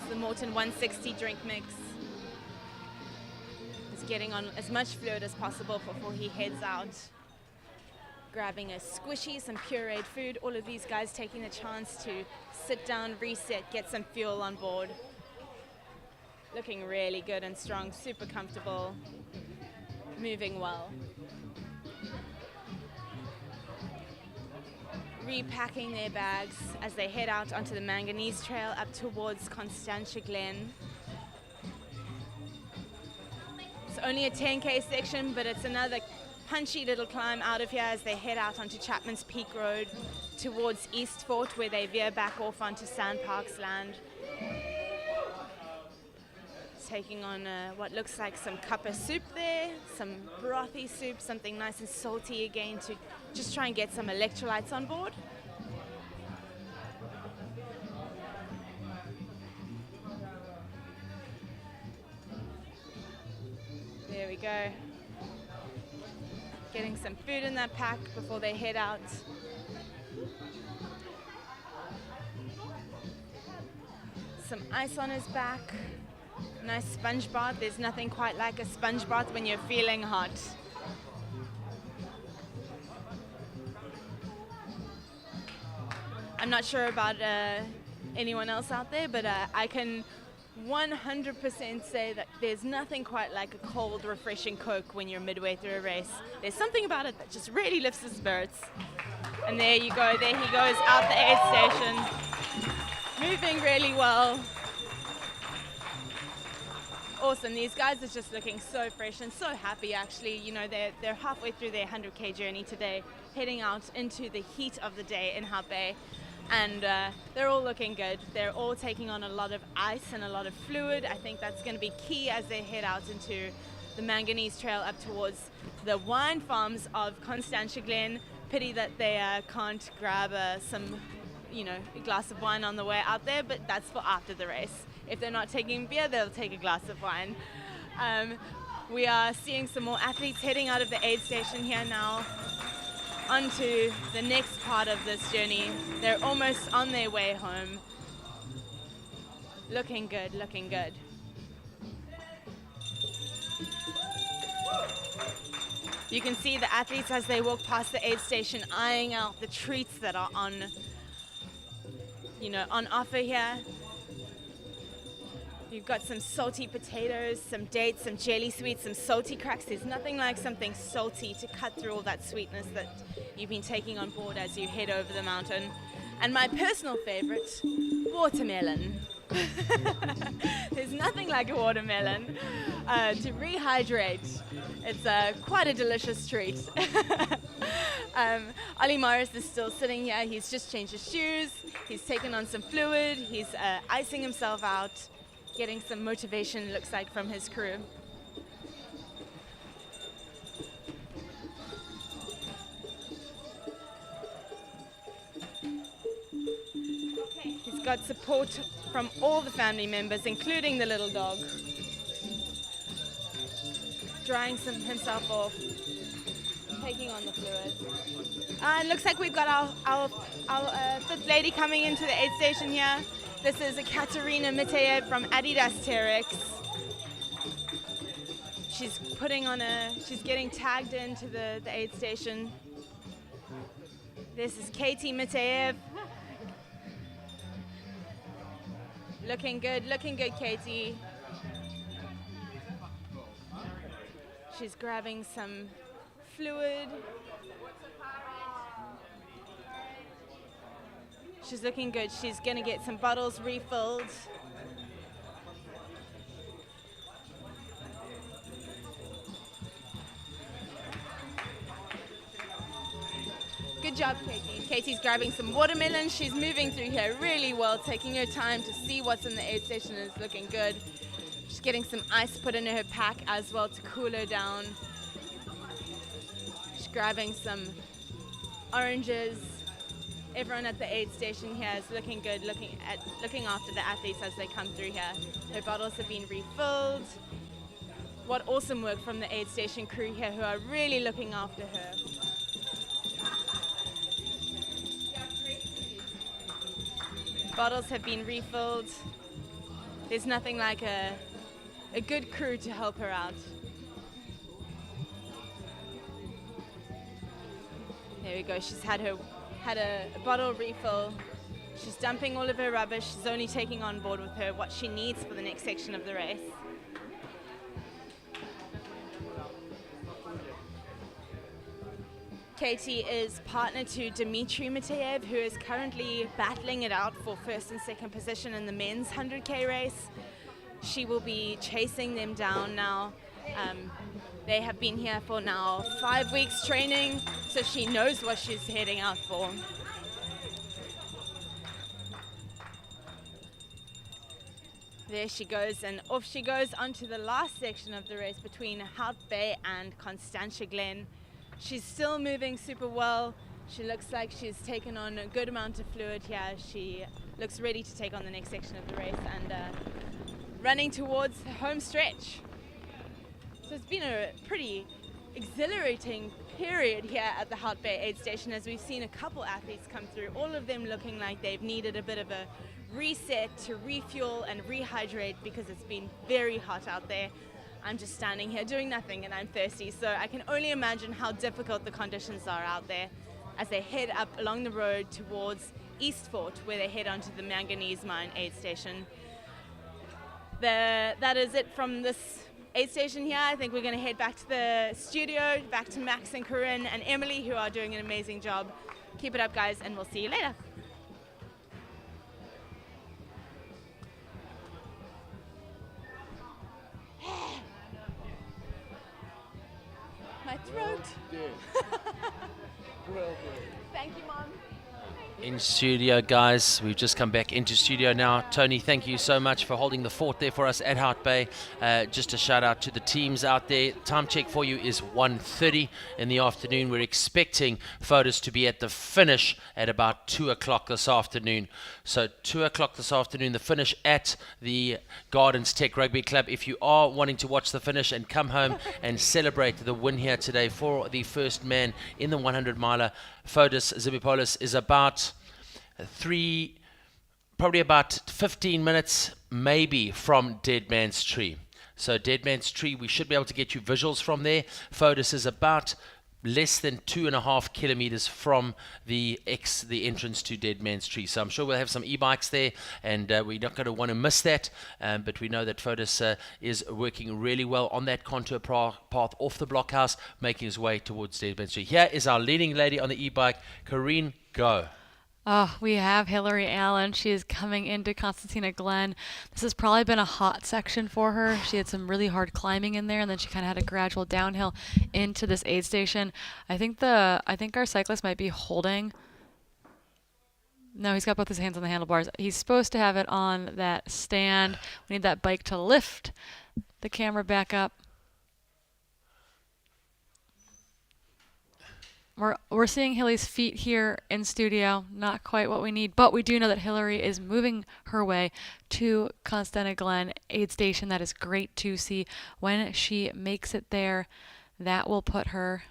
It's the Morton 160 drink mix. He's getting on as much fluid as possible before he heads out. Grabbing a squishy, some pureed food. All of these guys taking the chance to sit down, reset, get some fuel on board. Looking really good and strong, super comfortable, moving well. Repacking their bags as they head out onto the Manganese Trail up towards Constantia Glen. It's only a 10K section, but it's another punchy little climb out of here as they head out onto Chapman's Peak Road towards East Fort, where they veer back off onto Sandparks Land. Taking on what looks like some cuppa soup there, some brothy soup, something nice and salty again to just try and get some electrolytes on board. There we go. Getting some food in that pack before they head out. Some ice on his back. Nice sponge bath. There's nothing quite like a sponge bath when you're feeling hot. I'm not sure about anyone else out there, but I can 100% say that there's nothing quite like a cold, refreshing Coke when you're midway through a race. There's something about it that just really lifts the spirits. And there you go, there he goes out the aid station. Moving really well. Awesome, these guys are just looking so fresh and so happy actually. You know, they're halfway through their 100K journey today, heading out into the heat of the day in Hout Bay. And they're all looking good. They're all taking on a lot of ice and a lot of fluid. I think that's going to be key as they head out into the Manganese Trail up towards the wine farms of Constantia Glen. Pity that they can't grab some, you know, a glass of wine on the way out there, but that's for after the race. If they're not taking beer, they'll take a glass of wine. We are seeing some more athletes heading out of the aid station here now onto the next part of this journey. They're almost on their way home. Looking good, looking good. You can see the athletes as they walk past the aid station eyeing out the treats that are on, you know, on offer here. You've got some salty potatoes, some dates, some jelly sweets, some salty cracks. There's nothing like something salty to cut through all that sweetness that you've been taking on board as you head over the mountain. And my personal favorite, watermelon. There's nothing like a watermelon to rehydrate. It's quite a delicious treat. Ollie Morris is still sitting here. He's just changed his shoes. He's taken on some fluid. He's icing himself out. Getting some motivation, looks like, from his crew. He's got support from all the family members, including the little dog. Drying himself off, taking on the fluid. And looks like we've got our fifth lady coming into the aid station here. This is Katerina Miteyev from Adidas Terex. She's she's getting tagged into the aid station. This is Katie Miteyev. Looking good, Katie. She's grabbing some fluid. She's looking good. She's going to get some bottles refilled. Good job, Katie. Katie's grabbing some watermelon. She's moving through here really well, taking her time to see what's in the aid station. Is looking good. She's getting some ice put in her pack as well to cool her down. She's grabbing some oranges. Everyone at the aid station here is looking good, looking after the athletes as they come through here. Her bottles have been refilled. What awesome work from the aid station crew here who are really looking after her. Bottles have been refilled. There's nothing like a good crew to help her out. There we go. She's had a bottle refill. She's dumping all of her rubbish. She's only taking on board with her what she needs for the next section of the race. Katie is partner to Dmitry Mateev, who is currently battling it out for first and second position in the men's 100K race. She will be chasing them down now. They have been here for now 5 weeks training, so she knows what she's heading out for. There she goes, and off she goes onto the last section of the race between Hout Bay and Constantia Glen. She's still moving super well. She looks like she's taken on a good amount of fluid here. She looks ready to take on the next section of the race and running towards the home stretch. So it's been a pretty exhilarating period here at the Hout Bay aid station as we've seen a couple athletes come through, all of them looking like they've needed a bit of a reset to refuel and rehydrate because it's been very hot out there. I'm just standing here doing nothing and I'm thirsty, so I can only imagine how difficult the conditions are out there as they head up along the road towards East Fort, where they head onto the manganese mine aid station. That is it from this aid station here. I think we're going to head back to the studio, back to Max and Corrine and Emily, who are doing an amazing job. Keep it up, guys, and we'll see you later. My throat. Thank you, Mom. In studio, guys, we've just come back into studio now. Toni, thank you so much for holding the fort there for us at Hout Bay. Just a shout out to the teams out there. Time check for you is 1:30 in the afternoon. We're expecting photos to be at the finish at about 2 o'clock this afternoon. So 2 o'clock this afternoon, the finish at the Gardens Tech Rugby Club. If you are wanting to watch the finish and come home and celebrate the win here today for the first man in the 100 miler, Fotis Zibipoulos is probably about 15 minutes maybe from Dead Man's Tree. So Dead Man's Tree, we should be able to get you visuals from there. Fotis is about less than 2.5 kilometers from the entrance to Dead Man's Tree. So I'm sure we'll have some e-bikes there, and we're not going to want to miss that. But we know that Fotis is working really well on that contour path off the Blockhouse, making his way towards Dead Man's Tree. Here is our leading lady on the e-bike, Corrine. Go. Oh, we have Hillary Allen. She is coming into Constantia Glen. This has probably been a hot section for her. She had some really hard climbing in there, and then she kind of had a gradual downhill into this aid station. I think our cyclist might be holding. No, he's got both his hands on the handlebars. He's supposed to have it on that stand. We need that bike to lift the camera back up. We're seeing Hillary's feet here in studio. Not quite what we need, but we do know that Hillary is moving her way to Constantia Glen aid station. That is great to see. When she makes it there, that will put her.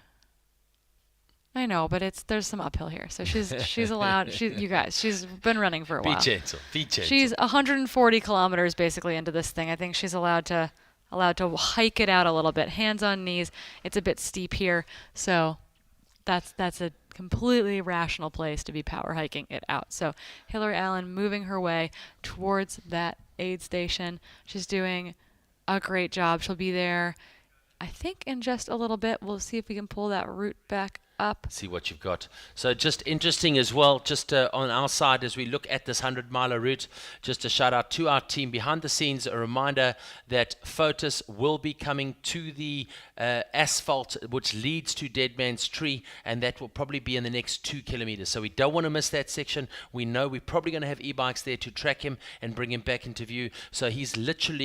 I know, but there's some uphill here, so she's allowed. You guys, she's been running for a while. Be gentle. Be gentle. She's 140 kilometers basically into this thing. I think she's allowed to hike it out a little bit, hands on knees. It's a bit steep here, so. That's a completely rational place to be power hiking it out. So Hillary Allen moving her way towards that aid station. She's doing a great job. She'll be there I think in just a little bit, we'll see if we can pull that route back up. See what you've got. So just interesting as well, just on our side as we look at this 100-miler route, just a shout out to our team behind the scenes, a reminder that Fotis will be coming to the asphalt which leads to Dead Man's Tree, and that will probably be in the next 2 kilometers. So we don't want to miss that section. We know we're probably going to have e-bikes there to track him and bring him back into view. So he's literally